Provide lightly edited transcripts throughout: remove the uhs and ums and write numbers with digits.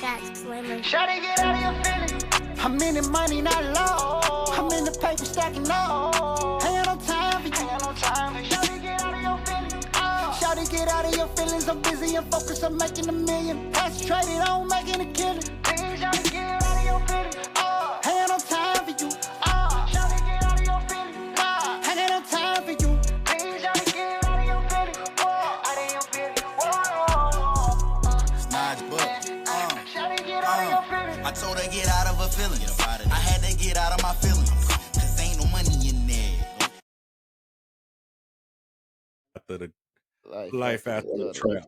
Shawty, get out of your feelings. I'm in the money, not low. I'm in the paper stacking low. Ain't no time for you. Shawty, get out of your feelings. Shawty, get out of your feelings. I'm busy and focused on making a million. Concentrated on making a killing. Please, shawty, get out of your feelings. Ain't no time for you. Shawty, get out of your feelings. Ain't no time for you. Please, shawty, get out of your feelings. Out of your feelings. Snodge book. I told her get out of her feelings. I had to get out of my feelings. Cause ain't no money in there. After the life after the trap.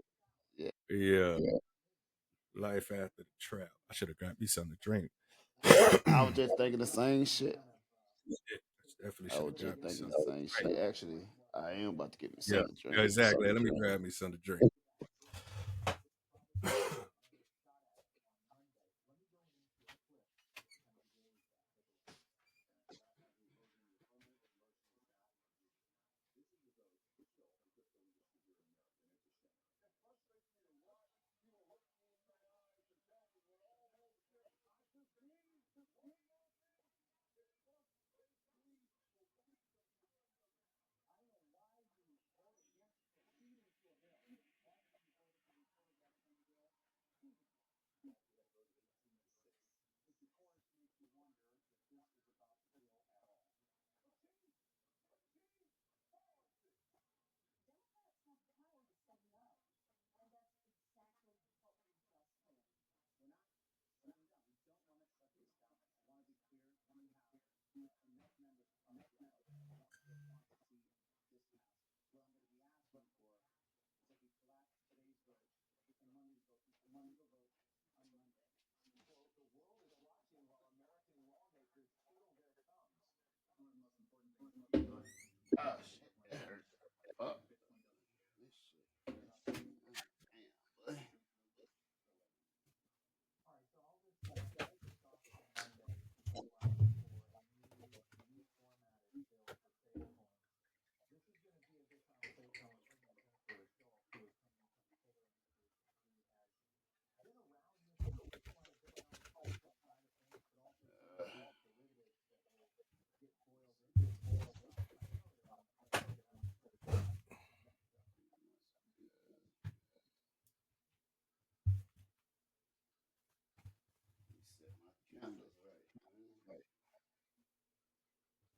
Yeah. Life after the trap. I should have got me something to drink. I was just thinking the same shit. Definitely I was just thinking the same shit. Actually, I am about to get me something to drink. Yeah, exactly. Let me grab me something to drink. Oh shit, that hurt. Fuck.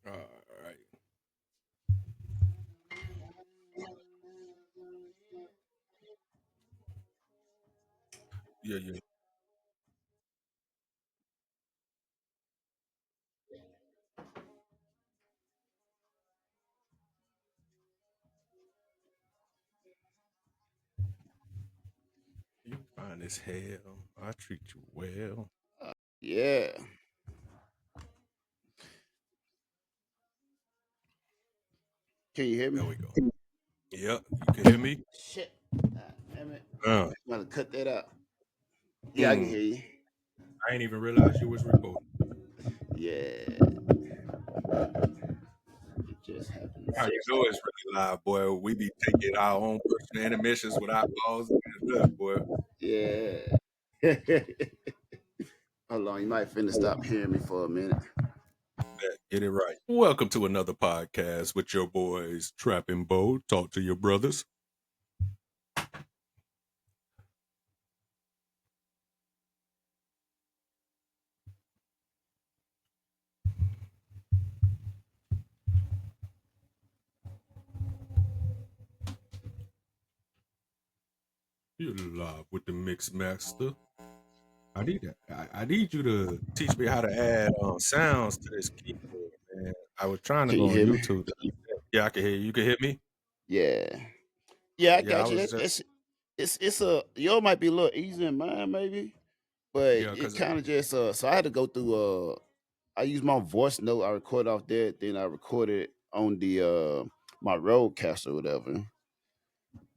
All right. Yeah. You fine as hell. I treat you well. Yeah. Can you hear me? There we go. Yep. You can hear me? Shit. Damn it. Uh, I'm gonna cut that out. Yeah, I can hear you. I ain't even realize you was recording. Yeah. It just happened. How you know it's really live, boy. We be taking our own personal intermissions without pausing. Look, boy. Yeah. Hold on, you might finna stop hearing me for a minute. Get it right. Welcome to another podcast with your boys, Trap and Bo. Talk to your brothers. You're live with the Mix Master. I need you to teach me how to add sounds to this keyboard, man. I was trying to Can go you on hear me? YouTube. Yeah, I can hear you. You can hear me? Yeah. Yeah, I Yeah, I got you. was just It's a yours might be a little easier than mine, maybe, but yeah, it because kind of just so I had to go through I use my voice note, I record off that, then I recorded on the my roadcaster or whatever,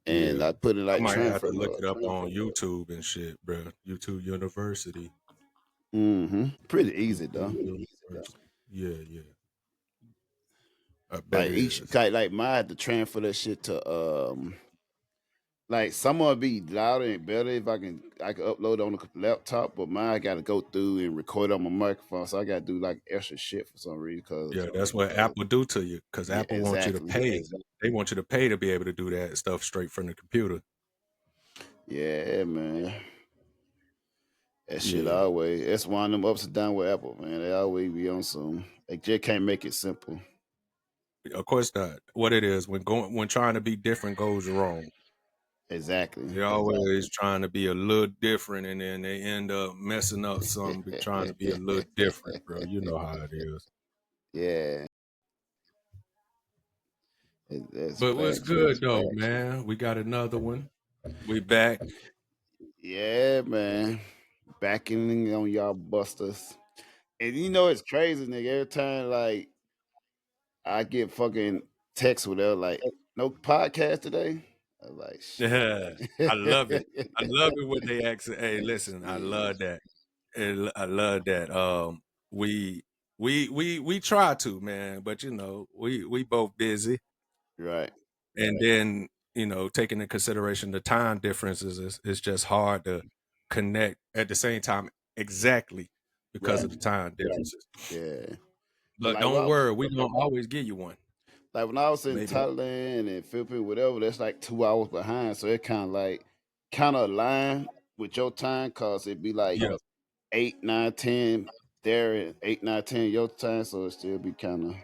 and yeah, I put it I like might have to transfer look mode. it up on YouTube and shit, bro. YouTube University. Pretty easy though. YouTube University. Yeah. I bet Like it each is. like mine I had to transfer that shit to like some of it be louder and better if I can upload on the laptop, but mine I got to go through and record on my microphone, so I got to do like extra shit for some reason. Yeah, Cause that's what Apple do to you because yeah, Apple wants you to exactly. pay. They want you to pay to be able to do that stuff straight from the computer. Yeah, man. That shit Yeah, always. That's one of them ups and down with Apple, man. They always be on some. They just can't make it simple. of course not. What it is when trying to be different goes wrong. Exactly. They're always trying to be a little different, and then they end up messing up something trying to be a little different, bro. You know how it is. Yeah, that's But what's facts. good though, man? We got another one. We back. Yeah, man. Backing on y'all busters. And you know it's crazy, nigga. Every time like I get fucking text with her like, no podcast today. I was like, Yeah, I love it. shit. I love it when they ask. Hey, listen, I Yeah. love that. I love that. We we try to, man, but you know, we both busy, Right. and then you know, taking into consideration the time differences, is just hard to connect at the same time exactly because Right. of the time differences. Yeah. But But don't worry, we gonna always give you one. like when I was in Maybe. Thailand and Philippines, whatever, that's like 2 hours behind. So it kind of align with your time, cause it'd be like Yeah, 8, 9, 10 there and 8, 9, 10 your time. So it still be kind of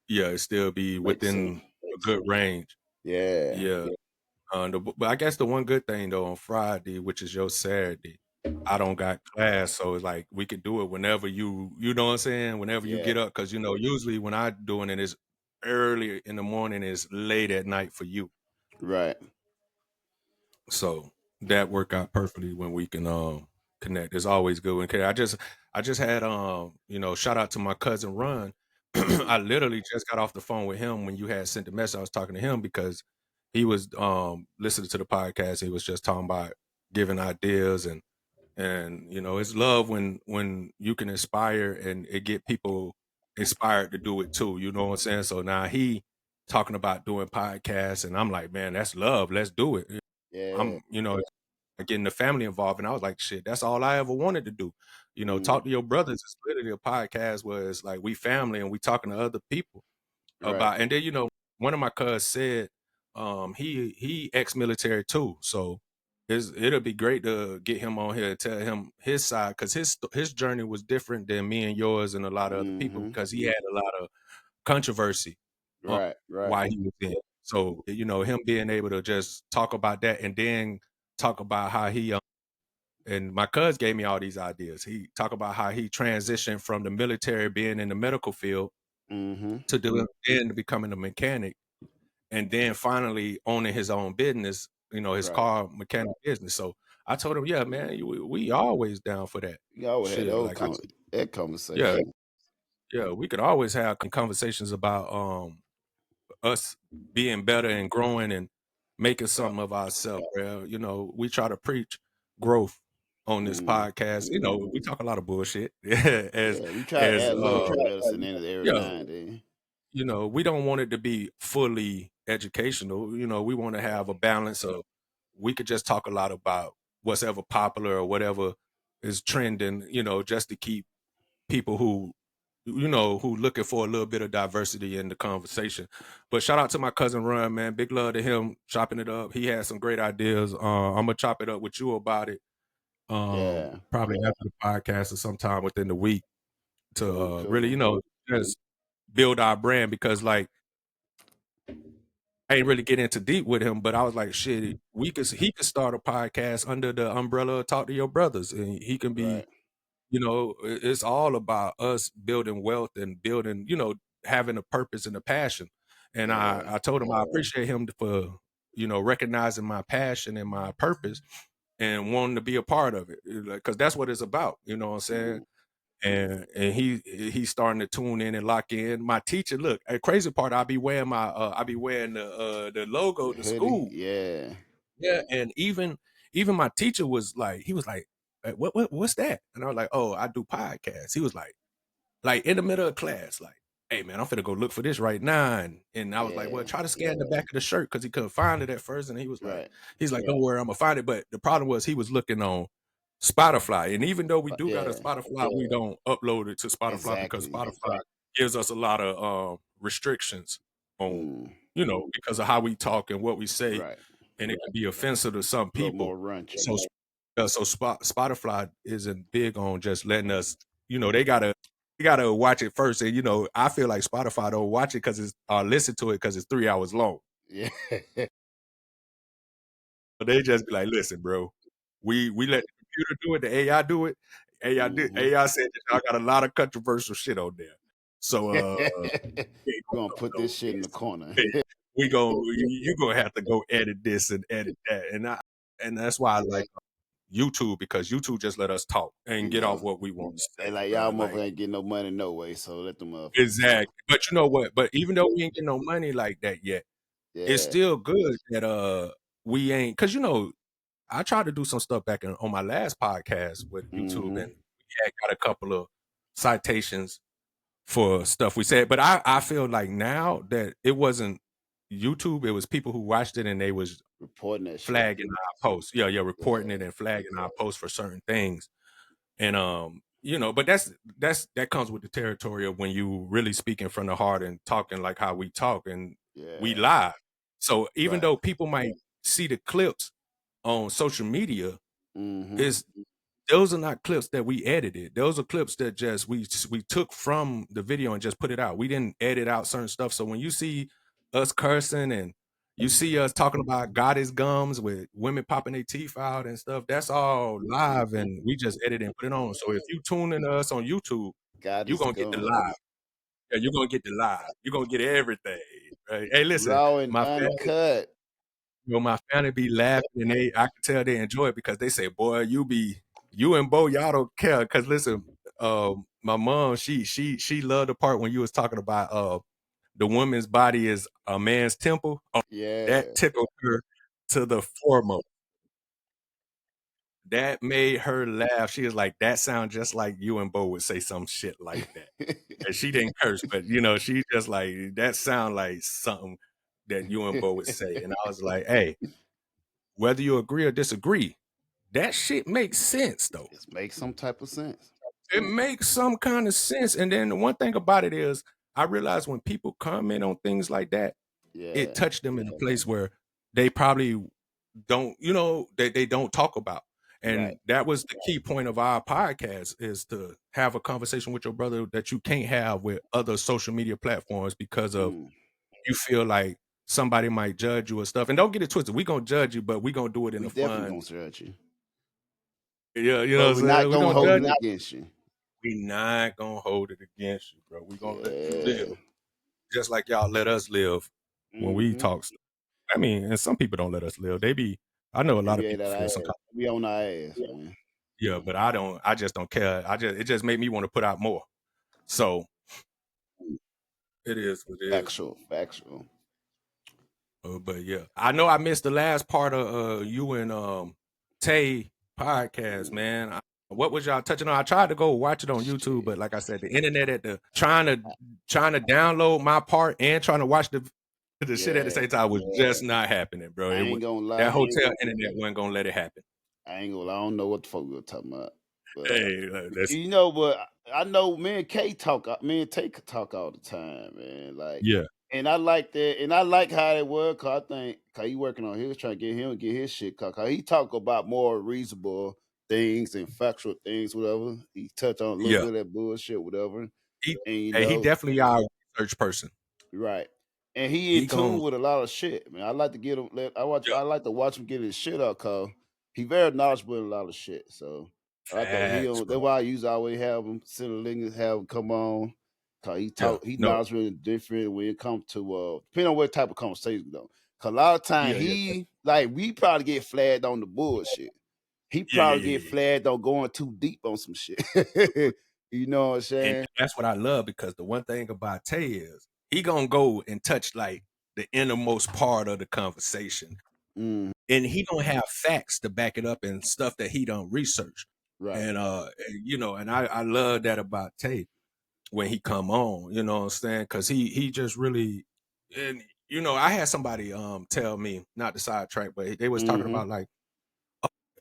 yeah, it still be makes sense. within a good range. Yeah. Yeah. But I guess the one good thing though on Friday, which is your Saturday, I don't got class, so it's like we could do it whenever you know what I'm saying, whenever you Yeah. get up, because you know usually when I doing it is early in the morning, is late at night for you, Right. so that work out perfectly when we can connect. It's always good when I just had you know, shout out to my cousin Ron. I literally just got off the phone with him when you had sent the message. I was talking to him because he was listening to the podcast. He was just talking about giving ideas, and you know, it's love when you can inspire and it get people inspired to do it too. You know what I'm saying? So now he talking about doing podcasts, and I'm like, man, that's love. Let's do it. Yeah. I'm, you know, getting the family involved, and I was like, shit, that's all I ever wanted to do. You know, Mm, talk to your brothers. It's literally a podcast where it's like we family and we talking to other people right. about. And then you know, one of my cousins said, he ex-military too, so it'll be great to get him on here and tell him his side, because his journey was different than me and yours and a lot of other people, Hmm. because he had a lot of controversy uh, Right. Right. while he was in. So you know, him being able to just talk about that and then talk about how he and my cuz gave me all these ideas. He talk about how he transitioned from the military, being in the medical field, Hmm. to doing then to becoming a mechanic, and then finally owning his own business, you know, his Right. car mechanic business. So I told him, yeah, man, we always down for that You always had shit. Like, that yeah, conversation. yeah, we could always have conversations about us being better and growing and making something of ourselves, bro. You know, we try to preach growth on this Mm. podcast. You know, we talk a lot of bullshit as Yeah, we try to as add a little bit of medicine in it every yeah, now and then. you know, we don't want it to be fully educational. You know, we want to have a balance of, we could just talk a lot about what's ever popular or whatever is trending, you know, just to keep people who, you know, who looking for a little bit of diversity in the conversation. But shout out to my cousin Ron, man. Big love to him chopping it up. He had some great ideas. I'm gonna chop it up with you about it. Yeah. Probably after the podcast or sometime within the week to Cool. really, you Cool. know, just build our brand, because like I ain't really get into deep with him, but I was like, shit, he could start a podcast under the umbrella of Talk to Your Brothers, and he can be, Right. you know, it's all about us building wealth and building, you know, having a purpose and a passion. And Yeah. I told him I appreciate him for, you know, recognizing my passion and my purpose and wanting to be a part of it, because that's what it's about. You know what I'm saying? Mm. And he's starting to tune in and lock in. My teacher, look, a crazy part, I be wearing the logo The to hoodie. school. Yeah. Yeah, and even my teacher was like, he was like, what's that? And I was like, oh, I do podcasts. He was like in the middle of class, like, hey man, I'm finna go look for this right now. And I was like, well, Yeah. try to scan the back of the shirt because he couldn't find it at first. And Right. he's like, don't worry, I'm gonna find it. But the problem was he was looking on Spotify. And even though we do got a Yeah. Spotify, we don't upload it to Spotify because Exactly. Spotify gives us a lot of restrictions on, Mm. because of how we talk and what we say. Right. And it can be offensive to some A little people. more raunchy. So Spotify isn't big on just letting us, they gotta watch it first. And I feel like Spotify don't watch it because it's listen to it because it's 3 hours long. Yeah. But they just be like, listen, bro, we let the computer do it, the AI do it. AI said that y'all got a lot of controversial shit on there. So we ain't We're gonna gonna put upload this shit in the this. corner. We go you gonna have to go edit this and edit that. And that's why I like YouTube, because YouTube just let us talk and get off what we want to They say, like, bro. y'all Like, motherfuckers ain't getting no money no way, so let them motherfuckers. exactly. But you know what? But even though we ain't getting no money like that yet, it's Yeah. still good that we ain't, because I tried to do some stuff back on my last podcast with YouTube, and we had got a couple of citations for stuff we said. But I feel like now that it wasn't YouTube, it was people who watched it and they was Reporting that shit. flagging our posts. Yeah, reporting it and flagging our posts for certain things. And but that comes with the territory of when you really speaking from the heart and talking like how we talk, and we Yeah. live. So even Right. though people might see the clips on social media, is those are not clips that we edited. Those are clips that just we took from the video and just put it out. We didn't edit out certain stuff. So when you see us cursing and you see us talking about goddess gums with women popping their teeth out and stuff, that's all live and we just edit and put it on. So if you tune in to us on YouTube, God you're is gonna get the gone. live. Yeah, you're gonna get the live. You're gonna get everything. Right? Hey, listen, Raw and my family, uncut. my family be laughing and I can tell they enjoy it because they say, boy, you and Bo, y'all don't care. Cause listen, my mom, she loved the part when you was talking about the woman's body is a man's temple. Oh, Yeah. that tickled her to the foremost. That made her laugh. She was like, that sounds just like you and Bo would say some shit like that. And she didn't curse, but she just like, that sound like something that you and Bo would say. And I was like, hey, whether you agree or disagree, that shit makes sense though. It makes some type of sense. It makes some kind of sense. And then the one thing about it is, I realize when people comment on things like that, it Yeah. touched them in a place where they probably don't, they don't talk about. Right. And that was the key point of our podcast, is to have a conversation with your brother that you can't have with other social media platforms because of you feel like somebody might judge you or stuff. And don't get it twisted. We're gonna judge you, but we're gonna do it in We a definitely fun. gonna judge you. Yeah, you know But what we're I'm not saying? We're gonna gonna hold judge it you. against you. We not gonna hold it against you, bro. We gonna let you live. Yeah. Just like y'all let us live when we talk stuff. I mean, and some people don't let us live. I know a And lot we of ain't people that feel ass. some kind. We on our ass, man. Yeah, but I just don't care. It just made me want to put out more. So it is what it is. Factual. But yeah, I know I missed the last part of you and Tay podcast, man. What was y'all touching on? I tried to go watch it on YouTube, but like I said, the internet at the trying to download my part and trying to watch the shit at the Yeah. same time was just not happening, bro. I It ain't was gonna that lie. hotel internet wasn't gonna let it happen. I don't know what the fuck we were talking about. But Hey, that's but I know me and Kay talk. Me and Tay could talk all the time, man. Like, yeah, and I like that, and I like how it work. Cause I think, cause he working on his, trying to get his shit. Cause he talk about more reasonable things and factual things, whatever. He touch on a little yeah. bit of that bullshit, whatever. He And he definitely our research person. right. And he in He tune gon' with a lot of shit, man. I like to get him. yeah, I like to watch him get his shit up, cause he very knowledgeable in a lot of shit. So I like to he facts, on. That's bro. why I usually always have him send a link and have him come on, cause Yeah, he no, knowledgeable and different when it comes to depending on what type of conversation though. Cause a lot of time yeah, he like we probably get flagged on the bullshit. He yeah, yeah, probably yeah, get yeah. flagged on going too deep on some shit. You know what I'm And saying? that's what I love, because the one thing about Tay is he gonna go and touch like the innermost part of the conversation, Mm, and he gonna have facts to back it up and stuff that he don't research. right. And and I love that about Tay. when he come on, you know what I'm saying? Cause he just really, and I had somebody tell me, not to sidetrack, but they was talking Mm-hmm. about like,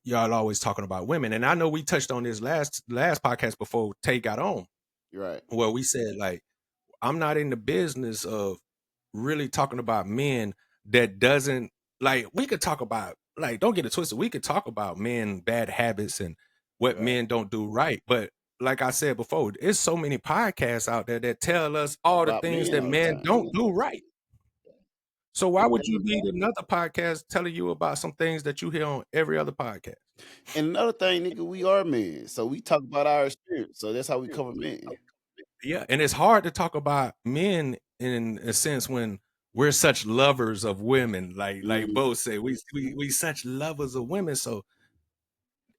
y'all always talking about women. And I know we touched on this last podcast before Tay got on, Right. where we said like, I'm not in the business of really talking about men that doesn't, like, we could talk about, like, don't get it twisted, we could talk about men bad habits and what Right. men don't do right. But like I said before, there's so many podcasts out there that tell us all the About things men that all the men time. don't do right. So why would you need another podcast telling you about some things that you hear on every other podcast? And another thing, nigga, we are men. So we talk about our experience. So that's how we cover men. Yeah, and it's hard to talk about men in a sense when we're such lovers of women. Like Mm. both say, we such lovers of women. So,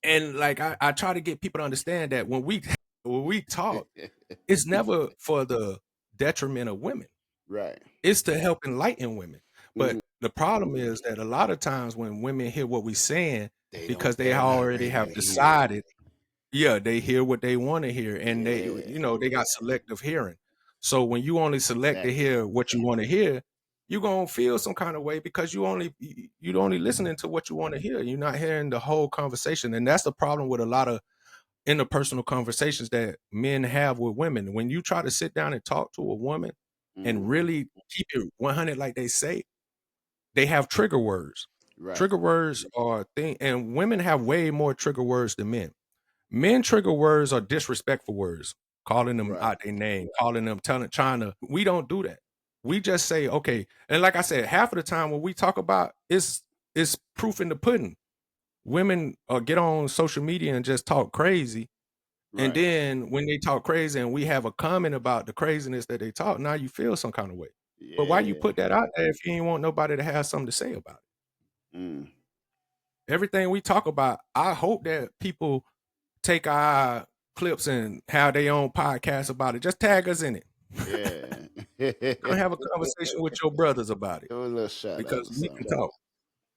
and like I try to get people to understand that when we when we talk, it's never for the detriment of women. Right. It's to help enlighten women. Mm. But the problem is that a lot of times when women hear what we're saying, because they They're not already ready have to hear it. decided, yeah, they hear what they want to hear, and Yeah. they got selective hearing. So when you only select to Exactly. hear what you want to hear, you're gonna feel some kind of way because you're only listening to what you want to hear. You're not hearing the whole conversation, and that's the problem with a lot of interpersonal conversations that men have with women. When you try to sit down and talk to a woman and Mm-hmm. really keep it 100, like they say, they have trigger words. Right. Trigger words are thing, and women have way more trigger words than men. Men trigger words are disrespectful words, calling them Right. out their name, calling them, trying to. We don't do that. We just say, okay. And like I said, half of the time when we talk about it's proof in the pudding. Women get on social media and just talk crazy. And Right. then when they talk crazy and we have a comment about the craziness that they talk, now you feel some kind of way. But why you Yeah. put that out there if you ain't want nobody to have something to say about it? Mm. Everything we talk about, I hope that people take our clips and have their own podcast about it. Just tag us in it. Yeah. Come have a conversation with your brothers about it Give a little shout out because or we can something. talk.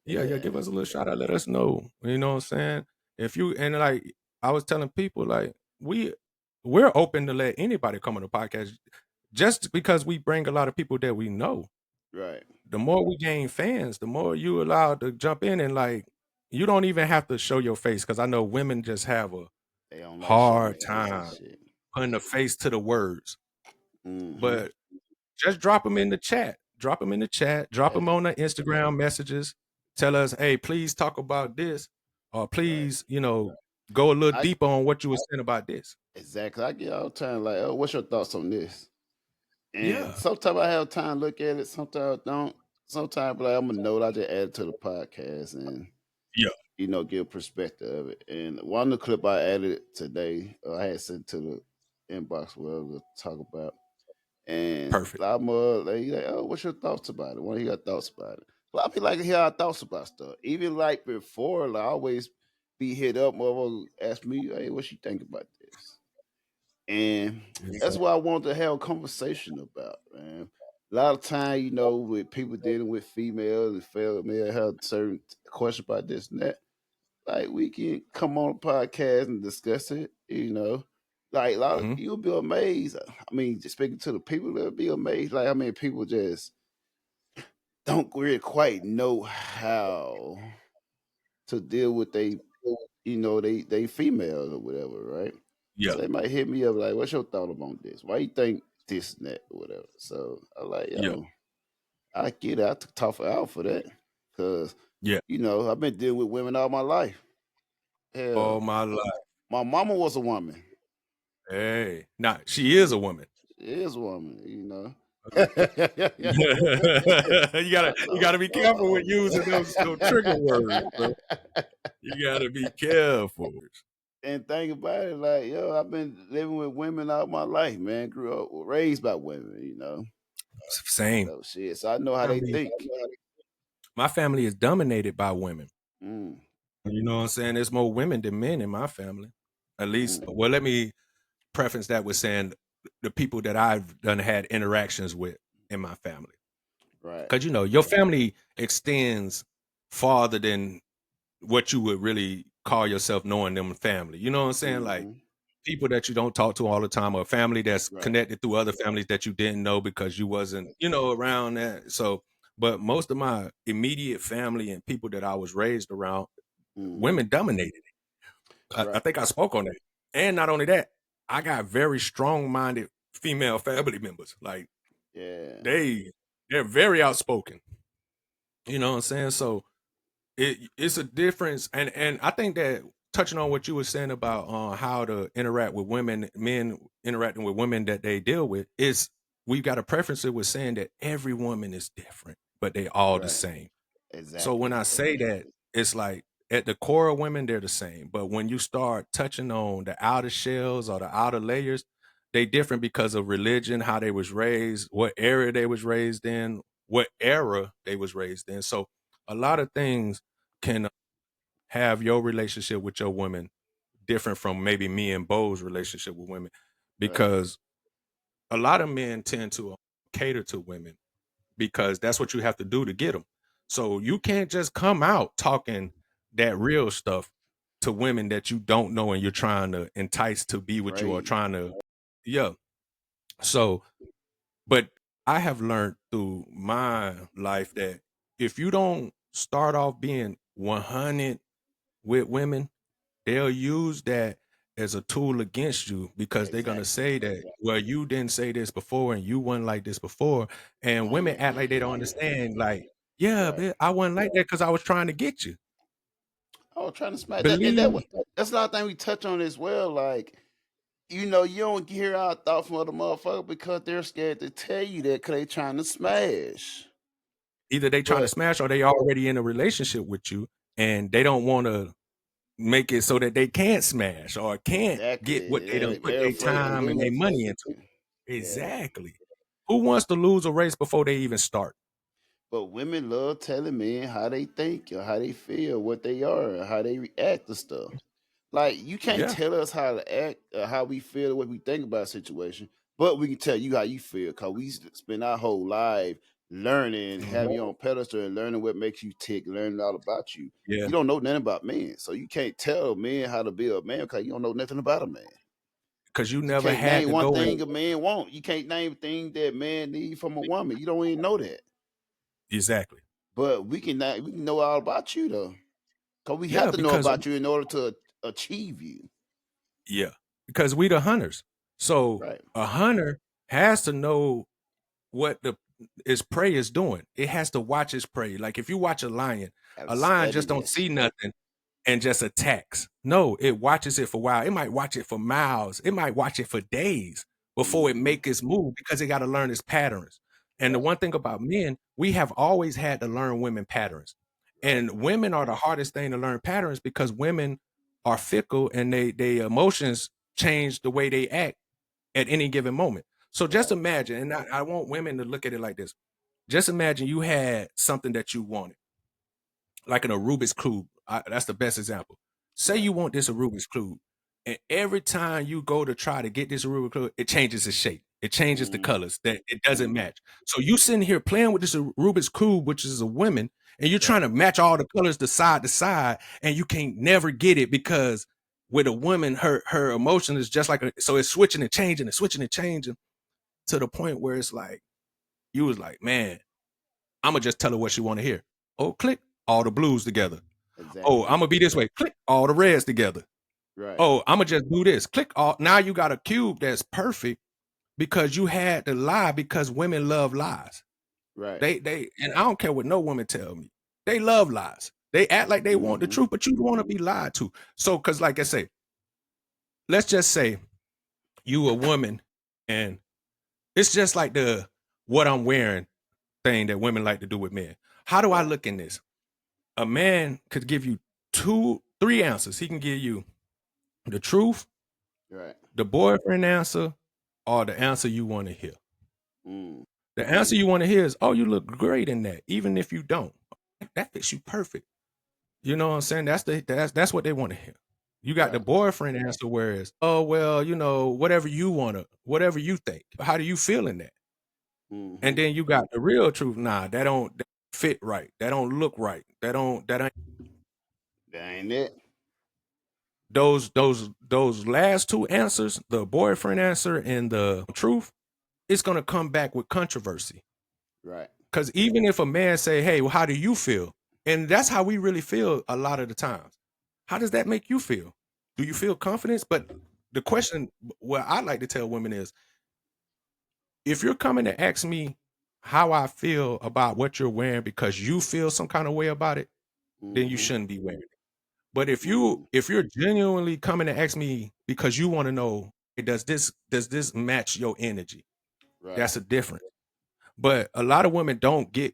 Yeah, Yeah. give us a little shout out. Let us know. You know what I'm saying? If you and like I was telling people, like we're open to let anybody come on the podcast just because we bring a lot of people that we know. Right. The more we gain fans, the more you allowed to jump in and like you don't even have to show your face because I know women just have a They don't like showing hard their face and time shit. putting a face to the words. Mm-hmm. But just drop them in the chat. Drop them in the chat. Drop Yeah. them on the Instagram messages. Tell us, hey, please talk about this, or Right. please, go a little I deeper on what you were saying about this. exactly. I get all the time like, oh, what's your thoughts on this? And Yeah, sometimes I have time to look at it. Sometimes I don't. Sometimes like I'm a note. I just add it to the podcast and yeah, give perspective of it. And one of the clip I added today, I had sent to the inbox where I was talk about. And a perfect. lot more like, oh, what's your thoughts about it? Want to hear your thoughts about it? A lot of people like to hear our thoughts about stuff. Even like before, like I always be hit up, motherfucker ask me, hey, what you think about this? And that's Exactly. what I want to have a conversation about, man. A lot of time, with people dealing with females and female have certain questions about this and that. Like we can come on a podcast and discuss it, Like a lot of Hmm. you'll be amazed. I mean, just speaking to the people, they'll be amazed. Like I mean, people just don't really quite know how to deal with they females or whatever, right? Yeah, So they might hit me up like, "What's your thought about this? Why you think this and that or whatever?" So I like, yeah, I get it. I took tough out for that because yeah. I've been dealing with women all my life. All Hell, my life. my mama was a woman. Hey, nah, she is a woman. She is a woman. You gotta be careful with using those trigger words, bro. You gotta be careful. And think about it, like, I've been living with women all my life, man. Grew up raised by women. Same. So shit. So I know how they Family, think. my family is dominated by women. Mm, You know what I'm saying? There's more women than men in my family. At least, mm, well, let me preference that with saying the people that I've done had interactions with in my family. right. Because your family extends farther than what you would really call yourself knowing them family. You know what I'm saying? Like Mm-hmm. people that you don't talk to all the time, or a family that's Right. connected through other families that you didn't know because you wasn't, around that. So, but most of my immediate family and people that I was raised around, Mm-hmm. women dominated. I Right. think I spoke on that. And not only that, I got very strong-minded female family members. Like Yeah. they're very outspoken. You know what I'm saying? So it's a difference, and I think that touching on what you were saying about how to interact with women, men interacting with women that they deal with, is we've got a preference with saying that every woman is different, but they all the Right. same. So when Exactly. I say that, it's like at the core of women, they're the same. But when you start touching on the outer shells or the outer layers, they different because of religion, how they was raised, what area they was raised in, what era they was raised in. So a lot of things can have your relationship with your woman different from maybe me and Bo's relationship with women, Right. because a lot of men tend to cater to women because that's what you have to do to get them. So you can't just come out talking that real stuff to women that you don't know and you're trying to entice to be with you or Afraid. trying to, yeah. So, but I have learned through my life that if you don't start off being 100 with women, they'll use that as a tool against you because they're gonna Exactly. say that, well, you didn't say this before and you wasn't like this before. And women act like they don't understand, like, yeah, Right. man, I wasn't like that because I was trying to get you. I was trying to smack that, and Believe that's another thing we touch on as well. Like, you don't hear our thoughts from other motherfuckers because they're scared to tell you that because they trying to smash. either they trying to But smash or they already in a relationship with you and they don't want to make it so that they can't smash or can't get what exactly, they don't put they're their afraid to time and their lose. money into. Yeah. Exactly. Who wants to lose a race before they even start? But women love telling men how they think or how they feel, what they are, or how they react to stuff. Like, you can't Yeah. tell us how to act or how we feel, what we think about a situation, but we can tell you how you feel because we spend our whole life learning, Mhm. having you on pedestal and learning what makes you tick, learning all about you. Yeah. You don't know nothing about men, so you can't tell men how to be a man because you don't know nothing about a man. Because you You never can't had name to one go. thing a man want. You can't name a thing that man need from a woman. You don't even know that. Exactly. But we can know all about you though. Cause we have Yeah, to know because about you in order to achieve you. yeah, because we the hunters. So Right. a hunter has to know what the its prey is doing. It has to watch its prey. Like if you watch Gotta a lion study just don't that see shit. nothing and just attacks. No, it watches it for a while. It might watch it for miles. It might watch it for days before it Hmm. make its move because it got to learn its patterns. And the Right. one thing about men, we have always had to learn women patterns. Right. And women are the hardest thing to learn patterns because women are fickle and they emotions change the way they act at any given moment. So just Right. imagine, and I want women to look at it like this. Just imagine you had something that you wanted like in a Rubik's Cube. That's the best example. Say Right. you want this a Rubik's Cube, and every time you go to try to get this Rubik's Cube, it changes its shape. It changes the Mm-hmm. colors. That it doesn't Mm-hmm. match. So you sitting here playing with this Rubik's Cube, which is a woman, and you're trying Right. to match all the colors to side, and you can't never get it because with a woman, her emotion is just like so it's switching and switching and changing to the point where it's like you was like, man, I'm gonna just tell her what she want to hear. Oh, click all the blues together. Oh, Exactly. I'm gonna be this way. Click all the reds together. Right. Oh, I'm gonna just do this. Click all. Now you got a cube that's perfect because you had to lie because women love lies. Right. They and I don't care what no woman tell me. They love lies. They act like they want the Mm-hmm. truth, but you want to be lied to. So, cause like I say, let's just say you a woman, and it's just like the what I'm wearing thing that women like to do with men. How do I Right. look in this? A man could give you two, three answers. He can give you the truth, Right. the boyfriend answer, or the answer you want to hear. Mm. The answer you want to hear is, "Oh, you look great in that," even if you don't. That fits you perfect. You know what I'm saying? That's what they want to hear. You got the Right. boyfriend answer, whereas, "Oh well, whatever you think. How do you feel in that?" And Mm-hmm. then you got the real truth. Nah, that don't fit right. That don't look right. That ain't That ain't it. those last two answers, the boyfriend answer and the truth, it's gonna come back with controversy. Right. Because even if a man say, "Hey, well, how do you feel?" and that's how we really feel a lot of the times. How does that make you feel? Do you feel confidence? But the question, what I like to tell women is, if you're coming to ask me how I feel about what you're wearing because you feel some kind of way about it, then you Mm-hmm. shouldn't be wearing it. But Mm-hmm. if you're genuinely coming to ask me because you want to know, hey, does this match your energy? Right. That's a difference. But a lot of women don't do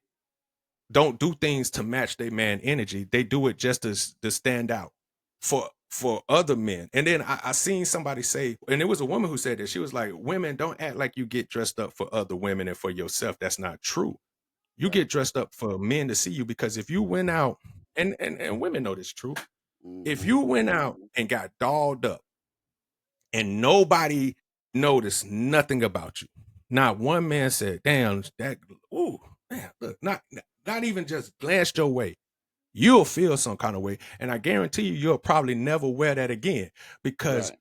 things to match their man energy. They do it just to stand out for other men. And then I seen somebody say, and it was a woman who said that, she was like, women don't act like you get dressed up for other women and for yourself. That's not true. You Right. get dressed up for men to see you, because if you went out, and women know this true, if Mm-hmm. you went out and got dolled up and nobody noticed nothing about you, not one man said, damn, that, ooh, man, look, not even just glanced your way, you'll feel some kind of way. And I guarantee you'll probably never wear that again, because Right.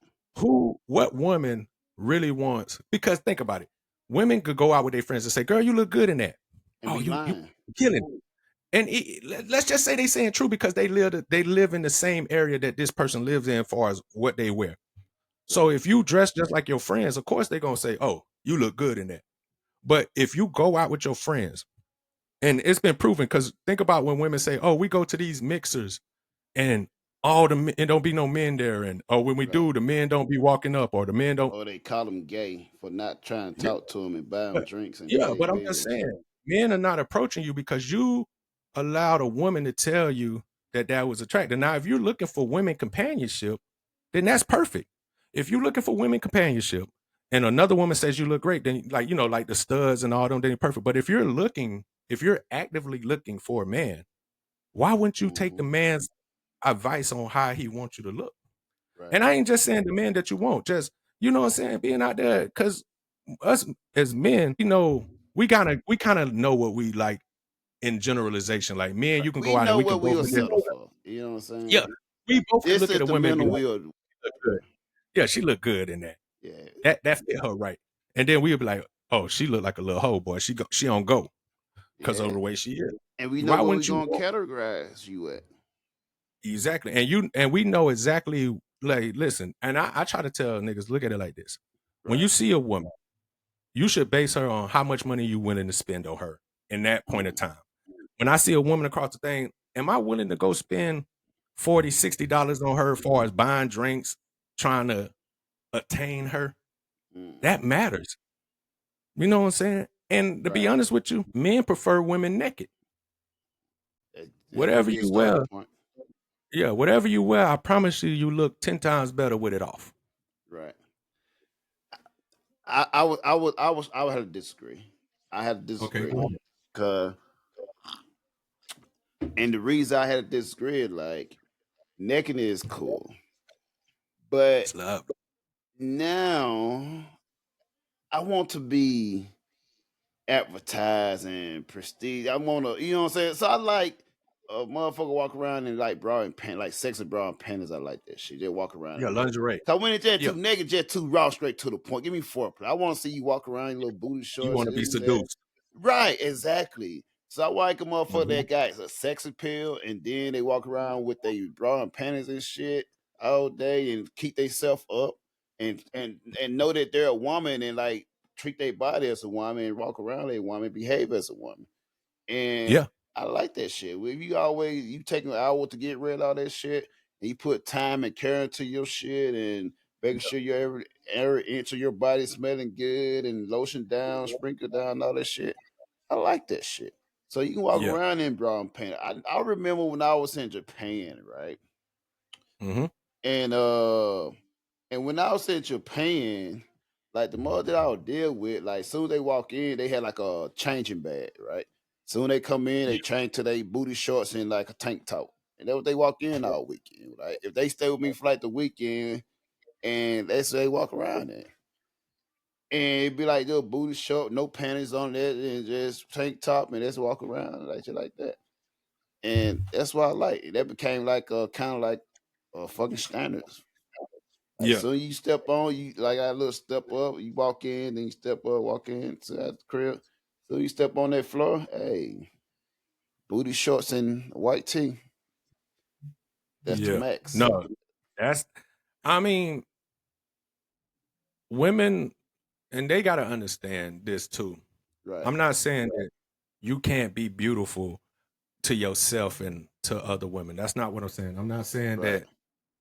what woman really wants, because think about it. Women could go out with their friends and say, girl, you look good in that. And Oh, be you lying. killing it. And let's just say they saying true because they live in the same area that this person lives in, as far as what they wear. So Right. if you dress just like your friends, of course they're gonna say, "Oh, you look good in that." But if you go out with your friends, and it's been proven, because think about when women say, "Oh, we go to these mixers, and and don't be no men there," and oh, when we Right. do, the men don't be walking up, or the men don't. Or they call them gay for not trying to Yeah, talk to them and buy them but drinks and yeah, pay but their I'm just bills. saying, men are not approaching you because you allowed a woman to tell you that was attractive. Now, if you're looking for women companionship, then that's perfect. If you're looking for women companionship and another woman says you look great, then like the studs and all them, then perfect. But if you're actively looking for a man, why wouldn't you take Mm-hmm. the man's advice on how he wants you to look? Right. And I ain't just saying the man that you want, just what I'm saying, being out there, because us as men, we kind of know what we like in generalization. Like men, Right. you can go We out and know we can what both we'll look at, settle for. You know what I'm yeah, saying? we both can This look is at a the woman and be mental like, will. look good. Yeah, she look good in that. Yeah. That fit her right. And then we'll be like, oh, she look like a little hoe, boy. She on go because of Yeah. the way she is. And we know Why where we're wouldn't you gonna want categorize you at. exactly? And we know exactly. Like, listen, and I try to tell niggas, look at it like this: when Right. you see a woman, you should base her on how much money you willing to spend on her in that point of Mm. time. When I see a woman across the thing, am I willing to go spend 40 $60 on her as far as buying drinks, trying to attain her? That Mm-hmm. matters. You know what I'm saying? And to be Right. honest with you, men prefer women naked. That's a Whatever good you starting wear, point. yeah, whatever you wear, I promise you, you look 10 times better with it off. Right. I would have to disagree. I had to Okay, disagree. go ahead. Cause and the reason I had to disagree is like necking is cool. But It's love. now I want to be advertising prestige. I want to, you know what I'm saying? So I like a motherfucker walk around in like bra and pants, like sexy bra and panties. I like that shit. Just walk around Yeah, in that. lingerie. So when it's just Yeah, too naked, just too raw, straight to the point. Give me foreplay. I want to see you walk around in little booty you shorts want to and be this and that. seduced. Right, exactly. So I like a motherfucker Mhm. that got a sex appeal and then they walk around with their bra and panties and shit all day and keep themselves up and know that they're a woman and like treat their body as a woman and walk around as a woman, behave as a woman. And Yeah, I like that shit. If you take an hour to get rid of all that shit and you put time and care into your shit and making sure your every inch of your body smelling good and lotion down, sprinkle down, all that shit. I like that shit. So you can walk yeah. around in brown paint. I remember when I was in Japan, right? Mhm. And uh and when I was in Japan, like the mother that I would deal with, like soon as they walk in, they had like a changing bag, right? Soon they come in, they Yeah. change to their booty shorts and like a tank top. And that's what they walk in all weekend. Like if they stay with me for like the weekend and that's what they walk around in. And it'd be like little booty short, no panties on it, and just tank top, and just walk around like shit like that. And that's what I like. That became like kind of like a fucking standards. Like Yeah. soon you step on, you like a little step up, you walk in, then you step up, walk in to the crib. So you step on that floor, hey, booty shorts and white tee. That's the Yeah. max. No, that's I mean, women and they gotta understand this too. Right. I'm not saying that you can't be beautiful to yourself and to other women. That's not what I'm saying. I'm not saying Right. that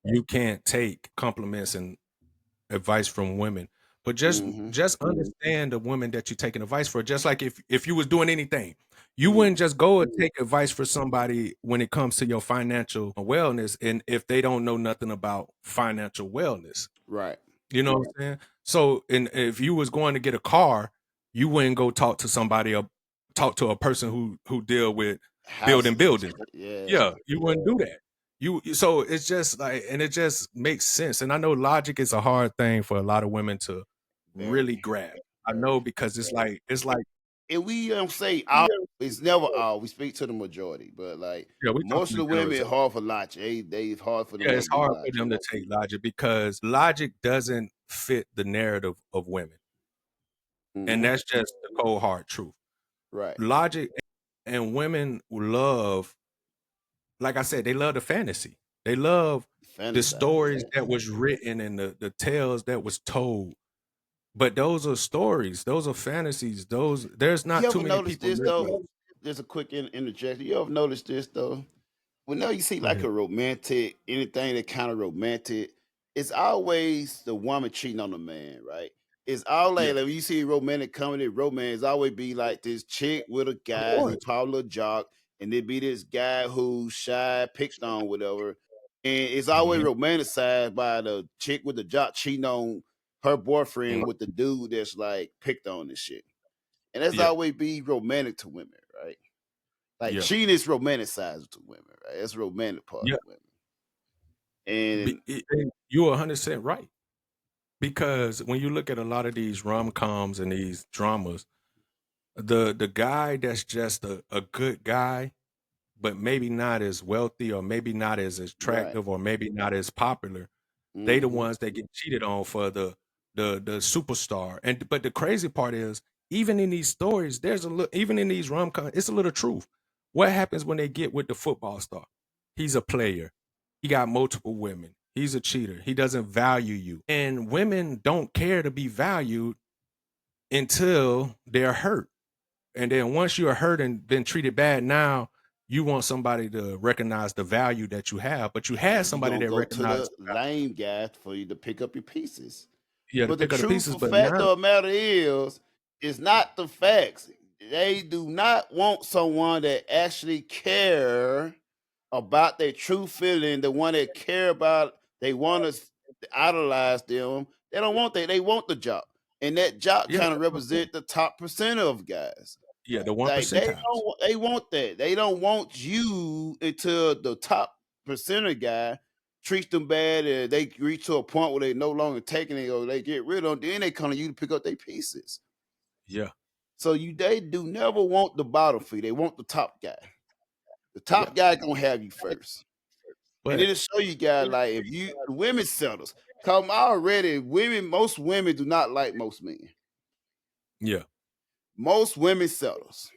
you can't take compliments and advice from women, but Mm-hmm. just understand the women that you're taking advice for. Just like if you was doing anything, you Mm-hmm. wouldn't just go and take advice for somebody when it comes to your financial wellness, and if they don't know nothing about financial wellness. Right. You know what I'm saying? So, and if you was going to get a car, you wouldn't go talk to somebody or talk to a person who deal with building Houses and buildings. shit. Yeah. Yeah, you wouldn't do that. So it's just like, and it just makes sense. And I know logic is a hard thing for a lot of women to really Very. grab. I know Very. because it's like And we don't say all. It's never all. We speak to the majority, but like yeah, we most talking of the women, majority. it's hard for logic. They it's hard for them Yeah, to it's do hard for logic. them to take logic because logic doesn't fit the narrative of women, and Mm-hmm. that's just the cold hard truth. Right. Logic and women love, like I said, they love the fantasy. They love the Fantasize. stories that was written and the tales that was told. But those are stories. Those are fantasies. Those there's You not too ever many notice people this living. though? Just a quick interjection. You ever notice this though? Whenever you see Go like ahead. a romantic, anything that kind of romantic, it's always the woman cheating on the man, right? It's always Yeah, like when you see romantic comedy, romance always be like this chick with a of guy who course. probably a jock, and there be this guy who's shy, picked on, whatever. And it's always Mhm, romanticized by the chick with the jock cheating on her mhm. boyfriend with the dude that's like picked on and shit. And that's Yeah, always be romantic to women, right? Like yeah, cheating is romanticized to women, right? That's the romantic part yeah. of women. And And you're 100% right because when you look at a lot of these rom coms and these dramas, the guy that's just a good guy but maybe not as wealthy or maybe not as right. attractive or maybe not as popular, they the Mm-hmm. ones that get cheated on for the superstar. And but the crazy part is, even in these stories, there's a little, even in these rom-com, it's a little truth. What happens when they get with the football star? He's a player. He got multiple women. He's a cheater. He doesn't value you. And women don't care to be valued until they're hurt. And then once you're hurt and been treated bad, now you want somebody to recognize the value that you have, but you had And you're somebody gonna that go to the recognized the value. lame guy for you to pick up your pieces. Yeah, to But the pick up the truth pieces, of but fact now of the matter is, it's not the facts. They do not want someone that actually care about their true feeling, the one that care about they want to idolize them. They don't want that. They want the job. And that job yeah, kind of that's what I'm saying. represent the top percent of guys. Yeah, the one Like percentiles. they want that. They don't want you until the top percenter guy treats them bad and they reach to a point where they no longer taking it or they get rid of them, then they come to you to pick up their pieces. Yeah, So they do never want the bottom feed. They want the top guy. The yeah. top guy gonna have you first. And But it'll show you guys like if you the women settles. Cause already women, most women do not like most men. yeah. Most women settles.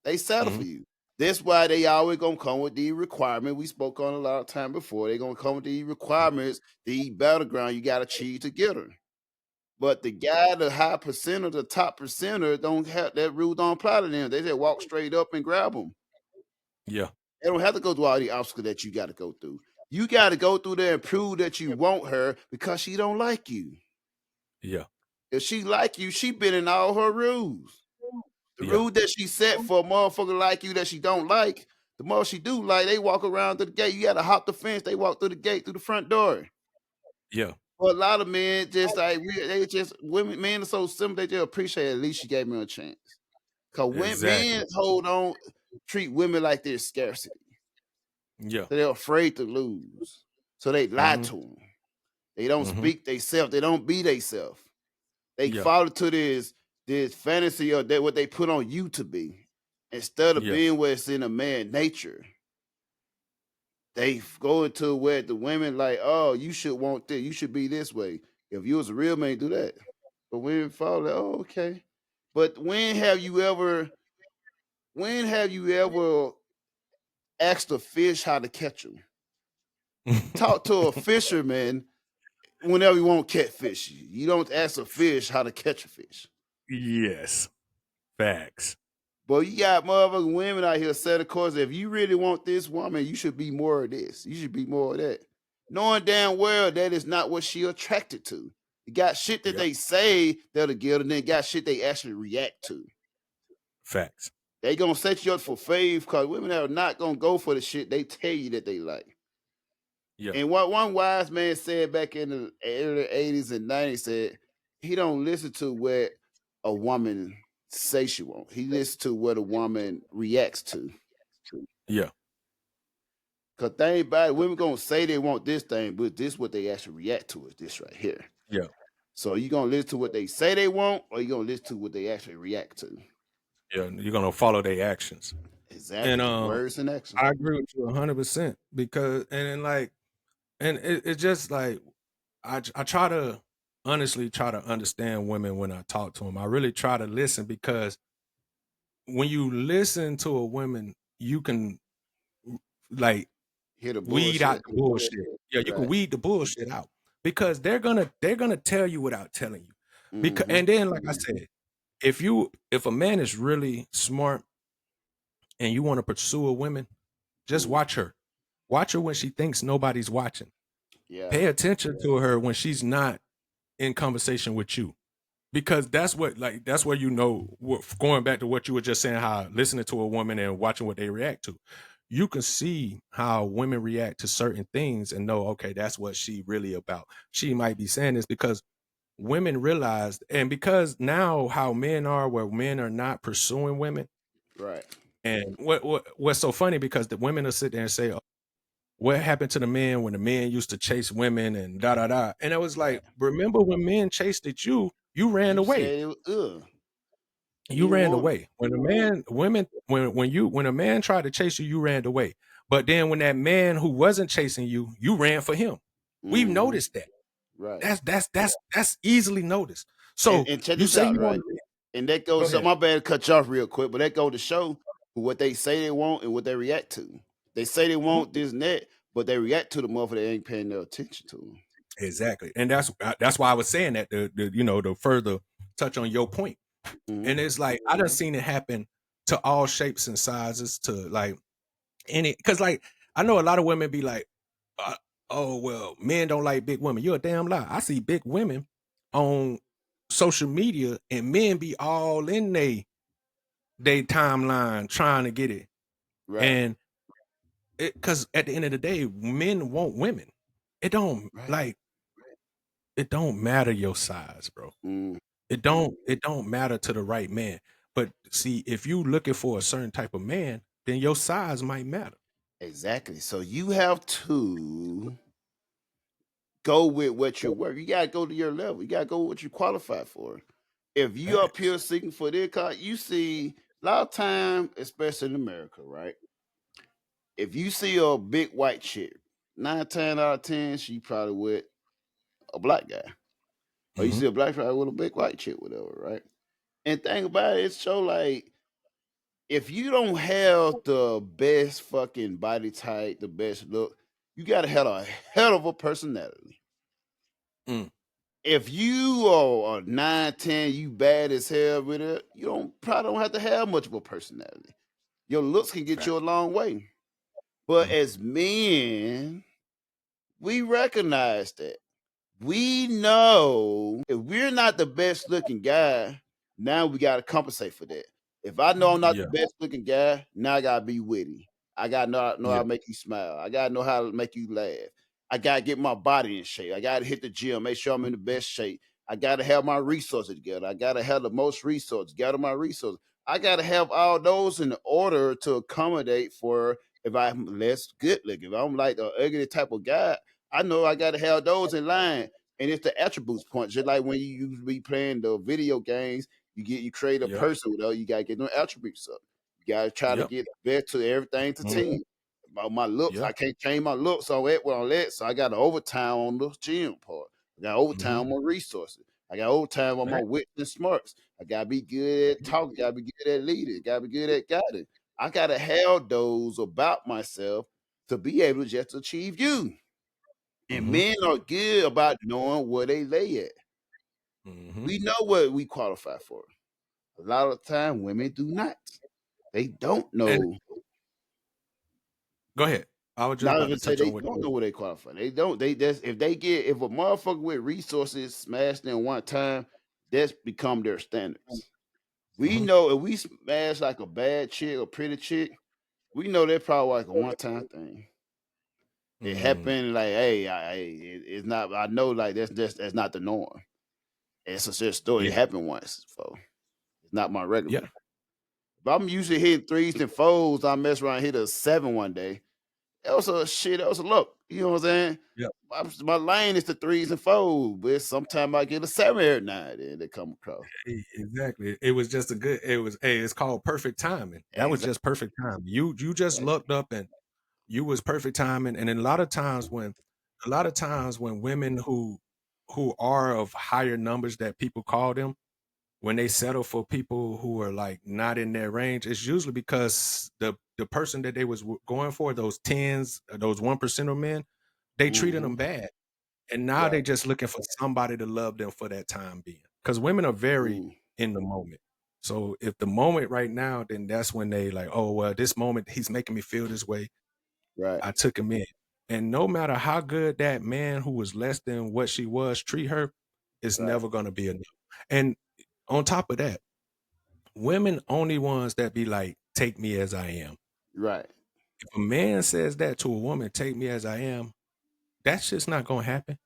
They settle for Mhm. you. That's why they always gonna come with the requirement. We spoke on a lot of time before. They gonna come with the requirements, the battleground you gotta achieve to get her. But the guy, the high percenter, the top percenter, don't have that rule don't apply to them. They just walk straight up and grab them. Yeah, They don't have to go through all the obstacles that you got to go through. You got to go through there and prove that you want her because she don't like you. yeah, If she like you, she been in all her rules. The yeah, rule that she set for a motherfucker like you that she don't like, the more she do like, they walk around to the gate. You got to hop the fence. They walk through the gate, through the front door. yeah. But a lot of men just like, they just, women, men are so simple, they just appreciate it. At least she gave me a chance. Because when Exactly. men hold on, treat women like they're scarcity. Yeah. So they're afraid to lose. So they lie Mhm. to them. They don't Mhm. speak themselves. They don't be themselves. They Yeah. fall into this fantasy of that what they put on you to be instead of Yeah. being what's in a man nature. they go into where the women like, oh, you should want this, you should be this way. If you was a real man, do that. But women fall like, oh, okay. But when have you ever asked a fish how to catch them? Talk to a fisherman whenever you want to catch fish. You don't ask a fish how to catch a fish. Yes. Facts. But you got motherfucking women out here set of course. If you really want this woman, you should be more of this. You should be more of that. Knowing damn well that is not what she attracted to. You got shit that Yep. they say that'll give, and then got shit they actually react to. Facts. They gonna set you up for fave because women are not gonna go for the shit they tell you that they like. Yeah. And what one wise man said back in the early 80s and 90s said, he don't listen to what a woman say she want. He listens to what a woman reacts to. Yeah. Cause thing about it, women gonna say they want this thing, but this what they actually react to is this right here. Yeah. So you gonna listen to what they say they want, or you gonna listen to what they actually react to? Yeah. You're gonna follow their actions. Exactly. And Words and action. I agree with you 100% because and then like and it's just like I try to honestly try to understand women when I talk to them. I really try to listen because when you listen to a woman, you can like Hear the weed out bullshit. the bullshit. Yeah, you can Right. weed the bullshit out because they're gonna tell you without telling you. Because Mhm. and then like I said, if a man is really smart and you want to pursue a woman, just Mhm. watch her. Watch her when she thinks nobody's watching. Yeah. Pay attention to her when she's not in conversation with you. Because that's what like that's where you know going back to what you were just saying, how listening to a woman and watching what they react to. You can see how women react to certain things and know, okay, that's what she really about. She might be saying this because women realize, and because now how men are, where men are not pursuing women. Right. And what's so funny because the women will sit there and say, what happened to the men when the men used to chase women and da da da? And I was Right. like, remember when men chased at you, you ran You away. said it was You you didn't ran want it. away. When a man, women, when a man tried to chase you, you ran away. But then when that man who wasn't chasing you, you ran for him. We've Mhm. noticed that. Right. That's easily noticed. And, So and check you this say out, you want right? to And that go goes. So ahead. my bad to cut you off real quick, but that goes to show what they say they want and what they react to. They say they Mhm. want this and that, but they react to the motherfucker they ain't paying no attention to them. Exactly. And that's why I was saying that the further touch on your point. Mhm. And it's like I done seen it happen to all shapes and sizes to like any because like I know a lot of women be like, uh, oh well, men don't like big women. You're a damn lie. I see big women on social media and men be all in they timeline trying to get it. Right. And it because at the end of the day, men want women. It don't Right. like it don't matter your size, bro. Mm. It don't matter to the right man. But see, if you looking for a certain type of man, then your size might matter. Exactly. So you have to go with what you're worth. You gotta go to your level. You gotta go with what you qualify for. If you up Facts. here seeking for this car, you see a lot of time, especially in America, right? If you see a big white chick, 9, 10 out of 10, she probably with a black guy. Or you Hmm. see a black guy with a big white chick, whatever, right? And thing about it, it's so like if you don't have the best fucking body type, the best look, you gotta have a hell of a personality. Mm, If you are a 9, 10, you bad as hell with it, you probably don't have to have much of a personality. Your looks can get fact. you a long way. But Mhm. as men, we recognize that. We know if we're not the best looking guy, now we got to compensate for that. If I know I'm not the Yeah, best looking guy, now I gotta be witty. I gotta know how yeah, to make you smile. I gotta know how to make you laugh. I gotta get my body in shape. I gotta hit the gym, make sure I'm in the best shape. I gotta have my resources together. I gotta have the most resources, gather my resources. I gotta have all those in order to accommodate for if I'm less good looking. If I'm like the ugly type of guy, I know I gotta have those in line, and it's the attributes point. Just like when you be playing the video games, you create a yep, person, you gotta get them attributes up. You gotta try to yep. get best to everything to Mhm. team. About my looks, Yeah. I can't change my looks all that well that. So I got to overtime on the gym part. I got overtime Mm-hmm. on my resources. I got overtime on my Right. wit and smarts. I gotta be good at Mhm. talking, gotta be good at leading, gotta be good at guiding. I gotta have those about myself to be able to just achieve you. And Mm-hmm. men are good about knowing where they lay at. Mm-hmm. We know what we qualify for. A lot of the time, women do not. They don't And know. go ahead. I was just Not about even to say touch they on what don't you know where they qualify. They don't. They that's if a motherfucker with resources smashed in one time, that's become their standards. We hmm know if we smash like a bad chick or pretty chick, we know they're probably like a one time thing. It mm, happened like, hey, it's not. I know like that's not the norm. It's a shit story. It yeah, happened once, so it's not my regular. yeah, If I'm usually hitting threes and fours, I mess around and hit a seven one day. That was a shit. That was a look. You know what I'm saying? yeah. My lane is the threes and fours, but sometimes I get a seven every night and they come across. Exactly. It was just a good. It was. Hey, it's called perfect timing. That was Exactly. just perfect timing. You just looked up and you was perfect timing. And then a lot of times when women who are of higher numbers that people call them, when they settle for people who are like not in their range, it's usually because the person that they was going for, those tens, those 1% of men, they treated Mm-hmm. them bad. And now they Right. just looking for somebody to love them for that time being. Because women are very Mm. in the moment. So if the moment right now, then that's when they like, oh well, this moment he's making me feel this way. Right. I took him in. And no matter how good that man who was less than what she was treat her, it's Right. never gonna be enough. And on top of that, women only ones that be like, take me as I am. Right. If a man says that to a woman, take me as I am, that's just not gonna happen.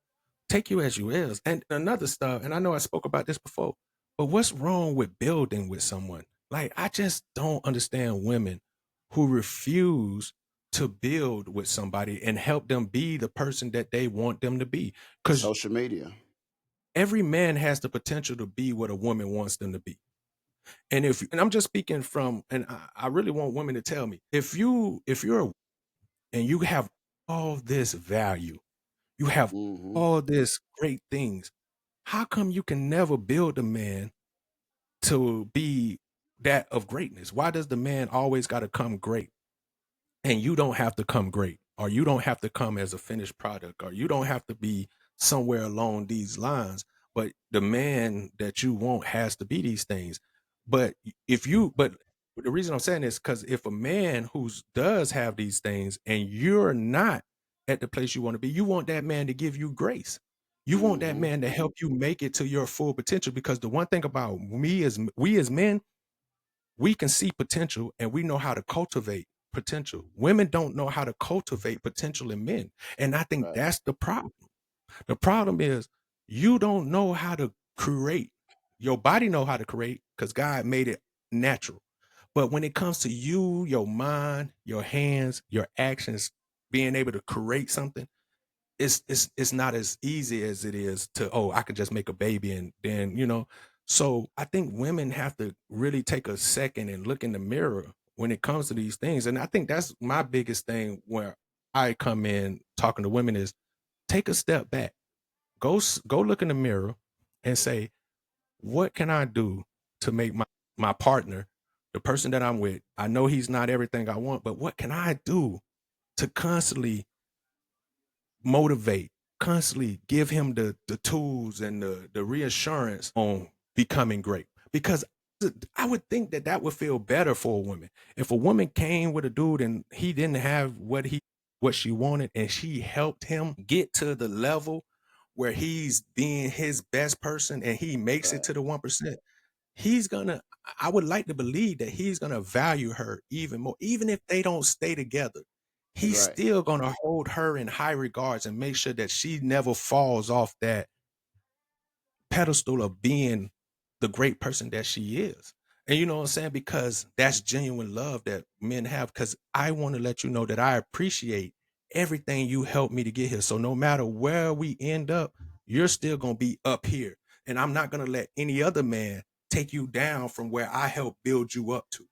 Take you as you is. And another stuff, and I know I spoke about this before, but what's wrong with building with someone? Like, I just don't understand women who refuse to build with somebody and help them be the person that they want them to be. Because Social media. every man has the potential to be what a woman wants them to be. And I'm just speaking from, and I really want women to tell me, if you're and you have all this value, you have Mm-hmm. all this great things, how come you can never build a man to be that of greatness? Why does the man always got to come great and you don't have to come great, or you don't have to come as a finished product, or you don't have to be somewhere along these lines, but the man that you want has to be these things? But but the reason I'm saying is because if a man who does have these things and you're not at the place you want to be, you want that man to give you grace. You want that Mm-hmm. man to help you make it to your full potential, because the one thing about we as men, we can see potential and we know how to cultivate potential. Women don't know how to cultivate potential in men. And I think Right. that's the problem. The problem is you don't know how to create. Your body know how to create because God made it natural. But when it comes to you, your mind, your hands, your actions, being able to create something, it's not as easy as it is to, oh, I could just make a baby and then so I think women have to really take a second and look in the mirror when it comes to these things. And I think that's my biggest thing where I come in talking to women is take a step back, go look in the mirror and say, what can I do to make my partner, the person that I'm with, I know he's not everything I want, but what can I do to constantly motivate, constantly give him the tools and the reassurance on becoming great? Because I would think that that would feel better for a woman if a woman came with a dude and he didn't have what she wanted, and she helped him get to the level where he's being his best person and he makes it Right. to the 1%. He's gonna I would like to believe that he's gonna value her even more. Even if they don't stay together, he's Right. still gonna hold her in high regards and make sure that she never falls off that pedestal of being the great person that she is. And you know what I'm saying? Because that's genuine love that men have. Because I want to let you know that I appreciate everything you helped me to get here. So no matter where we end up, you're still gonna be up here. And I'm not gonna let any other man take you down from where I helped build you up to.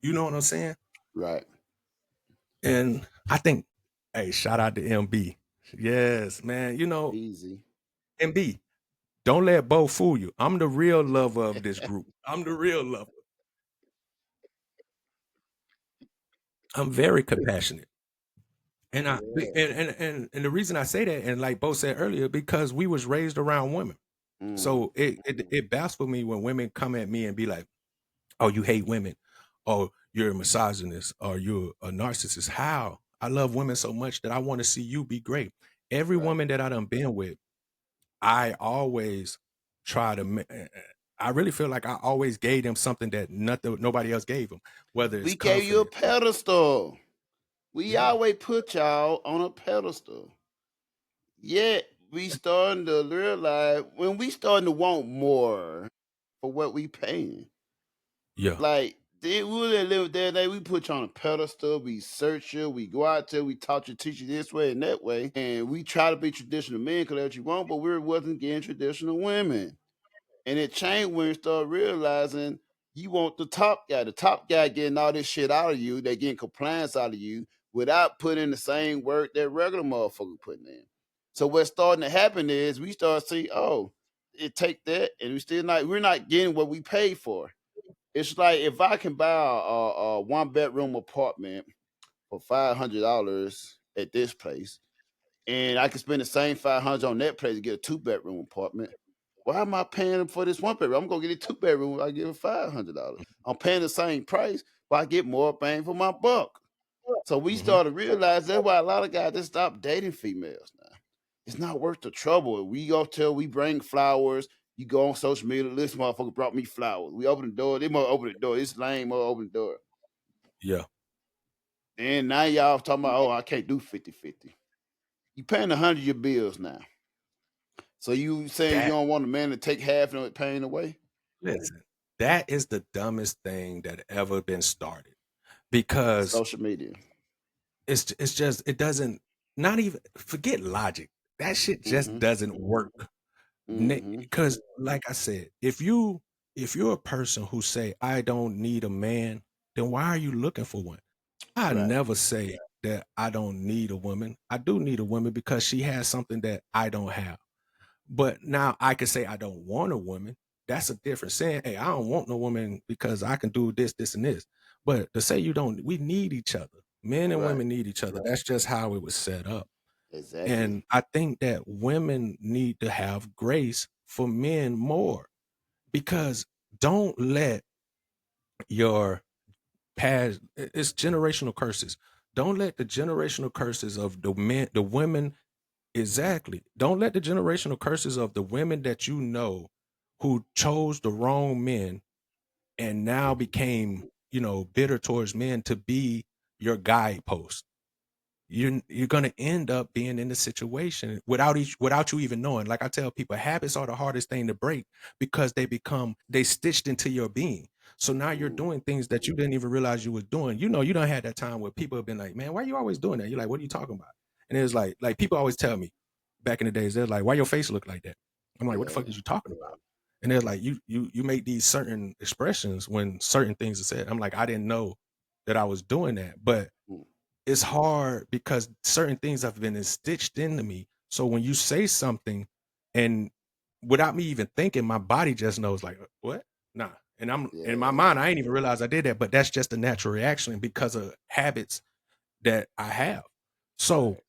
You know what I'm saying? Right. And I think, hey, shout out to MB. Yes, man. Easy. MB, don't let Bo fool you. I'm the real lover of this group. I'm the real lover. I'm very compassionate. And I Yeah. and the reason I say that, and like Bo said earlier, because we was raised around women. Mm. So it baffles me when women come at me and be like, "Oh, you hate women, or you're a misogynist, or you're a narcissist." How? I love women so much that I want to see you be great. Every Right. woman that I done been with, I always try to. I really feel like I always gave them something that nobody else gave them, whether it's We gave you a confidence. pedestal. We Yeah, always put y'all on a pedestal. Yet we starting to realize when we starting to want more for what we paying. yeah, Like they really live there. We put you on a pedestal. We search you. We go out there. We taught you, teach you this way and that way, and we try to be traditional men because that's what you want. But we wasn't getting traditional women. And it changed when you start realizing you want the top guy. The top guy getting all this shit out of you. They getting compliance out of you without putting in the same work that regular motherfucker putting in. So what's starting to happen is we start to see, oh, it take that, and we're not getting what we paid for. It's like if I can buy a one bedroom apartment for $500 at this place, and I can spend the same 500 on that place to get a two-bedroom apartment. Why am I paying for this one bedroom? I'm gonna get a two-bedroom. I give it $500. I'm paying the same price, but I get more bang for my buck. So we hmm started to realize that's why a lot of guys just stop dating females now. It's not worth the trouble. We bring flowers. You go on social media, this motherfucker brought me flowers. We open the door, they must open the door. It's lame, must open the door. yeah. And now y'all talking about, oh, I can't do 50-50. You paying 100 of your bills now. So you saying you That don't want a man to take half of the pain away? Listen, that is the dumbest thing that ever been started because Social media. it's just it doesn't not even forget logic. That shit just Mm-hmm. doesn't work. Mm-hmm. Because like I said, if you're a person who say I don't need a man, then why are you looking for one? I Right. never say that I don't need a woman. I do need a woman because she has something that I don't have. But now I can say I don't want a woman. That's a different saying. Hey, I don't want no woman because I can do this, this, and this. But to say you don't, we need each other. Men and Right. women need each other. That's just how it was set up. Exactly. And I think that women need to have grace for men more because don't let your past, it's generational curses. Don't let the generational curses of the men, the women. Exactly. Don't let the generational curses of the women that you know who chose the wrong men and now became, bitter towards men to be your guidepost. You're gonna end up being in the situation without you even knowing. Like I tell people, habits are the hardest thing to break because they stitched into your being. So now you're Mm. doing things that you didn't even realize you was doing. You don't have that time where people have been like, man, why you always doing that? You're like, what are you talking about? And it's like people always tell me back in the days, they're like, why your face look like that? I'm like, what the fuck Yeah. is you talking about? And they're like, you make these certain expressions when certain things are said. I'm like, I didn't know that I was doing that. But Mm. it's hard because certain things have been stitched into me. So when you say something and without me even thinking, my body just knows like, what? Nah. And I'm in my Yeah. mind, I ain't even realize I did that, but that's just a natural reaction because of habits that I have. So Right.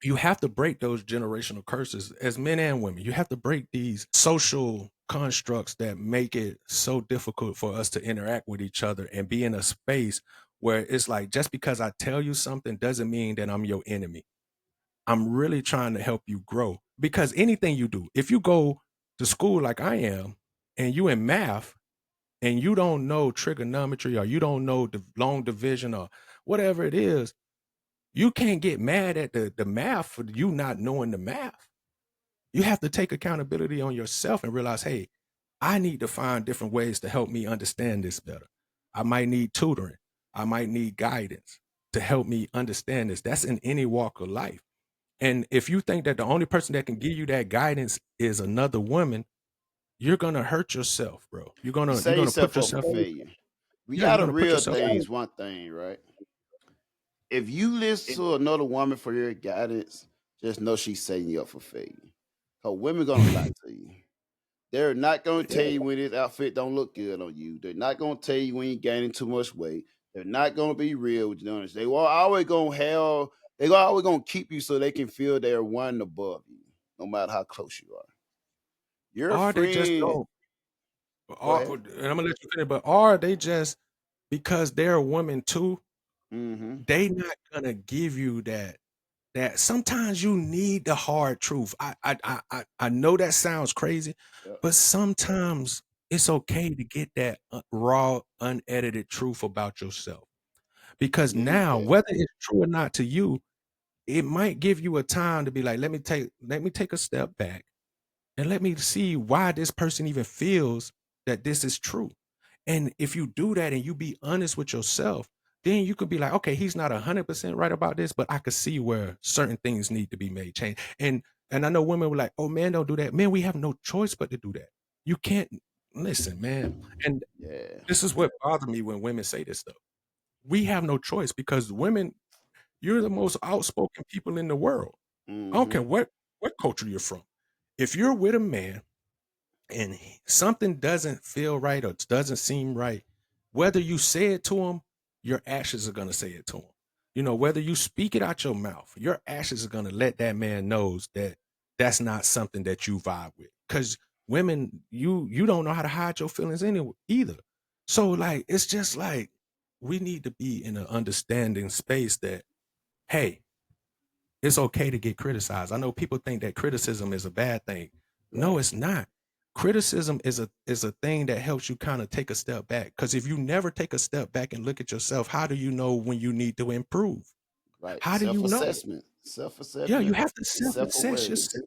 you have to break those generational curses as men and women. You have to break these social constructs that make it so difficult for us to interact with each other and be in a space where it's like just because I tell you something doesn't mean that I'm your enemy. I'm really trying to help you grow because anything you do, if you go to school like I am and you in math and you don't know trigonometry or you don't know the long division or whatever it is, you can't get mad at the math for you not knowing the math. You have to take accountability on yourself and realize, hey, I need to find different ways to help me understand this better. I might need tutoring. I might need guidance to help me understand this. That's in any walk of life. And if you think that the only person that can give you that guidance is another woman, you're gonna hurt yourself, bro. You're You gonna you're set gonna put yourself up for yourself. failure. We Yeah, you're got a gonna put real yourself. thing is one thing, right? if you listen to another woman for your guidance, just know she's setting you up for failure. Cause women gonna lie to you. They're not gonna tell you when this outfit don't look good on you. They're not gonna tell you when you're gaining too much weight. They're not gonna be real with you. They will always gonna have. They always gonna keep you so they can feel they're one above you, no matter how close you are. Your Or they just friend. don't. Go Or, ahead. and I'm gonna let you finish, but are they just because they're a woman too? Mm-hmm. They not gonna give you that sometimes you need the hard truth. I know that sounds crazy, Yep. but sometimes it's okay to get that raw, unedited truth about yourself. You Because need now, that. whether it's true or not to you, it might give you a time to be like, let me take a step back and let me see why this person even feels that this is true. And if you do that and you be honest with yourself, then you could be like, okay, he's not 100% right about this, but I could see where certain things need to be made change. And I know women were like, oh man, don't do that. Man, we have no choice but to do that. You can't listen, man. And Yeah. this is what bothers me when women say this stuff. We have no choice because women, you're the most outspoken people in the world. I don't Mm-hmm. care what culture you're from. If you're with a man and something doesn't feel right or doesn't seem right, whether you say it to him, your actions are going to say it to him. You know, whether you speak it out your mouth, your actions are going to let that man knows that that's not something that you vibe with. Because women, you don't know how to hide your feelings anyway either. So like, it's just like we need to be in an understanding space that, hey, it's okay to get criticized. I know people think that criticism is a bad thing. No, Right. it's not. Criticism is a thing that helps you kind of take a step back. Because if you never take a step back and look at yourself, how do you know when you need to improve? Right. How do you know? Self-assessment. Yeah, you Self-assessment. have to self-assess Self-awareness. yourself.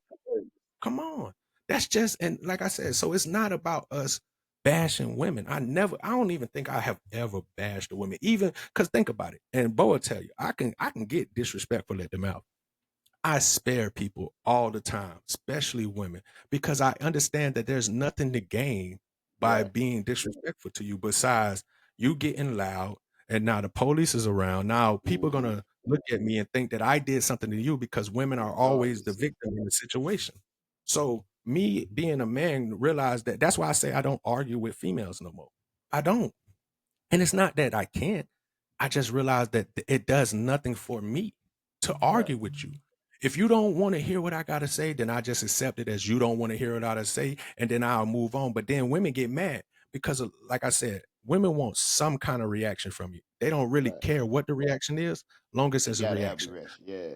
Come on. That's just and like I said, so it's not about us bashing women. I don't even think I have ever bashed a woman. Even because think about it. And Bo will tell you, I can get disrespectful at the mouth. I spare people all the time, especially women, because I understand that there's nothing to gain by Right. being disrespectful to you besides you getting loud and now the police is around. Now people are Mm-hmm. gonna look at me and think that I did something to you because women are always the Regardless. victim in the situation. So me being a man realized that that's why I say I don't argue with females no more. I don't. And it's not that I can't. I just realized that it does nothing for me to Right. argue with you. If you don't want to hear what I got to say, then I just accept it as you don't want to hear what I got to say, and then I'll move on. But then women get mad because, like I said, women want some kind of reaction from you. They don't really Right. care what the reaction is, long as They it's a gotta have the reaction. rest. Yeah.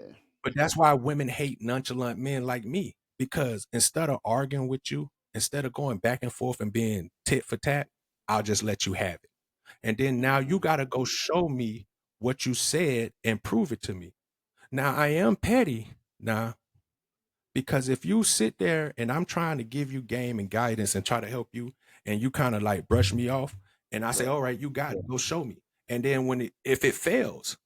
But that's why women hate nonchalant men like me because instead of arguing with you, instead of going back and forth and being tit for tat, I'll just let you have it. And then now you Mm-hmm. got to go show me what you said and prove it to me. Now I am petty now because if you sit there and I'm trying to give you game and guidance and try to help you and you kind of like brush me off and I say, Right. all right, you got it, go show me. And then if it fails,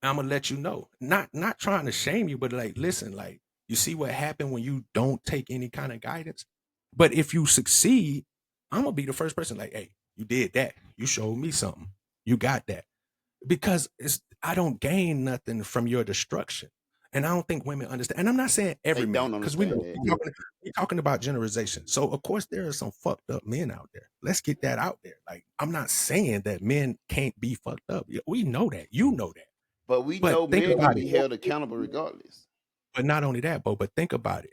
I'm gonna let you know. Not trying to shame you, but like, listen, like you see what happened when you don't take any kind of guidance. But if you succeed, I'm gonna be the first person like, hey, you did that. You showed me something. You got that. Because I don't gain nothing from your destruction. And I don't think women understand. And I'm not saying They every man, don't because we understand know that. we're talking about generalization. So of course there are some fucked up men out there. Let's get that out there. Like I'm not saying that men can't be fucked up. We know that. You know that. But we But know think men gonna about it. be held accountable regardless. But not only that, but think about it.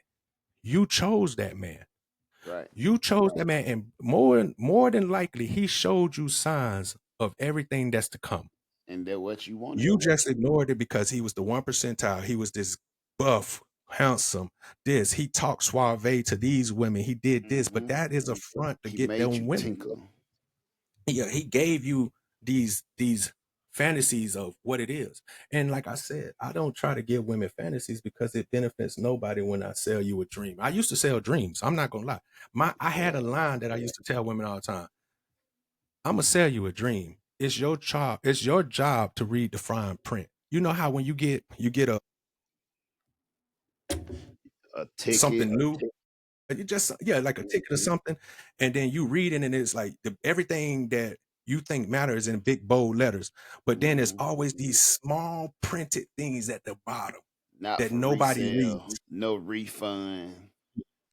You chose that man. Right. You chose that man, and more than likely, he showed you signs of everything that's to come. And they're what you wanted. You just ignored it because he was the 1 percentile. He was this buff, handsome. This he talked suave to these women. He did this, but Mm-hmm. that is a front to He get made them you women. tinker. Yeah, he gave you these fantasies of what it is. And like I said, I don't try to give women fantasies because it benefits nobody when I sell you a dream. I used to sell dreams. I'm not gonna lie. I had a Yeah. line that I used to tell women all the time. I'm gonna sell you a dream. It's your job. It's your job to read the fine print. You know how when you get a A ticket. something new, you just like a ticket or something, and then you read it and it's like everything that You think matter is in big bold letters, but then there's Hmm. always these small printed things at the bottom Not that for nobody resale, reads. no refund.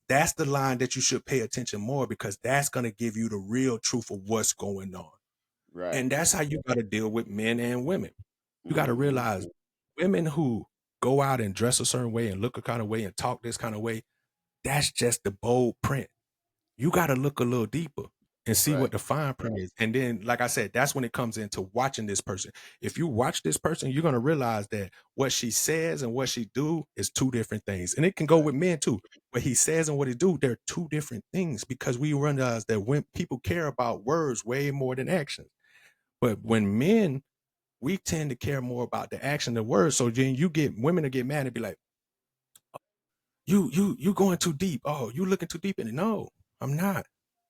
That's the line that you should pay attention more, because that's going to give you the real truth of what's going on. Right. And that's how you got to deal with men and women. You got to Hmm. realize women who go out and dress a certain way and look a kind of way and talk this kind of way, that's just the bold print. You got to look a little deeper and see Right. what the fine print is. And then, like I said, that's when it comes into watching this person. If you watch this person, you're going to realize that what she says and what she do is two different things. And it can go Right. with men too. What he says and what he do, they're two different things, because we realize that when people care about words way more than actions. But when men, we tend to care more about the action than words. So then you get women to get mad and be like, you going too deep. Oh, you looking too deep in it. No, I'm not.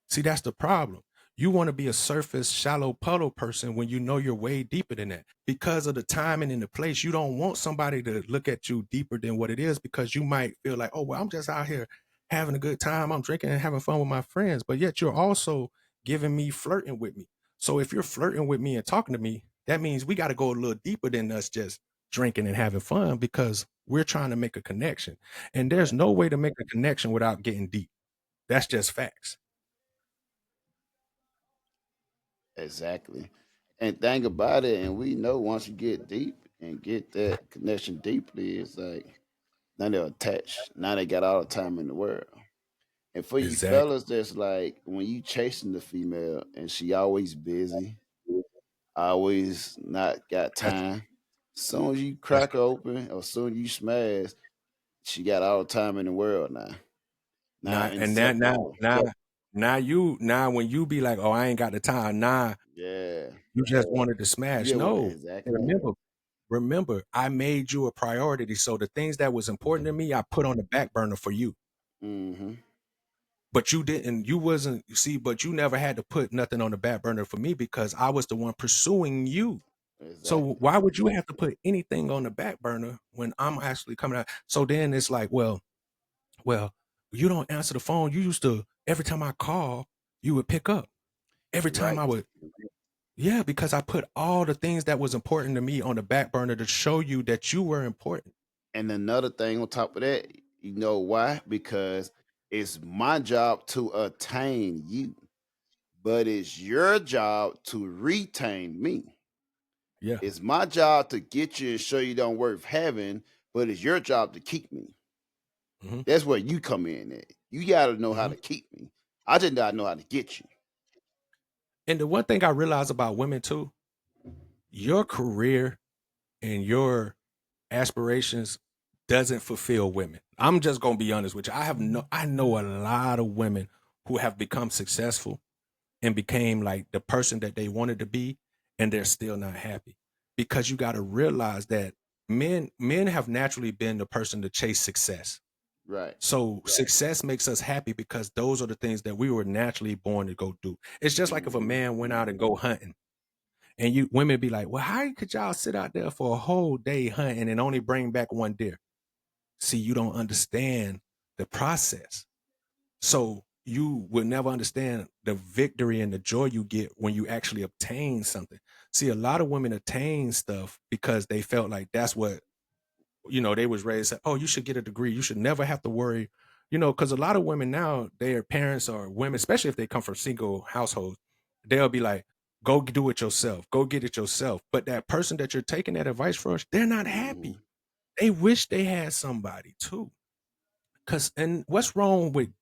See, that's the problem. You want to be a surface, shallow puddle person when you know you're way deeper than that. Because of the timing and the place, you don't want somebody to look at you deeper than what it is, because you might feel like, oh, well, I'm just out here having a good time. I'm drinking and having fun with my friends. But yet you're also giving me flirting with me. So if you're flirting with me and talking to me, that means we got to go a little deeper than us just drinking and having fun, because we're trying to make a connection. And there's Right. no way to make a connection without getting deep. That's just facts. Exactly. And think about it, and we know once you get deep and get that connection deeply, it's like now they're attached. Now they got all the time in the world. And for you Exactly. fellas, that's like when you chasing the female and she always busy, always not got That's time. Soon as you that's crack her open or soon as you smash, she got all the time in the world now. Now now, and that inseparable. now when you be like, oh, I ain't got the time. Nah, Yeah. you just wanted to smash. Yeah, well, No. exactly. Remember, I made you a priority. So the things that was important to me, I put on the back burner for you. Hmm. But you didn't, you wasn't, you see, but you never had to put nothing on the back burner for me, because I was the one pursuing you. So Exactly. why would you have to put anything on the back burner when I'm actually coming out? So then it's like, well, you don't answer the phone. You used to, every time I call, you would pick up. Every time I Right. would, yeah, because I put all the things that was important to me on the back burner to show you that you were important. And another thing on top of that, you know why? Because it's my job to attain you, but it's your job to retain me. Yeah. It's my job to get you and show you don't worth having, but it's your job to keep me. Hmm. That's where you come in at. You got to know how Hmm. to keep me. I just gotta know how to get you. And the one thing I realize about women too, your career and your aspirations doesn't fulfill women. I'm just gonna be honest with you. I know a lot of women who have become successful and became like the person that they wanted to be, and they're still not happy. Because you got to realize that men have naturally been the person to chase success. Right. So success makes us happy because those are the things that we were naturally born to go do. It's just like if a Hmm. man went out and go hunting, and you women be like, well, how could y'all sit out there for a whole day hunting and only bring back one deer? See, you don't understand the process. So you will never understand the victory and the joy you get when you actually obtain something. See, a lot of women attain stuff because they felt like that's what, they was raised. Oh, you should get a degree. You should never have to worry. Because a lot of women now, their parents or women, especially if they come from single households, they'll be like, go do it yourself, go get it yourself. But that person that you're taking that advice from, they're not Hmm. happy. They wish they had somebody too. And what's wrong with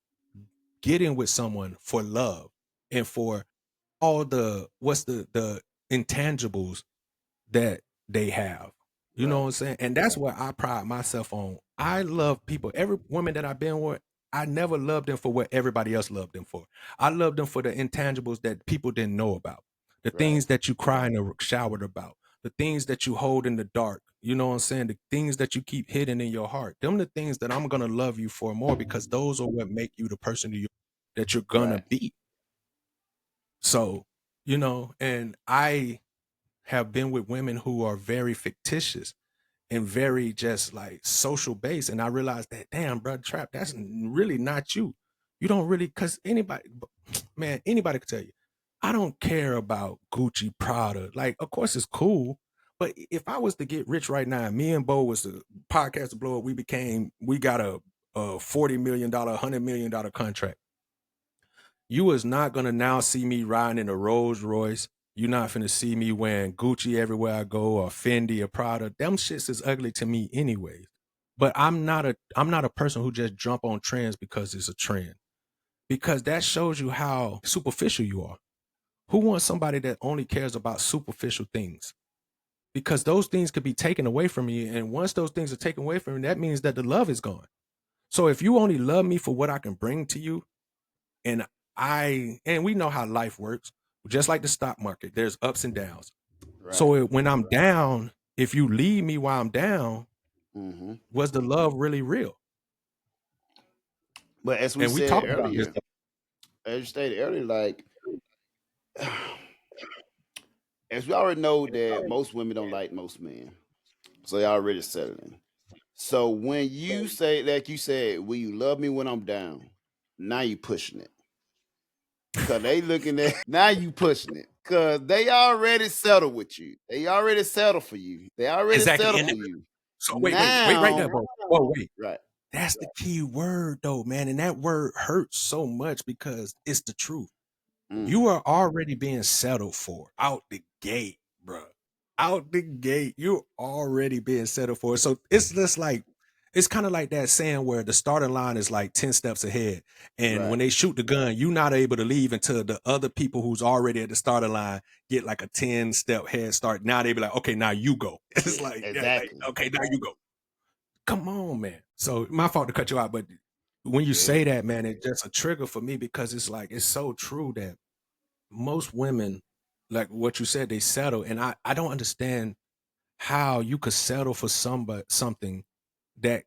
getting with someone for love and for all the what's the intangibles that they have. You know Right. what I'm saying? And that's what I pride myself on. I love people. Every woman that I've been with, I never loved them for what everybody else loved them for. I loved them for the intangibles that people didn't know about. The Right. things that you cry in the shower about. The things that you hold in the dark. You know what I'm saying? The things that you keep hidden in your heart. Them the things that I'm gonna love you for more, because those are what make you the person that you're gonna Right. be. So, and I have been with women who are very fictitious and very just like social based. And I realized that, damn, bro, Trap, that's really not you. You don't really, because anybody, man, anybody could tell you. I don't care about Gucci, Prada. Like, of course, it's cool. But if I was to get rich right now, me and Bo was the podcast to blow up, we got a $40 million, $100 million contract. You is not gonna now see me riding in a Rolls Royce. You're not finna see me wearing Gucci everywhere I go or Fendi or Prada. Them shits is ugly to me anyways. But I'm not a person who just jump on trends because it's a trend. Because that shows you how superficial you are. Who wants somebody that only cares about superficial things? Because those things could be taken away from you. And once those things are taken away from you, that means that the love is gone. So if you only love me for what I can bring to you, and and we know how life works, just like the stock market, there's ups and downs. Right. So when I'm down, if you leave me while I'm down, Mm-hmm. was the love really real? But as we And we said talk about this earlier, stuff. as you stated earlier, like as we already know that most women don't like most men, so they already settling. So when you say, like you said, will you love me when I'm down? Now you pushing it. Cause they looking at now you pushing it. Cause they already settled with you. They already settled for you. They already Exactly. settled And for you. so wait right there, Now, bro. Whoa, wait. right. That's the key word though, man. And that word hurts so much because it's the truth. Mm, You are already being settled for out the gate, bro. Out the gate, you're already being settled for. So it's just like it's kind of like that saying where the starting line is like 10 steps ahead. And right. when they shoot the gun, you're not able to leave until the other people who's already at the starting line get like a 10-step head start. Now they be like, okay, now you go. It's Yeah, like, yeah, like, exactly. okay, now you go. Come on, man. So my fault to cut you out, but when you Yeah. say that, man, it's just a trigger for me because it's like it's so true that most women, like what you said, they settle, and I don't understand how you could settle for something that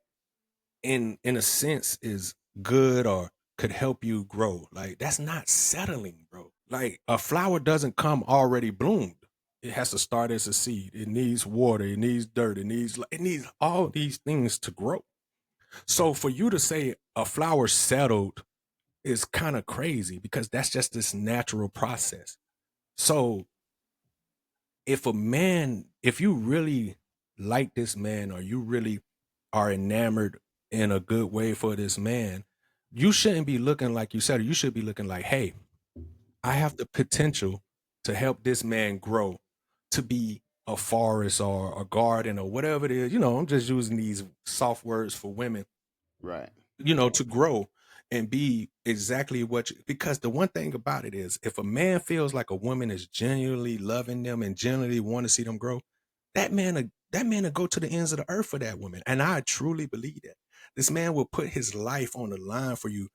in a sense is good or could help you grow. Like that's not settling, bro. Like a flower doesn't come already bloomed. It has to start as a seed. It needs water. It needs dirt. It needs all these things to grow. So for you to say a flower settled is kind of crazy because that's just this natural process. So if you really like this man or you really are enamored in a good way for this man, you shouldn't be looking like you said, you should be looking like, hey, I have the potential to help this man grow to be a forest or a garden or whatever it is. I'm just using these soft words for women, Right. to grow and be exactly because the one thing about it is if a man feels like a woman is genuinely loving them and genuinely want to see them grow, that man will go to the ends of the earth for that woman. And I truly believe that. This man will put his life on the line for you.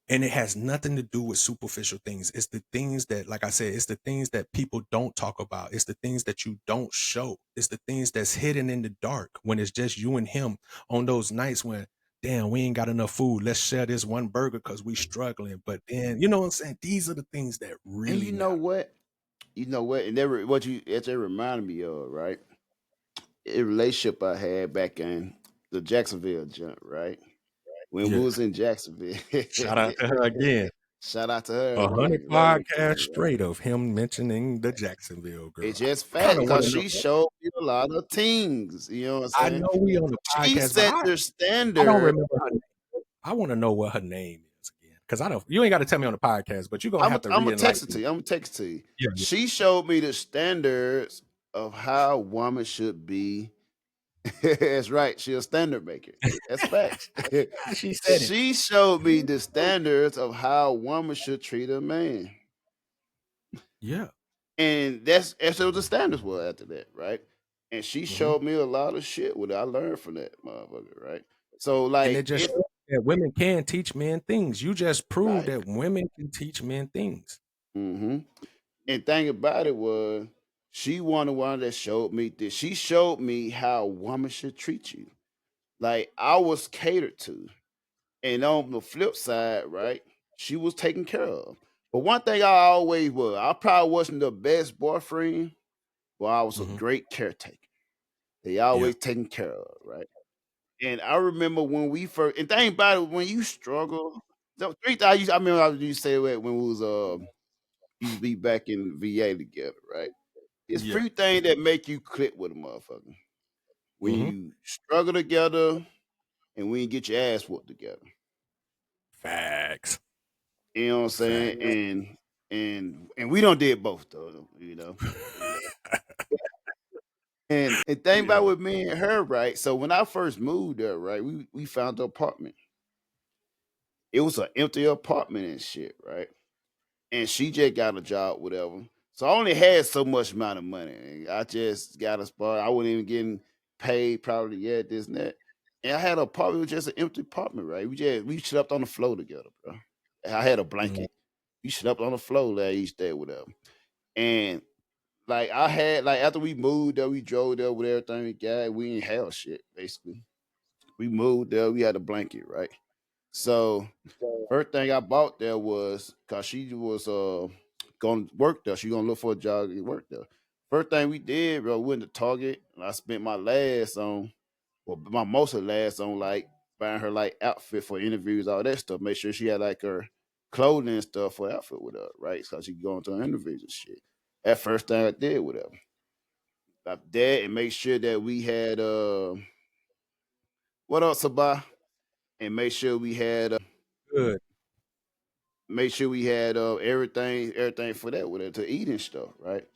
And it has nothing to do with superficial things. It's the things that, like I said, it's the things that people don't talk about. It's the things that you don't show. It's the things that's hidden in the dark when it's just you and him on those nights when, damn, we ain't got enough food. Let's share this one burger because we struggling. But then, you know what I'm saying? These are the things that And really you know matter. what? You know what? And what you it just reminded me of, right? A relationship I had back in the Jacksonville jump, right? When we Yeah. was in Jacksonville. Shout out to her again. Shout out to her 100 again. Love them podcasts too, right? straight of him mentioning the Jacksonville girl. It's I just kind fact of want because to know. she showed me a lot of things. You know what I'm I saying? know we on the She podcast, but set I the I don't standard. remember her name. I want to know what her name is again. Because I don't you ain't got to tell me on the podcast, but you're gonna have to I'm gonna text re-enlighten it me. to you. I'm gonna text it to you. Yeah, yeah. She showed me the standards of how a woman should be. That's right. She a standard maker. That's facts. She said it. She showed me the standards of how a woman should treat a man. Yeah. And that's what the standards were after that, right? And she Hmm. showed me a lot of shit what I learned from that motherfucker, right? So And like it just it shows that women can teach men things. You just proved right. that women can teach men things. Hmm. And thing about it was she one that showed me this. She showed me how a woman should treat you. Like I was catered to. And on the flip side, right, she was taken care of. But one thing I always was, I probably wasn't the best boyfriend, but I was a Hmm. great caretaker. They Yeah. always taken care of, right? And I remember when we first, and think about it, when you struggle, the three things I remember I used to say it when we was used to be back in VA together, right? It's Yeah. few things that make you click with a motherfucker. When Mm-hmm. you struggle together and when you get your ass whooped together. Facts. You know what I'm saying? Facts. And we don't did both though, you know. And thing about Yeah. with me and her, right? So when I first moved there, right, we found the apartment. It was an empty apartment and shit, right? And she just got a job, whatever. So I only had so much amount of money. I just got a spot. I wasn't even getting paid probably yet, this and that. And I had an apartment, it was just an empty apartment, right? We slept on the floor together, bro. I had a Mm-hmm. blanket. We slept on the floor like each day, whatever. And like I had like after we moved there, we drove there with everything we got. We ain't have shit, basically. We moved there, we had a blanket, right? So first thing I bought there was cause she was gonna work there. She gonna look for a job and work there. First thing we did, bro, we went to Target and I spent my last on my most of the last on like buying her like outfit for interviews, all that stuff. Make sure she had like her clothing and stuff for outfit with her, right? So she could go into her interviews and shit. That first thing I did with her. I did and make sure that we had what else about and Good. make sure we had everything for that with her to eat and stuff, right?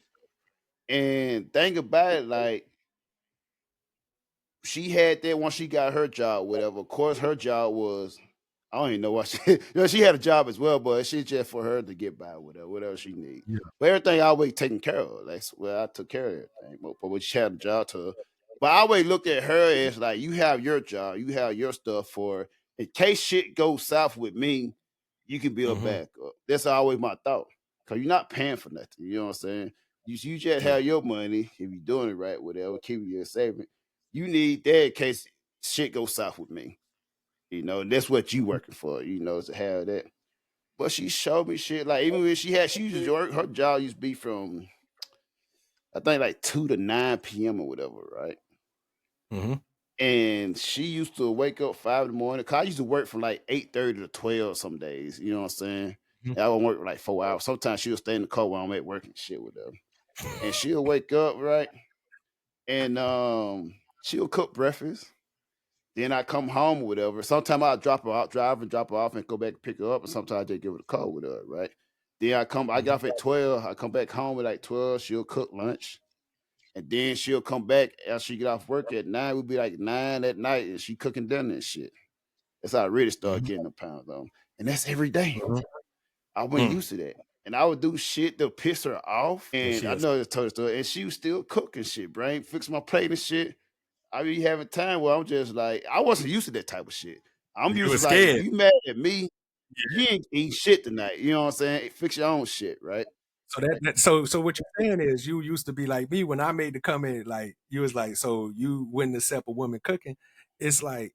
And think about it, like she had that once she got her job, whatever. Of course, her job was I don't even know what she you know, she had a job as well, but she's just for her to get by with her, whatever she need. Yeah. But everything always taken care of. That's where I took care of everything. But when she had a job to her. But I always looked at her as like you have your job, you have your stuff for in case shit goes south with me, you can be a Mm-hmm. backup. That's always my thought. Cause you're not paying for nothing. You know what I'm saying? You just Yeah. have your money if you're doing it right, whatever, keeping your saving. You need that in case shit goes south with me. You know, and that's what you Mhm. working for, you know, to have that. But she showed me shit. Like even when she used to work, her job used to be from I think like 2 to 9 p.m. or whatever, right? Mm-hmm. And she used to wake up 5 in the morning. Cause I used to work from like 8:30 to 12 some days. You know what I'm saying? And I would work like 4 hours. Sometimes she'll stay in the car while I'm at work and shit with her. And she'll wake up, right? And she'll cook breakfast. Then I come home or whatever. Sometimes I'll drop her off, drive and drop her off and go back and pick her up. And sometimes I just give her a call with her, right? I get Mm-hmm. off at 12. I come back home at like 12. She'll cook lunch. And then she'll come back after she get off work at 9. We'll be like 9 at night and she cooking dinner and shit. That's how I really started Mm-hmm. getting the pounds on. And that's every day. Mm-hmm. I wasn't Mm. used to that. And I would do shit to piss her off. And And she I is. know it's told her story. And she was still cooking shit, brain, fix my plate and shit. I be having time where I'm just like, I wasn't used to that type of shit. I'm You used were to like, scared. you mad at me, you ain't eat shit tonight. You know what I'm saying? Fix your own shit, right? So so what you're saying is you used to be like me when I made the comment, like you was like, so you wouldn't accept a woman cooking. It's like,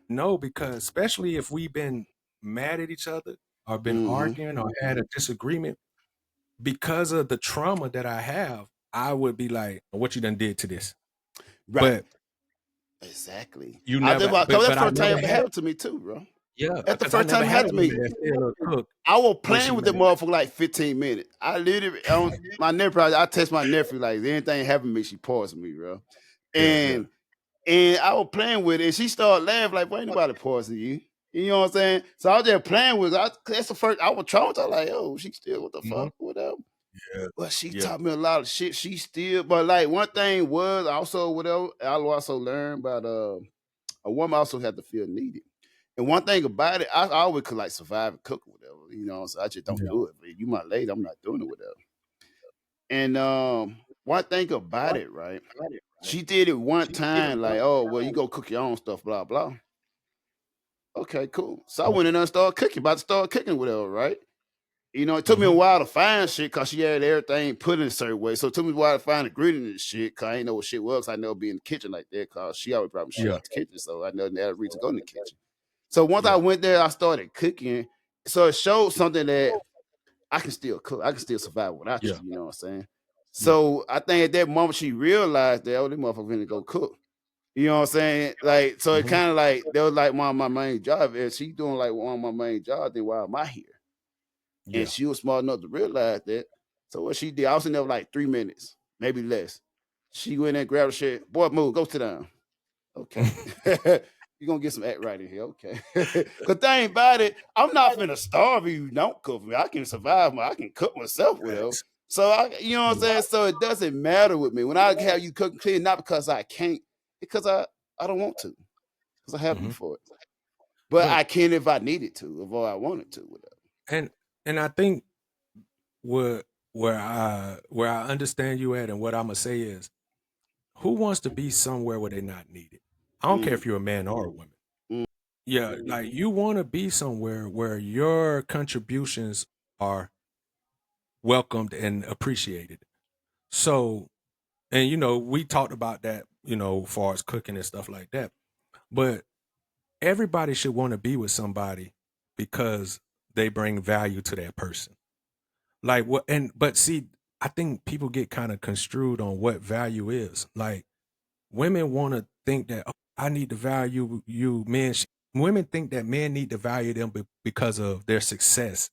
no, because especially if we've been mad at each other or been Mm-hmm. arguing or had a disagreement, because of the trauma that I have, I would be like, what you done did to this. Right. But Exactly. you I did never cause that but I first never time it had happened to me too, bro. yeah, That's the because I first never time it had a happened to woman me. that still cook I was when playing she with the mad. motherfucker like 15 minutes. I literally on my nephew, I text my nephew like anything happened to me, she poisoned me, bro. Yeah, yeah. And I was playing with it, and she started laughing like, "Why ain't nobody poison you?" You know what I'm saying? So I was just playing with it. That's the first I was traumatized. Like, oh, she still what the Mhm. fuck, whatever. Yeah, But she yeah. taught me a lot of shit. She still, but like one thing was also whatever I also learned about a woman also had to feel needed. And one thing about it, I always could like survive and cook or whatever. You know, so I just don't Yeah. do it. But you my lady, I'm not doing it whatever. And one thing about it, right? She did it one time, like, oh, well, you go cook your own stuff, blah, blah. Okay, cool. So I went in there and started cooking, about to start cooking with her, right? You know, it took me a Mhm. while to find shit because she had everything put in a certain way. So it took me a while to find ingredients and shit because I didn't know what shit was. I never be in the kitchen like that because she always brought me shit Yeah, out the kitchen. So I never had a reason to go in the kitchen. So once I yeah, went there, I started cooking. So it showed something that I can still cook. I can still survive without yeah, you. You know what I'm saying? yeah. So I think at that moment she realized that, oh, this motherfucker finna go cook. You know what I'm saying? Like, so it Mhm. kind of like that was like one of my main jobs. If she doing like one of my main jobs, then why am I here? And Yeah. she was smart enough to realize that. So what she did, I was in there like 3 minutes, maybe less. She went and grabbed the shit. Boy, move, go sit down. Okay. You're gonna get some act right in here. Okay. Cause thing about it, I'm not finna starve you. Don't cook me. I can survive. I can cook myself with it. Facts. So you know what I'm Yeah. saying? So it doesn't matter with me. When I have you cook and clean, not because I can't, because I don't want to. Because I have you Mhm. for it. But But I can if I needed to, if I wanted to, whatever. and and I think where where I understand you at, and what I'm gonna say is, who wants to be somewhere where they're not needed? I don't care Mm, if you're a man or a woman. mm, Yeah, like you want to be somewhere where your contributions are welcomed and appreciated. So, and we talked about that, as far as cooking and stuff like that. But everybody should want to be with somebody because they bring value to that person. Like what and but see, I think people get kind of construed on what value is. Like women want to think that, "Oh, I need to value you." Women think that men need to value them because of their success.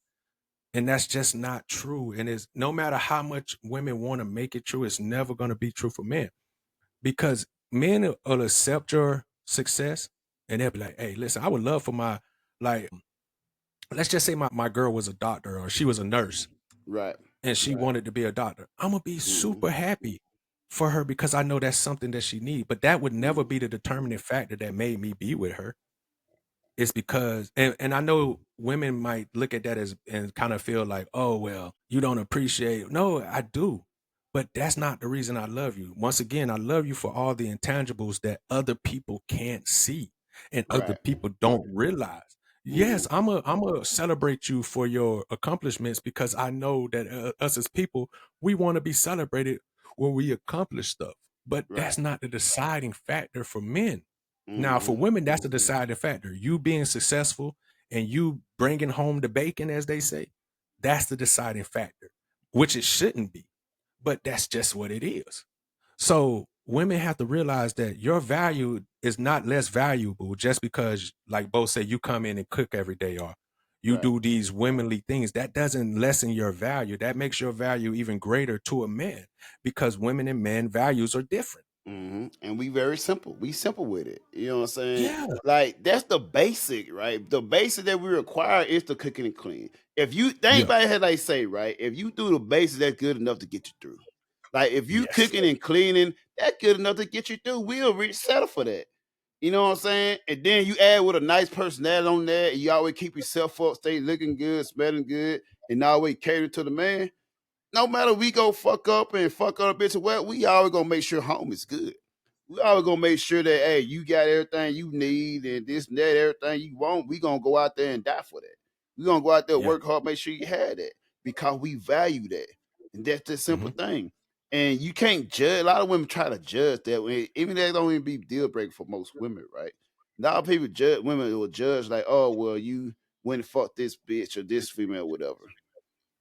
And that's just not true. And it's no matter how much women want to make it true, it's never going to be true for men, because men will accept your success and they'll be like, "Hey, listen, I would love for my, like, let's just say my girl was a doctor or she was a nurse right. and she wanted to be a doctor. I'm gonna be Mm-hmm. super happy for her because I know that's something that she needs. But that would never Mm-hmm. be the determining factor that made me be with her. It's because, and I know women might look at that as and kind of feel like, oh well, you don't appreciate. No, I do. But that's not the reason I love you. Once again, I love you for all the intangibles that other people can't see and other Right. people don't realize. Mm-hmm. Yes, I'm a celebrate you for your accomplishments because I know that us as people, we want to be celebrated when we accomplish stuff. But Right. that's not the deciding factor for men. Now, Mm-hmm. for women, that's the deciding factor. You being successful and you bringing home the bacon, as they say, that's the deciding factor, which it shouldn't be, but that's just what it is. So women have to realize that your value is not less valuable just because, like both say, you come in and cook every day or you Right. do these womanly things. That doesn't lessen your value. That makes your value even greater to a man because women and men values are different. And we very simple. We simple with it. You know what I'm saying? Yeah. Like that's the basic, right? The basic that we require is the cooking and clean. If you think Yeah. about it, like say, right? If you do the basics, that's good enough to get you through. Like if you Yes. cooking and cleaning, that's good enough to get you through. We'll settle for that. You know what I'm saying? And then you add with a nice personality on there, and you always keep yourself up, stay looking good, smelling good, and always cater to the man. No matter we go fuck up and fuck up a bitch, well, we always gonna make sure home is good. We always gonna make sure that hey, you got everything you need and this and that, everything you want. We gonna go out there and die for that. We gonna go out there, Yeah. work hard, make sure you have that because we value that, and that's the simple Hmm. thing. And you can't judge. A lot of women try to judge that way, even though they don't even be deal breaker for most women, right? A lot of people judge women will judge like, oh well, you went and fuck this bitch or this female, whatever.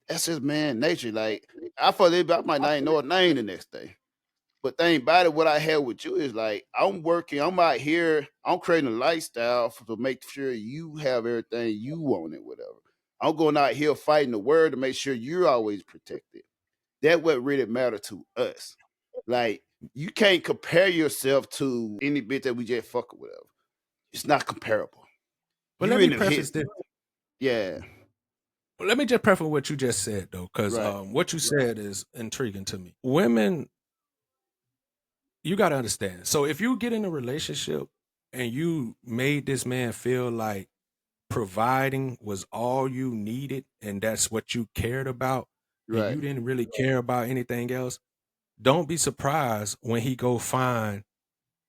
That's just man nature. Like I thought I might not even know her name the next day. But thing about it, what I had with you is like I'm working, I'm out here, I'm creating a lifestyle to make sure you have everything you want and whatever. I'm going out here fighting the world to make sure you're always protected. That's what really matters to us. Like you can't compare yourself to any bitch that we just fucking with. It's not comparable. But You let in me the hit, preface this. yeah, Let me just preface what you just said though, because right, what you said is intriguing to me. Women, you got to understand. So if you get in a relationship and you made this man feel like providing was all you needed and that's what you cared about, and right. you didn't really care about anything else, don't be surprised when he go find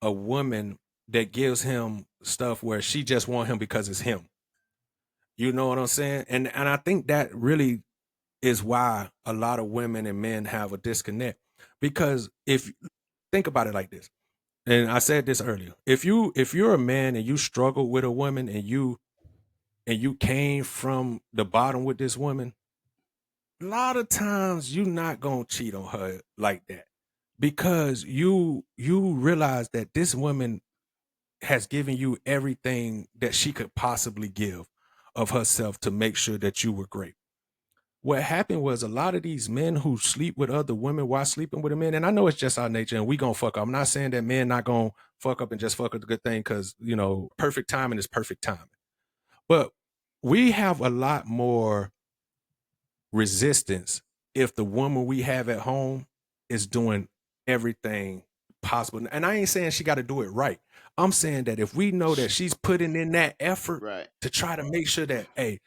a woman that gives him stuff where she just want him because it's him. You know what I'm saying? And I think that really is why a lot of women and men have a disconnect. Because if think about it like this, and I said this earlier, if you're a man and you struggle with a woman and you came from the bottom with this woman, a lot of times you're not gonna cheat on her like that because you realize that this woman has given you everything that she could possibly give of herself to make sure that you were great. what happened was a lot of these men who sleep with other women while sleeping with a man, and I know it's just our nature and we gonna fuck up. I'm not saying that men not gonna fuck up and just fuck up the good thing because perfect timing is perfect timing. But we have a lot more resistance if the woman we have at home is doing everything possible. And I ain't saying she got to do it right. I'm saying that if we know that she's putting in that effort Right. to try to make sure that, hey,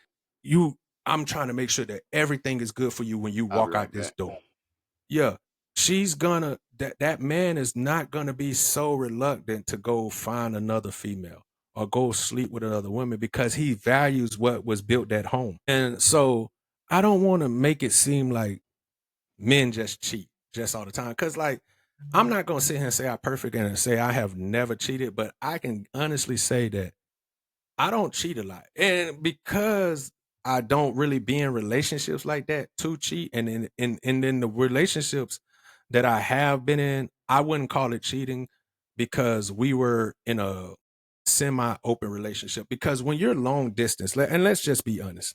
you, I'm trying to make sure that everything is good for you when you I'll be walk out right this back. door. Yeah, she's gonna that man is not gonna be so reluctant to go find another female or go sleep with another woman because he values what was built at home. And so I don't want to make it seem like men just cheat just all the time. Cause like I'm not gonna sit here and say I'm perfect and say I have never cheated, but I can honestly say that I don't cheat a lot. And because I don't really be in relationships like that to cheat, and in the relationships that I have been in, I wouldn't call it cheating because we were in a semi-open relationship. Because when you're long distance, and let's just be honest,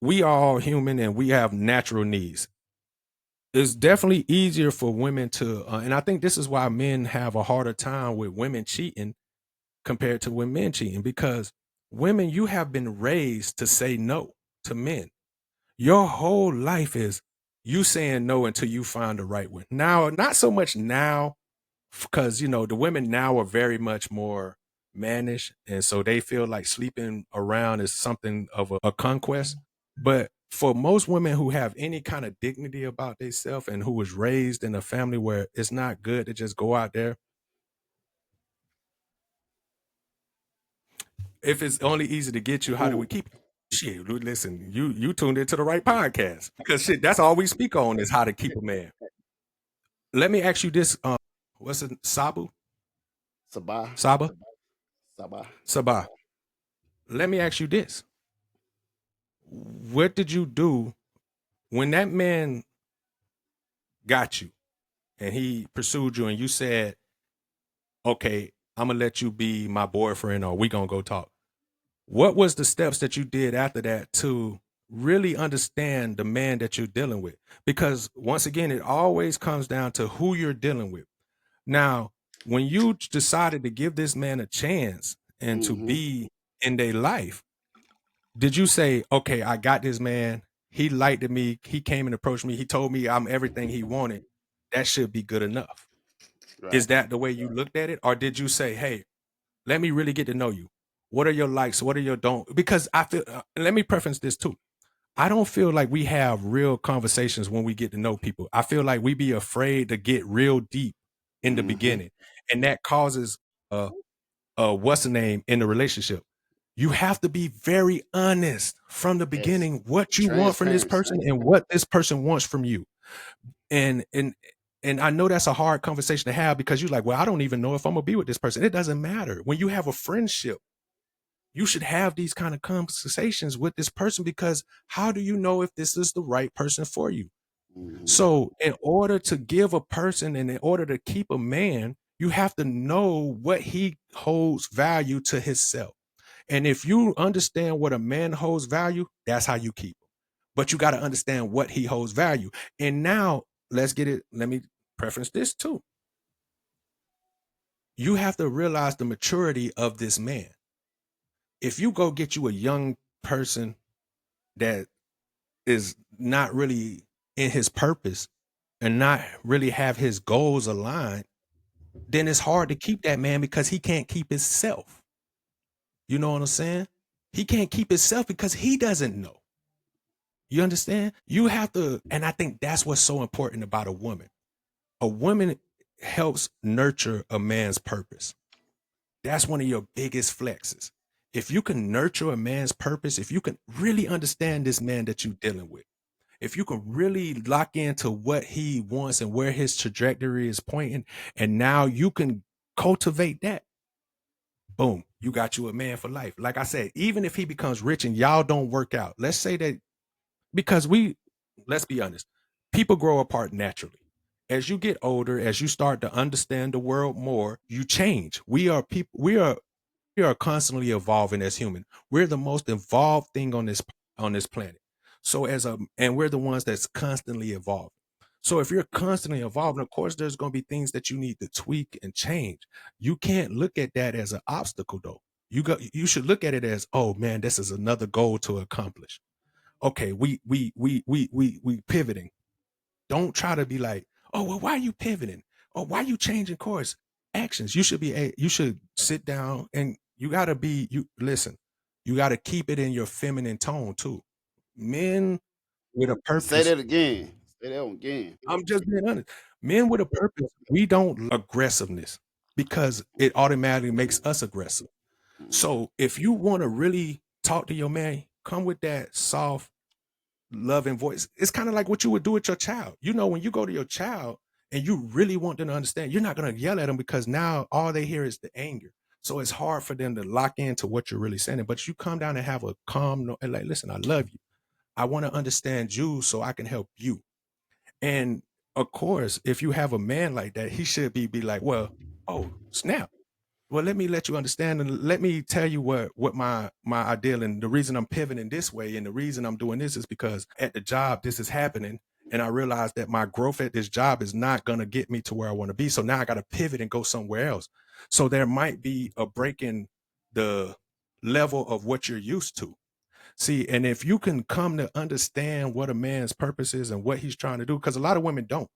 we are all human and we have natural needs. It's definitely easier for women to, and I think this is why men have a harder time with women cheating compared to when men cheating because women, you have been raised to say no to men. Your whole life is you saying no until you find the right one. Now, not so much now, because the women now are very much more mannish, and so they feel like sleeping around is something of a conquest. But for most women who have any kind of dignity about themselves and who was raised in a family where it's not good to just go out there, if it's only easy to get you, how do we Who? keep it? Shit, listen, you tuned into the right podcast because shit, that's all we speak on is how to keep a man. Let me ask you this: what's it, Sabu, Sabah. Saba, Sabah. Sabah? Let me ask you this: what did you do when that man got you and he pursued you and you said, "Okay, I'm gonna let you be my boyfriend, or we gonna go talk"? What was the steps that you did after that to really understand the man that you're dealing with? Because once again, it always comes down to who you're dealing with. Now, when you decided to give this man a chance and to Mm-hmm. be in their life, did you say, okay, I got this man. He liked me. He came and approached me. He told me I'm everything he wanted. That should be good enough. Right. Is that the way you looked at it? Or did you say, hey, let me really get to know you? What are your likes? What are your don't? Because I feel, let me preference this too. I don't feel like we have real conversations when we get to know people. I feel like we be afraid to get real deep in the Mm-hmm. beginning. And that causes what's the name in the relationship. You have to be very honest from the Yes. beginning what you want from this Transparency. person and what this person wants from you. And and and I know that's a hard conversation to have because you're like, well, I don't even know if I'm gonna be with this person. It doesn't matter. When you have a friendship, you should have these kind of conversations with this person because how do you know if this is the right person for you? Mm-hmm. So, in order to give a person and in order to keep a man, you have to know what he holds value to himself. And if you understand what a man holds value, that's how you keep him. But you got to understand what he holds value. And now let's get it. Let me preference this too. You have to realize the maturity of this man. If you go get you a young person that is not really in his purpose and not really have his goals aligned, then it's hard to keep that man because he can't keep himself. You know what I'm saying? He can't keep himself because he doesn't know. You understand? You have to, and I think that's what's so important about a woman. A woman helps nurture a man's purpose. That's one of your biggest flexes. If you can nurture a man's purpose, if you can really understand this man that you're dealing with, if you can really lock into what he wants and where his trajectory is pointing, and now you can cultivate that, boom, you got you a man for life. Like I said, even if he becomes rich and y'all don't work out, let's say that because let's be honest, people grow apart naturally. As you get older, as you start to understand the world more, you change. We are people, we are constantly evolving as human. We're the most evolved thing on this planet. So and we're the ones that's constantly evolving. So if you're constantly evolving, of course, there's going to be things that you need to tweak and change. You can't look at that as an obstacle, though. You should look at it as, oh man, this is another goal to accomplish. Okay, we pivoting. Don't try to be like, oh well, why are you pivoting? Or why are you changing course? Actions. You should sit down and you gotta be you listen, you gotta keep it in your feminine tone too. Men with a Say purpose, that again. Say that again. I'm just being honest. Men with a purpose, we don't aggressiveness because it automatically makes us aggressive. Mm-hmm. So if you want to really talk to your man, come with that soft loving voice. It's kind of like what you would do with your child. You know, when you go to your child and you really want them to understand, you're not going to yell at them because now all they hear is the anger. So it's hard for them to lock into what you're really saying. But you come down and have a calm and like, listen, I love you. I want to understand you so I can help you. And of course, if you have a man like that, he should be like, well, oh, snap. Well, let me let you understand and let me tell you what my ideal and the reason I'm pivoting this way and the reason I'm doing this is because at the job this is happening and I realize that my growth at this job is not going to get me to where I want to be. So now I got to pivot and go somewhere else. So there might be a break in the level of what you're used to. See, and if you can come to understand what a man's purpose is and what he's trying to do, because a lot of women don't.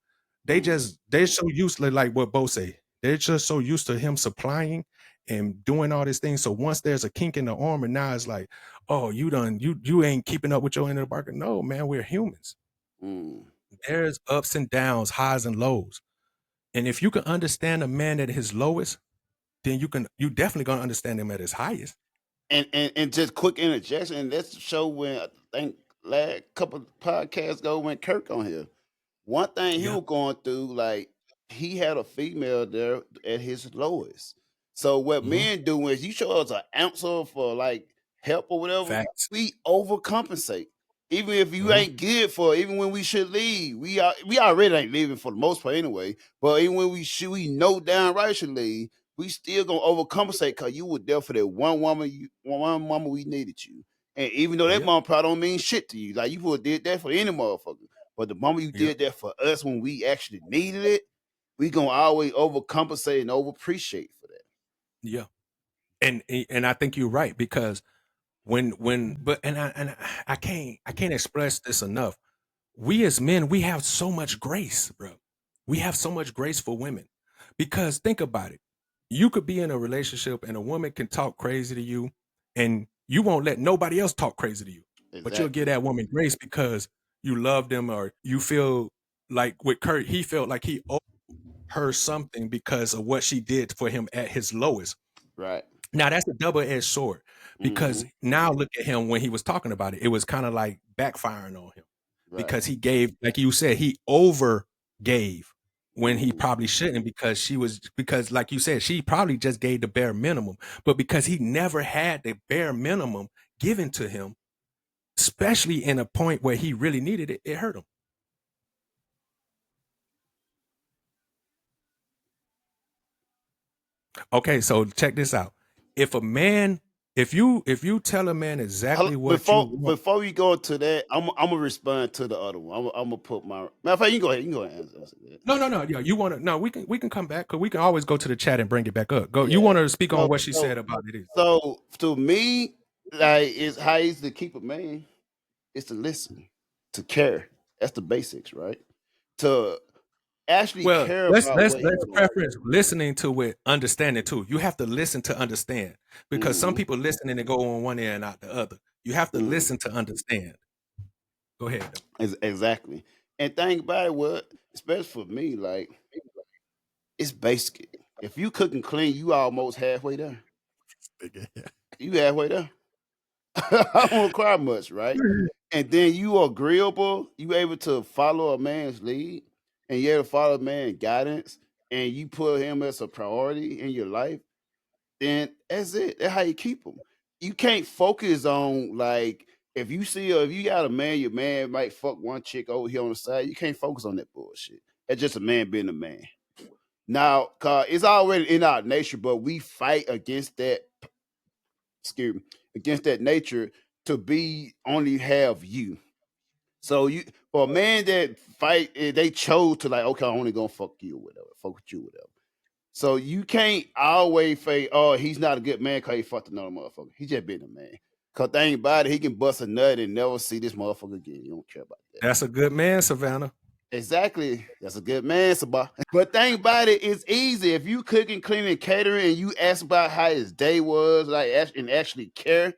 Mm-hmm. They're so used to like what Bo say. They're just so used to him supplying and doing all these things. So once there's a kink in the armor, now it's like, oh, you ain't keeping up with your end of the bargain. No, man, we're humans. Mm. There's ups and downs, highs and lows. And if you can understand a man at his lowest, then you definitely gonna understand him at his highest. And just quick interjection, and that's the show when I think last couple of podcasts ago when Kirk on here. One thing he Yeah. was going through, like he had a female there at his lowest. So what Hmm. men do is you show us an answer for like help or whatever, Facts. we overcompensate. Even if you Hmm. ain't good for it, even when we should leave, we already ain't leaving for the most part anyway. But even when we know down right should leave, we still gonna overcompensate because you were there for that one woman we needed you. And even though that Yeah. mom probably don't mean shit to you, like you would have did that for any motherfucker. But the moment you Yeah. did that for us when we actually needed it, we gonna always overcompensate and over appreciate for that. Yeah. And I think you're right because when but I can't express this enough. We as men, we have so much grace, bro. We have so much grace for women. Because think about it. You could be in a relationship and a woman can talk crazy to you and you won't let nobody else talk crazy to you. But you'll give Exactly. that woman grace because you love them or you feel like with Kurt, he felt like he owed her something because of what she did for him at his lowest. Right. Now that's a double-edged sword because Mm-hmm. now look at him when he was talking about it. It was kind of like backfiring on him Right. because he gave, like you said, he over gave when he Mm-hmm. probably shouldn't because like you said, she probably just gave the bare minimum, but because he never had the bare minimum given to him, especially in a point where he really needed it, it hurt him. Okay, so check this out. If a man, if you tell a man exactly what you want. Before we go into that, I'm gonna respond to the other one. I'm gonna put my matter of fact. You can go ahead. You can go ahead and answer that. No, no, no. Yeah, you want to? No, we can come back because we can always go to the chat and bring it back up. Go. You Yeah. want to speak on So what she so said about it? so to me, like it's how easy to keep a man is to listen, to care. That's the basics, right? To actually Well, care let's about let's what he's let's going preference listening to it, understanding too. You have to listen to understand because some through. people listen and they go on one ear and out the other. You have to Mm-hmm. listen to understand. Go ahead though. Exactly. And think about it, what especially for me, like it's basic. If you cook and clean, you almost halfway there. You halfway there. I don't require much, right? And then you are agreeable, you able to follow a man's lead and you able to follow a man's guidance and you put him as a priority in your life, then that's it. That's how you keep them. You can't focus on like if you got a man, your man might fuck one chick over here on the side. You can't focus on that bullshit. That's just a man being a man. Now, cause it's already in our nature, but we fight against that, excuse me, against that nature to be only have you. So you for a man that fight, they chose to like, okay, I'm only gonna fuck you, whatever, fuck with you, whatever. So you can't always say, oh, he's not a good man because he fucked another motherfucker. He just been a man. Cause think about it, he can bust a nut and never see this motherfucker again. You don't care about that. That's a good man, Savannah. Exactly. That's a good man, Sabah. But think about it, it's easy. If you cooking, cleaning, catering, and you ask about how his day was, like and actually care,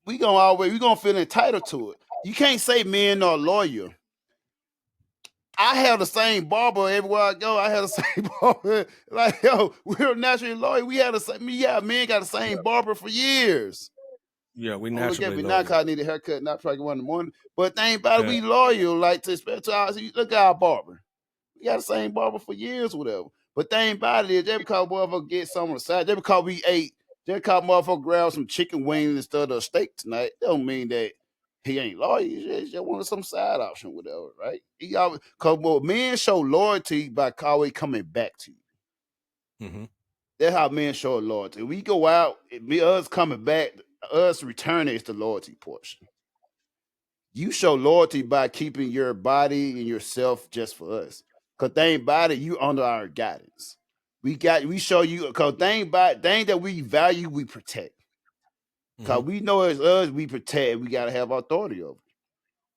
we gonna feel entitled to it. You can't say men are loyal. I have the same barber everywhere I go. I have the same barber. Like, yo, we're naturally loyal. We had the same, men got the same barber for years. Yeah, we Don't look at naturally me now loyal. because I need a haircut, not probably 1 in the morning. But think about it, Yeah. we loyal, like to spend 2 hours. Look at our barber. We got the same barber for years, whatever. But thing about it is, just because motherfucker get something on the side, just because we ate, just because motherfucker grab some chicken wings instead of a steak tonight, don't mean that he ain't loyal. He just wanted some side option, whatever, right? He always, because men show loyalty by always coming back to you. Mm-hmm. That's how men show loyalty. We go out, us coming back, us returning is the loyalty portion. You show loyalty by keeping your body and yourself just for us. Cause thing about it, you under our guidance. We show you cause thing that we value, we protect. Mm-hmm. Cause we know it's us, we protect, we gotta have authority over.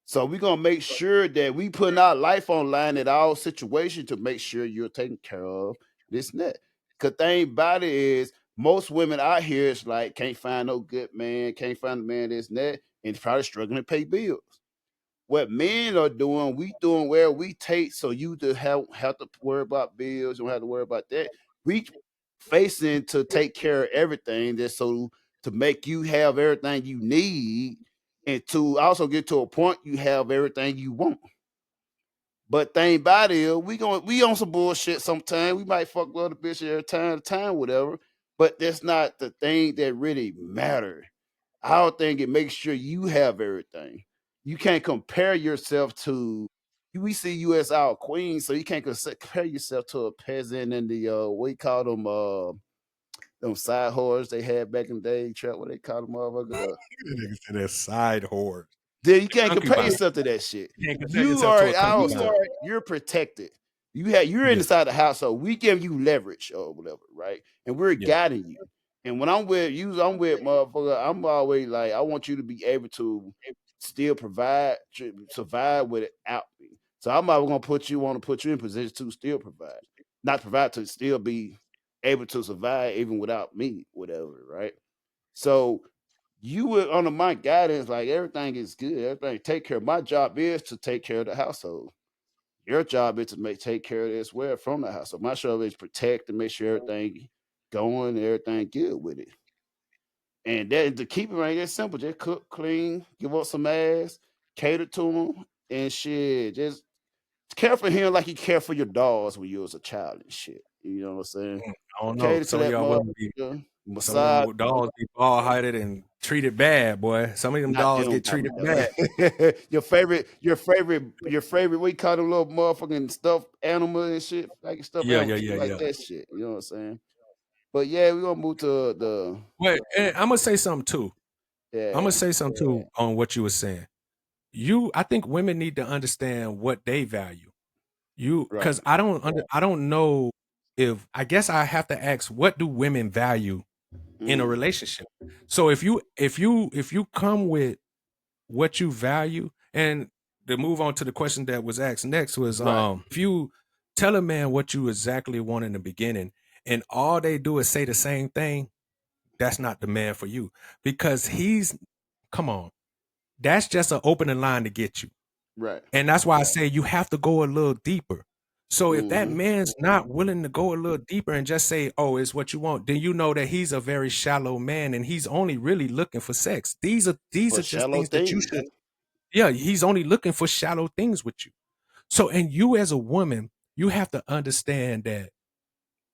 So we're gonna make sure that we putting our life online at all situations to make sure you're taken care of, this and that. Cause thing about it is most women out here is like can't find no good man, can't find a man, this and that, and probably struggling to pay bills. What men are doing, we doing where we take so you to have to worry about bills, you don't have to worry about that. We facing to take care of everything just so to make you have everything you need and to also get to a point you have everything you want. But thing about it is, we on some bullshit sometimes. We might fuck with other bitch every time to time, whatever. But that's not the thing that really matter. I don't think it makes sure you have everything. You can't compare yourself to. We see you as our queen, so you can't compare yourself to a peasant and the what you call them side whores they had back in the day. Trap, what they call them, motherfucker. Nigga said that side whore. Then you can't compare Concubine. yourself to that shit. You can't compare You yourself are to a at our concubine. side. You're protected. You're Yeah. inside the household. We give you leverage or whatever, right? And we're Yeah. guiding you. And when I'm with you, I'm with motherfucker. I'm always like, I want you to be able to still provide, survive without me. So I'm always gonna want to put you in position to still provide, not provide to still be able to survive even without me, whatever, right? So you were under my guidance, like everything is good, everything take care. My job is to take care of the household. Your job is to take care of this well from the household. My job is protect and make sure everything going, everything good with it. And that to keep it right there simple. Just cook, clean, give up some ass, cater to him, and shit. Just care for him like you care for your dogs when you was a child and shit. You know what I'm saying? I don't know. Cater to Some of that y'all women be, motherfucker. some of Massage. them dogs be bald headed and treated bad, boy. Some of them Not dogs them. get treated bad. Your favorite. We call them little motherfucking stuffed animal and shit, like stuffed Yeah, animal, yeah, shit yeah, like yeah. that shit. You know what I'm saying? But yeah, we gonna move to the Wait, and I'm gonna say something too. I'm gonna yeah, say something too on what you were saying. I think women need to understand what they value. right. Because I don't know if I guess I have to ask what do women value in a Mm, relationship. So if you come with what you value, and to move on to the question that was asked next was right, if you tell a man what you exactly want in the beginning and all they do is say the same thing, that's not the man for you because he's come on, that's just an opening line to get you. right. And that's why I say you have to go a little deeper. So if that Mm-hmm. man's not willing to go a little deeper and just say, "Oh, it's what you want," then you know that he's a very shallow man and he's only really looking for sex. These For are just shallow things that you things. should. Yeah, he's only looking for shallow things with you. So, and you as a woman, you have to understand that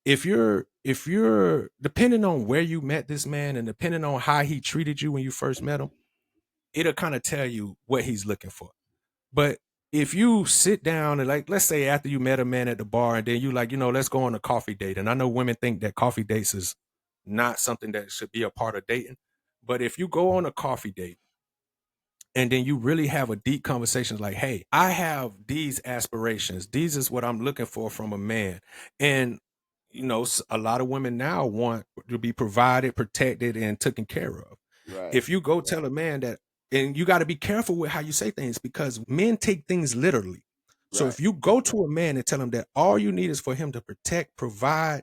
if you're depending on where you met this man and depending on how he treated you when you first met him, it'll kind of tell you what he's looking for. But if you sit down and like, let's say after you met a man at the bar and then you like, let's go on a coffee date. And I know women think that coffee dates is not something that should be a part of dating. But if you go on a coffee date and then you really have a deep conversation like, hey, I have these aspirations, these is what I'm looking for from a man. And a lot of women now want to be provided, protected, and taken care of. Right. If you go tell a man that, and you got to be careful with how you say things, because men take things literally. So Right. if you go to a man and tell him that all you need is for him to protect, provide,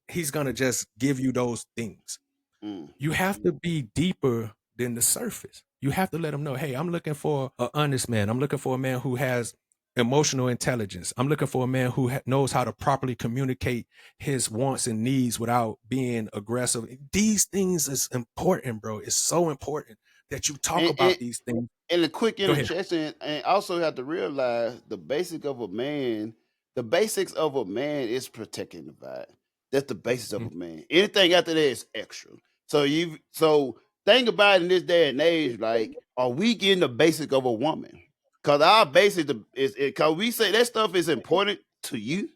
he's gonna just give you those things. Mm. You have to be deeper than the surface. You have to let them know, hey, I'm looking for an honest man. I'm looking for a man who has emotional intelligence. I'm looking for a man who knows how to properly communicate his wants and needs without being aggressive. These things is important, bro. It's so important that you talk And, about these things. and a quick Go ahead. interjection, and also have to realize the basic of a man, the basics of a man is protecting the vibe. That's the basis of Mhm. a man. Anything after that is extra. So think about it in this day and age, like, are we getting the basic of a woman? Because our basic is because we say that stuff is important to you,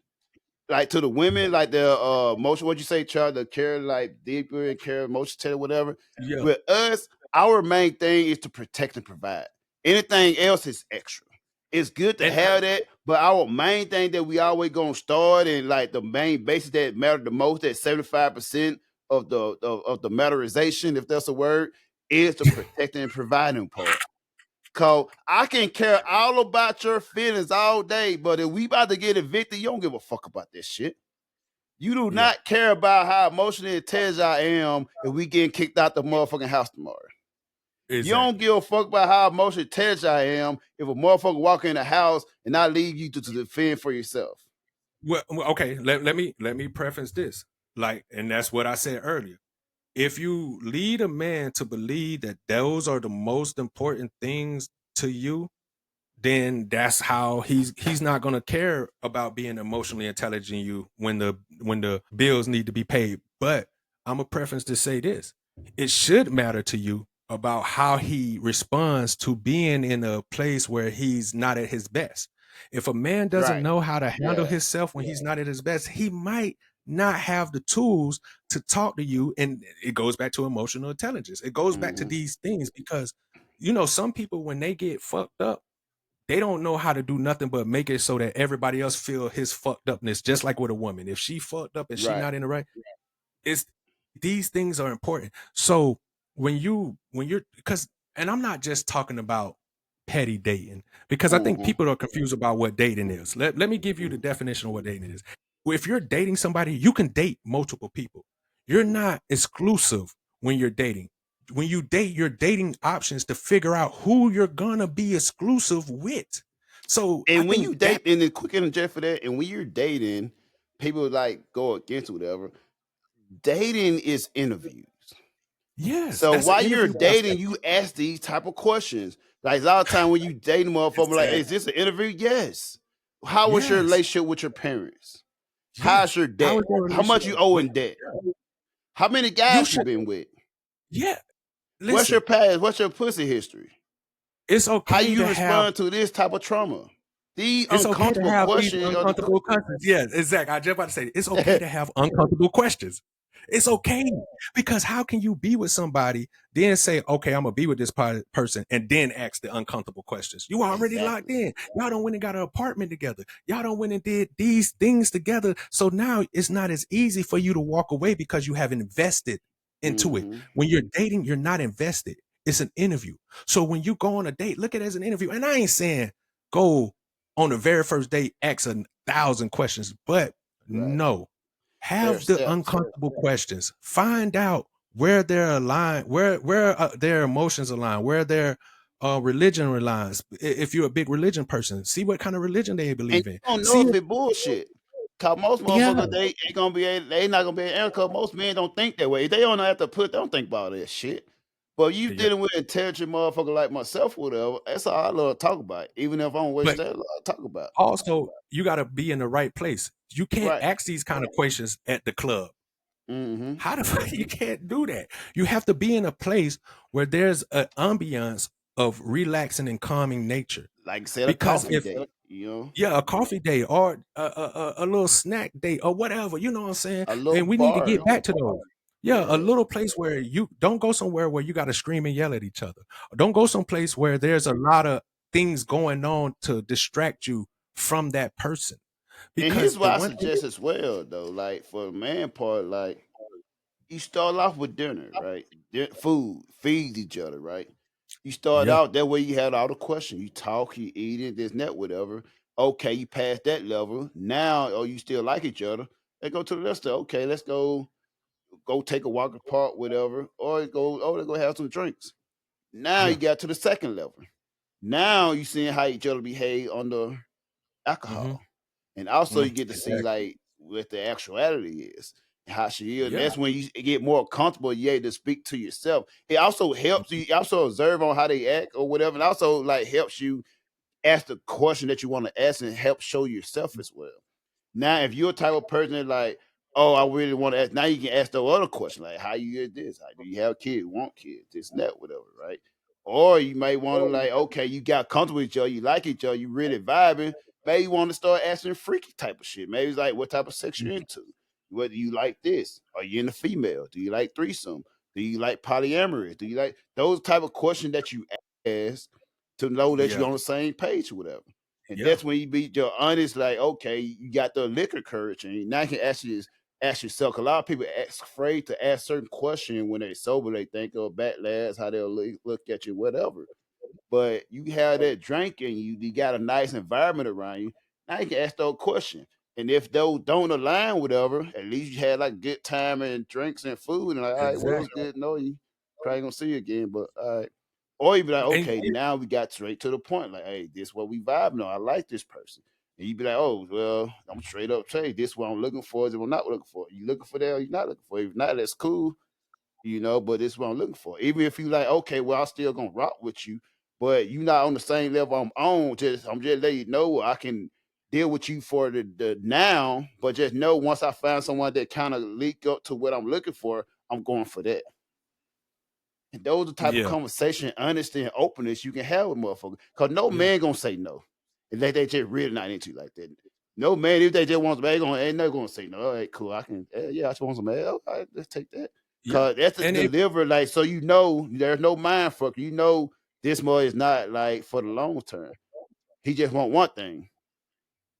like to the women, like the motion, what you say, try to care like deeper and care emotion tell whatever. Yeah. With us, our main thing is to protect and provide. Anything else is extra. It's good to And have that, but our main thing that we always gonna start, and like the main basis that matter the most, that 75% of the matterization, if that's a word, is the protecting and providing part. Cause I can care all about your feelings all day, but if we about to get evicted, you don't give a fuck about this shit. You do yeah, not care about how emotionally intelligent I am if we getting kicked out the motherfucking house tomorrow. You don't exactly. give a fuck about how emotionally intelligent I am if a motherfucker walk in the house and I leave you to defend for yourself. Well, okay. Let me preface this. Like, and that's what I said earlier. If you lead a man to believe that those are the most important things to you, then that's how he's not going to care about being emotionally intelligent you when the bills need to be paid. But I'm a preference to say this: it should matter to you about how he responds to being in a place where he's not at his best. If a man doesn't Right. know how to handle Yeah. himself when he's not at his best, he might not have the tools to talk to you. And it goes back to emotional intelligence. It goes back to Mm-hmm. these things because some people, when they get fucked up, they don't know how to do nothing but make it so that everybody else feel his fucked upness. Just like with a woman, if she fucked up and she Right. not in the right, it's these things are important. So when you're because, and I'm not just talking about petty dating, because I think Mm-hmm. people are confused about what dating is. Let me give you the definition of what dating is. If you're dating somebody, you can date multiple people. You're not exclusive when you're dating. When you date, you're dating options to figure out who you're gonna be exclusive with. So I And when think you that date, and then quick interject for that, and when you're dating, people like go against whatever. Dating is interviews. yes, So that's an while you're interview dating, process. you ask these type of questions. Like a lot of time when you dating a motherfucker, like, Exactly. is this an interview? Yes. How was your Yes. relationship with your parents? How's Yes. your How debt? is your How much relationship you owe with in debt? yeah. How many You guys you should been with? yeah. What's your Listen, past? What's your pussy history? it's How okay you to have respond to this type of trauma? These it's okay to uncomfortable have these questions are uncomfortable questions. Yes, exactly. I just about to say it's okay to have uncomfortable questions. It's okay because how can you be with somebody then say, "Okay, I'm gonna be with this person," and then ask the uncomfortable questions? You already locked exactly. in. Y'all don't went and got an apartment together. Y'all don't went and did these things together. So now it's not as easy for you to walk away because you have invested into it. Mm-hmm. When you're dating, you're not invested. It's an interview. So when you go on a date, look at it as an interview. And I ain't saying go on the very first date, ask 1,000 questions, but Right. no, There are have the steps. uncomfortable questions. Find out where they're aligned, where their emotions align, where their religion aligns. If you're a big religion person, see what kind of religion they And believe in. you don't know See if if it bullshit. Cause most yeah, motherfuckers they ain't gonna be able, they not gonna be able, cause most men don't think that way. They don't have to put, they don't think about that shit. But you yeah. dealing with intelligent motherfucker like myself, whatever, that's all I love to talk about. Even if I'm But wasting that, I love to talk about. also, you got to be in the right place. You can't Right. ask these kind of questions at the club. Mm-hmm. How the fuck you can't do that? You have to be in a place where there's an ambiance of relaxing and calming nature. Like I said, a Because coffee if date, you know, yeah, a coffee date or a little snack date or whatever, you know what I'm saying? a little And we need to bar. get back to those. Yeah, a Yeah. little place where you don't go somewhere where you gotta scream and yell at each other. Don't go someplace where there's a lot of things going on to distract you from that person. And Because here's the what I one thing suggest as well, though. Like for the man part, like you start off with dinner, right? Food, feed each other, right? You start Yeah. out that way. You had all the questions. You talk, you eat it, this, and that, whatever. Okay, you pass that level. Now, oh, you still like each other. Let's go to the rest of. Okay, let's go take a walk apart, whatever, or go. Oh, let's go have some drinks. Now you Yeah. got to the second level. Now you seeing how each other behave under Mhm. alcohol. And also you get to see Exactly. like what the actuality is, how she is. And Yeah. that's when you get more comfortable, you able to speak to yourself. It also helps you also observe on how they act or whatever. And also like helps you ask the question that you want to ask and help show yourself as well. Now, if you're a type of person that like, oh, I really want to ask, now you can ask the other question, like, how you get this? How do you have kids? Want kids? This and that, whatever, right? Or you may want to like, okay, you got comfortable with each other, you like each other, you really vibing. Maybe you want to start asking freaky type of shit. Maybe it's like, what type of sex you're into? Whether you like this? Are you into female? Do you like threesome? Do you like polyamorous? Do you like those type of questions that you ask to know that you're Yeah. on the same page or whatever? And Yeah. that's when you be your honest, like, okay, you got the liquor courage, and now you can actually ask yourself. A lot of people afraid to ask certain questions when they're sober. They think of backlash, how they'll look at you, whatever. But you have that drink and you got a nice environment around you. Now you can ask those questions. And if those don't align, whatever, at least you had like good time and drinks and food. And like, all right, well, it was Exactly. good. No, you probably gonna see you again. But all right. Or you be like, And okay, now we got straight to the point. Like, hey, this what we vibing on. I like this person. And you be like, oh, well, I'm straight up say this what I'm looking for, is what I'm not looking for. You looking for that or you not looking for it? If not, that's cool, but this is what I'm looking for. Even if you like, okay, well, I'm still gonna rock with you, but you not on the same level I'm on. I'm just letting you know I can deal with you for the now, but just know once I find someone that kind of leak up to what I'm looking for, I'm going for that. And those are the type of yeah. conversation, honesty, and openness you can have with motherfuckers. Cause no Yeah. man gonna say no. If they just really not into you like that. No man, if they just want some, ain't no gonna say no. All right, cool. I can yeah, I just want some man. All right, let's take that. Yeah. Cause that's the And if deliver, like so there's no mind fuck. This boy is not like for the long term. He just want one thing,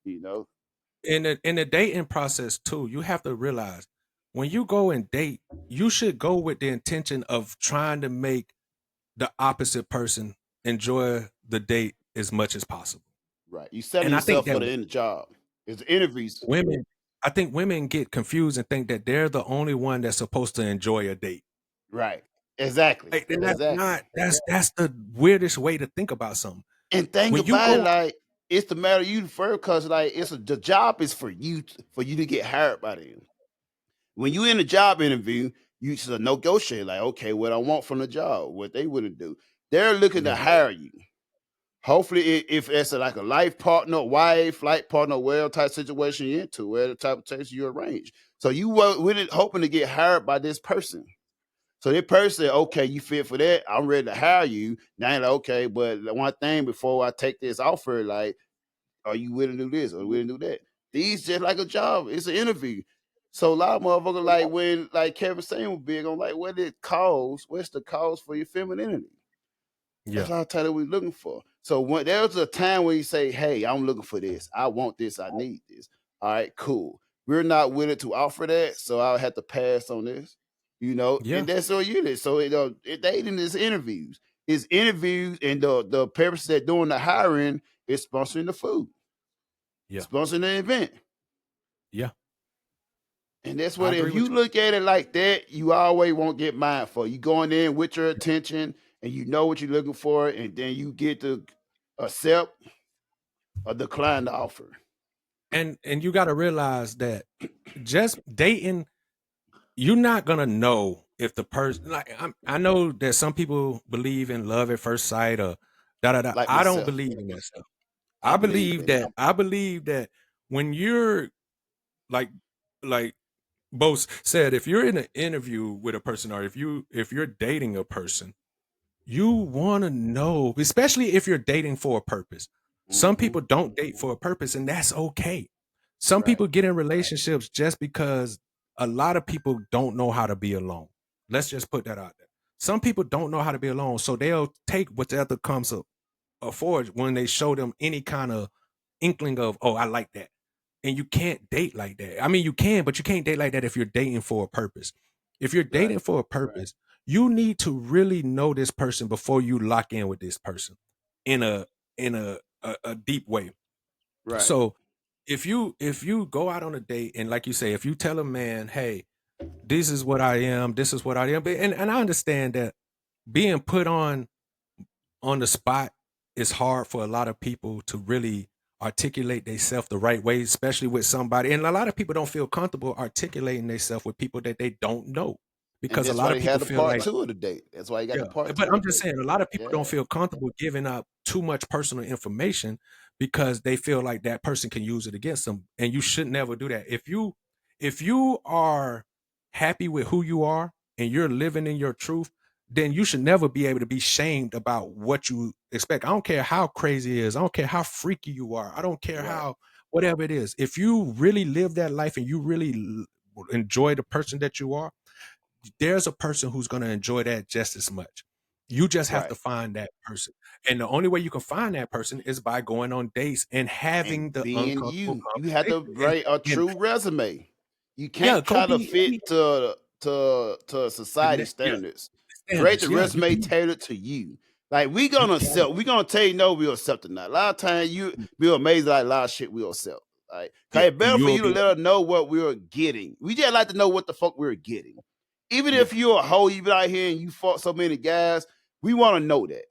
you know. in the dating process too, you have to realize when you go and date, you should go with the intention of trying to make the opposite person enjoy the date as much as possible. Right. You setting And I think yourself that for the end job. It's interviews. women, I think women get confused and think that they're the only one that's supposed to enjoy a date. Right. Exactly. Like, and that's Exactly. not that's the weirdest way to think about something. And think When you about it, go, like it's the matter of you first, because like the job is for you for you to get hired by them. When you in a job interview, you should negotiate like, okay, what I want from the job, what they wouldn't do. They're looking to yeah, hire you. Hopefully, if it's like a life partner, wife, flight partner, whatever type situation you're into, whatever type of things you arrange. So you were really hoping to get hired by this person. So that person said, okay, you fit for that. I'm ready to hire you. Now you're like, okay, but the one thing before I take this offer, like, are you willing to do this or willing to do that? These just like a job. It's an interview. So a lot of motherfuckers like when like Kevin saying was big on like what it cause, what's the cause for your femininity? That's yeah, a lot of time that we're looking for. So when there's a time where you say, hey, I'm looking for this, I want this, I need this. All right, cool. We're not willing to offer that, so I'll have to pass on this. yeah, And that's all you did. So dating is interviews. It's interviews, and the purpose that doing the hiring is sponsoring the food, yeah, sponsoring the event. yeah. And that's I what agree if with you look at it like that, you always won't get mindful. You going in with your attention and you know what you're looking for, and then you get to accept or decline the offer. And you got to realize that just dating, you're not gonna know if the person I know that some people believe in love at first sight or da da da. Like I don't myself, believe in that stuff. I believe in it. I believe that when you're like like Bose said, if you're in an interview with a person or if you're dating a person, you want to know, especially if you're dating for a purpose. Some Hmm. people don't date for a purpose, and that's okay. Some Right. people get in relationships just because a lot of people don't know how to be alone. Let's just put that out there. Some people don't know how to be alone, so they'll take whatever comes up afford when they show them any kind of inkling of, oh, I like that. And you can't date like that. I mean, you can, but you can't date like that if you're dating for a purpose. If you're dating Right. for a purpose, you need to really know this person before you lock in with this person in a deep way. Right. So if you go out on a date and like you say, if you tell a man, hey, this is what I am, this is what I am, and I understand that being put on the spot is hard for a lot of people to really articulate themselves the right way, especially with somebody. And a lot of people don't feel comfortable articulating themselves with people that they don't know And because a that's lot why of they people had the feel part like, two of the date. That's why you got yeah, the part but two I'm of the just date. saying a lot of people don't Yeah. feel comfortable giving up too much personal information because they feel like that person can use it against them. And you should never do that. If you are happy with who you are and you're living in your truth, then you should never be able to be shamed about what you expect. I don't care how crazy it is. I don't care how freaky you are. I don't care Right. how whatever it is. If you really live that life and you really enjoy the person that you are, there's a person who's going to enjoy that just as much. You just have to Right. find that person. And the only way you can find that person is by going on dates and And having the being uncomfortable you. You have to conversation. write a And true resume. You yeah, can't go try to be fit to society yeah, standards. Create standards. the Yeah, you resume can. tailored to you. Like You can. we gonna tell you no, we'll accept it not. A lot of times you be amazed like a lot of shit we'll accept. Like, cause Yeah, it's and better for you'll you to be let us know what we're getting. We just like to know what the fuck we're getting. Even yeah, if you're a hoe, you be out here and you fought so many guys, we want to know that.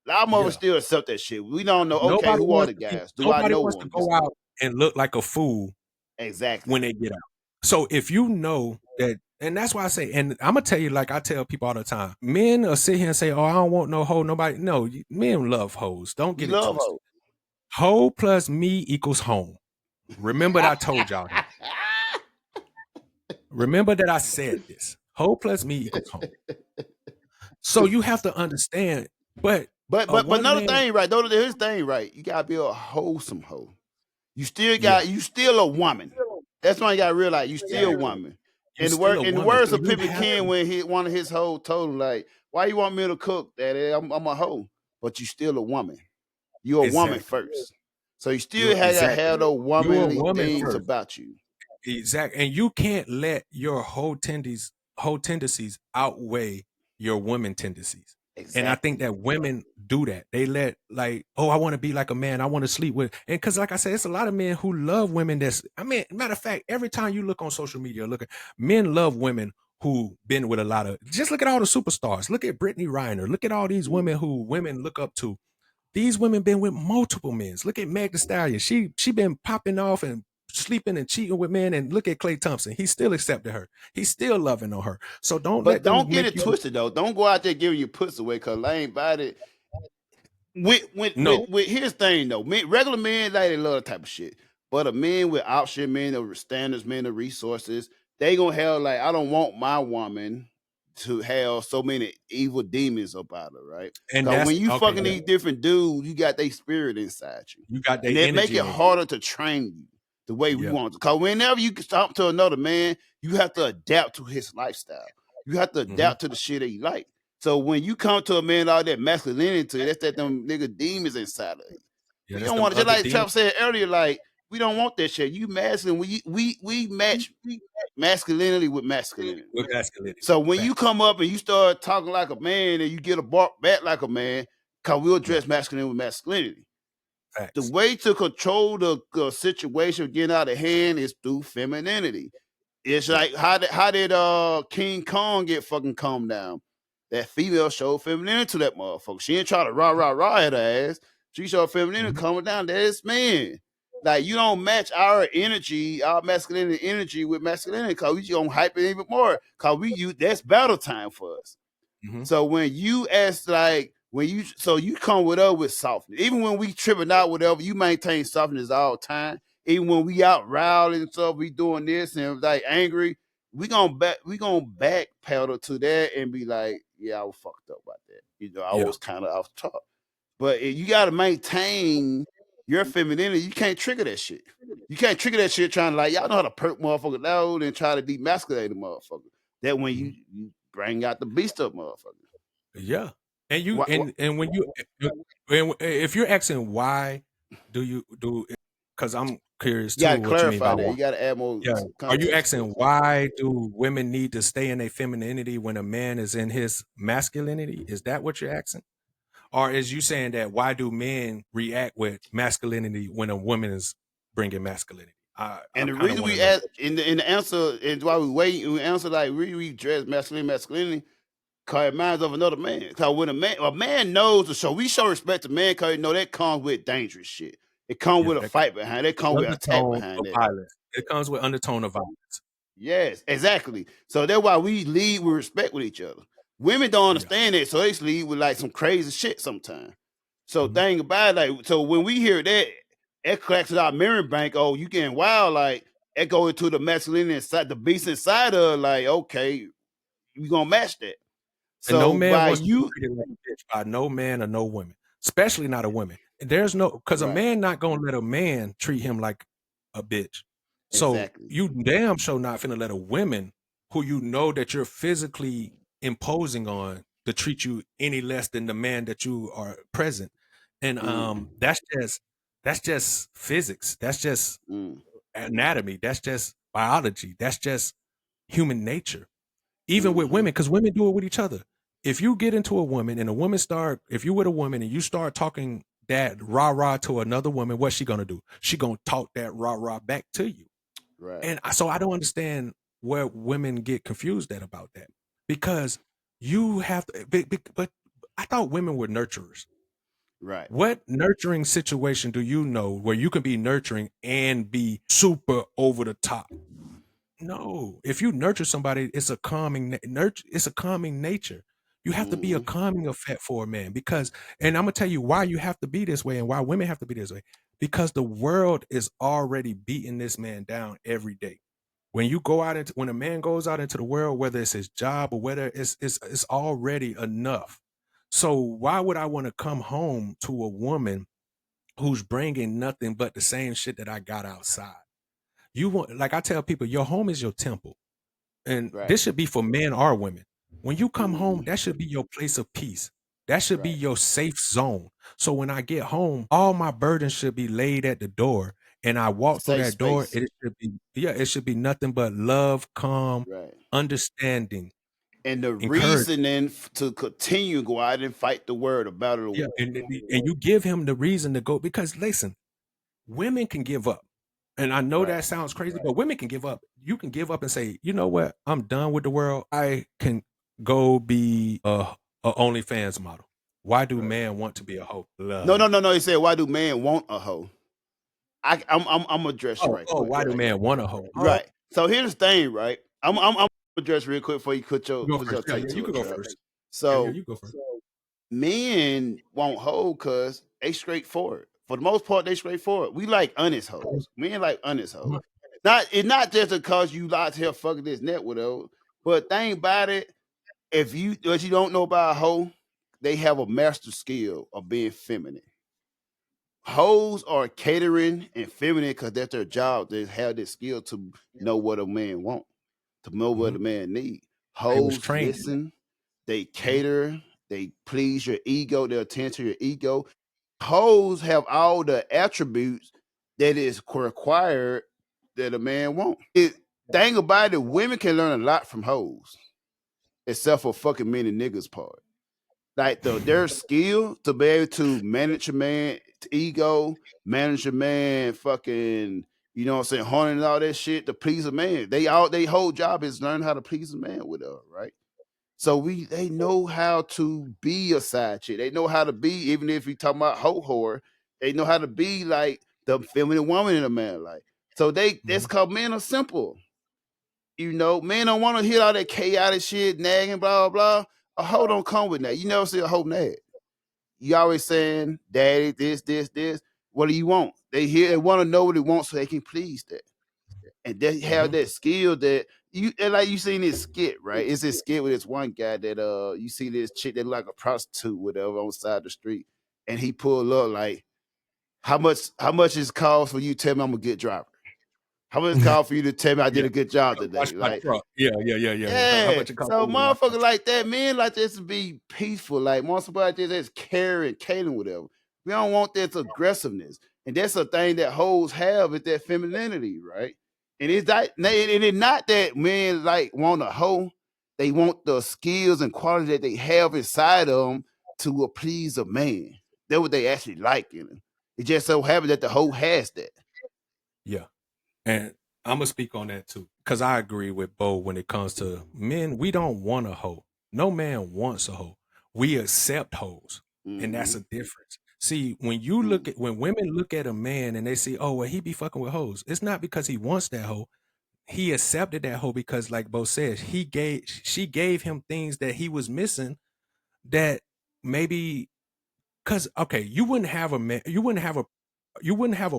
A lot of motherfuckers yeah. still accept that shit. We don't know, okay, Nobody who are wants the to be guys? Do I nobody know wants to one? go out and look like a fool when Exactly. they get out. So if you know that, and that's why I say, and I'm gonna tell you, like I tell people all the time, men will sit here and say, "Oh, I don't want no hoe." Nobody, no, men love hoes. Don't We get it love twisted. hoes. Hoe plus me equals home. Remember that I told y'all that. Remember that I said this. Hoe plus me equals home. So you have to understand, but but a but one another man, thing, right? Don't here's the thing, right? You gotta be a wholesome hoe. yeah, You still a woman. That's why you gotta realize you still a exactly. woman. You still a In the woman, words so of you Pippin have King to when one of his hoes told him, like, why you want me to cook, daddy? I'm a hoe. But you still a woman. You're a woman exactly. first. So you still You're gotta exactly. have those You're a womanly woman things first. about you. Exactly. And you can't let your whole tendencies outweigh your women tendencies. And I think Exactly. that women do that. They let like, oh, I want to be like a man. I want to sleep with. And because, like I said, it's a lot of men who love women. I mean, matter of fact, every time you look on social media, look at men love women who been with a lot of. Just look at all the superstars. Look at Brittany Reiner. Look at all these women who women look up to. These women been with multiple men. Look at Meg Thee Stallion. She been popping off and sleeping and cheating with men. And look at Klay Thompson. He still accepted her. He's still loving on her. So don't But let them don't get make it you twisted though. Don't go out there giving your pussy away because I ain't about it. no. Here's the thing though, regular men like they love that type of shit. But a man with option, men of standards, men of resources, they gonna have like I don't want my woman to have so many evil demons about her, right? And Because that's when you okay. fucking Yeah, these different dudes, you got their spirit inside you, you got their and it make energy it on you. harder to train you the way we Yeah. want. Because whenever you talk to another man, you have to adapt to his lifestyle. You have to Hmm. adapt to the shit that he like. So when you come to a man all that masculinity, that's that them nigga demons inside of you. Yeah, We that's don't them want to just other like demons. Trump said earlier, like we don't want that shit. You masculine. We match masculinity with masculinity. With masculinity. So when you Facts. come up and you start talking like a man and you get a bark back like a man, cause we'll Yeah. address masculinity with masculinity. The Facts. way to control the situation getting out of hand is through femininity. It's Yeah. like how did King Kong get fucking calmed down? That female showed femininity to that motherfucker. She didn't try to rah at her ass. She showed femininity Hmm. calming down. That's man. Like you don't match our energy, our masculinity energy with masculinity, cause we just gonna hype it even more. Cause we use that's battle time for us. Hmm. So when you ask like when you so you come with us with softness. Even when we tripping out, whatever, you maintain softness all the time. Even when we out rowling and stuff, we doing this and like angry, we gonna back pedal to that and be like, yeah, I was fucked up about that. You know, I Yeah. was kind of off top. But you gotta maintain your femininity, you can't trigger that shit. You can't trigger that shit trying to like y'all know how to perk motherfucker loud and try to demasculate a motherfucker. That when Mhm. you bring out the beast up motherfucker. Yeah, and you What, and when you and if you're asking why do you do, because I'm curious you too gotta what you mean by clarify that. why. You gotta add more Yeah, are you context to asking it. why do women need to stay in their femininity when a man is in his masculinity? Is that what you're asking? Or is you saying that why do men react with masculinity when a woman is bringing masculinity? I And the kind of reason want to we know ask both. in the answer and why we wait, we answer like we dress masculinity, cause it reminds of another man. Cause when a man knows to show, we show respect to man, cause you know that comes with dangerous shit. It comes Yeah, with a that fight behind it. It comes with attack undertone behind of it. violence. It comes with undertone of violence. Yes, exactly. So that's why we lead with respect with each other. Women don't Yeah. understand that, so they lead with like some crazy shit sometimes. So Mhm. thing about it, like, so when we hear that, it cracks our memory bank. Oh, you getting wild? Like it go into the masculine inside, the beast inside of like, okay, we gonna match that. And no So man by wants to be you, treated like a bitch by no man or no woman, especially not a woman. There's no because a right, man not gonna let a man treat him like a bitch. So exactly, you damn sure not finna let a woman who you know that you're physically imposing on to treat you any less than the man that you are present. And mm, that's just physics. That's just mm, anatomy. That's just biology. That's just human nature. Even with mm-hmm, women, because women do it with each other. If you get into a woman and a woman start, if you with a woman and you start talking that rah rah to another woman, what's she gonna do? She gonna talk that rah rah back to you. right, And so I don't understand where women get confused at about that, because you have to. But I thought women were nurturers. right, What nurturing situation do you know where you can be nurturing and be super over the top? No, if you nurture somebody, it's a calming nurture. It's a calming nature. You have to be a mm-hmm, calming effect for a man because, and I'm gonna tell you why you have to be this way and why women have to be this way. Because the world is already beating this man down every day. When you go out into when a man goes out into the world, whether it's his job or whether it's already enough. So why would I want to come home to a woman who's bringing nothing but the same shit that I got outside? You want, like I tell people, your home is your temple. And right, this should be for men or women. When you come home, mm-hmm, that should be your place of peace. That should be right. your safe zone. So when I get home, all my burdens should be laid at the door. And I walk through Safe that door, space, it should be, yeah, it should be nothing but love, calm, right. understanding, And the encouragement. reasoning to continue to go out and fight the word, the battle, Yeah. And you give him the reason to go because listen, women can give up. And I know right, that sounds crazy, but women can give up. You can give up and say, you know what? I'm done with the world. I can go be a OnlyFans model. Why do right. men want to be a hoe? No, Love no, it. no, no. He said, "Why do men want a hoe?" I'm gonna address you Oh, right oh, quick. why do men want a hoe? Oh, Right. So here's the thing, right? I'm gonna address real quick before you you go put your first. Yeah, take yeah, you to it, could go trap. first. Yeah, So you go first. men won't hoe because they straightforward. For the most part, they straightforward. We like honest hoes. Men like honest hoes. Not just because you like to fucking this net with those, but thing about it, if you what you don't know about a hoe, they have a master skill of being feminine. Hoes are catering and feminine because that's their job. They have this skill to know what a man want, to know what Mhm. a man need. They was Hoes trained. listen, they Mhm. cater, they please your ego, they attend to your ego. Hoes have all the attributes that is required that a man want. Thing about it, women can learn a lot from hoes, except for fucking men and niggas part. Like their skill to be able to manage a man ego, manage a man fucking, you know what I'm saying, haunting and all that shit to please a man. They whole job is learn how to please a man with her, right? So they know how to be a side chick. They know how to be, even if you talking about hoe whore, they know how to be like the feminine woman in a man like. So that's Mhm. called men are simple. You know, men don't want to hear all that chaotic shit, nagging, blah, blah, blah. A hoe don't come with that. You never see a hoe nag. You always saying, daddy, this. What do you want? They want to know what they want so they can please that. And they have Mhm. that skill that you and like you seen this skit, right? It's this skit with this one guy that you see this chick that look like a prostitute, whatever, on the side of the street. And he pulled up like, How much is cost for you to tell me I'm a good driver? How much it cost for you to tell me I did Yeah. a good job Come wash today? my Like, truck. Yeah. How yeah. much it cost for So you to wash my motherfuckers truck? like that, men like this to be peaceful. Like most about this is caring, catering, whatever. We don't want this aggressiveness. And that's a thing that hoes have is that femininity, right? And it's not that men like want a hoe. They want the skills and quality that they have inside of them to please a man. That's what they actually like in them. It just so happens that the hoe has that. Yeah. And I'm gonna speak on that too, because I agree with Bo when it comes to men. We don't want a hoe. No man wants a hoe. We accept hoes, and that's Mm-hmm. a difference. See, Mm. when women look at a man and they see, oh well, he be fucking with hoes. It's not because he wants that hoe. He accepted that hoe because, like Bo says, she gave him things that he was missing. That maybe because okay, you wouldn't have a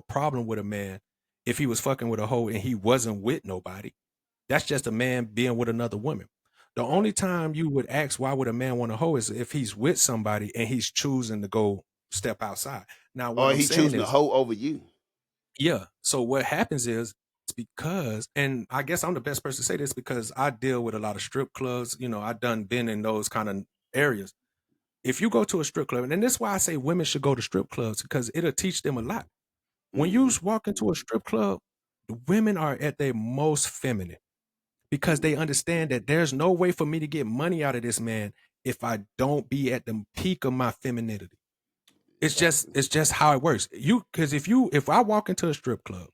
problem with a man if he was fucking with a hoe and he wasn't with nobody. That's just a man being with another woman. The only Right. time you would ask why would a man want a hoe is if he's with somebody and he's choosing to go step outside. Now, what Or I'm he saying choosing to is, hoe over you. yeah. So what happens is it's because, and I guess I'm the best person to say this because I deal with a lot of strip clubs. You know, I done been in those kind of areas. If you go to a strip club, and this is why I say women should go to strip clubs because it'll teach them a lot. When you Mm-hmm. walk into a strip club, the women are at their most feminine because they Mm-hmm. understand that there's no way for me to get money out of this man if I don't be at the peak of my femininity. Exactly. It's just how it works. If I walk into a strip club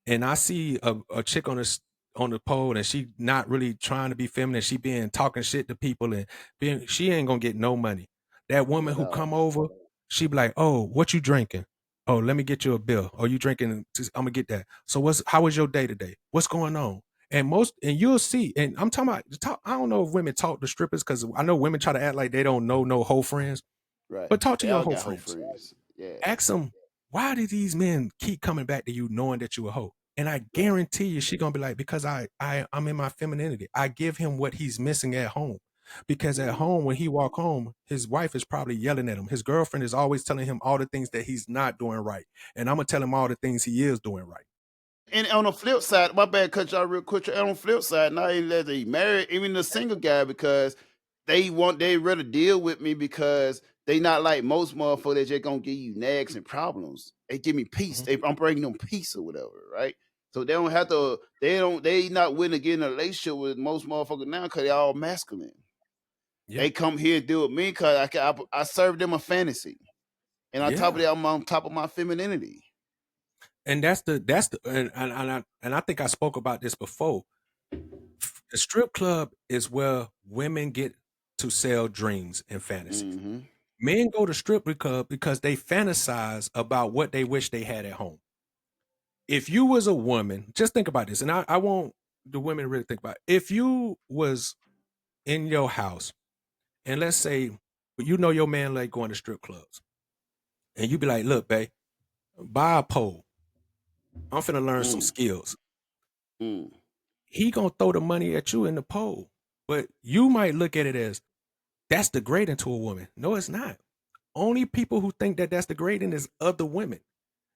and I see a chick on the pole and she not really trying to be feminine, she being talking shit to people and being she ain't gonna get no money. That woman At who all. come over, she be like, "Oh, what you drinking? Oh, let me get you a bill. Oh, you drinking? I'm gonna get that. So how was your day today? What's going on?" And you'll see, and I'm talking about talk. I don't know if women talk to strippers because I know women try to act like they don't know no whole friends, Right. but talk to They your all whole got hoe friends. friends. Yeah. Ask them, why do these men keep coming back to you knowing that you a hoe? And I Right. guarantee you she gonna be like, because I'm in my femininity. I give him what he's missing at home. Because at Mm. home, when he walk home, his wife is probably yelling at him. His girlfriend is always telling him all the things that he's not doing right. And I'm gonna tell him all the things he is doing right. And on the flip side, my bad, cut y'all real quick. On the flip side, not even that they married, even the single guy, because they rather deal with me because they not like most motherfuckers that just gonna give you nags and problems. They give me peace. Mhm. I'm bringing them peace or whatever, right? So they don't have to. They not willing to get in a relationship with most motherfuckers now because they all masculine. Yeah. They come here and deal with me because I serve them a fantasy, and on top of Yeah. that, I'm on top of my femininity. And that's the and I think I spoke about this before. The strip club is where women get to sell dreams and fantasies. Mm-hmm. Men go to strip club because they fantasize about what they wish they had at home. If you was a woman, just think about this, and I want the women to really think about it. If you was in your house, and let's say you know your man like going to strip clubs, and you be like, "Look, babe, buy a pole. I'm finna learn some Mm, skills." mm. He gonna throw the money at you in the pole, but you might look at it as that's degrading to a woman. No, it's not. Only people who think that that's degrading is other women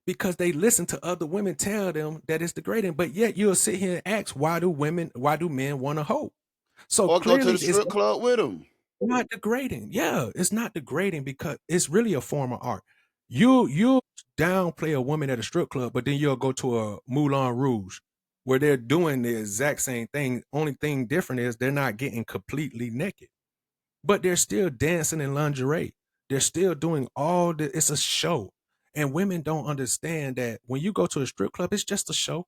because they listen to other women tell them that it's degrading. But yet you'll sit here and ask, why do men want to hoe? So Or go to clearly the it's strip club with them. not degrading. Yeah, it's not degrading because it's really a form of art. You'll downplay a woman at a strip club, but then you'll go to a Moulin Rouge where they're doing the exact same thing. Only thing different is they're not getting completely naked, but they're still dancing in lingerie. They're still doing all the it's a show. And women don't understand that when you go to a strip club, it's just a show.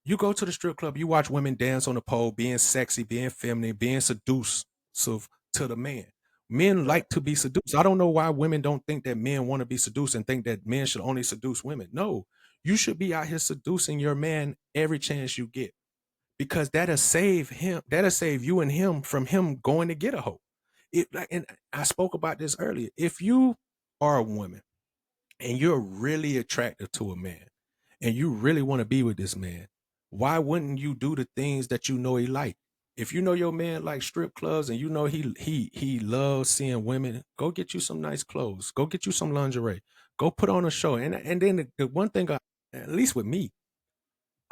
You go to the strip club, you watch women dance on the pole, being sexy, being feminine, being seduced to the man. Men Right. like to be seduced. I don't know why women don't think that men want to be seduced and think that men should only seduce women. No, you should be out here seducing your man every chance you get because that'll save you and him from him going to get a hoe. And I spoke about this earlier. If you are a woman and you're really attracted to a man and you really want to be with this man, why wouldn't you do the things that you know he like? If you know your man likes strip clubs and you know he loves seeing women, go get you some nice clothes. Go get you some lingerie. Go put on a show. And then the one thing, at least with me,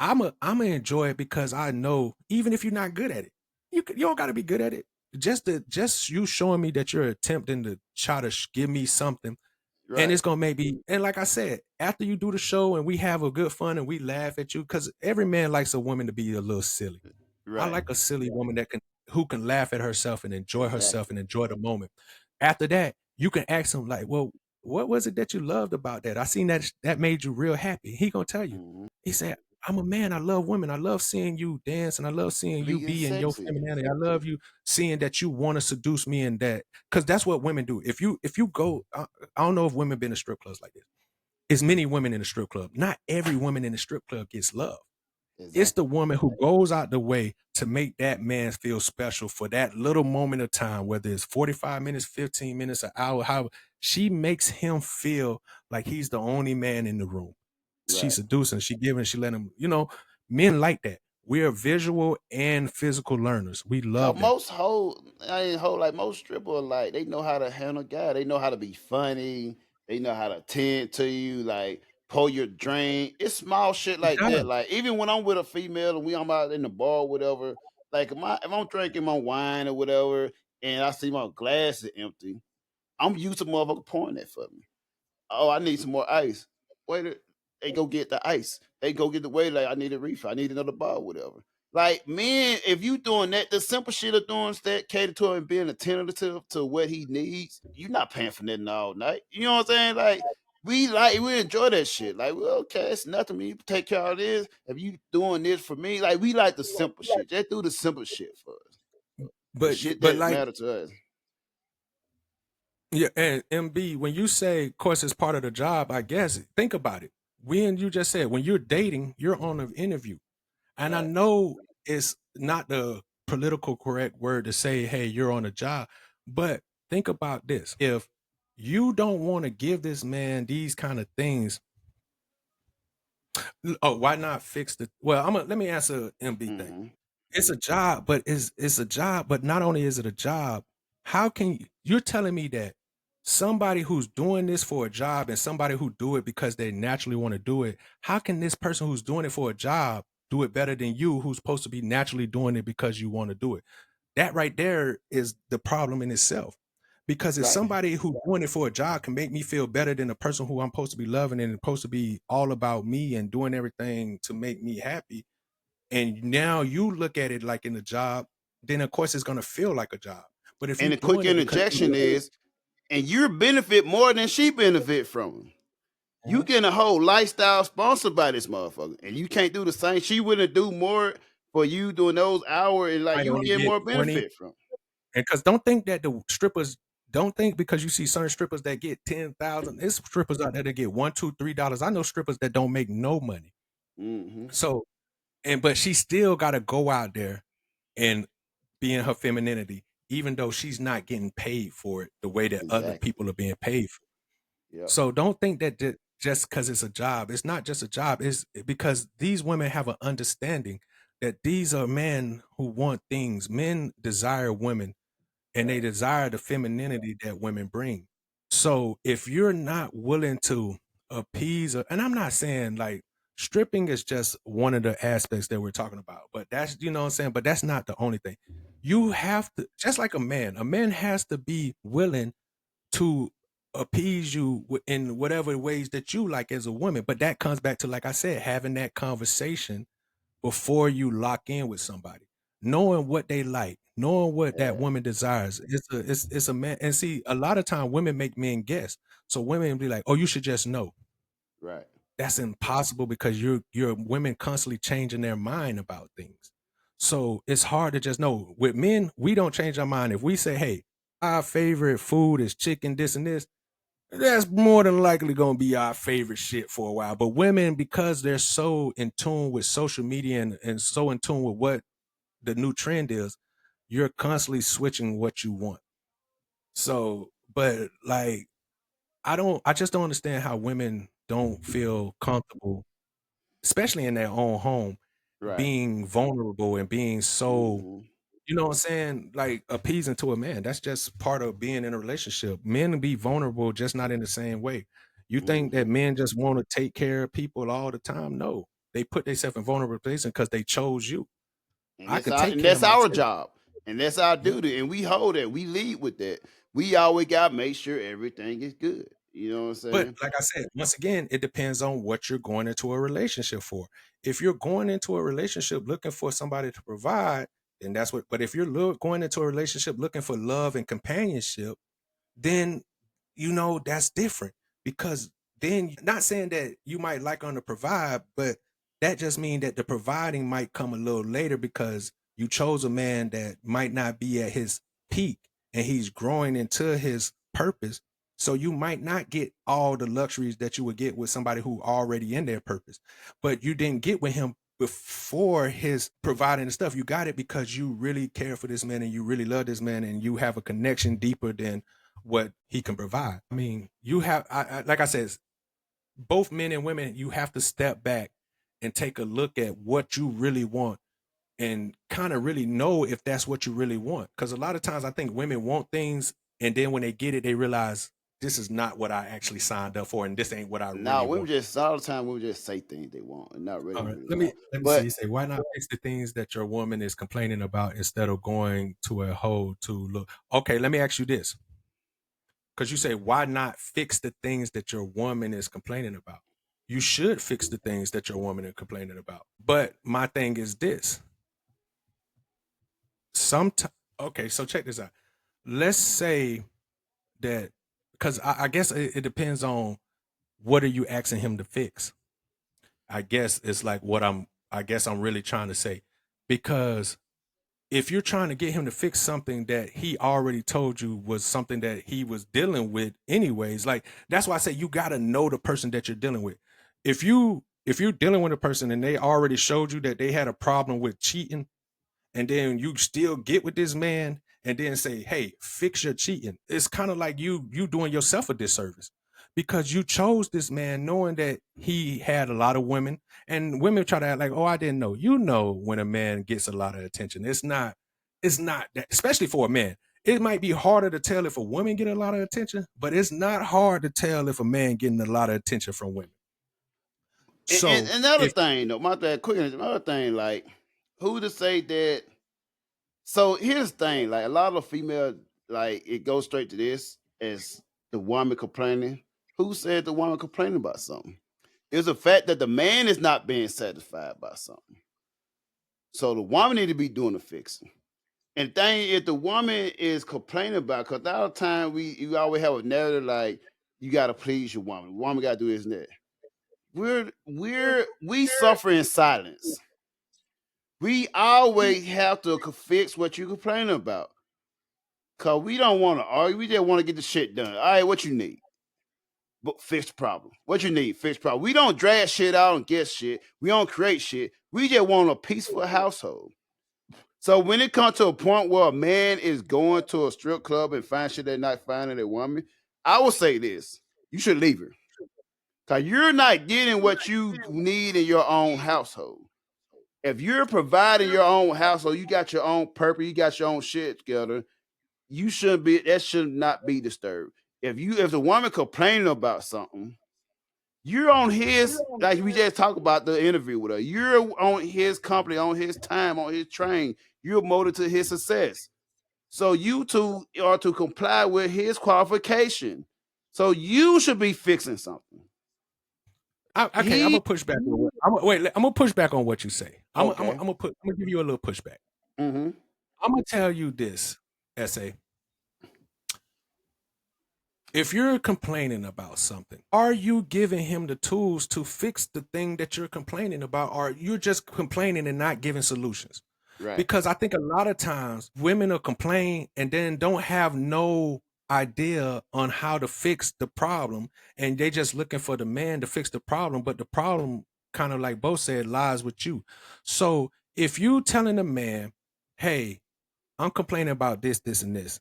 I'm gonna enjoy it because I know even if you're not good at it, you don't got to be good at it. Just you showing me that you're attempting to try to give me something, and Right. it's gonna maybe, and like I said, after you do the show and we have a good fun and we laugh at you, because every man likes a woman to be a little silly. I Right. like a silly woman who can laugh at herself and enjoy herself Exactly. and enjoy the moment. After that, you can ask him like, "Well, what was it that you loved about that? I seen that made you real happy." He gonna tell you. Hmm. He said, "I'm a man. I love women. I love seeing you dance, and I love seeing you Being be in your sexy. femininity. I love you seeing that you want to seduce me in that, because that's what women do. If you go, I don't know if women been in strip clubs like this. It's many women in the strip club. Not every woman in the strip club gets love. It's the Exactly. woman who goes out the way to make that man feel special for that little moment of time, whether it's 45 minutes, 15 minutes, an hour, however. She makes him feel like he's the only man in the room. She Right. seducing, she giving, she letting him, men like that. We're visual and physical learners. We Cause love that. most hoe, I ain't hoe like most strippers, like they know how to handle guy. They know how to be funny. They know how to tend to you, like pour your drink. It's small shit It like that. does. Like even when I'm with a female and I'm out in the bar, or whatever. Like if I'm drinking my wine or whatever, and I see my glass is empty, I'm used to motherfucker pouring that for me. Oh, I need some more ice. Waiter, they go get the ice. They go get the waiter, like, I need a refill. I need another bottle, whatever. Like, man, if you doing that, the simple shit of doing that, cater to him and being attentive to what he needs, you're not paying for nothing all night. You know what I'm saying? Like, we enjoy that shit. Like, well, okay, it's nothing. Me take care of this. If you doing this for me, like we like the simple shit. Just do the simple shit for us. The But shit but that like, matter to us. yeah, and MB, when you say, of course, it's part of the job, I guess, think about it. When you just said, when you're dating, you're on an interview. And I Right. know it's not the political correct word to say, hey, you're on a job. But think about this. If you don't want to give this man these kind of things, oh, why not fix the, well, let me answer MB thing. Mm-hmm. It's a job, but it's a job, but not only is it a job, how can you're telling me that somebody who's doing this for a job and somebody who do it because they naturally want to do it, how can this person who's doing it for a job do it better than you who's supposed to be naturally doing it because you want to do it? That right there is the problem in itself. Because if Right. somebody who's doing it for a job can make me feel better than the person who I'm supposed to be loving and supposed to be all about me and doing everything to make me happy, and now you look at it like in a job, then of course it's gonna feel like a job. But if And you're the quick doing it because you interjection love it, is, and you benefit more than she benefit from it. You mhm, getting a whole lifestyle sponsored by this motherfucker, and you can't do the same. She wouldn't do more for you doing those hours, and like might you only get get more 20. benefit from. And because don't think that the strippers, don't think because you see certain strippers that get 10,000, there's strippers out there that get $1, $2, $3. I know strippers that don't make no money. Mm-hmm. So, but she still gotta go out there and be in her femininity, even though she's not getting paid for it the way that other Exactly. people are being paid for. Yep. So don't think that just because it's a job, it's not just a job. It's because these women have an understanding that these are men who want things. Men desire women and they Right. desire the femininity that women bring. So if you're not willing to appease, and I'm not saying like stripping is just one of the aspects that we're talking about, but that's, you know what I'm saying? But that's not the only thing. You have to, just like a man has to be willing to appease you in whatever ways that you like as a woman. But that comes back to, like I said, having that conversation before you lock in with somebody, knowing what they like, knowing what that Yeah. woman desires. It's a man. And see, a lot of time women make men guess. So women be like, "Oh, you should just know." Right. That's impossible because you're women constantly changing their mind about things. So it's hard to just know. With men, we don't change our mind. If we say, "Hey, our favorite food is chicken, this and this," that's more than likely gonna be our favorite shit for a while. But women, because they're so in tune with social media and so in tune with what the new trend is, you're constantly switching what you want. So, but like, I just don't understand how women don't feel comfortable, especially in their own home, Right. being vulnerable and being so, Mm-hmm. you know what I'm saying, like appeasing to a man. That's just part of being in a relationship. Men be vulnerable, just not in the same way. You think that Hmm. men just want to take care of people all the time? No, they put themselves in vulnerable position because they chose you. I can take And care of that's our myself. job, and that's our Yeah. duty, and we hold that. We lead with that. We always got to make sure everything is good. You know what I'm But saying? like I said, once again, it depends on what you're going into a relationship for. If you're going into a relationship looking for somebody to provide, then that's what. But if you're going into a relationship looking for love and companionship, then that's different, because then, not saying that you might like on the provide, but that just means that the providing might come a little later because you chose a man that might not be at his peak and he's growing into his purpose. So you might not get all the luxuries that you would get with somebody who already in their purpose, but you didn't get with him before his providing the stuff. You got it because you really care for this man and you really love this man and you have a connection deeper than what he can provide. I mean, you have, like I said, both men and women, you have to step back and take a look at what you really want and kind of really know if that's what you really want. Because a lot of times I think women want things, and then when they get it, they realize this is not what I actually signed up for, and this ain't what I Now, really women want. just all the time women just say things they want and not All really right, really let me want. let me see. But You say, why not fix the things that your woman is complaining about instead of going to a hoe to look? Okay, let me ask you this, because you say, why not fix the things that your woman is complaining about? You should fix the things that your woman is complaining about. But my thing is this. Sometimes, okay, so check this out. Let's say that, because I guess it depends on what are you asking him to fix. I guess it's like I guess I'm really trying to say, because if you're trying to get him to fix something that he already told you was something that he was dealing with anyways, like, that's why I say you got to know the person that you're dealing with. If you're dealing with a person and they already showed you that they had a problem with cheating, and then you still get with this man and then say, hey, fix your cheating, it's kind of like you doing yourself a disservice, because you chose this man knowing that he had a lot of women. And women try to act like, oh, I didn't know. When a man gets a lot of attention, it's not that, especially for a man. It might be harder to tell if a woman get a lot of attention, but it's not hard to tell if a man getting a lot of attention from women. and So another if thing though, my dad quick another thing, like who to say that. So here's the thing, like a lot of female, like it goes straight to this as the woman complaining. Who said the woman complaining about something? It's the fact that the man is not being satisfied by something. So the woman need to be doing the fixing. And thing, if the woman is complaining about, because a lot of time you always have a narrative like you gotta please your woman. The woman gotta do this and that. We suffer in silence. We always have to fix what you complaining about. Cause we don't want to argue. We just want to get the shit done. All right, what you need? But fix the problem. What you need? Fix the problem. We don't drag shit out and get shit. We don't create shit. We just want a peaceful household. So when it comes to a point where a man is going to a strip club and find shit they're not finding a woman, I will say this: you should leave her. Cause you're not getting what you need in your own household. If you're providing your own household, you got your own purpose, you got your own shit together, you shouldn't be that should not be disturbed. If the woman complaining about something, you're on his, like we just talked about the interview with her. You're on his company, on his time, on his train. You're molded to his success. So you two are to comply with his qualification. So you should be fixing something. okay, I'm He gonna push back. I'm gonna push back on what you say. okay. I'm gonna give you a little pushback. Mm-hmm. I'm gonna tell you this, essay. If you're complaining about something, are you giving him the tools to fix the thing that you're complaining about, or you're just complaining and not giving solutions? Right. Because I think a lot of times women will complain and then don't have no idea on how to fix the problem, and they just looking for the man to fix the problem, but the problem, kind of like both said, lies with you. So if you telling a man, hey, I'm complaining about this and this,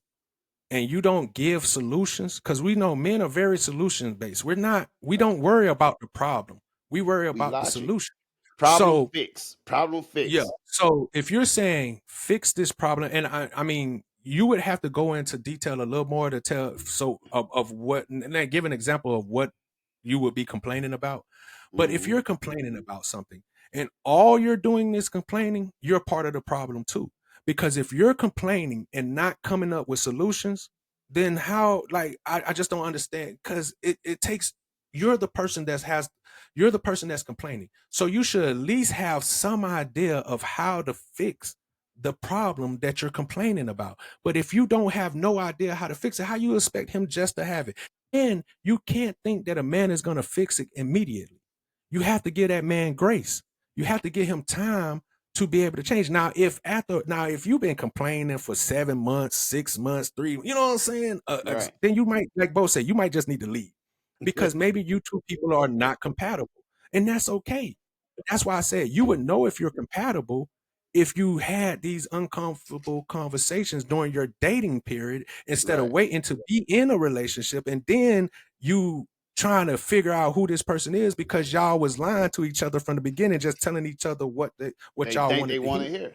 and you don't give solutions, because we know men are very solution based. We Right. don't worry about the problem, we worry We about the logic. solution. Problem So fix. Problem yeah. fix. So if you're saying fix this problem, and I mean, you would have to go into detail a little more to tell, so of what, and then give an example of what you would be complaining about. But if Mm-hmm. you're complaining about something and all you're doing is complaining, you're part of the problem too. Because if you're complaining and not coming up with solutions, then how, like, I just don't understand, because it takes, you're the person that has, you're the person that's complaining. So you should at least have some idea of how to fix the problem that you're complaining about. But if you don't have no idea how to fix it, how you expect him just to have it? And you can't think that a man is going to fix it immediately. You have to give that man grace. You have to give him time to be able to change. Now, if you've been complaining for 7 months, 6 months, three, you know what I'm saying? Right. Then you might, like Bo said, you might just need to leave, because maybe you two people are not compatible, and that's okay. That's why I said you would know if you're compatible if you had these uncomfortable conversations during your dating period, instead of Right. waiting to be in a relationship and then you trying to figure out who this person is, because y'all was lying to each other from the beginning, just telling each other what They y'all think they wanted to want hear. to hear.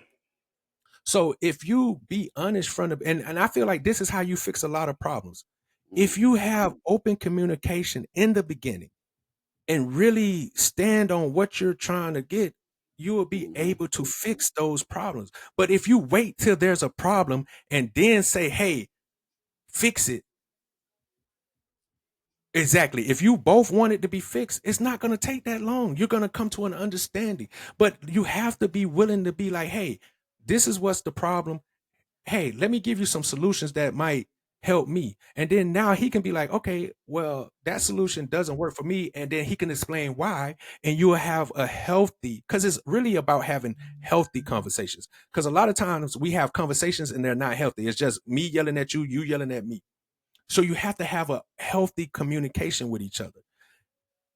So if you be honest from the, and I feel like this is how you fix a lot of problems. If Mm-hmm. you have open communication in the beginning and really stand on what you're trying to get, you will be Mm-hmm. able to fix those problems. But if you wait till there's a problem and then say, hey, fix it, exactly. If you both want it to be fixed, it's not going to take that long. You're going to come to an understanding. But you have to be willing to be like, hey, this is what's the problem. Hey, let me give you some solutions that might help me. And then now he can be like, okay, well, that solution doesn't work for me. And then he can explain why. And you will have a healthy, because it's really about having healthy conversations. Because a lot of times we have conversations and they're not healthy. It's just me yelling at you, you yelling at me. So you have to have a healthy communication with each other.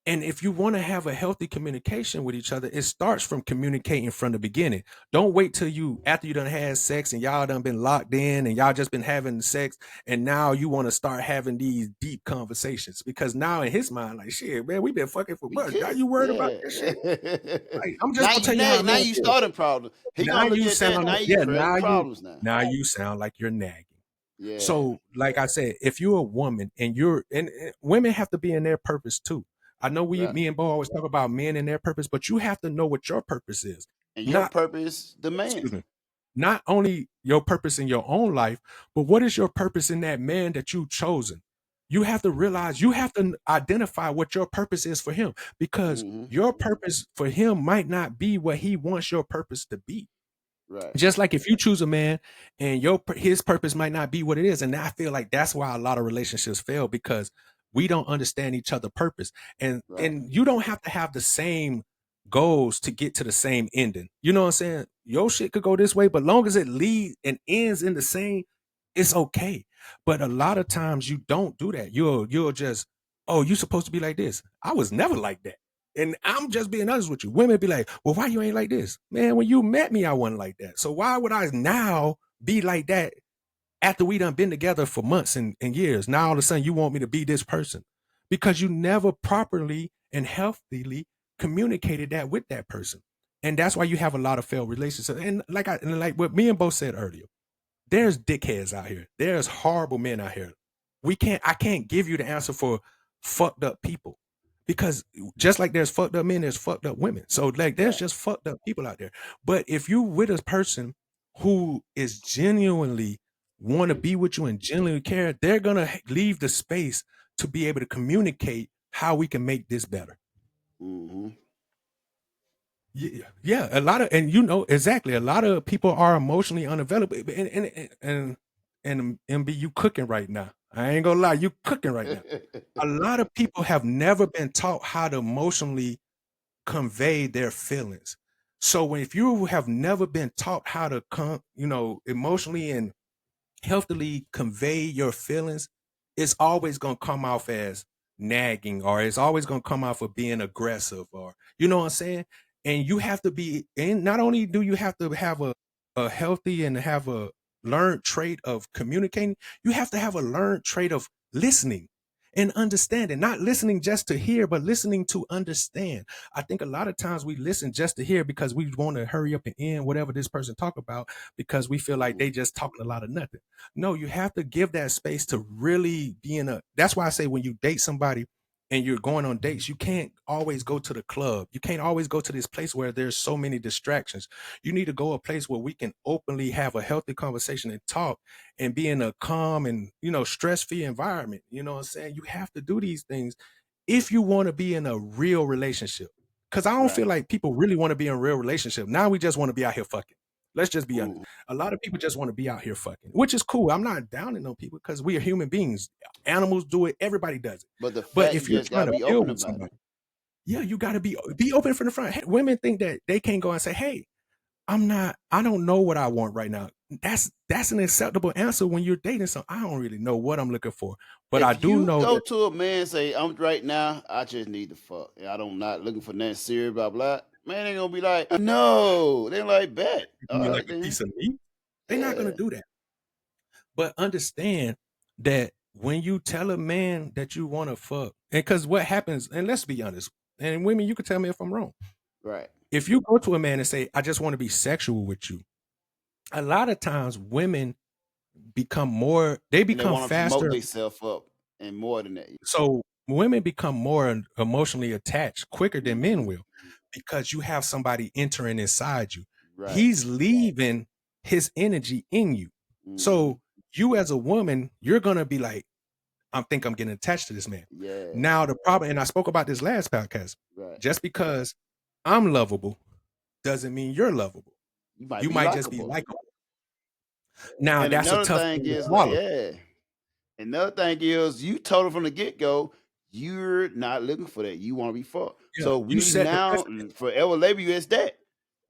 And if you want to have a healthy communication with each other, it starts from communicating from the beginning. Don't wait till you, after you done had sex and y'all done been locked in and y'all just been having sex, and now you want to start having these deep conversations, because now in his mind, like, shit, man, we been fucking for We months. Now good. you worried about Yeah. this shit? Like, I'm just Now gonna you tell you how a nag. Now man you feels. starting problem. He Now gonna look you at that. sound, Now you yeah, creating problems now. now you sound like you're nagging. Yeah. So, like I said, if you're a woman and and women have to be in their purpose too. I know Right. me and Bo always talk about men and their purpose, but you have to know what your purpose is. And your Not, purpose, the man. excuse me, not only your purpose in your own life, but what is your purpose in that man that you've chosen? You have to realize, you have to identify what your purpose is for him, because Mm-hmm. your purpose for him might not be what he wants your purpose to be. Right. Just like if you choose a man and his purpose might not be what it is, and I feel like that's why a lot of relationships fail, because we don't understand each other's purpose. and Right. and you don't have to have the same goals to get to the same ending. You know what I'm saying? Your shit could go this way, but long as it leads and ends in the same, it's okay. But a lot of times you don't do that. You'll just, oh, you supposed to be like this. I was never like that. And I'm just being honest with you. Women be like, well, why you ain't like this? Man, when you met me, I wasn't like that. So why would I now be like that after we done been together for months and years? Now all of a sudden you want me to be this person, because you never properly and healthily communicated that with that person. And that's why you have a lot of failed relationships. And like what me and both said earlier, there's dickheads out here. There's horrible men out here. I can't give you the answer for fucked up people, because just like there's fucked up men, there's fucked up women. So like there's Right. just fucked up people out there. But if you with a person who is genuinely want to be with you and genuinely care, they're gonna leave the space to be able to communicate how we can make this better. Mm-hmm. Yeah, yeah, a lot of, and you know exactly, a lot of people are emotionally unavailable, and MB, you cooking right now. I ain't gonna lie, you cooking right now. A lot of people have never been taught how to emotionally convey their feelings. So if you have never been taught how to emotionally and healthily convey your feelings, it's always going to come off as nagging, or it's always going to come off of being aggressive, or you know what I'm saying? And you have to be, and not only do you have to have a healthy and have a learned trait of communicating, you have to have a learned trait of listening and understanding, not listening just to hear, but listening to understand. I think a lot of times we listen just to hear because we want to hurry up and end whatever this person talk about, because we feel like they just talking a lot of nothing. No, you have to give that space to really be in a, that's why I say when you date somebody and you're going on dates, you can't always go to the club. You can't always go to this place where there's so many distractions. You need to go a place where we can openly have a healthy conversation and talk and be in a calm and, stress-free environment. You know what I'm saying? You have to do these things if you want to be in a real relationship. Because I don't feel Right. like people really want to be in a real relationship. Now we just want to be out here fucking. Let's just be honest. Ooh. A lot of people just want to be out here fucking, which is cool. I'm not downing on people because we are human beings. Animals do it. Everybody does it. But the But fact you if you're just trying gotta to be build open with about it. somebody, yeah, you got to be open from the front. Hey, women think that they can't go and say, "Hey, I don't know what I want right now." That's an acceptable answer when you're dating someone. I don't really know what I'm looking for, but I If do you know go that to a man and say, I'm right now, I just need to fuck. I don't not looking for nothing serious, blah blah. Man ain't gonna be like, no. They're like, bet. you All mean right like a then. piece of meat. They're not gonna Yeah. do that. But understand that when you tell a man that you want to fuck, and because what happens, and let's be honest, and women, you can tell me if I'm wrong. Right. If you go to a man and say, "I just want to be sexual with you," a lot of times women they And they become want to promote faster. themselves up and more than that. So women become more emotionally attached quicker than men Mm-hmm. will because you have somebody entering inside you. Right. He's leaving his energy in you. Mm-hmm. So you as a woman, you're gonna be like, I think I'm getting attached to this man. Yeah. Now the problem, and I spoke about this last podcast, Right. just because I'm lovable doesn't mean you're lovable. You might You be might just be likable. likable. Now And that's a another tough thing thing to is like, swallow. yeah. Another thing is you told her from the get go, you're not looking for that. You want to be fucked. Yeah, So you we set the now precedent. forever label you as that.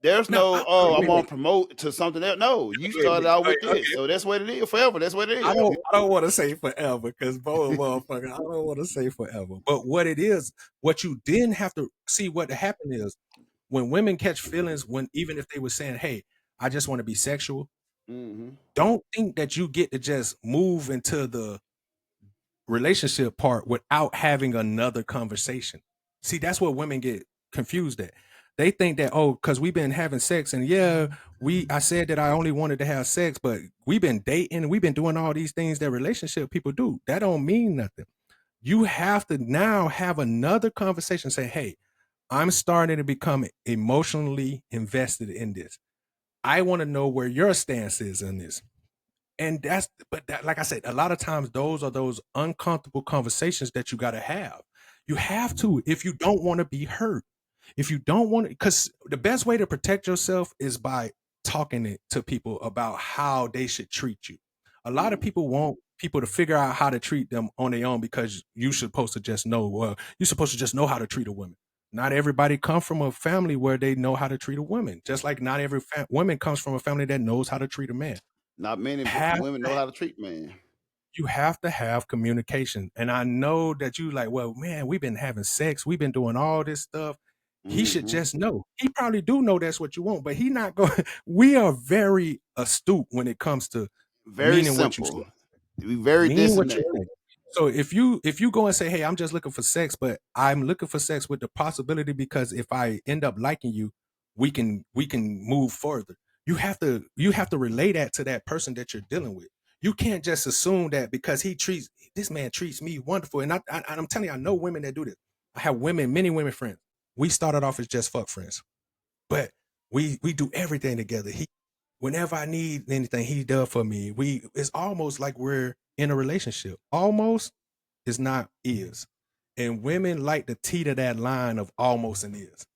There's Now, no, oh, I'm wait, gonna wait, promote to something else. No, you wait, started wait, out wait, with this. okay. So that's what it is. Forever. That's what it I is. don't want to say forever because both motherfucker. I don't want to say forever. But what it is, what you didn't have to see what happened is when women catch feelings, when even if they were saying, "Hey, I just want to be sexual," Mm-hmm. don't think that you get to just move into the relationship part without having another conversation. See, that's what women get confused at. They think that, oh, because we've been having sex and yeah, I said that I only wanted to have sex, but we've been dating, we've been doing all these things that relationship people do. That don't mean nothing. You have to now have another conversation, say, hey, I'm starting to become emotionally invested in this. I want to know where your stance is in this. And like I said, a lot of times those are those uncomfortable conversations that you got to have. You have to if you don't want to be hurt. If you don't want to, because the best way to protect yourself is by talking to people about how they should treat you. A lot of Mm. people want people to figure out how to treat them on their own because you're supposed to just know. Well, you're supposed to just know how to treat a woman. Not everybody come from a family where they know how to treat a woman. Just like not every woman comes from a family that knows how to treat a man. Not many Have women know to how to treat man. you have to have communication. And I know that you like, well, man, we've been having sex, we've been doing all this stuff. He should Mm-hmm. just know. He probably do know that's what you want, but he not going. We are very astute when it comes to Very meaning what you say. simple. Be very Mean this and what you that. say. So if you go and say, hey, I'm just looking for sex, but I'm looking for sex with the possibility because if I end up liking you, we can move further. You have to relay that to that person that you're dealing with. You can't just assume that because this man treats me wonderful. And I'm telling you, I know women that do this. I have many women friends. We started off as just fuck friends, but we do everything together. Whenever I need anything, he does for me. It's almost like we're in a relationship. Almost is not is. And women like to teeter that line of almost and is.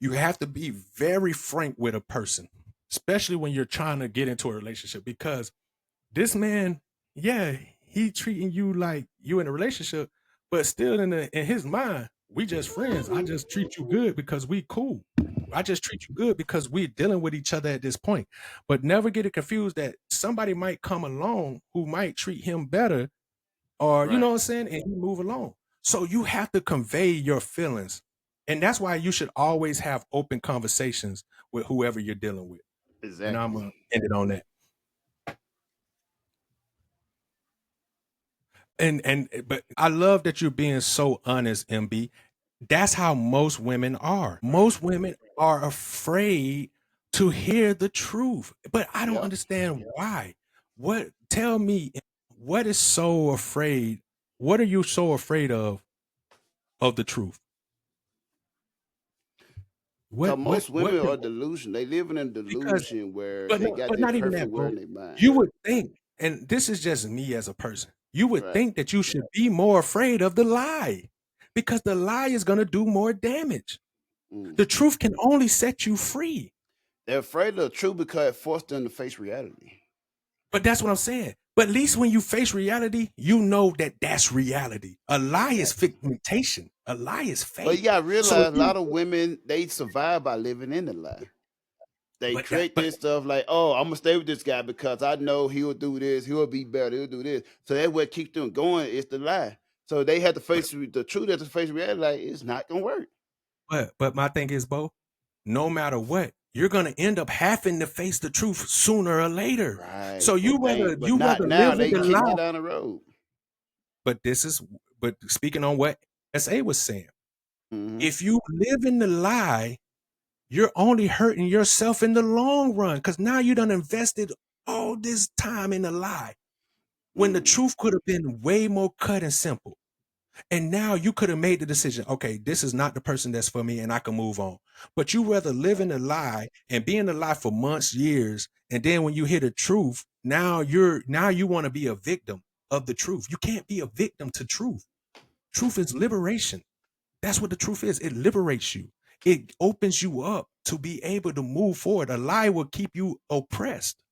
You have to be very frank with a person, especially when you're trying to get into a relationship, because this man, yeah, he treating you like you in a relationship, but still in his mind, we just friends. I just treat you good because we cool. I just treat you good because we're dealing with each other at this point. But never get it confused that somebody might come along who might treat him better, or you know Right. what I'm saying, and he move along. So you have to convey your feelings. And that's why you should always have open conversations with whoever you're dealing with. And I'm Exactly. gonna end it on that. And but I love that you're being so honest, MB. That's how most women are. Right. Most women are afraid to hear the truth, but I don't Yep. understand why. What tell me what is so afraid? What are you so afraid of of the truth? Cause What what most what women can are delusion. They living in because delusion where but they no, got but that not even perfect that, world bro. in their mind. You would think, and this is just me as a person, you would Right. think that you should be more afraid of the lie because the lie is going to do more damage. Mm. The truth can only set you free. They're afraid of the truth because it forced them to face reality. But that's what I'm saying. But at least when you face reality, you know that that's reality. A lie is Exactly. fictation. A lie is But you fake. gotta So if realize a you, lot of women they survive by living in the lie. They but that, create this stuff like, oh, I'm gonna stay with this guy because I know he'll do this, he'll be better, he'll do this. So that's what keeps them going. It's the lie. So they have to but, face the truth. They have to face reality. Like it's not gonna work. but my thing is, Bo, no matter what, you're gonna end up having to face the truth sooner or later. Right. So But they ain't. But you not rather live now. with They the kicking lie. you down the road. But this is, but speaking on what SA was saying, Hmm. if you live in the lie, you're only hurting yourself in the long run because now you done invested all this time in the lie when the Mm. truth could have been way more cut and simple. And now you could have made the decision, okay, this is not the person that's for me and I can move on. But you rather live Right. in a lie and be in the lie for months, years, and then when you hear the truth, now you want to be a victim of the truth. You can't be a victim to truth. Truth is liberation. That's what the truth is. It liberates you. It opens you up to be able to move forward. A lie will keep you oppressed.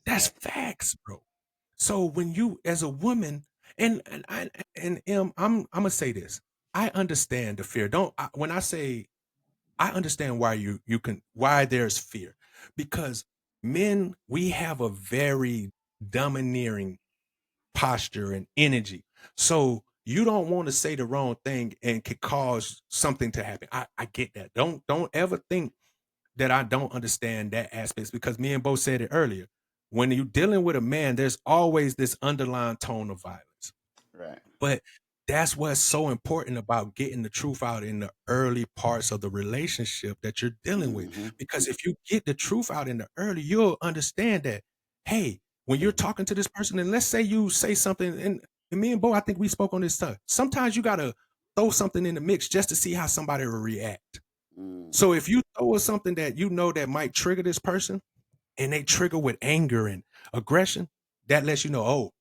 That's Exactly. facts, bro. So when you, as a woman, and I'm gonna say this. I understand the fear. When I say I understand why you can why there's fear, because men we have a very domineering posture and energy. So you don't want to say the wrong thing and could cause something to happen. I get that. Don't ever think that I don't understand that aspect because me and Bo said it earlier. When you're dealing with a man, there's always this underlying tone of violence. Right. But that's what's so important about getting the truth out in the early parts of the relationship that you're dealing with. Hmm. Because if you get the truth out in the early, you'll understand that, hey, when you're talking to this person, and let's say you say something, and me and Bo, I think we spoke on this stuff. Sometimes you gotta throw something in the mix just to see how somebody will react. Mm. So if you throw something that you know that might trigger this person, and they trigger with anger and aggression, that lets you know, oh,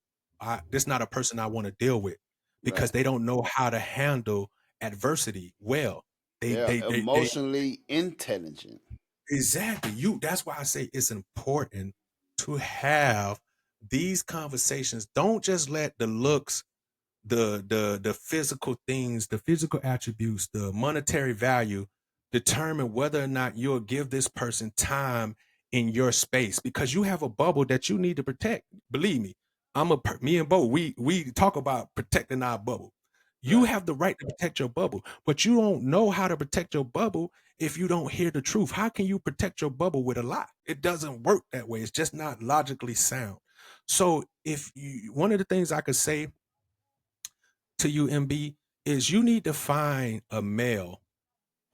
this not a person I want to deal with because Right. they don't know how to handle adversity well. They're They emotionally intelligent. exactly you. That's why I say it's important to have these conversations. Don't just let the looks, the physical things, the physical attributes, the monetary value determine whether or not you'll give this person time in your space because you have a bubble that you need to protect. Believe me, me and Bo, we talk about protecting our bubble. You Right. have the right to protect your bubble, but you don't know how to protect your bubble if you don't hear the truth. How can you protect your bubble with a lie? It doesn't work that way. It's just not logically sound. So if you, one of the things I could say to you, MB, is you need to find a male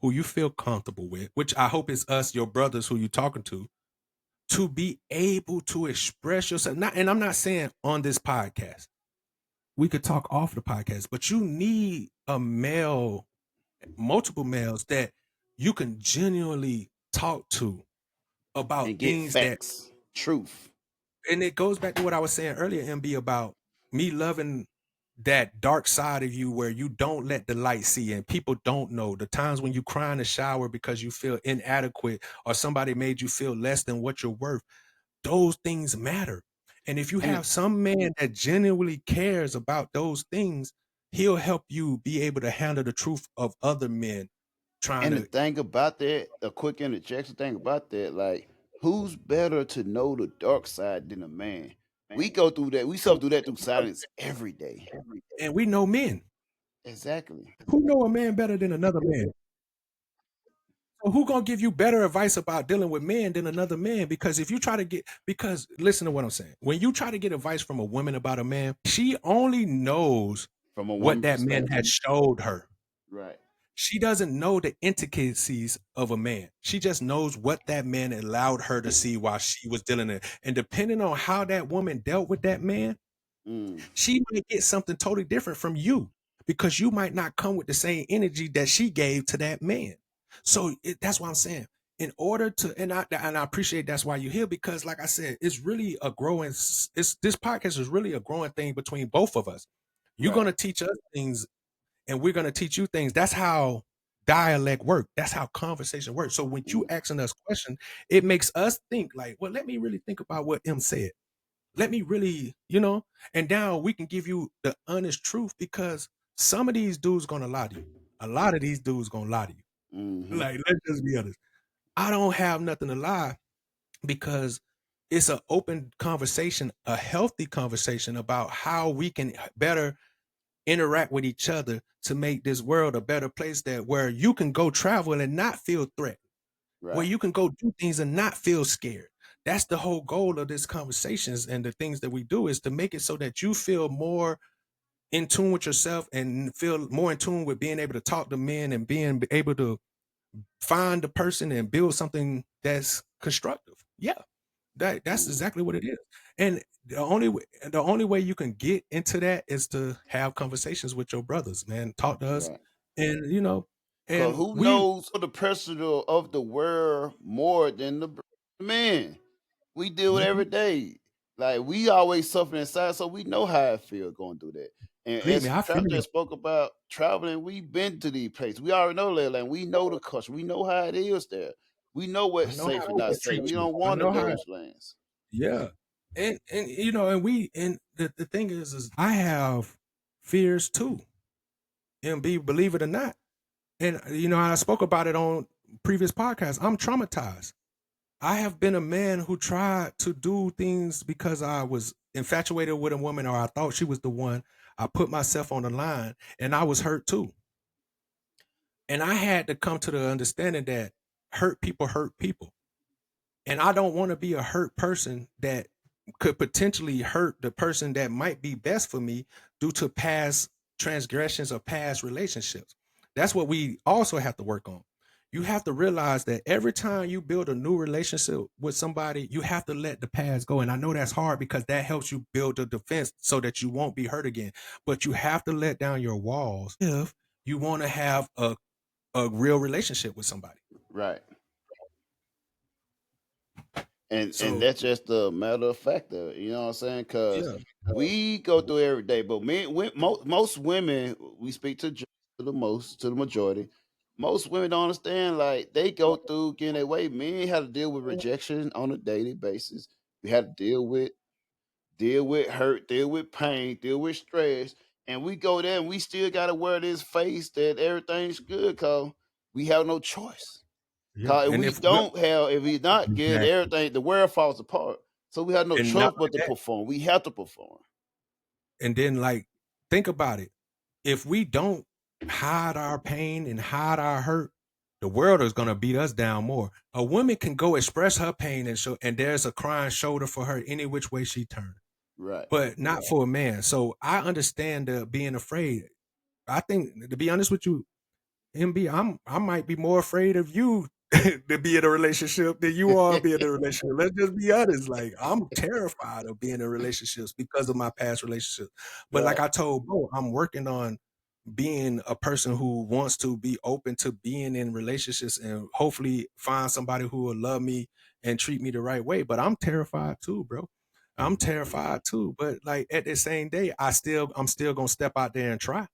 who you feel comfortable with, which I hope is us, your brothers who you're talking to be able to express yourself. Not, and I'm not saying on this podcast. We could talk off the podcast, but you need a male, multiple males that you can genuinely talk to about And get things that, facts, truth. and it goes back to what I was saying earlier, MB, about me loving that dark side of you where you don't let the light see and people don't know the times when you cry in the shower because you feel inadequate or somebody made you feel less than what you're worth. Those things matter. And if you And have some man that genuinely cares about those things, he'll help you be able to handle the truth of other men trying And the to. thing about that, a quick interjection thing about that, like, who's better to know the dark side than a man? We go through that. We suffer through that through silence every day. And we know men. Exactly. Who know a man better than another man? So who gonna give you better advice about dealing with men than another man? Because if you try to get, because listen to what I'm saying. When you try to get advice from a woman about a man, she only knows From a what woman that man perspective. has showed her. Right. She doesn't know the intricacies of a man. She just knows what that man allowed her to see while she was dealing it. And depending on how that woman dealt with that man, Mm. she might get something totally different from you because you might not come with the same energy that she gave to that man. So that's what I'm saying. In order to, and I appreciate that's why you're here, because like I said, it's really a growing. It's this podcast is really a growing thing between both of us. You're Right. gonna teach us things, and we're gonna teach you things. That's how dialect work. That's how conversation works. So when you Mm, asking us questions, it makes us think like, well, let me really think about what M said. Let me really, and now we can give you the honest truth, because some of these dudes gonna lie to you. A lot of these dudes gonna lie to you. mm-hmm. Like, let's just be honest. I don't have nothing to lie, because it's an open conversation, a healthy conversation about how we can better interact with each other to make this world a better place, that where you can go travel and not feel threatened, where Right. you can go do things and not feel scared. That's the whole goal of this conversations and the things that we do, is to make it so that you feel more in tune with yourself and feel more in tune with being able to talk to men and being able to find the person and build something that's constructive. Yeah, that's Mm, exactly what it is. And the only way you can get into that is to have conversations with your brothers, man. Talk to us, right. and Cause and who we knows the personal of the world more than the man? We deal with mhm, every day. Like we always suffer inside, so we know how it feels going through that. And believe me, as I feel Trap you. just spoke about traveling, we've been to these places. We already know that land. We know the culture. We know how it is there. We know I what's know safe how and not they safe. treat We you. don't I wander know how. those lands. Yeah, and the thing is I have fears too, and believe it or not, and I spoke about it on previous podcasts. I'm traumatized. I have been a man who tried to do things because I was infatuated with a woman, or I thought she was the one. I put myself on the line, and I was hurt too. And I had to come to the understanding that hurt people. And I don't want to be a hurt person that could potentially hurt the person that might be best for me due to past transgressions or past relationships. That's what we also have to work on. You have to realize that every time you build a new relationship with somebody, you have to let the past go. And I know that's hard, because that helps you build a defense so that you won't be hurt again. But you have to let down your walls if you want to have a real relationship with somebody. Right. And So that's just a matter of fact of it, you know what I'm saying? Because yeah, we go through every day, but most women, we speak to the majority. Most women don't understand, like they go through getting their way. Men have to deal with rejection on a daily basis. We have to deal with hurt, deal with pain, deal with stress, and we go there and we still gotta wear this face that everything's good, cause we have no choice. yeah. Cause if And we if don't have, if we not good, exactly. everything, the world falls apart. So we have no And not choice only but to that, perform. We have to perform. and then like think about it. If we don't hide our pain and hide our hurt, the world is gonna beat us down more. A woman can go express her pain and show, and there's a crying shoulder for her any which way she turns. Right. But not for a man. So I understand the being afraid. I think, to be honest with you, MB, I might be more afraid of you to be in a relationship than you are to be in a relationship. Let's just be honest. Like, I'm terrified of being in relationships because of my past relationships. But like Right. I told Bo, I'm working on being a person who wants to be open to being in relationships and hopefully find somebody who will love me and treat me the right way. But I'm terrified too, bro. I'm terrified too. But like at the same day, I'm still gonna step out there and try.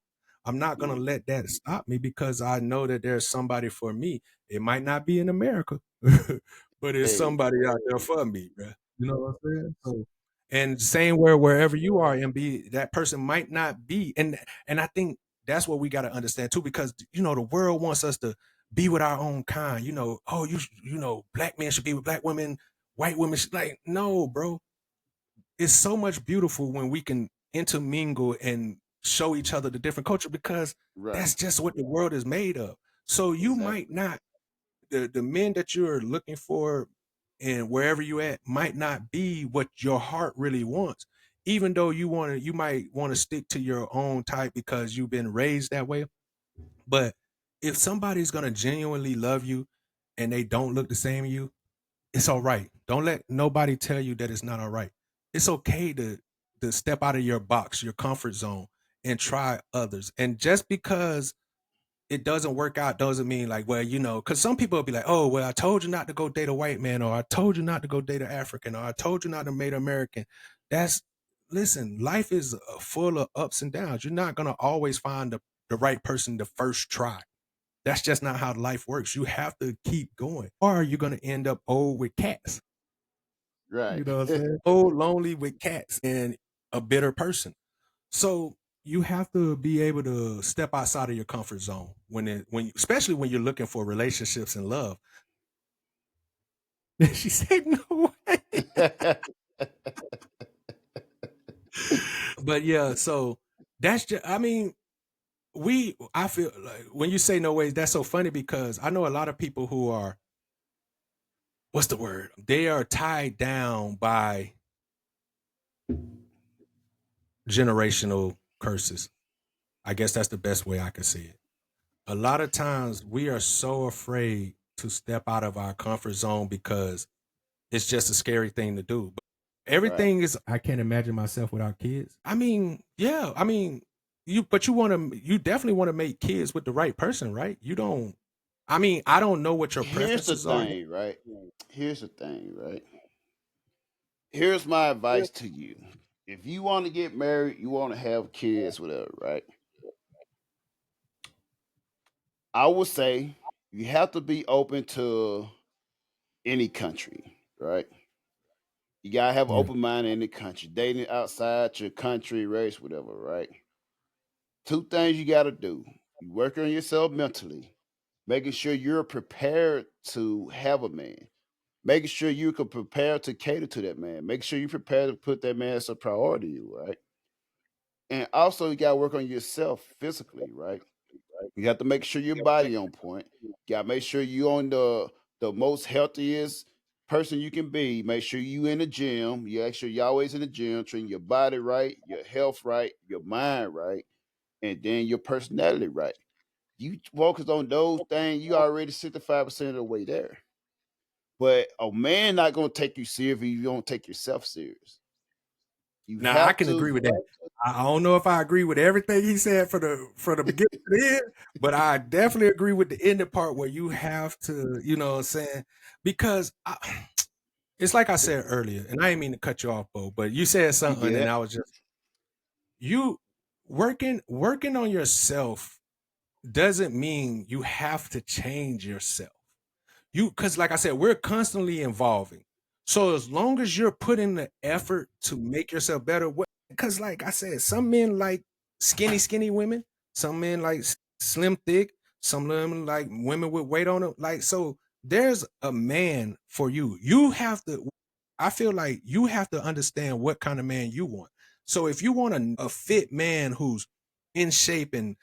I'm not gonna Mm. let that stop me, because I know that there's somebody for me. It might not be in America, but it's Hey. somebody out there for me, bro. You know what I'm saying? So, and same wherever you are, MB, that person might not be. And I think that's what we got to understand too, because the world wants us to be with our own kind. Oh, black men should be with black women, white women should, like, no, bro. It's so much beautiful when we can intermingle and show each other the different culture, because Right. that's just what the world is made of. So you might Exactly. not, the men that you're looking for and wherever you at might not be what your heart really wants, even though you might want to stick to your own type because you've been raised that way. But if somebody's gonna genuinely love you and they don't look the same as you, it's all right. Don't let nobody tell you that it's not all right. It's okay to step out of your box, your comfort zone, and try others. And just because it doesn't work out doesn't mean like, well, because some people will be like, oh, well, I told you not to go date a white man, or I told you not to go date an African, or I told you not to date an American. Listen, life is full of ups and downs. You're not going to always find the right person the first try. That's just not how life works. You have to keep going, or you're going to end up old with cats. Right. You know what I'm saying? Old, lonely with cats and a bitter person. So you have to be able to step outside of your comfort zone especially when you're looking for relationships and love. She said, "No way." But yeah, so that's just. I mean, I feel like when you say no ways, that's so funny because I know a lot of people who are, what's the word? They are tied down by generational curses. I guess that's the best way I can see it. A lot of times we are so afraid to step out of our comfort zone because it's just a scary thing to do. But Right. everything is, I can't imagine myself without kids. I mean, yeah, I mean, you definitely want to make kids with the right person, right? You don't, I mean, I don't know what your Here's the preferences are. thing, right? Here's the thing, right? Here's my advice to you. If you want to get married, you want to have kids, whatever, right? I would say you have to be open to any country, right? You gotta have an Yeah. open mind in any country. Dating outside your country, race, whatever, right? Two things you gotta do. You work on yourself mentally, making sure you're prepared to have a man, making sure you can prepare to cater to that man, make sure you're prepared to put that man as a priority, right? And also you gotta work on yourself physically, right? You have to make sure your body on point. You gotta make sure you on the most healthiest person you can be. Make sure you in the gym. You make sure you always in the gym, treating your body right, your health right, your mind right, and then your personality right. You focus on those things, you already 65% of the way there. But a man not gonna take you serious if you don't take yourself serious. You Now I have can agree to. with that. I don't know if I agree with everything he said for the beginning to the end, but I definitely agree with the ending part where you have to, you know what I'm saying? Because it's like I said earlier, and I didn't mean to cut you off, Bo, but you said You something and get I was just you working on yourself doesn't mean you have to change yourself. Because like I said, we're constantly evolving. So as long as you're putting the effort to make yourself better, because like I said, some men like skinny women, some men like slim thick, some women like women with weight on them. Like, so there's a man for you. I feel like you have to understand what kind of man you want. So if you want a fit man who's in shape and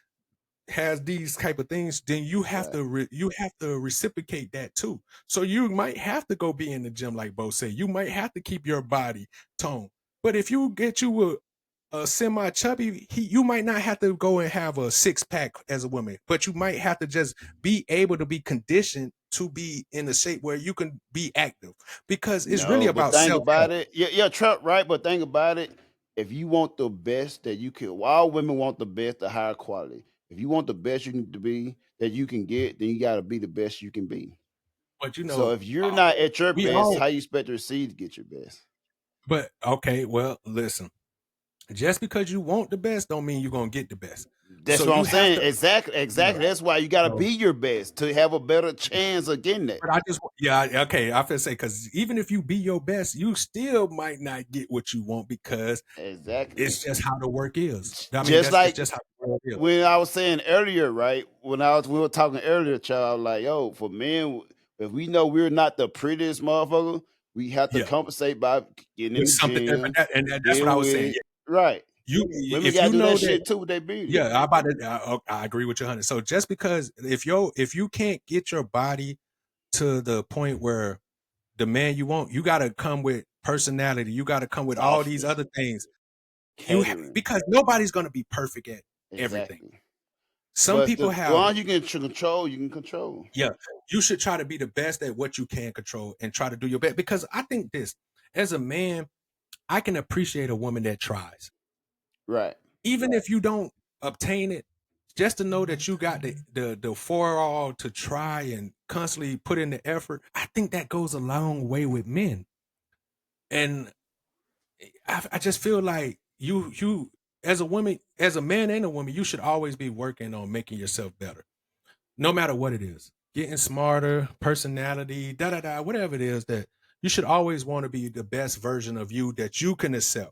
has these type of things, then you have right. to you have to reciprocate that too. So you might have to go be in the gym, like Bo said. You might have to keep your body toned. But if you get you a semi chubby, you might not have to go and have a six pack as a woman, but you might have to just be able to be conditioned to be in a shape where you can be active, because it's really No, but about think self about help. it. Yeah, Trump, right? But think about it. If you want the best that you can, all women want the best, the higher quality. If you want the best you can to be that you can get, then you got to be the best you can be. But So if you're not at your we best, all. how you expect to receive to get your best? But okay, well, listen. Just because you want the best don't mean you're gonna get the best. That's So what I'm you have saying. to. Exactly, Yeah. exactly. That's why you got to So, be your best to have a better chance of getting that. but okay. I feel say because even if you be your best, you still might not get what you want because Exactly. it's just how the work is. I mean, Just it's like just how the work is. when I was saying earlier, right? We were talking earlier, child, like, yo, for men, if we know we're not the prettiest motherfucker, we have to Yeah, compensate by getting in with the something that, gym, that's what I deal was with saying. it. Yeah, Right. Women if gotta you do know that that. shit too with their beauty. Yeah, I agree with you, 100. So just because if you can't get your body to the point where the man you want, you got to come with personality. You got to come with all these Softness, other things. catering. Because nobody's going to be perfect at everything. Exactly. Some But people the have, long as you can control, you can control. yeah. You should try to be the best at what you can control and try to do your best. Because I think this, as a man, I can appreciate a woman that tries. Right. even if you don't obtain it, just to know that you got the foreall to try and constantly put in the effort, I think that goes a long way with men. And I just feel like you as a woman, as a man and a woman, you should always be working on making yourself better, no matter what it is. Getting smarter, personality, da da da, whatever it is that you should always want to be the best version of you that you can accept.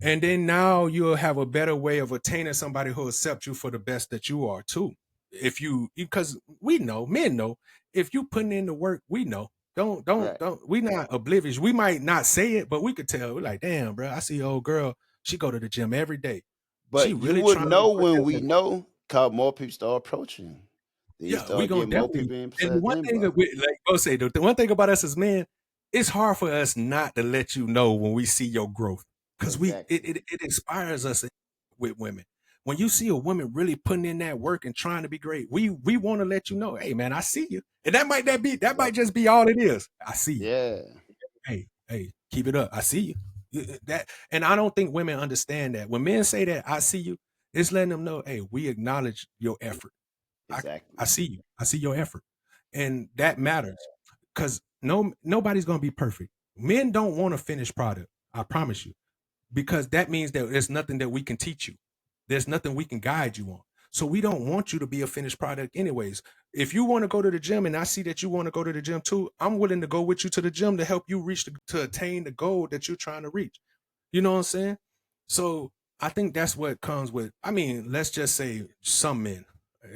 And then now you'll have a better way of attaining somebody who accepts you for the best that you are too. If you, because we know, men know, if you putting in the work, we know. Right. We not oblivious. We might not say it, but we could tell. We're like, damn, bro, I see an old girl. She go to the gym every day. She But you really would trying to know put when that we work. know, cause more people start approaching. Then you Yeah, we start gonna getting more definitely. people And the inside the one thing that inbox. we like, go say the one thing about us as men, it's hard for us not to let you know when we see your growth because Exactly. it inspires us with women. When you see a woman really putting in that work and trying to be great, we want to let you know, hey man, I see you, and that might just be all it is. I see you. Yeah. Hey, keep it up. I see you. That, and I don't think women understand that. When men say that, I see you, it's letting them know, hey, we acknowledge your effort. I Exactly. I see you. I see your effort, and that matters because nobody's gonna be perfect. Men don't want a finished product. I promise you, because that means that there's nothing that we can teach you. There's nothing we can guide you on. So we don't want you to be a finished product, anyways. If you want to go to the gym, and I see that you want to go to the gym too, I'm willing to go with you to the gym to help you to attain the goal that you're trying to reach. You know what I'm saying? So I think that's what comes with. I mean, let's just say some men.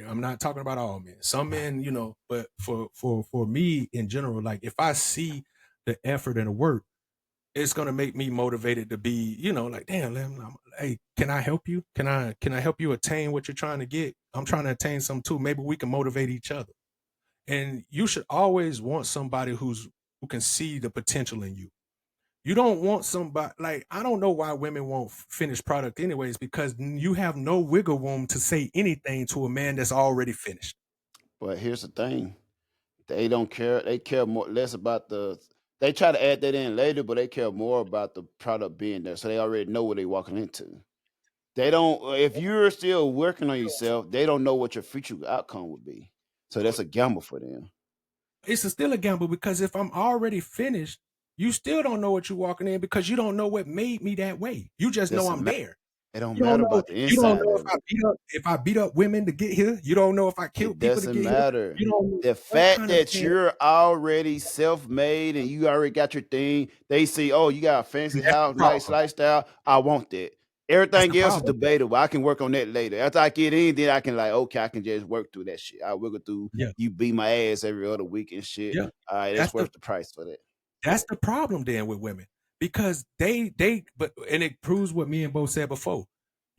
I'm not talking about all men. Some men, but for me in general, like if I see the effort and the work, it's gonna make me motivated to be, like, damn, hey, can I help you? Can I help you attain what you're trying to get? I'm trying to attain something too. Maybe we can motivate each other. And you should always want somebody who can see the potential in you. You don't want somebody like, I don't know why women won't finish product anyways, because you have no wiggle room to say anything to a man that's already finished. But here's the thing. They don't care. They care more less about the. They try to add that in later, but they care more about the product being there, so they already know what they're walking into. They don't. If you're still working on yourself, they don't know what your future outcome would be. So that's a gamble for them. Still a gamble because if I'm already finished, you still don't know what you're walking in because you don't know what made me that way. You just know I'm Doesn't matter. there. It don't You don't matter know. about the You don't inside know if of it. I beat up women to get here. You don't know if I killed It people to doesn't get here. matter. You don't know The what fact kind of that man. you're already self-made and you already got your thing, they see, oh, you got a fancy That's the house, nice problem. lifestyle. I want that. That's the Everything else is problem. debatable. I can work on that later. After I get in, then I can like, okay, I can just work through that shit. I wiggle through. Yeah, You beat my ass every other week and shit. yeah. All right, that's That's the worth the price for that. That's the problem then with women because and it proves what me and Bo said before.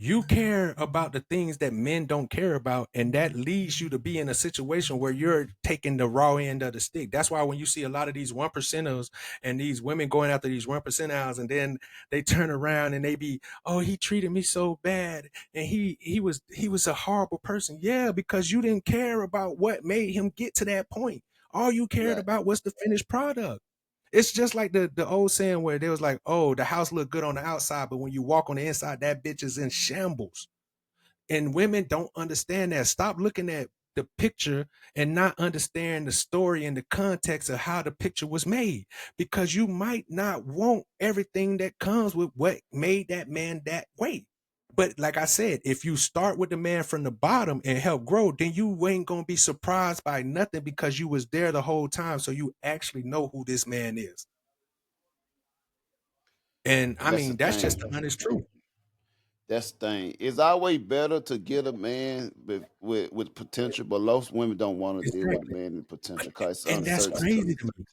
You care about the things that men don't care about, and that leads you to be in a situation where you're taking the raw end of the stick. That's why when you see a lot of these one percenters and these women going after these 1%ers, and then they turn around and they be, oh, he treated me so bad, and he was a horrible person. Yeah, because you didn't care about what made him get to that point. All you cared Right. about was the finished product. It's just like the old saying where they was like, "Oh, the house look good on the outside, but when you walk on the inside, that bitch is in shambles." And women don't understand that. Stop looking at the picture and not understand the story and the context of how the picture was made, because you might not want everything that comes with what made that man that way. But like I said, if you start with the man from the bottom and help grow, then you ain't gonna be surprised by nothing because you was there the whole time. So you actually know who this man is. And I That's the mean, that's just thing. the honest truth. That's the thing. It's always better to get a man with potential, but most women don't want to deal with a Exactly. man with potential because it's And that's uncertainty. crazy to me.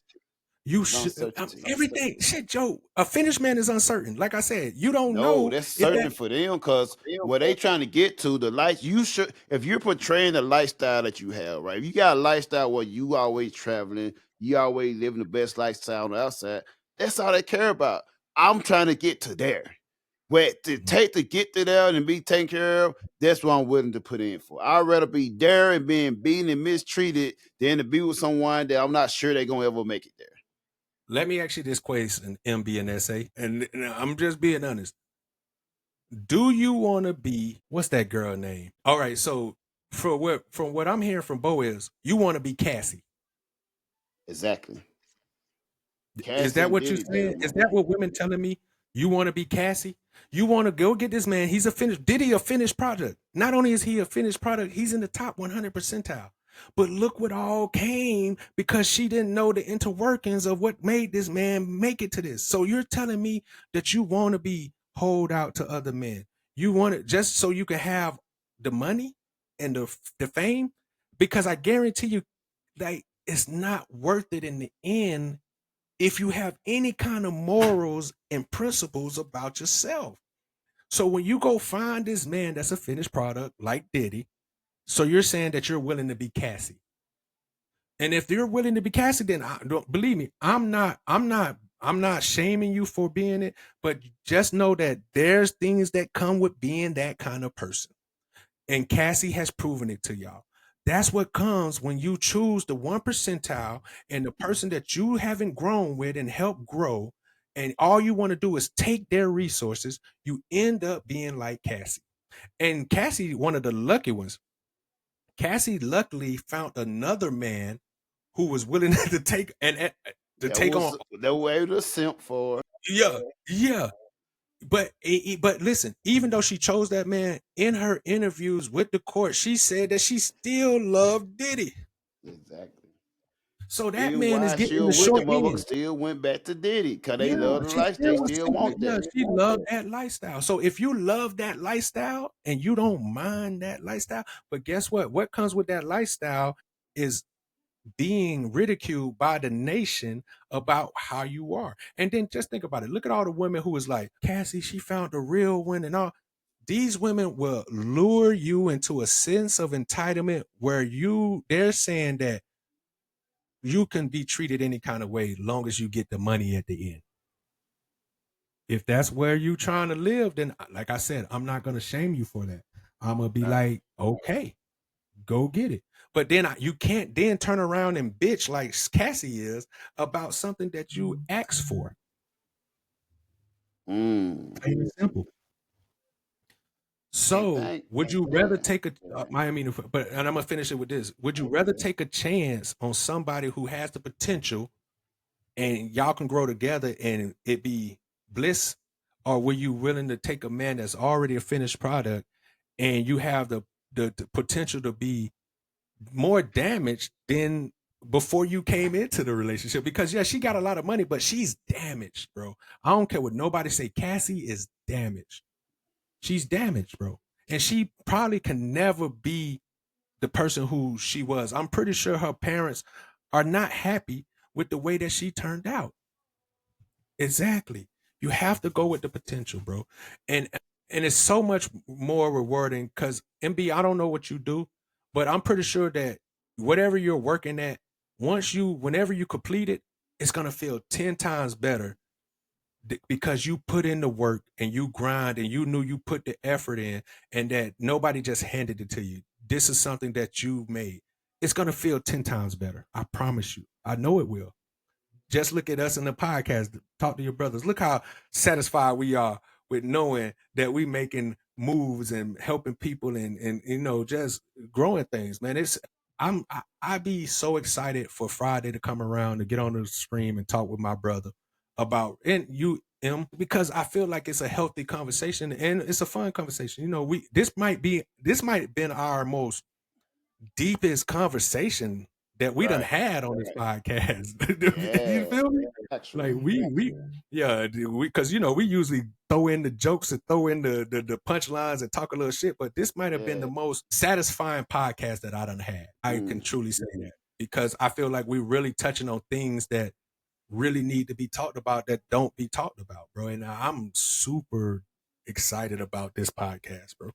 You It's should uncertainty. everything shit, Joe. A finished man is uncertain. Like I said, you don't No, know that's if that certain for them because what they trying to get to the life you should if you're portraying the lifestyle that you have, right? If you got a lifestyle where you always traveling, you always living the best lifestyle on the outside, that's all they care about. I'm trying to get to there. What to Mhm. take to get to there and be taken care of, that's what I'm willing to put in for. I'd rather be there and being beaten and mistreated than to be with someone that I'm not sure they're gonna ever make it there. Let me ask you this question, MB and SA, and I'm just being honest. Do you want to be what's that girl name? All right, so from what I'm hearing from Bo is you want to be Cassie. Exactly. Is Cassie that and what you're Diddy baby saying? Is mama. that what women telling me? You want to be Cassie? You want to go get this man? He's a finished. Diddy a finished product? Not only is he a finished product, he's in the top 100 percentile. But look what all came because she didn't know the interworkings of what made this man make it to this. So you're telling me that you want to be hold out to other men? You want it just so you can have the money and the fame? Because I guarantee you, like it's not worth it in the end if you have any kind of morals and principles about yourself. So when you go find this man that's a finished product like Diddy, so you're saying that you're willing to be Cassie. And if you're willing to be Cassie, then I don't believe me. I'm not shaming you for being it, but just know that there's things that come with being that kind of person. And Cassie has proven it to y'all. That's what comes when you choose the one percentile and the person that you haven't grown with and help grow. And all you want to do is take their resources. You end up being like Cassie. And Cassie, one of the lucky ones, Cassie luckily found another man who was willing to take to That take on. was the way to simp for. Yeah, yeah. But listen, even though she chose that man in her interviews with the court, she said that she still loved Diddy. Exactly. So that Even man is while she getting the was with the short motherfucker, end. still went back to Diddy because they Yeah, love the she life. still They was still single. want Yeah, that. she loved that lifestyle. So if you love that lifestyle and you don't mind that lifestyle, but guess what? What comes with that lifestyle is being ridiculed by the nation about how you are. And then just think about it. Look at all the women who was like, Cassie, she found the real one and all. These women will lure you into a sense of entitlement where they're saying that you can be treated any kind of way long as you get the money at the end. If that's where you trying to live, then like I said, I'm not gonna shame you for that. I'm gonna be Nah. like, okay, go get it. But then you can't then turn around and bitch like Cassie is about something that you asked for. Mm. Plain and simple. And So, thank, would you rather yeah. take a Miami? But and I'm gonna finish it with this. Would you rather take a chance on somebody who has the potential, and y'all can grow together, and it be bliss, or were you willing to take a man that's already a finished product, and you have the potential to be more damaged than before you came into the relationship? Because yeah, she got a lot of money, but she's damaged, bro. I don't care what nobody say. Cassie is damaged. She's damaged, bro. And she probably can never be the person who she was. I'm pretty sure her parents are not happy with the way that she turned out. Exactly. You have to go with the potential, bro. And and it's so much more rewarding because MB, I don't know what you do, but I'm pretty sure that whatever you're working at, whenever you complete it, it's gonna feel 10 times better because you put in the work and you grind and you knew you put the effort in and that nobody just handed it to you. This is something that you made. It's gonna feel 10 times better. I promise you. I know it will. Just look at us in the podcast. Talk to your brothers. Look how satisfied we are with knowing that we making moves and helping people and just growing things, man. I be so excited for Friday to come around to get on the stream and talk with my brother about and you because I feel like it's a healthy conversation and it's a fun conversation. We this might have been our most deepest conversation that we done Right. had on this podcast. You Yeah. feel me? Like Actually. yeah, we because we usually throw in the jokes and throw in the punchlines and talk a little shit, but this might have been Yeah. the most satisfying podcast that I done had. I can Mm. truly say that because I feel like we're really touching on things that really need to be talked about that don't be talked about, bro. And I'm super excited about this podcast, bro.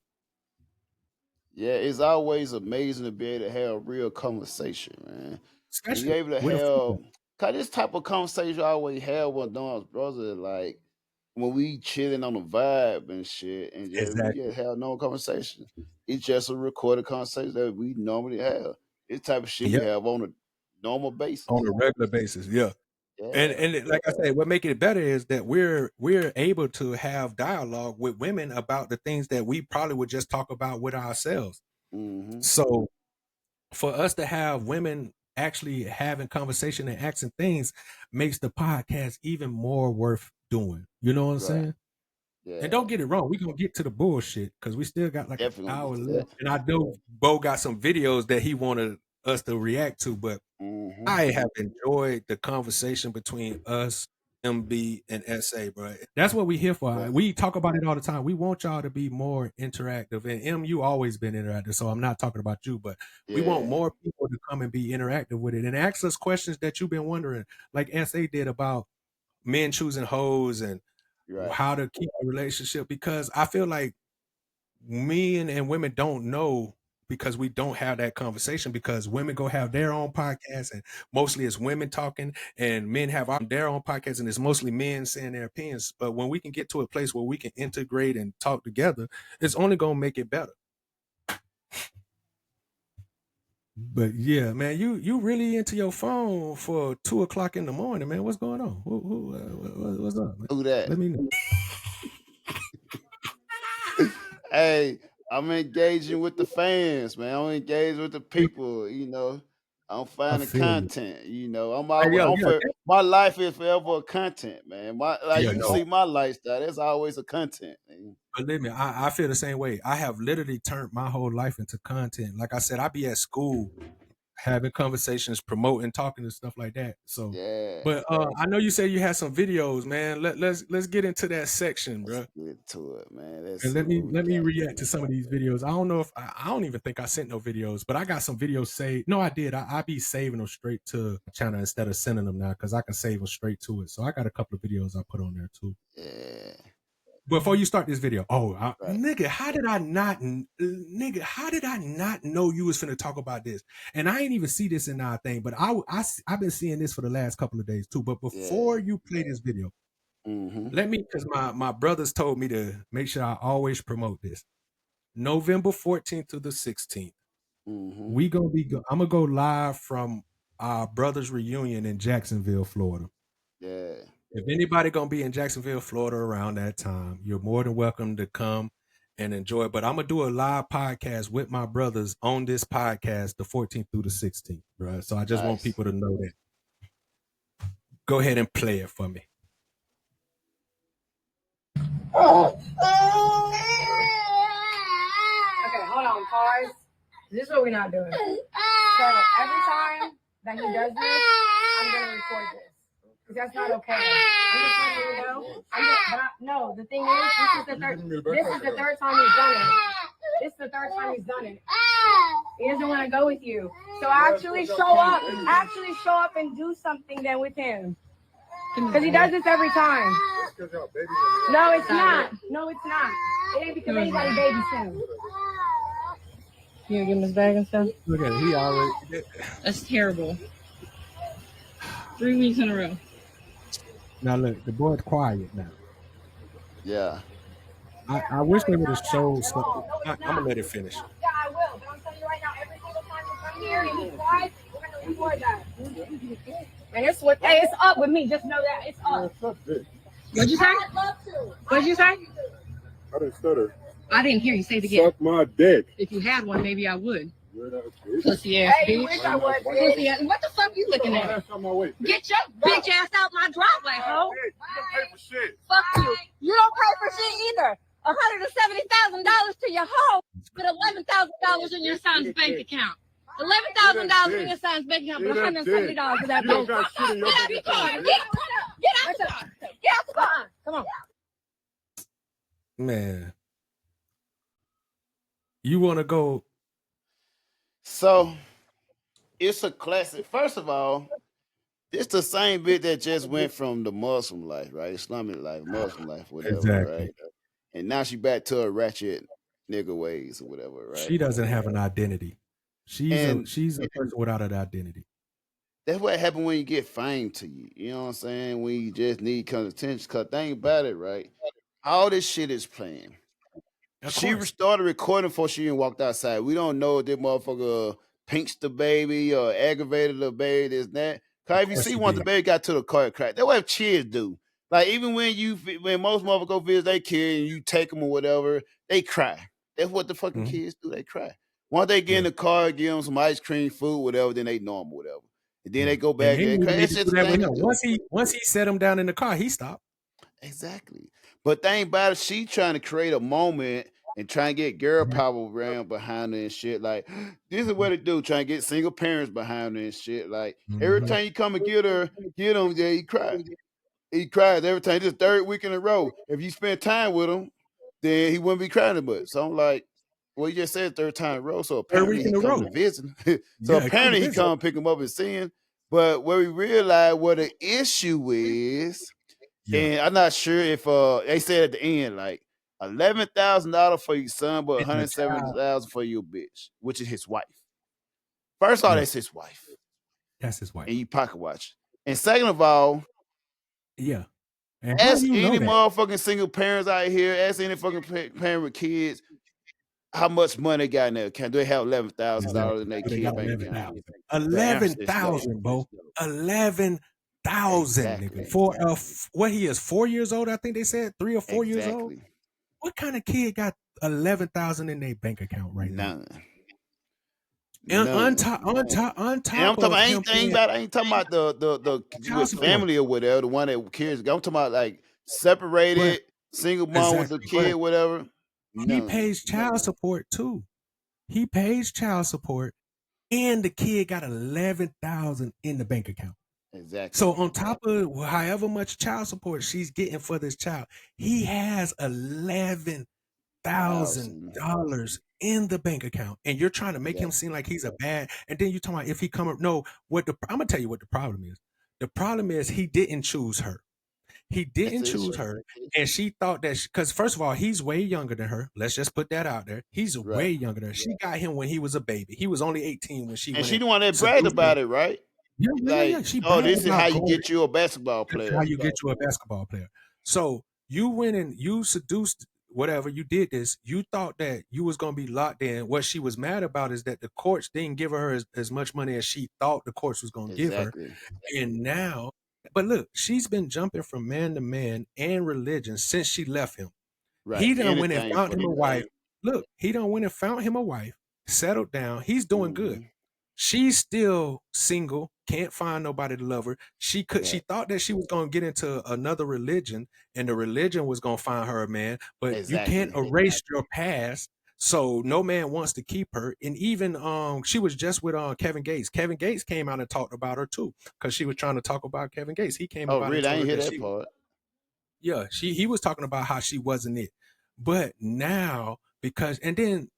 Yeah, it's always amazing to be able to have a real conversation, man. When you're Especially able to with a female. have, cause this type of conversation I always have with Don's brother, like when we chilling on the vibe and shit, and just we Exactly. just have no conversation. It's just a recorded conversation that we normally have. This type of shit Yeah, we have on a normal on basis. a regular basis. Yeah. Yeah. like I said, what make it better is that we're able to have dialogue with women about the things that we probably would just talk about with ourselves. Mm-hmm. So for us to have women actually having conversation and asking things makes the podcast even more worth doing. You know what I'm Right. saying? And Yeah. don't get it wrong, we're gonna get to the bullshit because we still got like an Definitely gonna hour get to left. that. And I know Bo got some videos that he wanted us to react to, but Mm-hmm. I have enjoyed the conversation between us, MB, and SA, bro. That's what we here for. Right. We talk about it all the time. We want y'all to be more interactive. And M, you always been interactive, so I'm not talking about you, but we want Yeah. more people to come and be interactive with it and ask us questions that you've been wondering, like SA did about men choosing hoes and Right. how to keep a relationship. Because I feel like men and women don't know because we don't have that conversation because women go have their own podcast and mostly it's women talking and men have their own podcast and it's mostly men saying their opinions. But when we can get to a place where we can integrate and talk together, it's only going to make it better. But yeah, man, you really into your phone for 2 o'clock in the morning, man. What's going on? What's up, man? Who that? Let me know. Hey, I'm engaging with the fans, man. I'm engaging with the people. I'm I finding feel you. content. I'm Hey, always. yo, I'm yeah, for my life is forever a content, man. Like yeah, you no. see my lifestyle. There's always a content. Man. Believe me, I feel the same way. I have literally turned my whole life into content. Like I said, I be at school having conversations, promoting, talking and stuff like that. So, Yeah. but I know you said you had some videos, man. Let's get into that section, Let's bro. get to it, man. Let's And see what we let me got react to here. some of these videos. I don't know if I don't even think I sent no videos, but I got some videos saved. No, I did. I be saving them straight to channel instead of sending them now because I can save them straight to it. So I got a couple of videos I put on there too. Yeah. Before you start this video, Right. nigga, how did I not know you was finna talk about this? And I ain't even see this in our thing, but I've been seeing this for the last couple of days too. But before Yeah. you play this video, Mm-hmm. because my brothers told me to make sure I always promote this. November 14th to the 16th, Mm-hmm. I'm gonna go live from our brothers reunion in Jacksonville, Florida. Yeah. If anybody gonna be in Jacksonville, Florida around that time, you're more than welcome to come and enjoy it. But I'm gonna do a live podcast with my brothers on this podcast, the 14th through the 16th, bro. So I just want Nice. people to know that. Go ahead and play it for me. Okay, hold on, pause. This is what we're not doing. So every time that he does this, I'm gonna record this. Because that's not okay. I'm just letting you know. No, the thing is, this is the third time he's done it. This is the third time he's done it. He doesn't want to go with you. So actually show up and do something then with him. Because he does this every time. No, it's not. No, it's not. It ain't because anybody babies him. You gonna give him his bag and stuff? Look at it. He already. That's terrible. 3 weeks in a row. Now look, the boy's quiet now. Yeah. I wish they would have showed something. I'm gonna let it finish. Yeah, I will. But I'm telling you right now, every single time you come here and he's quiet, we're gonna record that. And it's up with me. Just know that it's up. What'd you say? I'd love to. What'd you say? I didn't stutter. I didn't hear you. Say it again. Suck my dick. If you had one, maybe I would. You're not a bitch. Pussy ass bitch. Wish I would. Pussy ass. What the fuck you looking at? That's on my way. Get your bitch ass out my driveway, ho. You don't pay for shit. Fuck you. You don't pay for shit either. $170,000 to your hoe, but $11,000 in your son's bank account. $11,000 in your son's bank account, but $170 for that You don't bitch. got shit in your Get out bank the car. account. Get out the car. Get out the car. Come on. Man, you want to go? So it's a classic. First of all, it's the same bit that just went from the Muslim life, right? Islamic life, Muslim life, whatever, Exactly. right? And now she back to her ratchet nigga ways or whatever, right? She doesn't have an identity. And- She's a person without an identity. That's what happened when you get fame to you. You know what I'm saying? When you just need attention. Because think about it, right? All this shit is playing. Of She course. started recording before she even walked outside. We don't know if this motherfucker pinks the baby or aggravated the baby, this and that. Cause if you course see he once the did. baby got to the car crack, that's what kids do. Like even when most motherfuckers go visit their kid and you take them or whatever, they cry. That's what the fucking Mhm. kids do. They cry. Once they get in Yeah. the car, give them some ice cream, food, whatever, then they normal, whatever. And then Yeah. they go And back he there. didn't even need It's to just do a that thing with to him. do. Once he set him down in the car, he stopped. Exactly. But thing about it, she trying to create a moment and trying to get girl Mhm. power around behind her and shit. Like, this is what it do, trying to get single parents behind her and shit. Like, every Mhm. time you come and get him, yeah, he cry. He cries every time. This is the third week in a row. If you spend time with him, then he wouldn't be crying as much. So I'm like, well, you just said third time in a row. So Third apparently week in he a coming row. to visit. So Yeah, come to apparently he visit. come pick him up and see him. But where we realize what the issue is, Yeah. and I'm not sure if they said at the end like $11,000 for your son, but And the child, $170,000 for your bitch, which is his wife. First of all, yeah, that's his wife, that's his wife. and you pocket watch. And second of all, Yeah. And how ask you know any that? motherfucking single parents out here, ask any fucking parent with kids, how much money they got in their account. Do they have $11,000 in their They got kid bank account? 11,000. The answer is no. 11,000, bro. 11,000, nigga. Exactly. For what he is, 4 years old, I think they said, 3 or 4 years old. Exactly. What kind of kid got 11,000 in their bank account right now? None. And on None. top And I'm talking of about, him paying I ain't talking about the child with support. family or whatever, the one that kids. I'm talking about like separated, But single mom with a exactly, kid, whatever. he None. pays child support too. He pays child support, and the kid got 11,000 in the bank account. Exactly. So on top of however much child support she's getting for this child, he has $11,000 in the bank account, and you're trying to make him seem like he's a bad. And then you talking about if he come up. No, I'm gonna tell you what the problem is. The problem is he didn't choose her. He didn't That's the choose issue. her, and she thought that because first of all, he's way younger than her. Let's just put that out there. He's way Right. younger than her. She got him when he was a baby. He was only 18 when she And went she and the one that bragged seduced him. about it, right? Yeah. Like, She oh, bragged this is how about you going. get you a basketball That's player. how you get you a basketball player. So you went and you seduced whatever you did this. You thought that you was gonna be locked in. What she was mad about is that the courts didn't give her as much money as she thought the courts was gonna give her. Exactly. And now, but look, she's been jumping from man to man and religion since she left him. Right. He done went and Anything found for him a the wife. Look, he done went and found him a wife, settled down. He's doing good. Mhm. She's still single, can't find nobody to love her. She Right. thought that she was gonna get into another religion, and the religion was gonna find her a man, but you can't Exactly. erase your past. So no man wants to keep her. And even she was just with Kevin Gates. Kevin Gates came out and talked about her too, because she was trying to talk about Kevin Gates. He came Oh, about and really? I told her ain't hear that that she part. yeah, he was talking about how she wasn't it. But now, because and then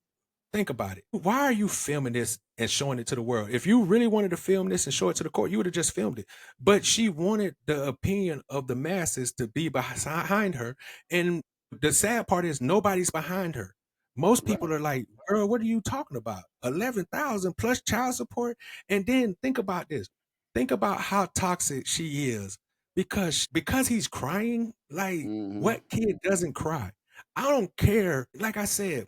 think about it. Why are you filming this and showing it to the world? If you really wanted to film this and show it to the court, you would have just filmed it. But she wanted the opinion of the masses to be behind her. And the sad part is nobody's behind her. Most people Right. are like, girl, what are you talking about? 11,000 plus child support. And then think about this. Think about how toxic she is because he's crying. Like, Mhm. what kid doesn't cry? I don't care. Like I said,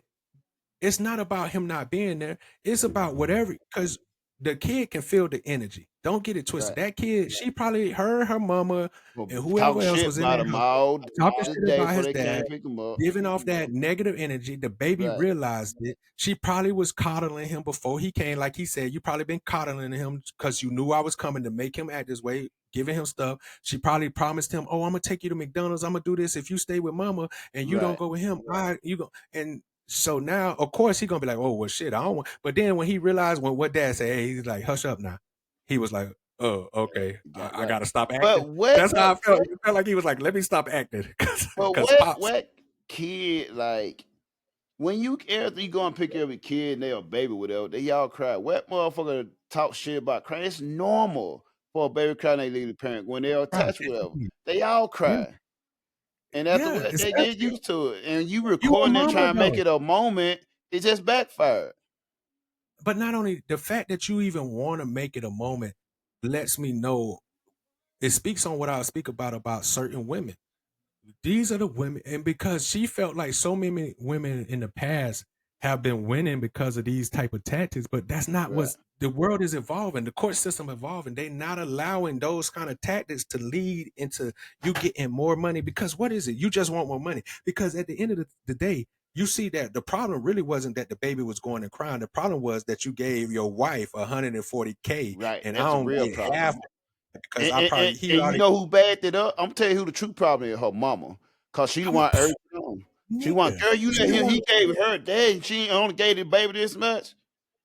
it's not about him not being there. It's about whatever, because the kid can feel the energy. Don't get it twisted. Right. That kid, she probably heard her mama Well, and talk whoever else shit was in about that them house all talking the shit day about before his they dad, came pick him up. giving off that negative energy. The baby Right. realized it. She probably was coddling him before he came. Like he said, you probably been coddling him because you knew I was coming to make him act this way, giving him stuff. She probably promised him, oh, I'm gonna take you to McDonald's. I'm gonna do this if you stay with mama and you don't Right. go with him. You go and so now, of course, he's gonna be like, "Oh well, shit, I don't want." But then when he realized what Dad said, hey, he's like, "Hush up now." He was like, "Oh, okay, Got I right. gotta stop acting." But what That's how I felt. It felt like he was like, "Let me stop acting," but because what pops. what kid, like, when you after you go and pick every kid and they a baby, whatever, they all cry. What motherfucker talk shit about crying? It's normal for a baby crying they leave the parent when they're Right. attached, whatever. They all Yeah, cry. And after yeah, what they get especially used to it. And you you a recording and mama trying to make though. it a moment, it just backfired. But not only the fact that you even want to make it a moment lets me know it speaks on what I speak about certain women. These are the women, and because she felt like so many women in the past have been winning because of these type of tactics, but that's not Right. the world is evolving, the court system evolving. They not allowing those kind of tactics to lead into you getting more money. Because what is it? You just want more money. Because at the end of the day, you see that the problem really wasn't that the baby was going and crying. The problem was that you gave your wife 140K Right. and I That's a don't real get half problem. of it because I probably he And you already know who bagged it up? I'm telling you who the true problem is, her mama. Cause she the come one on, urged it on. She want, nigga. girl, you She let the him, one. he gave her dad, and she only gave the baby this much.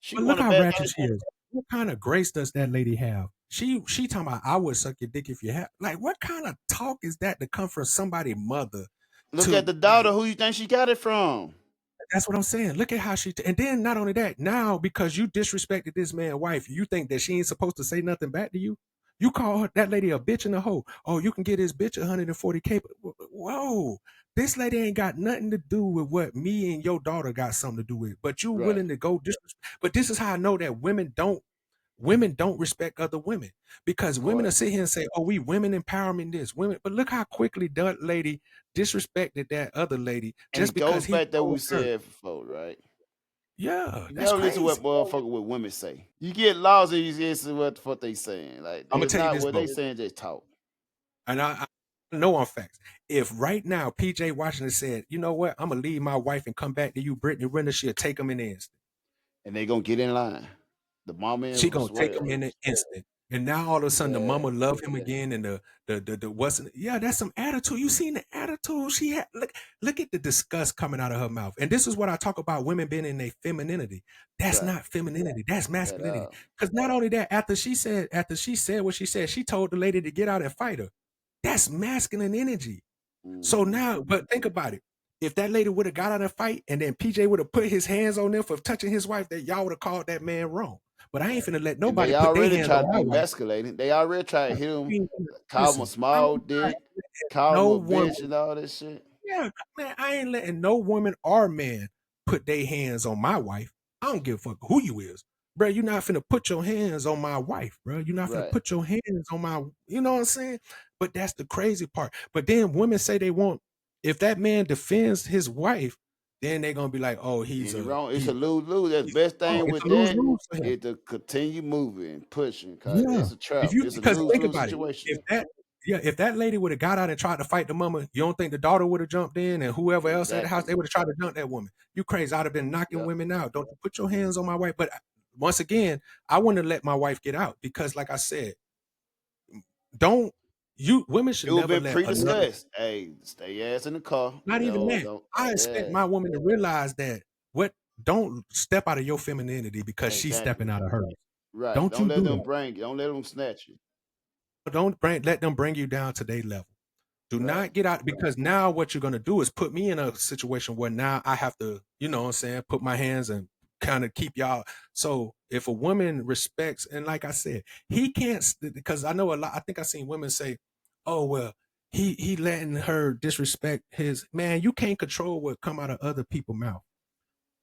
She But look wanna how back ratchet out. she is. What kind of grace does that lady have? She talking about I would suck your dick if you had like what kind of talk is that to come from somebody mother Look at to the daughter, who you think she got it from? that's what I'm saying. Look at how and then not only that, now because you disrespected this man's wife, you think that she ain't supposed to say nothing back to you? You call her, that lady a bitch and a hoe. Oh, you can get this bitch 140K. Whoa, this lady ain't got nothing to do with what me and your daughter got something to do with. But you Right, willing to go but this is how I know that women don't respect other women because of women will course. sit here and say, "Oh, we women empowerment this women," but look how quickly that lady disrespected that other lady And just it because goes he back that we told her. said before, right? Yeah, You that's never listen to crazy. what motherfucker what women say. You get lost and you listen to what the fuck they saying. Like I'm gonna it's tell you not this, what they bro, saying, just talk. and I know on facts. If right now PJ Washington said, "You know what? I'm gonna leave my wife and come back to you," Brittany Renner, she'll take him in the instant. And they gonna get in line. The mama She and gonna take him whatever. in an instant. And now all of a sudden the Yeah. mama love him again and the wasn't yeah, that's some attitude. You seen the attitude she had. Look at the disgust coming out of her mouth. And this is what I talk about women being in their femininity. That's Right. not femininity, that's At masculinity. all. Because not only that, after she said what she said, she told the lady to get out and fight her. That's masculine energy. So Mm-hmm. now, but think about it. If that lady would have got out and fight and then PJ would have put his hands on them for touching his wife, that y'all would have called that man wrong. But I ain't finna let And nobody they put their already hands try on to my wife. demasculate. They already try to hit I him, ain't call him a listen, I am small not dick, letting call him no a woman, bitch and all that shit. yeah, man, I ain't letting no woman or man put their hands on my wife. I don't give a fuck who you is. Bro, you're not finna put your hands on my wife, bro. You're not finna Right. put your hands on my, you know what I'm saying? But that's the crazy part. But then women say they want, if that man defends his wife, then they're gonna be like, oh, Ain't it wrong? It's a lose lose. That's the he's best oh, thing it's with a lose that lose for him. is to continue moving and pushing. Cause Yeah. it's a If trap. you It's a because lose think lose about it. situation. If that yeah, if that lady would have got out and tried to fight the mama, you don't think the daughter would have jumped in and whoever else at the house, Exactly. they would have tried to jump that woman. You crazy. I'd have been knocking Yep. women out. Don't you put your hands on my wife. But once again, I wouldn't let my wife get out because like I said, don't you women should It would have never been let another pre-discussed. Hey, stay your ass in the car. not even that. Don't. I expect Yeah. my woman to realize that what don't step out of your femininity because she's stepping Exactly. out of hers. Right. Don't Don't you let do them that. bring. Don't let them snatch you. Let them bring you down to their level. Do Right. not get out because now what you're gonna do is put me in a situation where now I have to, you know what I'm saying, put my hands and kind of keep y'all. So if a woman respects, and like I said, he can't because I know a lot, I think I seen women say, oh well, he letting her disrespect his man. You can't control what come out of other people's mouth.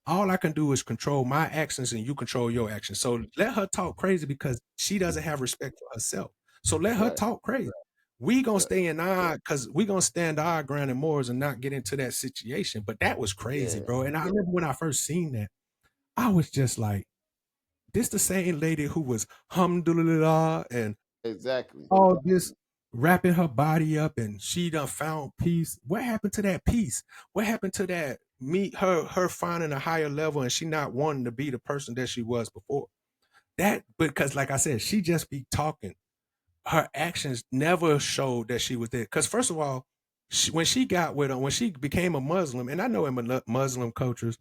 All I can do is control my actions and you control your actions. So let her talk crazy because she doesn't have respect for herself. So let her Right. talk crazy. We gonna Right. stay in our because we gonna stand our ground and morals and not get into that situation. But that was crazy, Yeah. bro. And I remember when I first seen that, I was just like, this the same lady who was alhamdulillah and Exactly. all this wrapping her body up and she done found peace. What happened to that peace? What happened to that her finding a higher level and she not wanting to be the person that she was before? That because like I said, she just be talking. Her actions never showed that she was there. Because first of all, when she got with him, when she became a Muslim, and I know in Muslim cultures,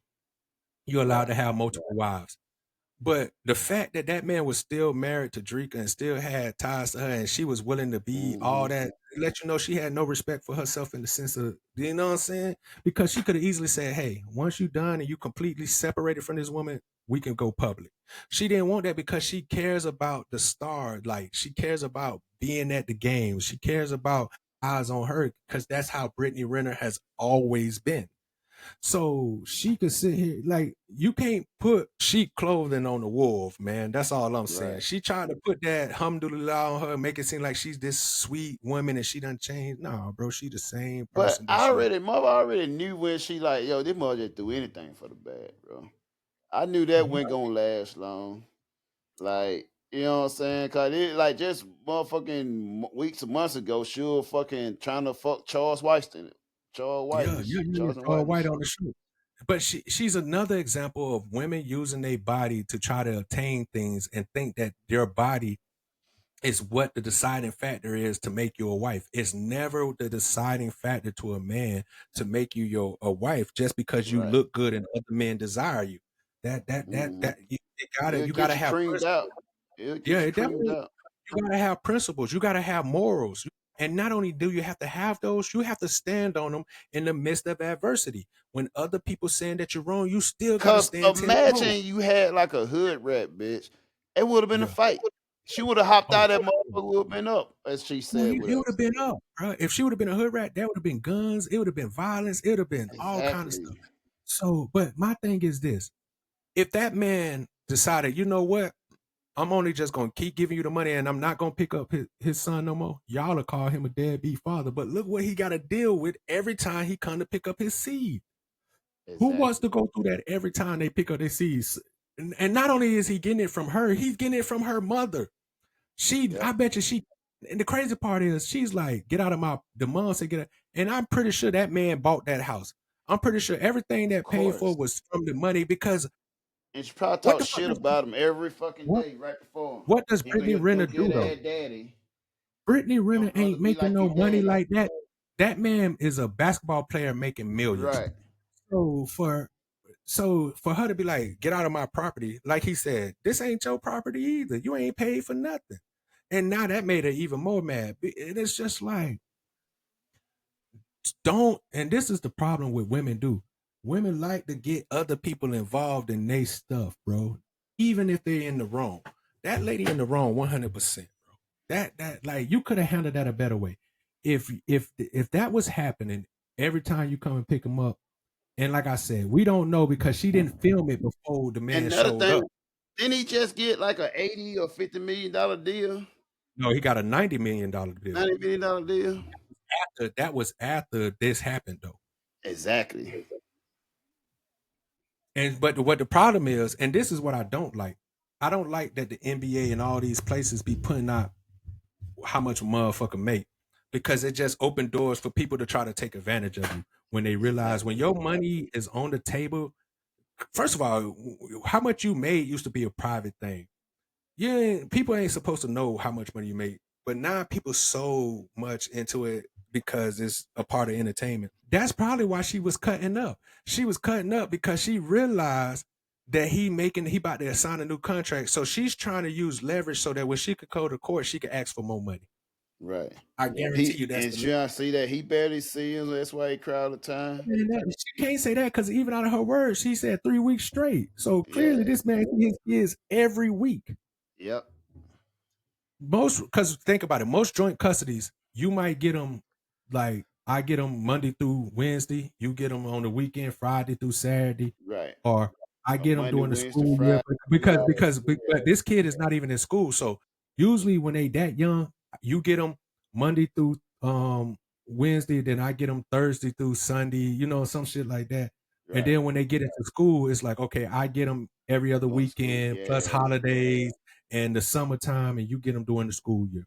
you're allowed Right. to have multiple wives. But the fact that that man was still married to Drika and still had ties to her, and she was willing to be all Mm-hmm. that, let you know she had no respect for herself in the sense of, you know what I'm saying? Because she could have easily said, "Hey, once you done and you completely separated from this woman, we can go public." She didn't want that because she cares about the star, like she cares about being at the games. She cares about eyes on her because that's how Brittany Renner has always been. So she could sit here like you can't put sheep clothing on the wolf, man. That's all I'm saying. Right. She tried to put that alhamdulillah on her, make it seem like she's this sweet woman and she done changed. No, bro, she the same But person that I she already, mother already knew when she like, yo, this mother just do anything for the bad, bro. I knew that yeah, wasn't gonna last long. Like, you know what I'm saying? Cause it like just motherfucking weeks or months ago, she was fucking trying to fuck Charles White. Charles White Yeah, and yeah, shit. yeah. Charles White All and white shit. on the show. But she's another example of women using their body to try to attain things and think that their body is what the deciding factor is to make you a wife. It's never the deciding factor to a man to make you a wife just because you Right. look good and other men desire you. Hmm. It'll You get gotta you have creamed out. principles. It'll Yeah, get you it creamed definitely out. you gotta have principles. You gotta have morals. And not only do you have to have those, you have to stand on them in the midst of adversity. When other people saying that you're wrong, you still gotta Cause stand 10 toes. imagine you had like a hood rat bitch. It would have been a Yeah. fight. She would have hopped Oh, out that motherfucker would have been up, as she well, said with it would have us. been up, bro. If she would have been a hood rat, there would have been guns. It would have been violence. It would have been all kind of stuff. Exactly. So, but my thing is this: if that man decided, you know what, I'm only just gonna keep giving you the money, and I'm not gonna pick up his son no more. Y'all will call him a deadbeat father, but look what he got to deal with every time he come to pick up his seed. Who wants to Exactly. go through that every time they pick up their seeds? And not only is he getting it from her, he's getting it from her mother. I Yep. bet you and the crazy part is she's like, get out of the mom said, get out. And I'm pretty sure that man bought that house. I'm pretty sure everything Of that paid for course. was from the money because And she probably what talk the fuck shit does about him every fucking what day right before him. what does He go, Brittany he'll go Renner get do though? that daddy. Brittany Your Renner brother ain't be making like no your money daddy. like that. That man is a basketball player making millions. Right. So for her to be like, get out of my property, like he said, this ain't your property either. You ain't paid for nothing. And now that made her even more mad. And it's just like, don't, and this is the problem with women do. Women like to get other people involved in their stuff, bro. Even if they're in the wrong. That lady in the wrong 100%, bro. That like you could have handled that a better way. If that was happening every time you come and pick them up, and like I said, we don't know because she didn't film it before the man And another showed up. thing, didn't he just get like a $80 or $50 million deal? No, he got a $90 million bill. $90 million deal? That was after this happened though. Exactly. And but what the problem is, and this is what I don't like. I don't like that the NBA and all these places be putting out how much a motherfucker make because it just opened doors for people to try to take advantage of you when they realize when Exactly. your money is on the table. First of all, how much you made used to be a private thing. Yeah, people ain't supposed to know how much money you make, but now people so much into it because it's a part of entertainment. That's probably why she was cutting up. She was cutting up because she realized that he about to sign a new contract. So she's trying to use leverage so that when she could go to court, she could ask for more money. Right. I guarantee He you that's and the should I see that he barely sees him, that's why he cry all the time. she can't say that because even out of her words, she said 3 weeks straight. So clearly, Yeah. this man sees his kids every week. Yep. Most because think about it, most joint custodies you might get them like I get them Monday through Wednesday, you get them on the weekend Friday through Saturday, Right. or I get them Monday, during the Wednesday, school year Friday. but this kid is not even in school, so usually when they that young, you get them Monday through Wednesday, then I get them Thursday through Sunday, some shit like that. And Right. then when they get into school, it's like, okay, I get them every other Going to school. weekend plus Yeah. holidays and the summertime, and you get them during the school year.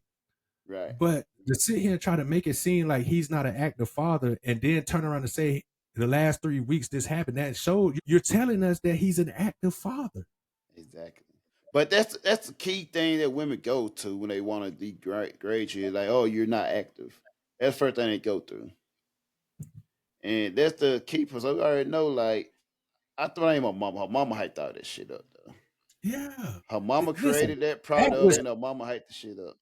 Right. But to sit here and try to make it seem like he's not an active father, and then turn around and say the last 3 weeks this happened, that shows you're telling us that he's an active father. Exactly. But that's the key thing that women go to when they want to degrade you. Like, oh, you're not active. That's the first thing they go through. And that's the key. Because I already know, like, I blame my mama. Her mama hyped all that shit up, though. Yeah. Her mama Listen, created that that product, was and her mama hyped the shit up.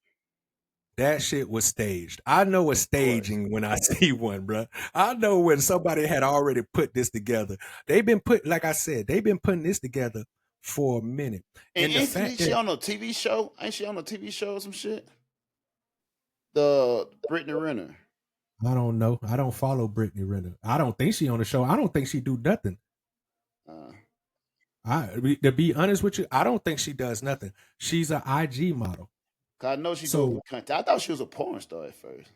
that shit was staged. I know a Of course. staging when I see one, bro. I know when somebody had already put this together. Like I said, they've been putting this together for a minute. And And the instantly, fact she that on a TV show? Ain't she on a TV show or some shit? The Brittany Renner. I don't know. I don't follow Brittany Renner. I don't think she on the show. I don't think she do nothing. Uh, To be honest with you, I don't think she does nothing. She's an IG model. 'Cause I know she do it So for content. I thought she was a porn star at first.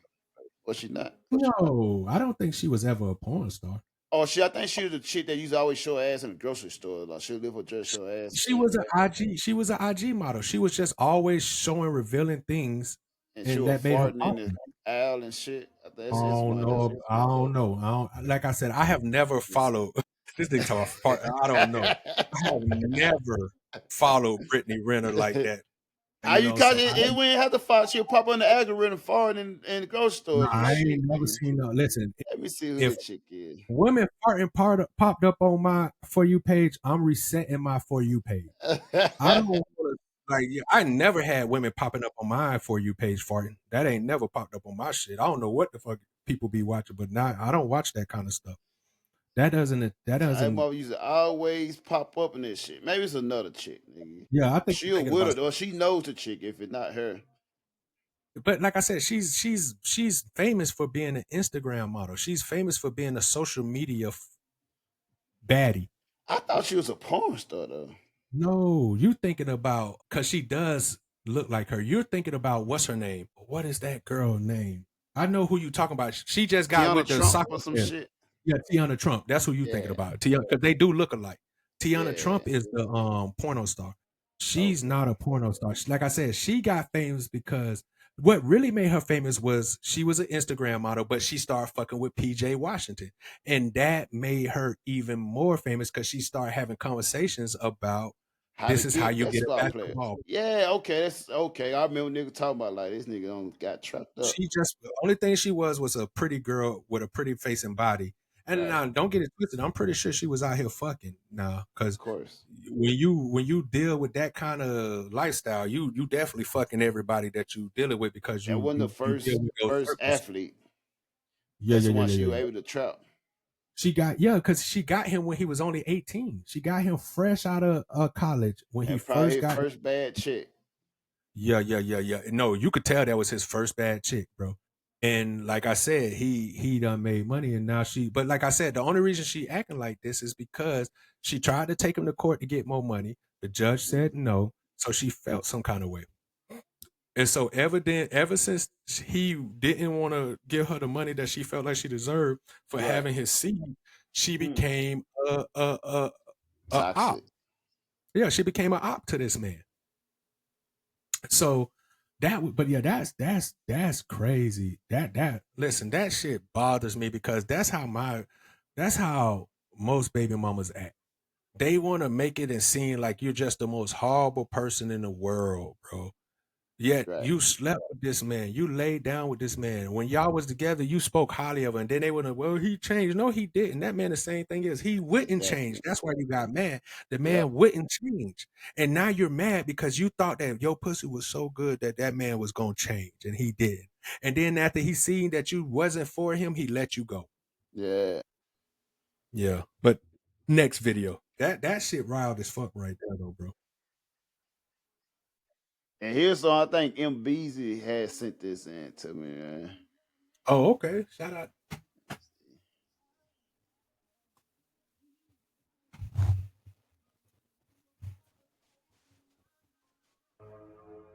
Was she not? no, I don't think she was ever a porn star. Oh, I think she was the chick that used to always show her ass in the grocery store. Like she'll live her dress, show her ass, She was an IG. She was an IG model. She was just always showing revealing things, and she and was that made her farting in the popular. aisle and shit. I think I it's don't one of them. know. I don't know. Like I said, I have never followed this nigga talking about part. I don't know. I have never followed Brittany Renner like that. How you caught it? It wouldn't have to follow. She'll pop on the algorithm farting in the grocery no, stores and I shit. ain't never Nigga. seen no. Listen, Let me see who if that chick is. women farting popped up on my For You page, I'm resetting my For You page. I don't want to, like, yeah, I never had women popping up on my For You page farting. That ain't never popped up on my shit. I don't know what the fuck people be watching, but not, I don't watch that kind of stuff. That That doesn't, mother used to always pop up in this shit. Maybe it's another chick, nigga. yeah, I think you're She'll thinking with about, it, or she knows the chick if it's not her. but like I said, she's famous for being an Instagram model. She's famous for being a social media baddie. I thought she was a porn star though. No, you thinking about, because she does look like her. You're thinking about, what's her name? What is that girl name? I know who you talking about. She just got Tiana with the Trump soccer or some player. shit. Yeah, Tiana Trump. That's who you thinking Yeah, about. Tiana, because they do look alike. Tiana yeah. Trump is the porno star. She's Okay. not a porno star. Like I said, she got famous because what really made her famous was she was an Instagram model, but she started fucking with PJ Washington. And that made her even more famous because she started having conversations about How to this is how get you get a basketball players. basketball. Yeah, okay, that's okay. I remember nigga talking about like this nigga got trapped up. She just, the only thing she was a pretty girl with a pretty face and body. And Right, now, don't get it twisted. I'm pretty sure she was out here fucking now, of because course. when you deal with that kind of lifestyle, you definitely fucking everybody that you dealing with, because That wasn't the you deal with those first circles. athlete. Yeah, That's yeah, the yeah, one yeah, she yeah, was yeah. able to trap. Because she got him when he was only 18. She got him fresh out of college when he And probably first his got. first bad chick. Yeah, yeah, yeah, yeah. No, you could tell that was his first bad chick, bro. And like I said, he done made money, and now she. But like I said, the only reason she acting like this is because she tried to take him to court to get more money. The judge said no, so she felt some kind of way. And so ever since he didn't want to give her the money that she felt like she deserved for Right. having his seed, she Mm. became a op. Toxic. Yeah, she became an op to this man. So but yeah, that's crazy. That listen, that shit bothers me, because that's how most baby mamas act. They want to make it and seem like you're just the most horrible person in the world, bro. Yet Right. you slept with this man, you laid down with this man. When y'all was together, you spoke highly of him, and then they would have, well, he changed. No, he didn't. That man, the same thing is, he wouldn't change. Exactly. That's why you got mad. The Yep. man wouldn't change. And now you're mad because you thought that your pussy was so good that that man was going to change, and he did. And then after he seen that you wasn't for him, he let you go. Yeah. Yeah. But next video. That shit riled as fuck right there, though, bro. And here's some I think MBZ had sent this in to me, man. Oh, okay. Shout out.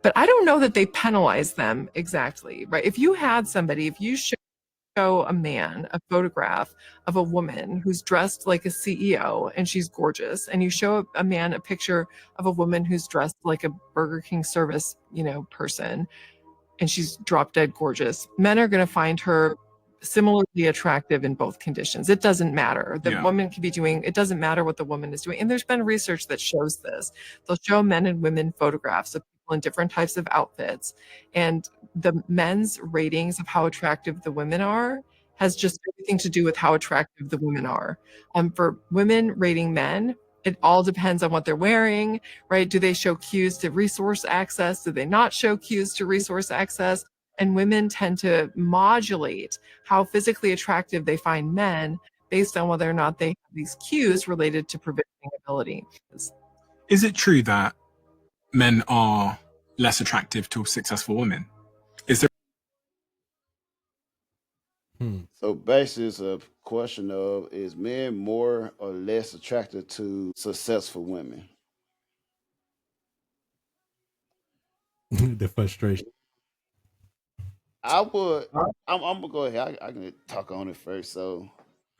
But I don't know that they penalize them exactly, right? If you had somebody, if you show a man a photograph of a woman who's dressed like a CEO and she's gorgeous, and you show a man a picture of a woman who's dressed like a Burger King service, person, and she's drop dead gorgeous, men are going to find her similarly attractive in both conditions. It doesn't matter. The woman could be doing, it doesn't matter what the woman is doing. And there's been research that shows this. They'll show men and women photographs of people in different types of outfits. And the men's ratings of how attractive the women are has just everything to do with how attractive the women are. For women rating men, it all depends on what they're wearing, right? Do they show cues to resource access? Do they not show cues to resource access? And women tend to modulate how physically attractive they find men based on whether or not they have these cues related to provisioning ability. Is it true that men are less attractive to successful women? Is there? So basically, it's a question of, is men more or less attracted to successful women? The frustration. I would. I'm gonna go ahead. I can talk on it first. So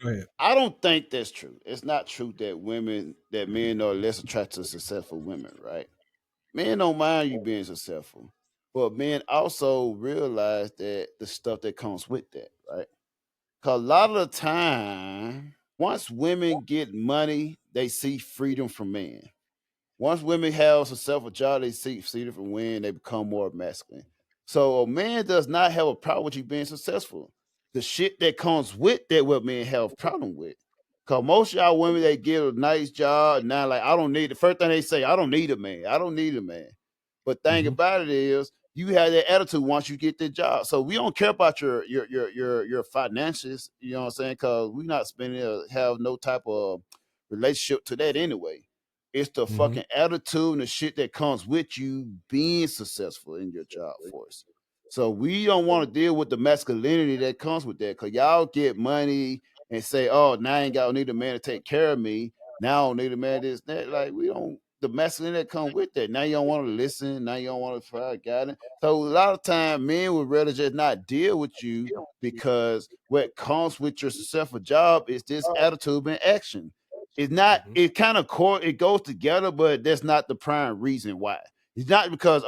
Go ahead. I don't think that's true. It's not true that men are less attracted to successful women, right? Men don't mind you being successful, but men also realize that the stuff that comes with that, right? Cause a lot of the time, once women get money, they see freedom from men. Once women have a successful job, they see freedom from men, they become more masculine. So a man does not have a problem with you being successful. The shit that comes with that, what men have a problem with. Cause most of y'all women, they get a nice job now, like I don't need the first thing they say, I don't need a man. I don't need a man. But thing Mm-hmm. about it is, you have that attitude once you get the job. So we don't care about your finances. You know what I'm saying? Because we not spending have no type of relationship to that anyway. It's the Mm-hmm. fucking attitude and the shit that comes with you being successful in your job force. So we don't want to deal with the masculinity that comes with that. Cause y'all get money and say, "Oh, now I ain't got need a man to take care of me. Now I don't need a man this that." Like we don't the masculinity that come with that. Now you don't want to listen. Now you don't want to try guidance. So a lot of time, men would rather just not deal with you because what comes with your successful job is this attitude and action. It's not. Mm-hmm. It kind of core. It goes together, but that's not the prime reason why. It's not because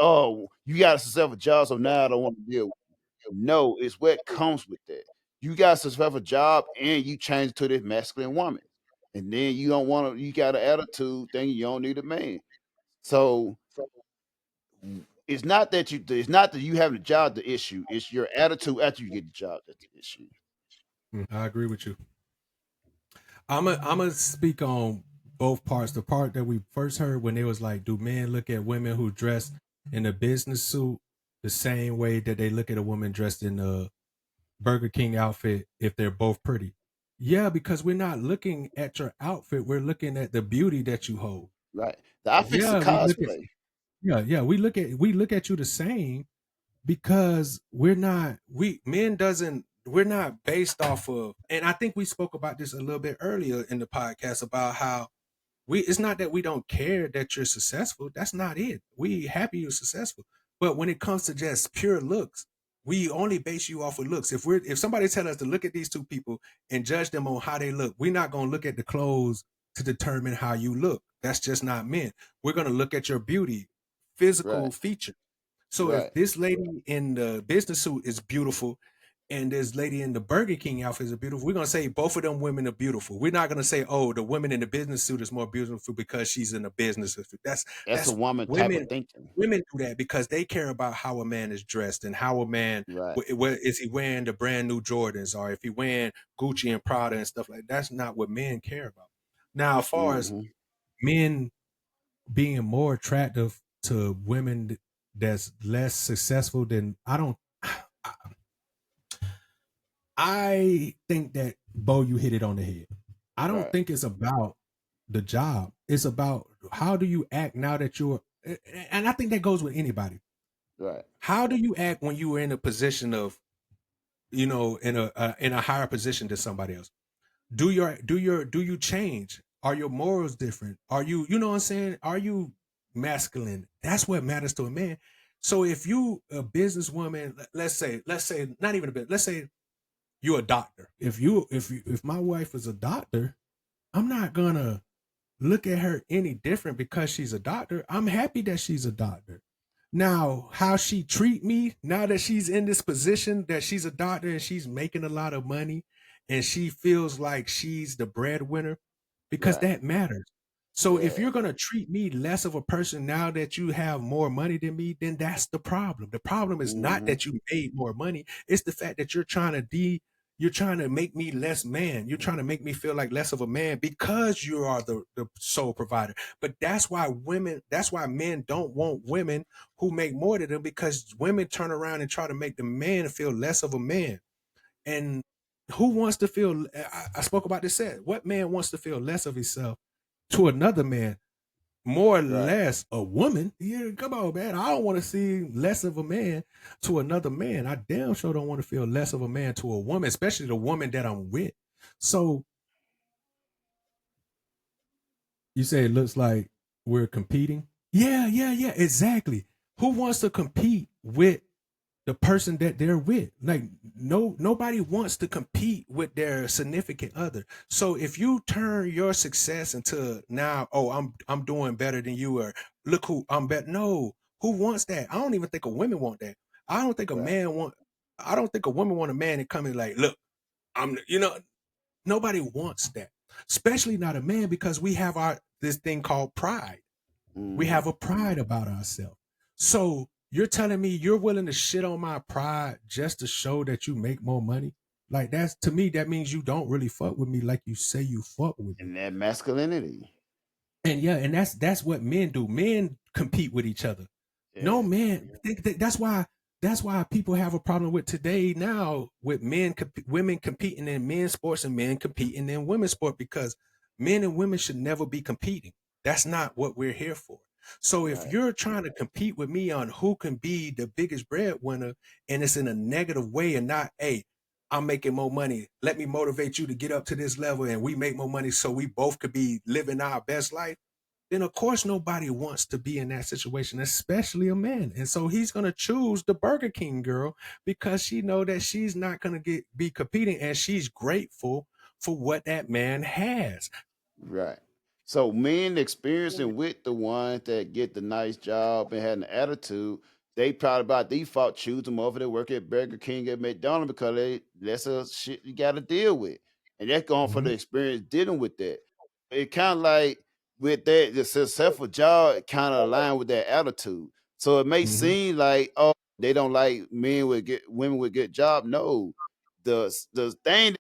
you got a successful job, so now I don't want to deal with you. No, it's what comes with that. You got a successful job and you change to this masculine woman, and then you don't want to. You got an attitude thing. You don't need a man. So it's not that you. It's not that you having a job the issue. It's your attitude after you get the job that's the issue. I agree with you. I'm gonna speak on both parts. The part that we first heard when it was like, do men look at women who dress in a business suit the same way that they look at a woman dressed in a Burger King outfit if they're both pretty? Yeah, because we're not looking at your outfit. We're looking at the beauty that you hold. Right. The outfit's a Yeah, cosplay. we look at you the same because we're not based off of, and I think we spoke about this a little bit earlier in the podcast about how it's not that we don't care that you're successful. That's not it. We happy you're successful. But when it comes to just pure looks, we only base you off of looks. If somebody tell us to look at these two people and judge them on how they look, we're not gonna look at the clothes to determine how you look. That's just not meant. We're gonna look at your beauty, physical Right. feature. So if Right. this lady in the business suit is beautiful and this lady in the Burger King outfit is beautiful, we're gonna say both of them women are beautiful. We're not gonna say, oh, the woman in the business suit is more beautiful because she's in a business suit. That's a That's woman type of women. thinking. Women do that because they care about how a man is dressed and how a man, Right. is he wearing the brand new Jordans or if he wearing Gucci and Prada and stuff like that. That's not what men care about. Now, as far as Hmm. men being more attractive to women that's less successful than I think that Bo, you hit it on the head. I don't Right. think it's about the job. It's about how do you act now that you're, and I think that goes with anybody. Right. How do you act when you are in a position of, in a higher position than somebody else? Do you change? Are your morals different? Are you, you know what I'm saying? Are you masculine? That's what matters to a man. So if you a businesswoman, let's say not even a bit, let's say you're a doctor. If my wife is a doctor, I'm not gonna look at her any different because she's a doctor. I'm happy that she's a doctor. Now, how she treat me now that she's in this position that she's a doctor and she's making a lot of money and she feels like she's the breadwinner because Right. that matters. So if Yeah. you're going to treat me less of a person now that you have more money than me, then that's the problem. The problem is not Hmm. that you made more money. It's the fact that you're trying to make me less man. You're trying to make me feel like less of a man because you are the sole provider. But that's why men don't want women who make more than them because women turn around and try to make the man feel less of a man. And who wants to feel, I spoke about this set. What man wants to feel less of himself to another man? More or Right. less a woman. Yeah, come on, man. I don't want to see less of a man to another man. I damn sure don't want to feel less of a man to a woman, especially the woman that I'm with. So you say it looks like we're competing? Yeah, exactly. Who wants to compete with the person that they're with? Like nobody wants to compete with their significant other. So if you turn your success into now, oh, I'm doing better than you, or look who I'm better. No, who wants that? I don't even think a women want that. I don't think a Right. man want. I don't think a woman want a man to come in like, look, nobody wants that, especially not a man, because we have this thing called pride. We Mm-hmm. have a pride about ourselves. So you're telling me you're willing to shit on my pride just to show that you make more money? Like, that's, to me, that means you don't really fuck with me like you say you fuck with me. And that masculinity. And yeah, and that's what men do. Men compete with each other. No Yeah. man. That's why people have a problem with today now with women competing in men's sports and men competing in women's sport, because men and women should never be competing. That's not what we're here for. So if Right. you're trying to compete with me on who can be the biggest breadwinner, and it's in a negative way and not, hey, I'm making more money, let me motivate you to get up to this level and we make more money so we both could be living our best life, then of course nobody wants to be in that situation, especially a man. And so he's gonna choose the Burger King girl because she know that she's not gonna be competing, and she's grateful for what that man has. Right. So men experiencing with the ones that get the nice job and had an attitude, they probably by default choose them over to work at Burger King at McDonald's because that's a shit you got to deal with, and that's going for the Mhm, experience dealing with that. It kind of like with that the successful job kind of align with that attitude. So it may mhm. seem like, oh, they don't like men with good women with good job. No, the thing,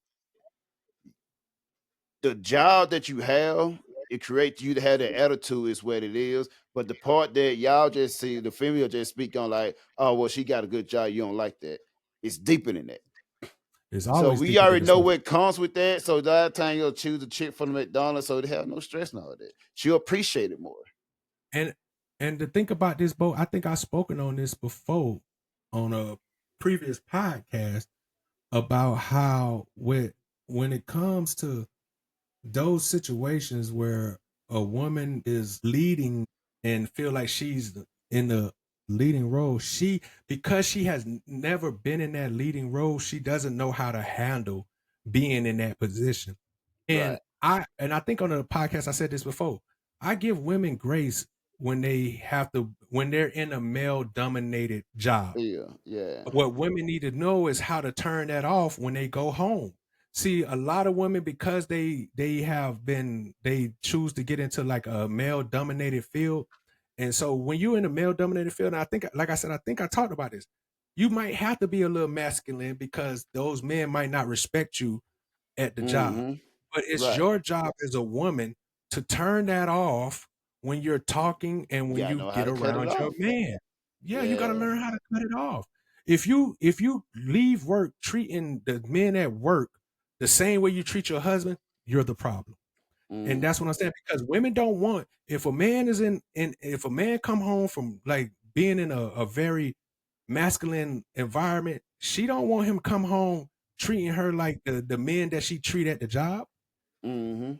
the job that you have, it creates you to have that attitude is what it is. But the part that y'all just see, the female just speak on like, oh well, she got a good job, you don't like that. It's deeper than that. It's So always we deeper than already the know surface. what comes with that. So that time you'll choose a chick from the McDonald's, so they have no stress and all that. She'll appreciate it more. And and to think about this, Bo, I think I've spoken on this before on a previous podcast about how when it comes to those situations where a woman is leading and feel like she's in the leading role, because she has never been in that leading role, she doesn't know how to handle being in that position. And Right. I think on the podcast I said this before. I give women grace when they're in a male dominated job. Yeah. Yeah. What women need to know is how to turn that off when they go home. See, a lot of women, because they choose to get into like a male dominated field. And so when you're in a male dominated field, and I think, like I said, I think I talked about this, you might have to be a little masculine because those men might not respect you at the job. Mm-hmm. But it's Right. your job as a woman to turn that off when you're talking and You when gotta you know how get to cut it around your off. man. Yeah, you got to Yeah. learn how to cut it off. If you leave work treating the men at work the same way you treat your husband, you're the problem. And Mm. that's what I'm saying, because women don't want, if a man is if a man come home from like being in a very masculine environment, she don't want him come home treating her like the men that she treat at the job. Mm-hmm.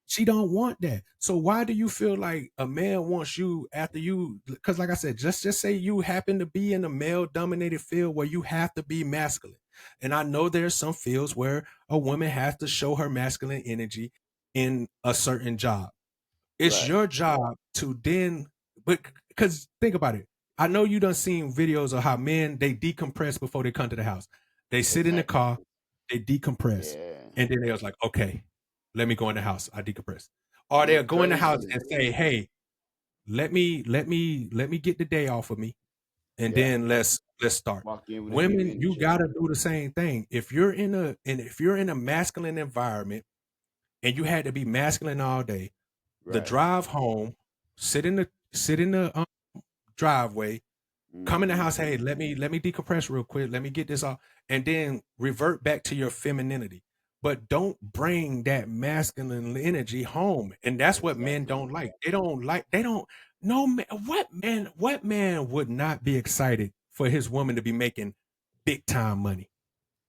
She don't want that. So why do you feel like a man wants you after you? Because like I said, just say you happen to be in a male dominated field where you have to be masculine. And I know there's some fields where a woman has to show her masculine energy in a certain job. It's Right. your job to then, but because think about it. I know you done seen videos of how men they decompress before they come to the house. They sit in the Exactly. car, they decompress, Yeah. and then they was like, okay, let me go in the house. I decompress. Or And they'll it's go in the house crazy. and say, hey, let me get the day off of me, and Yeah. then let's start. Walk in with a good Women, you energy. gotta do the same thing. If you're in a masculine environment and you had to be masculine all day, the Right. drive home, sit in the driveway, come in the Mm-hmm. house, hey, let me decompress real quick, let me get this off, and then revert back to your femininity. But don't bring that masculine energy home. And that's what men Exactly. don't like. They don't no man, what man would not be excited for his woman to be making big time money?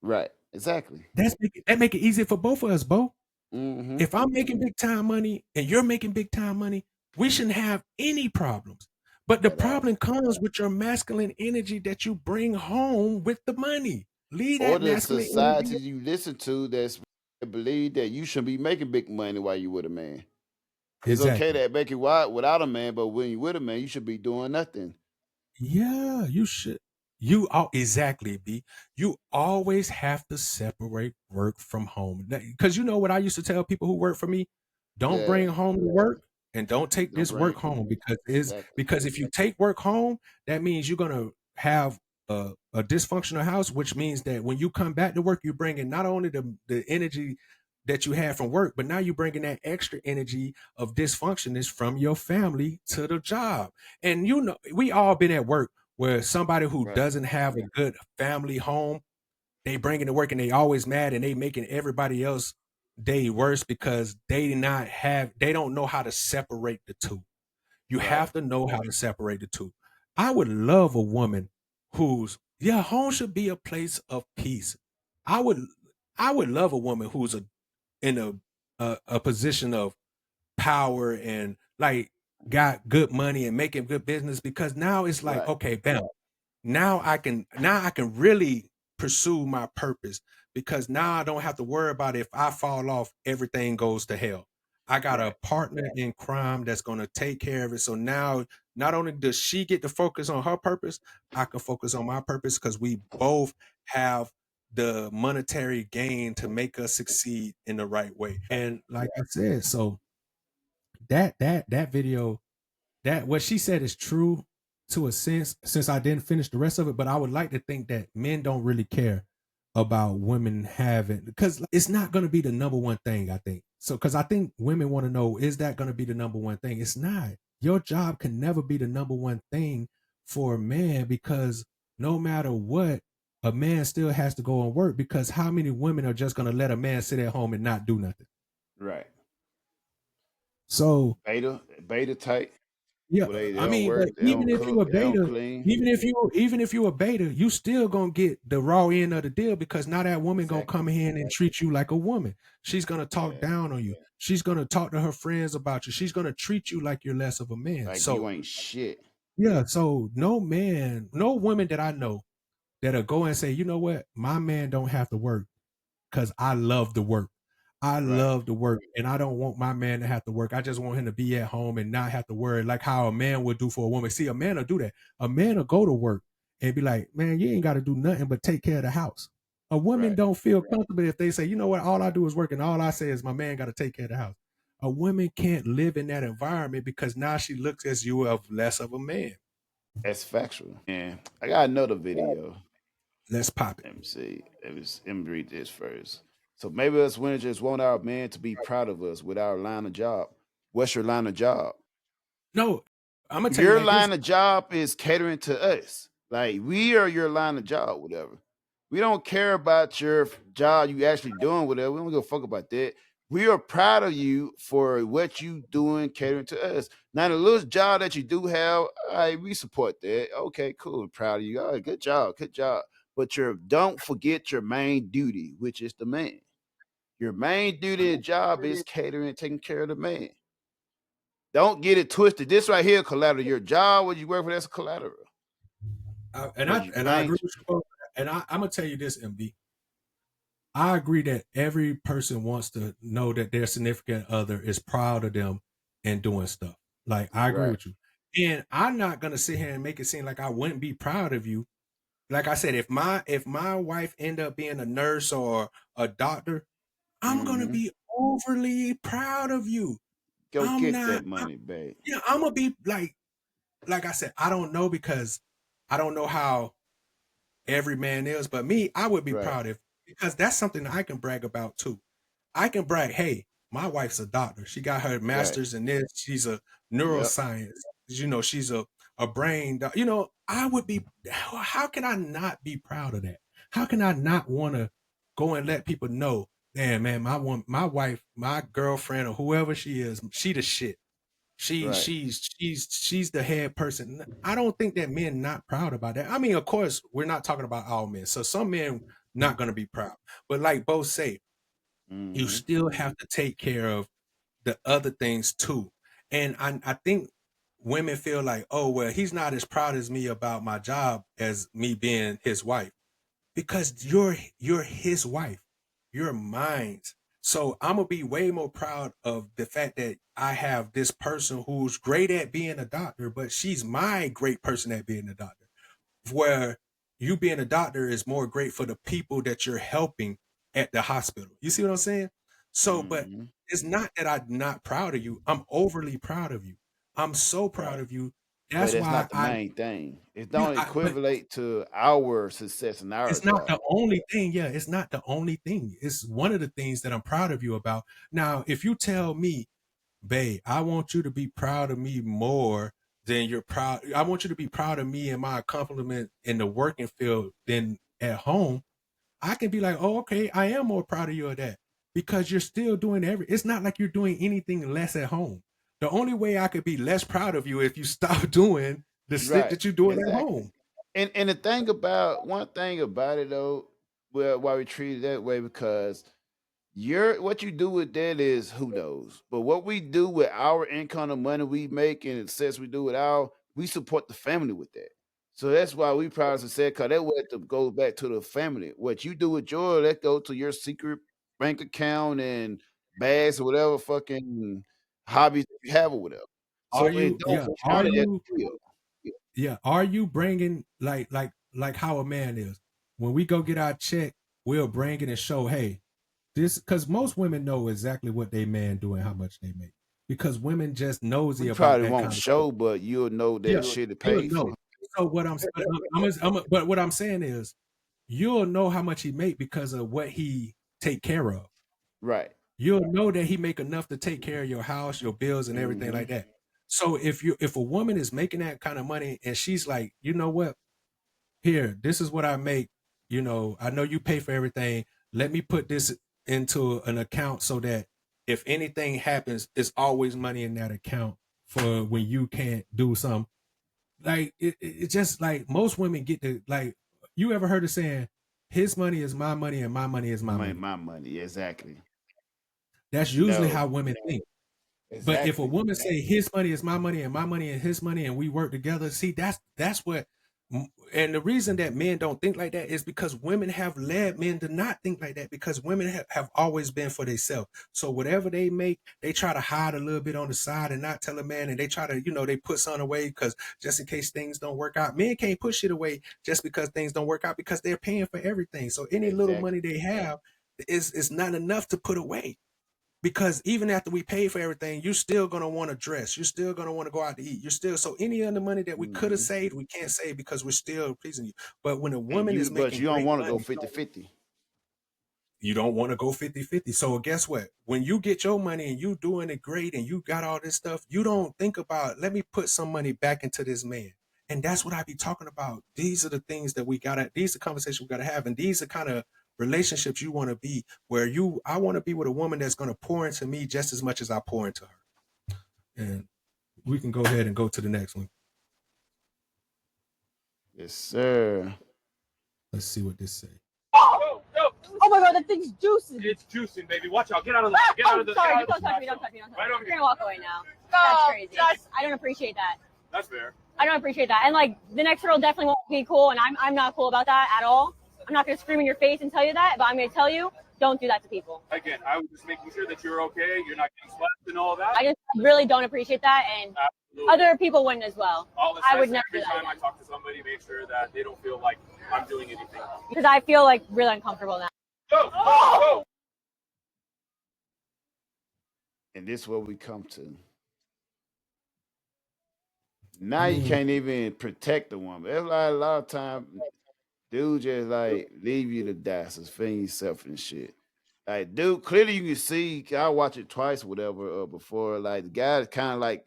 Right. Exactly. That make it easy for both of us, Bo. Mm-hmm. If I'm making big time money and you're making big time money, we shouldn't have any problems. But the At all. problem comes with your masculine energy that you bring home with the money. Leave Or that the masculine society energy. you listen to that's believe that you should be making big money while you with a man. It's okay Exactly. to make it without a man, but when you with a man, you should be doing nothing. Yeah, you should. You all exactly, B. You always have to separate work from home. Because you know what I used to tell people who work for me? Don't Yeah, bring home the work and don't take don't this work bring home exactly. because if you take work home, that means you're gonna have a dysfunctional house, which means that when you come back to work, you're bringing not only the energy that you had from work, but now you're bringing that extra energy of dysfunctionness from your family to the job. And you know, we all been at work where somebody who Right, doesn't have a good family home, they bring it to work and they always mad and they making everybody else day worse because they don't know how to separate the two. You right, have to know how to separate the two. I would love a woman who's yeah, home should be a place of peace. I would I would love a woman who's in a position of power and like got good money and making good business because now it's like right. okay, bam, now I can really pursue my purpose because now I don't have to worry about if I fall off, everything goes to hell. I got a Right. partner in crime that's going to take care of it. So now not only does she get to focus on her purpose, I can focus on my purpose because we both have the monetary gain to make us succeed in the right way. And like I said, so that video, that what she said is true to a sense, since I didn't finish the rest of it, but I would like to think that men don't really care about women having, because it's not going to be the number one thing, I think. So because I think women want to know, is that going to be the number one thing? It's not. Your job can never be the number one thing for a man because no matter what, a man still has to go and work because how many women are just going to let a man sit at home and not do nothing? Right. So Beta type. yeah, Well, they I don't mean, but work, they don't cook, they don't clean. even if you a beta, you still gonna get the raw end of the deal because now that woman gonna Exactly. come in and treat you like a woman. She's gonna talk Yeah. down on you. She's gonna talk to her friends about you. She's gonna treat you like you're less of a man. Like So you ain't shit. yeah, so no man, no woman that I know that'll go and say, you know what, my man don't have to work because I love the work. I Right. love the work, and I don't want my man to have to work. I just want him to be at home and not have to worry like how a man would do for a woman. See, a man will do that. A man will go to work and be like, man, you ain't got to do nothing but take care of the house. A woman Right. don't feel comfortable if they say, you know what, all I do is work, and all I say is my man got to take care of the house. A woman can't live in that environment because now she looks as you of less of a man. That's factual. Yeah. I got another video. Let's pop it. Let me see. Let me read this first. So maybe us women just want our men to be proud of us with our line of job. What's your line of job? No, I'm gonna tell you Your like this. line of job is catering to us. Like we are your line of job, whatever. We don't care about your job you actually doing, whatever. We don't give a fuck about that. We are proud of you for what you doing, catering to us. Now the little job that you do have, all right, we support that. Okay, cool. Proud of you. All right, good job, good job. But don't forget your main duty, which is the man. Your main duty and job is catering, taking care of the man. Don't get it twisted. This right here, collateral. Your job, what you work for, that's collateral. And But you I agree think with you both. And I'm gonna tell you this, MB. I agree that every person wants to know that their significant other is proud of them and doing stuff. Like I agree right. with you. And I'm not gonna sit here and make it seem like I wouldn't be proud of you. Like I said, if my wife end up being a nurse or a doctor, I'm gonna Mm-hmm. be overly proud of you. Go I'm get not. that money, babe. Yeah, I'm gonna be like I said. I don't know because I don't know how every man is, but me, I would be Right. proud if because that's something that I can brag about too. I can brag, hey, my wife's a doctor. She got her Right. master's in this. She's a Yep. neuroscience. You know, she's a brain doc. You know, I would be how can I not be proud of that? How can I not want to go and let people know, man, my wife, my girlfriend, or whoever she is, she the shit. Right. She's the head person. I don't think that men not proud about that. I mean, of course, we're not talking about all men. So some men not gonna be proud. But like both say, you Mm-hmm. still have to take care of the other things too. And I think women feel like, oh well, he's not as proud as me about my job as me being his wife. because you're his wife, you're mine. So I'm gonna be way more proud of the fact that I have this person who's great at being a doctor, but she's my great person at being a doctor. Where you being a doctor is more great for the people that you're helping at the hospital. You see what I'm saying? So, but Mm-hmm. it's not that I'm not proud of you. I'm overly proud of you. I'm so proud Right. of you. But That's that's why not the main thing. It you don't but equivalent to our success in our it's not job. the only thing. Yeah, it's not the only thing. It's one of the things that I'm proud of you about. Now, if you tell me, babe, I want you to be proud of me more than you're proud. I want you to be proud of me and my accomplishment in the working field than at home. I can be like, oh, okay, I am more proud of you of that because you're still doing it's not like you're doing anything less at home. The only way I could be less proud of you if you stop doing the shit Right. that you're doing at Exactly. home. And the thing about one thing about it though, well, why we treat it that way because what you do with that is who knows. But what we do with our income and money we make and the success we do with we support the family with that. So that's why we proudly said, because that way it goes back to the family. What you do with yours, that go to your secret bank account and bags or whatever fucking hobbies that you have or whatever. Are So it you, don't yeah, are count as you, real. yeah, are you bringing like how a man is? When we go get our check, we'll bring it and show, hey, this, because most women know exactly what they man doing, how much they make. Because women just nosy We about probably that won't kind of stuff. show, but you'll know Yeah, that shit is you'll paid know. for. So what but what I'm saying is, you'll know how much he make because of what he take care of. Right. You'll know that he make enough to take care of your house, your bills, and everything Hmm. like that. So if a woman is making that kind of money and she's like, you know what, here, this is what I make. I know you pay for everything. Let me put this into an account so that if anything happens, it's always money in that account for when you can't do something. Like it's just like most women get to like. You ever heard of saying, "His money is my money and my money is my money"? My money, exactly. That's usually No, how women think. But if a exactly. woman say his money is my money and my money is his money and we work together, see that's what. And the reason that men don't think like that is because women have led men to not think like that because women have always been for themselves. So whatever they make, they try to hide a little bit on the side and not tell a man, and they try to they put something away because just in case things don't work out. Men can't push it away just because things don't work out because they're paying for everything. So any little money Exactly. they have is not enough to put away because even after we pay for everything, you're still gonna want to dress. You're still gonna want to go out to eat. You're still so any of the money that we could have Hmm. saved, we can't save because we're still pleasing you. But when a And woman you, is but making you don't great want to go money, 50-50. you don't want to go 50-50. So guess what? When you get your money and you doing it great and you got all this stuff, you don't think about, let me put some money back into this man. And that's what I be talking about. These are the things that these are conversations we gotta have. And these are kind of relationships you want to be where I want to be with a woman that's gonna pour into me just as much as I pour into her. And we can go ahead and go to the next one. Yes, sir. Let's see what this say. Oh my god, that thing's juicing. It's juicing, baby. Watch out. Get out of the. Get out of the. Sorry, get out don't of the touch me, don't spot. touch me, don't touch Right me. over You're here. gonna walk away now. That's crazy. I don't appreciate that. That's fair. I don't appreciate that. And like the next girl definitely won't be cool, and I'm not cool about that at all. I'm not gonna scream in your face and tell you that, but I'm gonna tell you, don't do that to people. Again, I was just making sure that you're okay. You're not getting slapped and all that. I just really don't appreciate that, and Absolutely. other people wouldn't as well. I would never do Every that time I again. talk to somebody, make sure that they don't feel like I'm doing anything. Because I feel like really uncomfortable now. Go, go, go. And this is what we come to. Now you can't even protect the woman. It's like a lot of time, dude just like leave you to die, suspend yourself and shit. Like, dude, clearly you can see. I watch it twice, whatever, before. Like the guy kind of like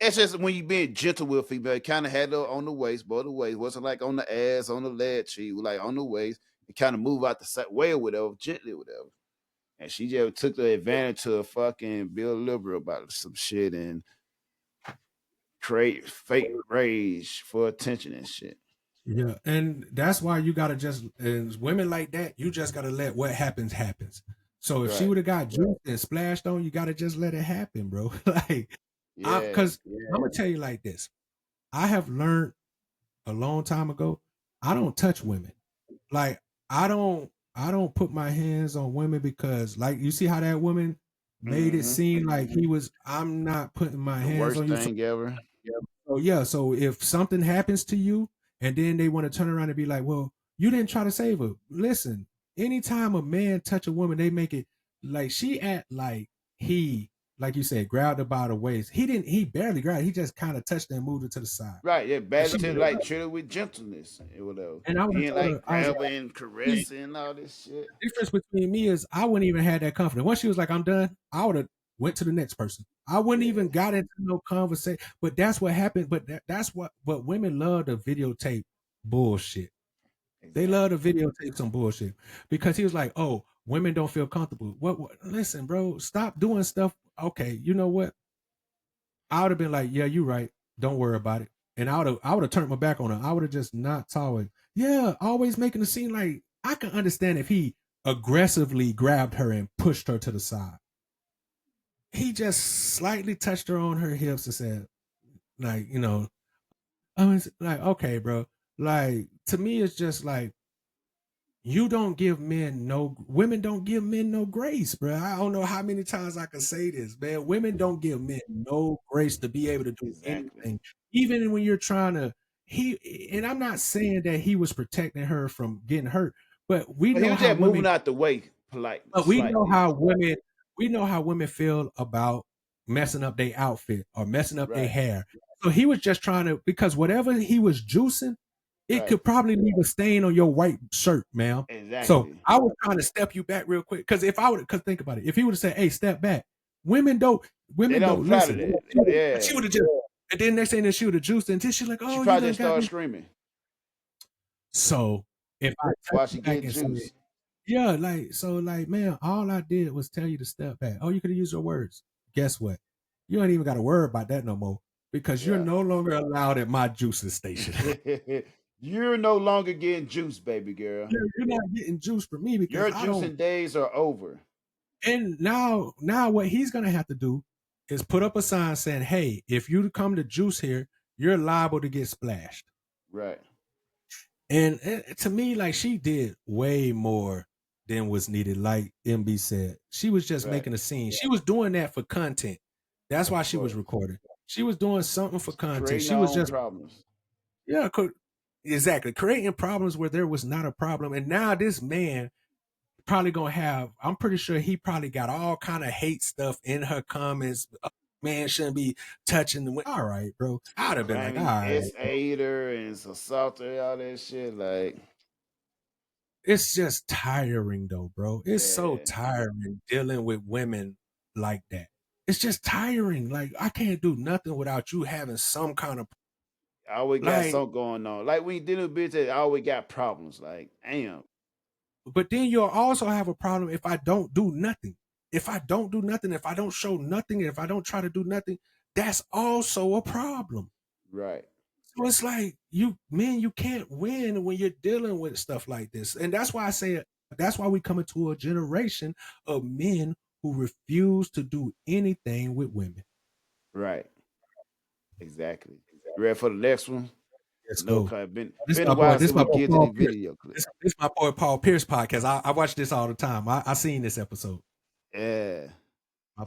it's just when you being gentle with a female, it kind of had her on the waist, both the waist. Wasn't like on the ass, on the leg. She was like on the waist. It kind of move out the way or whatever, gently or whatever. And she just took the advantage to fucking be a liberal about some shit and create fake rage for attention and shit. Yeah, and that's why you gotta just and women like that, you just gotta let what happens happens. So if she Right. would have got juiced and splashed on, you gotta just let it happen, bro. Like, Yeah. because I'm gonna tell you like this. I have learned a long time ago, I don't touch women. Like I don't put my hands on women because, like, you see how that woman made it seem like he was. I'm not putting my The hands worst on you. So, thing ever. so if something happens to you, and then they want to turn around and be like, "Well, you didn't try to save her." Listen, anytime a man touch a woman, they make it like she act like he, like you said, grabbed her by the waist. He didn't. He barely grabbed. He just kind of touched her and moved her to the side. Right, yeah, And bad she, to like treat her with gentleness and whatever. and I would have He ain't told like her, I was like, grabbing, caressing, all this shit. the difference between me is I wouldn't even had that confidence. Once she was like, "I'm done," I would have went to the next person. I wouldn't even Yeah, got into no conversation. But that's what happened. But that's what. But women love to videotape bullshit. They love to exactly. videotape some bullshit because he was like, "Oh, women don't feel comfortable." What? Listen, bro, stop doing stuff. Okay, you know what? I would have been like, "Yeah, you're right. Don't worry about it." And I would have turned my back on her. I would have just not tolerated. Yeah, always making a scene. Like, I can understand if he aggressively grabbed her and pushed her to the side. He just slightly touched her on her hips and said, like, I was like, okay, bro. Like, to me, it's just like, you don't give men no women don't give men no grace, bro. I don't know how many times I can say this, man. Women don't give men no grace to be able to do Exactly. anything, even when you're trying to. And I'm not saying that he was protecting her from getting hurt, but we But he know was how just moving women. out the way politely, But slightly. we know how women feel about messing up their outfit or messing up their Right, hair. So he was just trying to, because whatever he was juicing, it right. could probably leave a stain on your white shirt, ma'am. So Exactly. I was trying to step you back real quick. Because if I would, because think about it, if he would have said, "Hey, step back," women don't, They women don't don't plot of listen. that. She Yeah. would have just, and then next thing that she would have juiced until she's like, She "Oh, you probably done just got started me." screaming So if I touch while you she back getting and say, juice. yeah, like, so, like, man, all I did was tell you to step back. Oh, you could have used your words. Guess what? You ain't even got to worry about that no more because you're Yeah. no longer allowed at my juicing station. You're no longer getting juice, baby girl. You're not getting juice from me because Your I don't. juicing days are over. And now what he's gonna have to do is put up a sign saying, "Hey, if you come to juice here, you're liable to get splashed." Right. And to me, like, she did way more than was needed. Like MB said, she was just Right. making a scene. She was doing that for content. That's why Of she was course. recording. She was doing something for content. Creating She our was own just, problems. yeah, exactly, creating problems where there was not a problem. And now this man probably gonna have. I'm pretty sure he probably got all kind of hate stuff in her comments. Man shouldn't be touching the. All right, bro. I'd have been like, all Claiming right, bro. S8 her and assault her, all that shit. Like, It's just tiring though, bro. It's so yeah. tiring dealing with women like that. It's just tiring. Like, I can't do nothing without you having some kind of, I always got like. something going on. Like when you dealing with bitches, I always got problems. Like, damn. But then you'll also have a problem if I don't do nothing. If I don't do nothing, if I don't show nothing, if I don't try to do nothing, that's also a problem. Right. So it's like, you can't win when you're dealing with stuff like this. And that's why I say it. That's why we come into a generation of men who refuse to do anything with women. Right. Exactly. You ready for the next one? Let's No, go. cause This been a my boy. while This since my we boy get to the Paul Pierce. video clip. This my boy Paul Pierce podcast. I watch this all the time. I seen this episode. Yeah.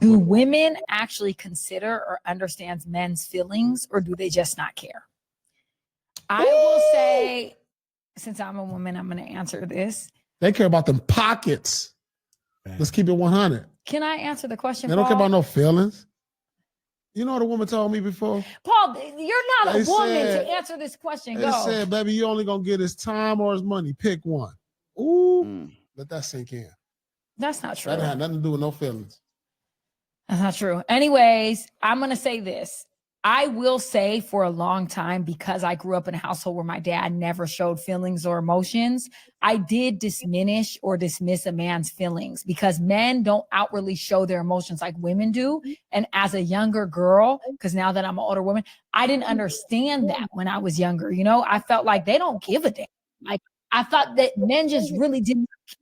Do women actually consider or understand men's feelings, or do they just not care? I will say, since I'm a woman, I'm going to answer this. They care about them pockets. Let's keep it 100. Can I answer the question, They don't Paul? care about no feelings. You know what a woman told me before? Paul, you're not a They woman said- to answer this question. They Go. said, baby, you only gonna get his time or his money. Pick one. Ooh, let that sink in. That's not true. That had nothing to do with no feelings. That's not true. Anyways, I'm going to say this. I will say for a long time, because I grew up in a household where my dad never showed feelings or emotions, I did diminish or dismiss a man's feelings because men don't outwardly show their emotions like women do. And as a younger girl, because now that I'm an older woman, I didn't understand that when I was younger. You know, I felt like they don't give a damn. Like, I thought that men just really didn't care.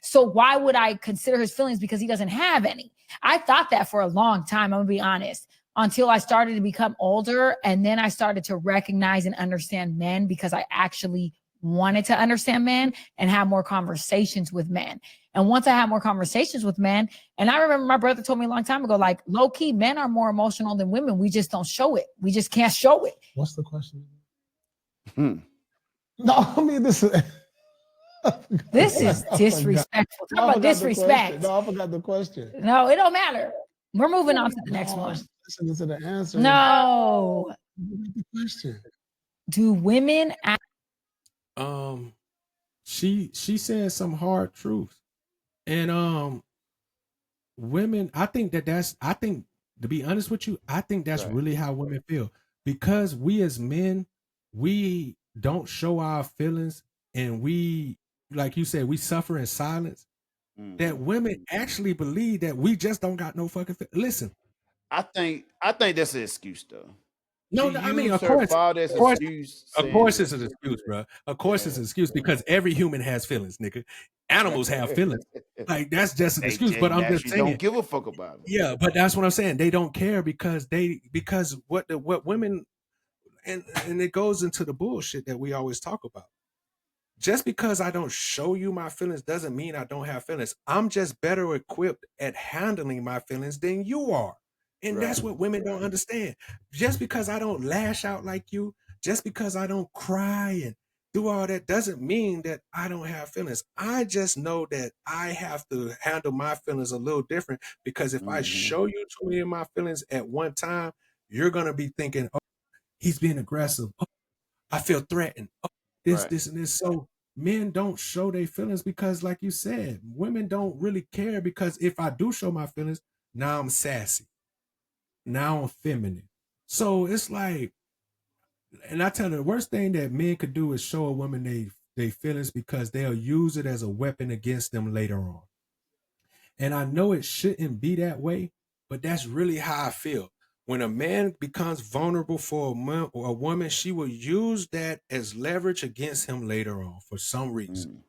So why would I consider his feelings because he doesn't have any? I thought that for a long time, I'm gonna be honest, until I started to become older. And then I started to recognize and understand men because I actually wanted to understand men and have more conversations with men. And once I had more conversations with men, and I remember my brother told me a long time ago, like, low key, men are more emotional than women. We just don't show it. We just can't show it. What's the question? No, I mean this is This is disrespectful. Talk about disrespect. No, I forgot the question. No, it don't matter. We're moving on to the next one. Listen to the answer. No. The question. Do women act? She said some hard truths, and women. I think to be honest with you, I think that's really how women feel, because we as men, we don't show our feelings, and we, like you said, we suffer in silence. That women actually believe that we just don't got no fucking listen. I think that's an excuse though. No, She I mean, used of her course, father's of course, excuse of saying course, that. it's an excuse, bro. Of course, it's an excuse, because every human has feelings, nigga. Animals have feelings. Like, that's just an excuse. But I'm just saying, don't give a fuck about it. yeah, but that's what I'm saying. They don't care because what women, and it goes into the bullshit that we always talk about. Just because I don't show you my feelings doesn't mean I don't have feelings. I'm just better equipped at handling my feelings than you are. And that's what women don't understand. Just because I don't lash out like you, just because I don't cry and do all that, doesn't mean that I don't have feelings. I just know that I have to handle my feelings a little different, because if I show you too many of my feelings at one time, you're going to be thinking, oh, he's being aggressive. Oh, I feel threatened. Oh, this, and this. So men don't show their feelings because, like you said, women don't really care, because if I do show my feelings, now I'm sassy. Now I'm feminine. So it's like, and I tell you, the worst thing that men could do is show a woman they feelings, because they'll use it as a weapon against them later on. And I know it shouldn't be that way, but that's really how I feel. When a man becomes vulnerable for a woman, she will use that as leverage against him later on for some reason.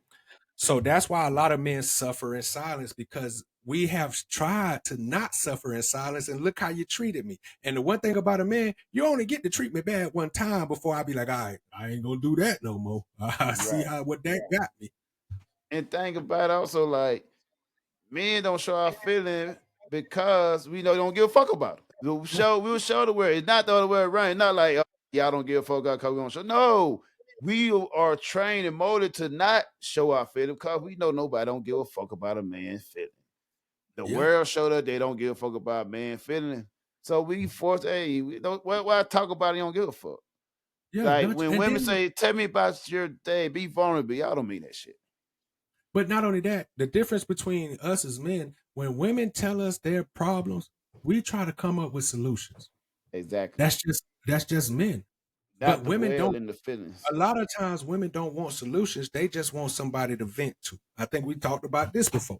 So that's why a lot of men suffer in silence, because we have tried to not suffer in silence, and look how you treated me. And the one thing about a man, you only get to treat me bad one time before I be like, all right, I ain't gonna do that no more. I see what that got me. And think about it also, like, men don't show our feeling because we know they don't give a fuck about it. We'll show the world. It's not the other way around. It's not like, oh, y'all don't give a fuck because we don't show. No, we are trained and molded to not show our feeling because we know nobody don't give a fuck about a man's feeling. The world showed us they don't give a fuck about a man's feeling. So we force, hey, why talk about it? You don't give a fuck. Yeah, like when women say, tell me about your day, be vulnerable, y'all don't mean that shit. But not only that, the difference between us as men, when women tell us their problems, we try to come up with solutions. Exactly. That's just men. Not but women don't. In the feelings. A lot of times, women don't want solutions. They just want somebody to vent to. I think we talked about this before.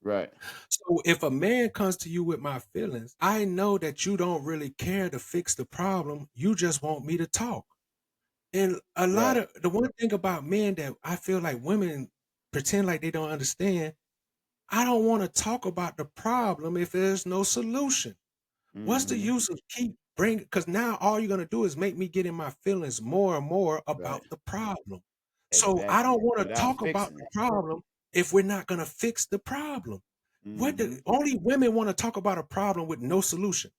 Right. So if a man comes to you with my feelings, I know that you don't really care to fix the problem. You just want me to talk. And a lot of the one thing about men that I feel like women pretend like they don't understand, I don't want to talk about the problem if there's no solution. What's the use of keep bringing? Because now all you're gonna do is make me get in my feelings more and more about the problem. So I don't want to talk about the problem if we're not gonna fix the problem. Only women want to talk about a problem with no solution.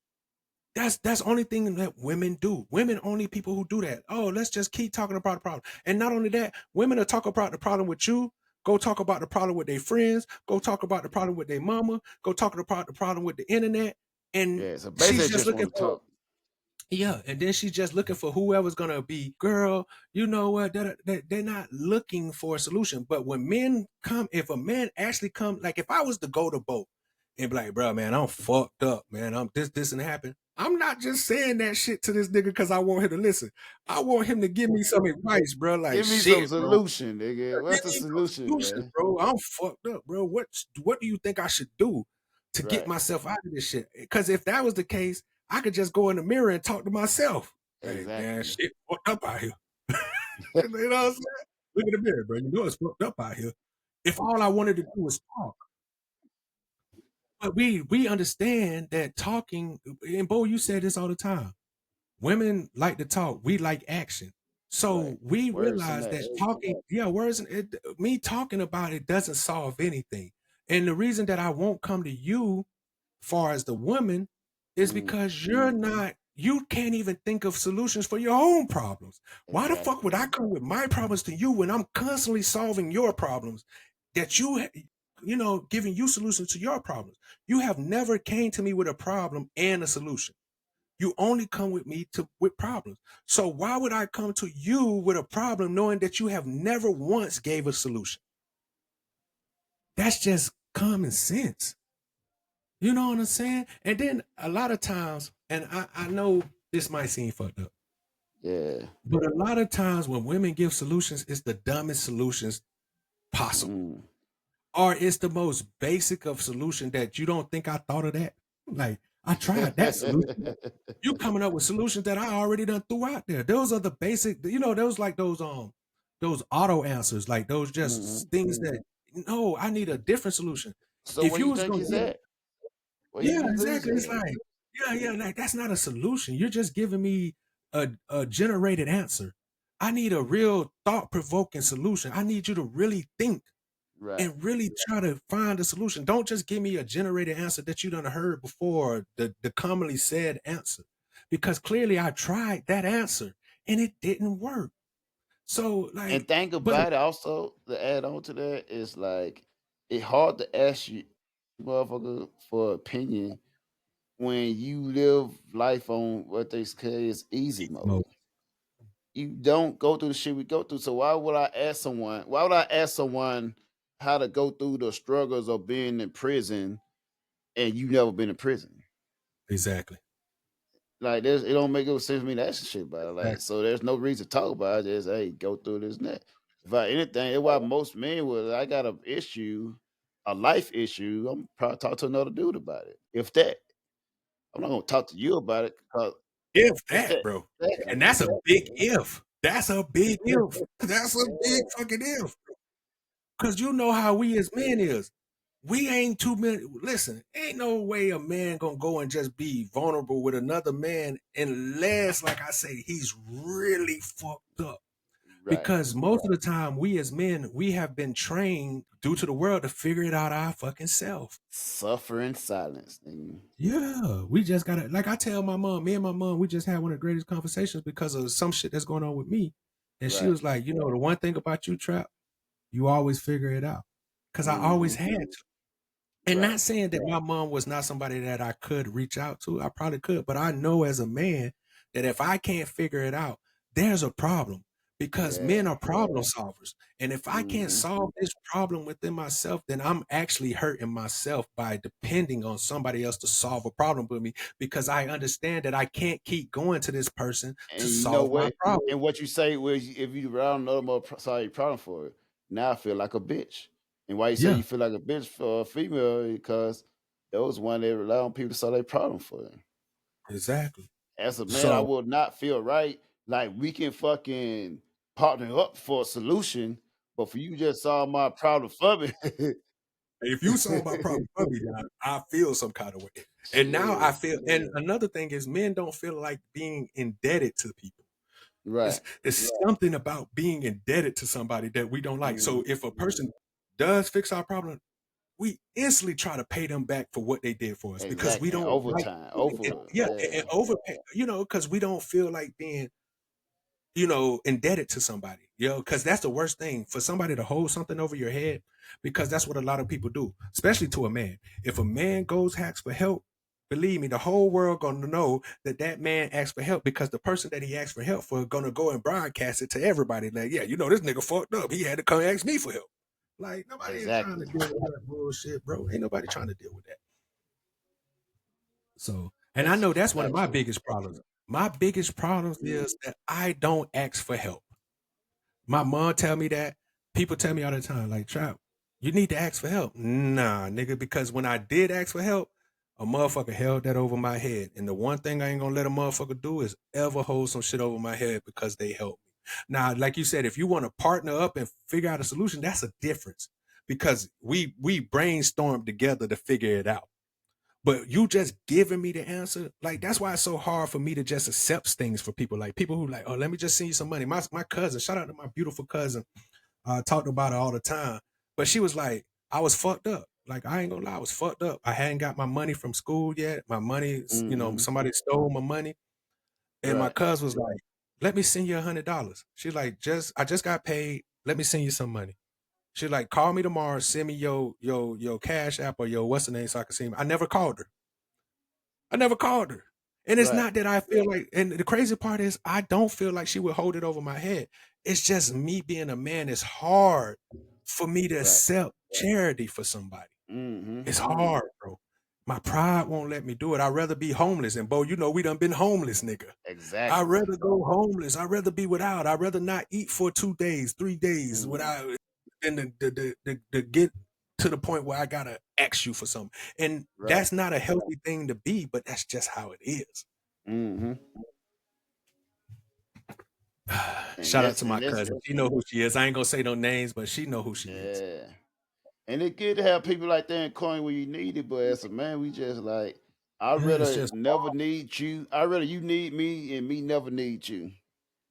That's only thing that women do. Women only people who do that. Oh, let's just keep talking about the problem. And not only that, women will talk about the problem with you, go talk about the problem with their friends, go talk about the problem with their mama, go talk about the problem with the internet. And so she's just looking for and then she's just looking for whoever's gonna be, girl, you know what? They're not looking for a solution. But when men come, if a man actually come, like if I was to go to boat and be like, bro, man, I'm fucked up, man. I'm this and happen. I'm not just saying that shit to this nigga because I want him to listen. I want him to give me some advice, bro. Like, give me shit, some solution, bro. Nigga. What's the solution, bro? I'm fucked up, bro. What do you think I should do to get myself out of this shit? Because if that was the case, I could just go in the mirror and talk to myself. Exactly. Hey, man, shit fucked up out here. You know what I'm saying? Look in the mirror, bro. You know it's fucked up out here. If all I wanted to do was talk. But we understand that talking, and Bo, you said this all the time. Women like to talk. We like action. So we Words and realize that action. talking, me talking about it doesn't solve anything. And the reason that I won't come to you far as the woman is because you can't even think of solutions for your own problems. Why the fuck would I come with my problems to you when I'm constantly solving your problems that giving you solutions to your problems? You have never came to me with a problem and a solution. You only come with me with problems. So why would I come to you with a problem knowing that you have never once gave a solution? That's just common sense. You know what I'm saying? And then a lot of times, and I know this might seem fucked up. Yeah. But a lot of times when women give solutions, it's the dumbest solutions possible. Or it's the most basic of solution that you don't think I thought of that. Like, I tried that solution. You coming up with solutions that I already done threw out there. Those are the basic, those like those auto answers, like those just things that no, I need a different solution. So If where you you was think gonna he's give at? Where you Yeah, think he's exactly. It's at? like, like that's not a solution. You're just giving me a generated answer. I need a real thought-provoking solution. I need you to really think Right. and really try to find a solution. Don't just give me a generated answer that you done heard before, the commonly said answer. Because clearly I tried that answer and it didn't work. So And think about it also, to add on to that, is like it's hard to ask you motherfucker for opinion when you live life on what they say is easy mode. You don't go through the shit we go through. So why would I ask someone how to go through the struggles of being in prison and you never been in prison? Exactly. Like it don't make no sense to me to ask shit about it. Like, so there's no reason to talk about it. Just hey, go through this and that. If I anything, it's why most men would I got a life issue, I'm probably talk to another dude about it. If that. I'm not gonna talk to you about it because if if that, that bro. exactly. And that's a big if. That's a big if. That's a big fucking if. Because you know how we as men is. We ain't too many. Listen, ain't no way a man gonna go and just be vulnerable with another man unless, like I say, he's really fucked up. Right. Because most of the time, we as men, we have been trained due to the world to figure it out our fucking self. Suffer in silence. Nigga. Yeah, we just gotta. Like I tell my mom, me and my mom, we just had one of the greatest conversations because of some shit that's going on with me, and she Right. was like, the one thing about you, Trap, you always figure it out. Because I always had to. And Right. not saying that my mom was not somebody that I could reach out to. I probably could, but I know as a man that if I can't figure it out, there's a problem because men are problem solvers. And if I can't solve this problem within myself, then I'm actually hurting myself by depending on somebody else to solve a problem with me because I understand that I can't keep going to this person And to you know solve my what? problem. And what you say was if you around another more sorry problem for it. Now I feel like a bitch. And why you say Yeah. you feel like a bitch for a female? Because those one that rely on people to solve their problem for them. Exactly. As a man, I would not feel right. Like we can fucking partner up for a solution, but for you just solve my problem for me. If you solve my problem for me, I feel some kind of way. And now I feel, and another thing is men don't feel like being indebted to people. Right. It's something about being indebted to somebody that we don't like. So if a person does fix our problem, we instantly try to pay them back for what they did for us because we don't overtime. and overpay, because we don't feel like being indebted to somebody, because that's the worst thing for somebody to hold something over your head, because that's what a lot of people do, especially to a man. If a man goes asks for help, believe me, the whole world gonna know that man asked for help because the person that he asked for help for gonna go and broadcast it to everybody. Like, yeah, this nigga fucked up. He had to come ask me for help. Like nobody is trying to deal with that bullshit, bro. Ain't nobody trying to deal with that. So, and I know that's one of my biggest problems. My biggest problems is that I don't ask for help. My mom tell me that. People tell me all the time, like, Trap, you need to ask for help. Nah, nigga, because when I did ask for help, a motherfucker held that over my head. And the one thing I ain't gonna let a motherfucker do is ever hold some shit over my head because they help me. Now, like you said, if you want to partner up and figure out a solution, that's a difference because we brainstormed together to figure it out. But you just giving me the answer, like that's why it's so hard for me to just accept things for people. Like people who like, oh, let me just send you some money. My cousin, shout out to my beautiful cousin, talked about it all the time. But she was like, I was fucked up. Like I ain't gonna lie, I was fucked up. I hadn't got my money from school yet. My money, somebody stole my money. And my Right. cousin was like, let me send you $100. She's like, I just got paid. Let me send you some money. She's like, call me tomorrow, send me your cash app or your what's the name so I can see him. I never called her. I never called her. And it's Right. not that I feel like, and the crazy part is I don't feel like she would hold it over my head. It's just me being a man. It's hard for me to Right. accept charity for somebody. Mm-hmm. It's hard, bro. My pride won't let me do it. I'd rather be homeless. And Bo, you know, we done been homeless, nigga. I'd Exactly. rather go homeless. I'd rather be without. I'd rather not eat for 2 days, 3 days without than to get to the point where I gotta ask you for something. And Right. that's not a healthy thing to be, but that's just how it is. Mm-hmm. Shout out to my cousin. She know who she is. I ain't gonna say no names, but she know who she is. Yeah. And it's good to have people like that in coin when you need it, but as a man, we just like I'd Yeah, it's rather just never need you. I'd rather you need me and me never need you.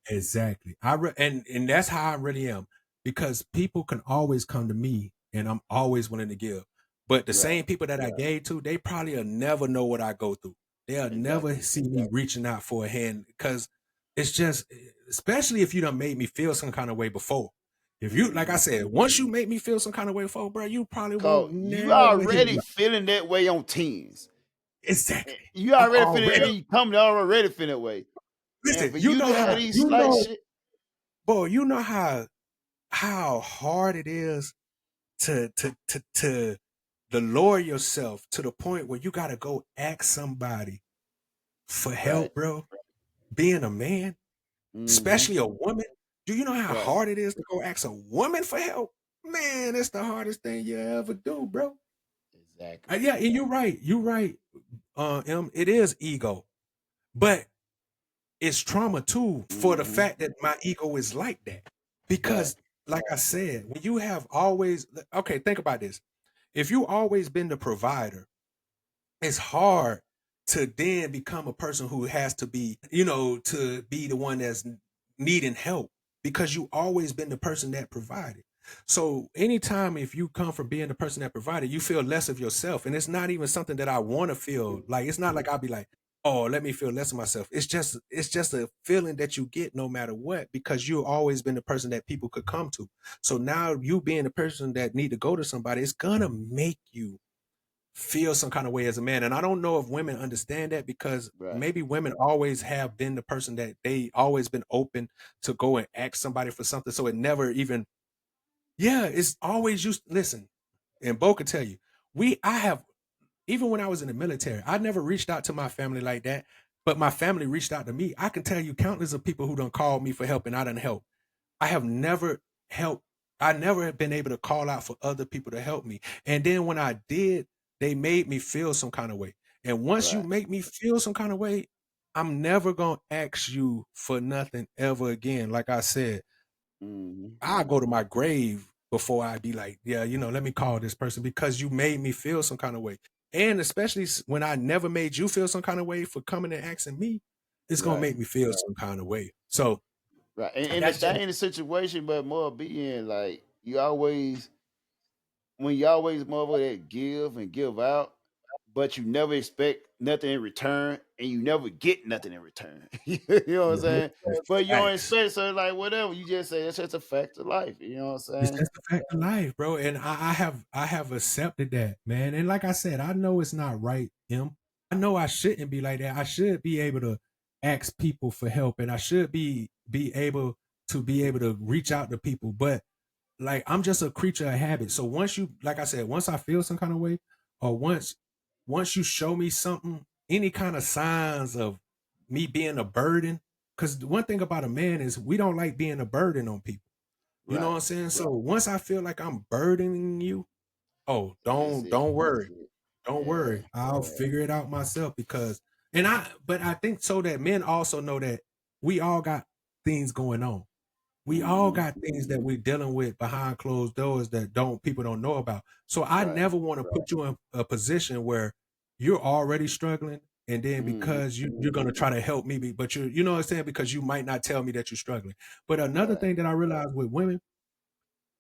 exactly. And that's how I really am, because people can always come to me and I'm always willing to give. But the Right. same people that I gave to, they probably will never know what I go through. They'll never Exactly. see me reaching out for a hand, because it's just, especially if you done made me feel some kind of way before. If you, like I said, once you make me feel some kind of way before, bro, you probably Cause won't you never hear already me. feeling that way on teens. Exactly. You I'm already feeling already, and you coming already feeling that way. listen, And for you you know to have how, these slight shit. boy, you know how hard it is to lower yourself to the point where you gotta go ask somebody for Right. help, bro. Being a man, Mm-hmm. especially a woman. Do you know how Right. hard it is to go ask a woman for help? Man, it's the hardest thing you ever do, bro. Exactly. Yeah, and you're right. You're right. It is ego, but it's trauma too for the Mm-hmm. fact that my ego is like that. Right. Because, like I said, when you have always, okay, think about this. If you always been the provider, it's hard to then become a person who has to be, to be the one that's needing help, because you always been the person that provided. So anytime if you come from being the person that provided, you feel less of yourself. And it's not even something that I want to feel. Like, it's not like I'll be like, oh, let me feel less of myself. It's just a feeling that you get no matter what, because you've always been the person that people could come to. So now you being the person that need to go to somebody, it's gonna make you feel some kind of way as a man. And I don't know if women understand that, because Right. maybe women always have been the person that they always been open to go and ask somebody for something. So it never even, it's always used. Listen, and Bo could tell you, I have, even when I was in the military, I never reached out to my family like that, but my family reached out to me. I can tell you countless of people who done called me for help and I done help. I have never helped. I never have been able to call out for other people to help me. And then when I did, they made me feel some kind of way. And once you Right. make me feel some kind of way, I'm never going to ask you for nothing ever again. Like I said, Mm-hmm. I'll go to my grave before I be like, yeah, let me call this person, because you made me feel some kind of way. And especially when I never made you feel some kind of way for coming and asking me, it's going to Right. make me feel some kind of way. So Right. And the that's just, thing in the situation, but more being like you always when you always more that give and give out, but you never expect nothing in return and you never get nothing in return. You know what I'm saying? But you don't facts. expect so like whatever. You just say it's just a fact of life. You know what I'm It's saying? just a fact of life, bro. And I have accepted that, man. And like I said, I know it's not right, Em. I know I shouldn't be like that. I should be able to ask people for help, and I should be able to reach out to people. But like, I'm just a creature of habit. So once you, like I said, once I feel some kind of way, or once you show me something, any kind of signs of me being a burden, because one thing about a man is we don't like being a burden on people. You know what Right. I'm saying? So once I feel like I'm burdening you, oh, That's don't it. don't worry. That's it. Don't Yeah. worry. I'll figure it out myself, because but I think so that men also know that we all got things going on. We all Mm-hmm. got things that we're dealing with behind closed doors that people don't know about. So I Right. never want to put you in a position where you're already struggling, and then Mm. because you're gonna try to help me, but you know what I'm saying, because you might not tell me that you're struggling. But another Right. thing that I realized with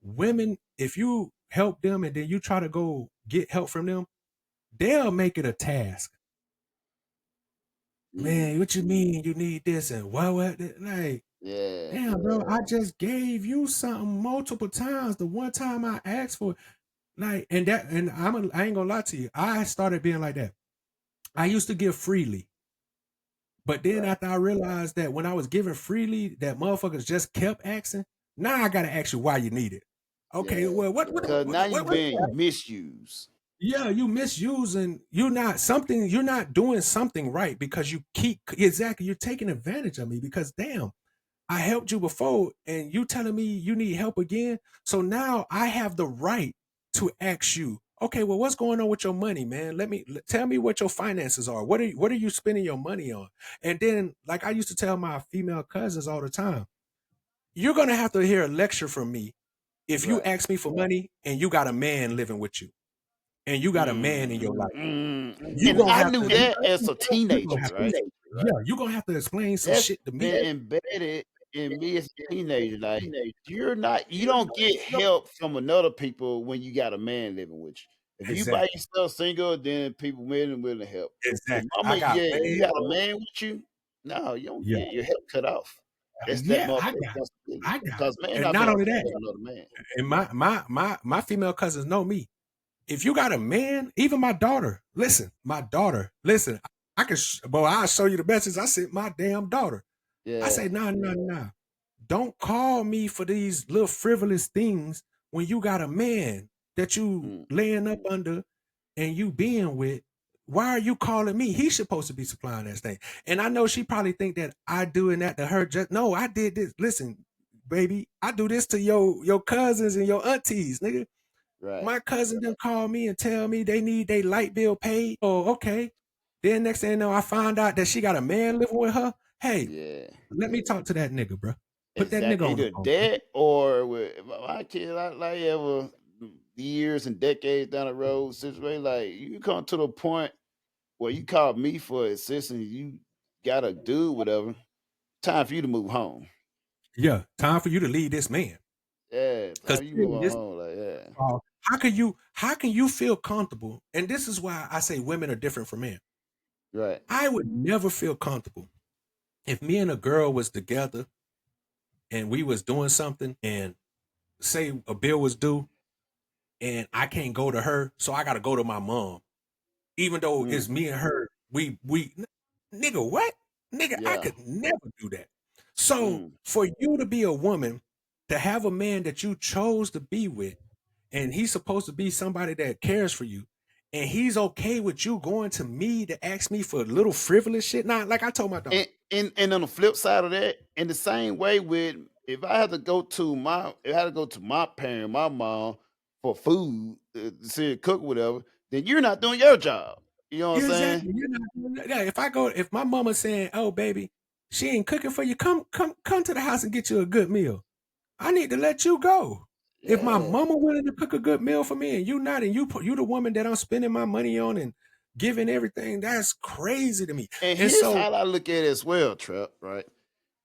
women, if you help them and then you try to go get help from them, they'll make it a task. Mm. Man, what you mean you need this and what? Like, Yeah. damn, bro, I just gave you something multiple times. The one time I asked for it, like, and I ain't gonna lie to you. I started being like that. I used to give freely, but then Right. after I realized that when I was giving freely, that motherfuckers just kept asking. Now I gotta ask you why you need it. Okay, Yeah. well, Because now you what? being misused. Yeah, you misusing. You're not doing something right because you keep exactly. You're taking advantage of me because damn, I helped you before, and you telling me you need help again. So now I have the right to ask you. Okay, well, what's going on with your money, man? Tell me what your finances are. What are you spending your money on? And then, like I used to tell my female cousins all the time, you're gonna have to hear a lecture from me if you Right. ask me for money and you got a man living with you and you got a man in your life. You And gonna I have knew to. that as a You gonna teenager, have right? to. Yeah, you gonna have to explain some That's shit to me. been embedded in me as a teenager. Like you don't get help from another people when you got a man living with you. If you by Exactly. yourself single, then people willing to help. But Exactly. I mama, got yeah, way you got a more. man with you. No, you don't Yeah, get your help cut off. That's that yeah. motherfucker's responsibility. I got, Because man, and not not gonna only take that, care of another man. and my female cousins know me. If you got a man, even my daughter, listen, I can, boy, I'll show you the message I sent my damn daughter. I Yeah. say, nah. Don't call me for these little frivolous things when you got a man that you Mm. laying up under and you being with. Why are you calling me? He's supposed to be supplying that thing. And I know she probably think that I doing that to her. Just no, I did this. Listen, baby, I do this to your cousins and your aunties, nigga. Right. My cousin done call me and tell me they need their light bill paid. Oh, okay. Then next thing you know, I find out that she got a man living with her. Hey, Yeah. let me talk to that nigga, bro. Put that nigga Exactly. on the Either phone. that or with my kid, like ever years and decades down the road, situation like you come to the point where you call me for assistance, you gotta do whatever. Time for you to move home. Yeah, time for you to leave this man. Yeah, time Cause for you to move on home. Like, yeah. how can you feel comfortable? And this is why I say women are different from men. Right. I would never feel comfortable if me and a girl was together and we was doing something and say a bill was due and I can't go to her, so I gotta go to my mom. Even though it's Mm. me and her, nigga, what? Nigga, I Yeah. could never do that. So Mm. for you to be a woman, to have a man that you chose to be with, and he's supposed to be somebody that cares for you, and he's okay with you going to me to ask me for little frivolous shit. Now, like I told my daughter, And on the flip side of that, in the same way with if I had to go to my parent, my mom for food, to see her cook whatever, then you're not doing your job. You know what I'm yeah, saying? exactly. You're not doing that. Yeah, if my mama's saying, "Oh, baby, she ain't cooking for you. Come to the house and get you a good meal." I need to let you go. If my Yeah. mama willing to cook a good meal for me and you not, and you the woman that I'm spending my money on and giving everything, that's crazy to me. And And here's so, how I look at it as well, Trap, right?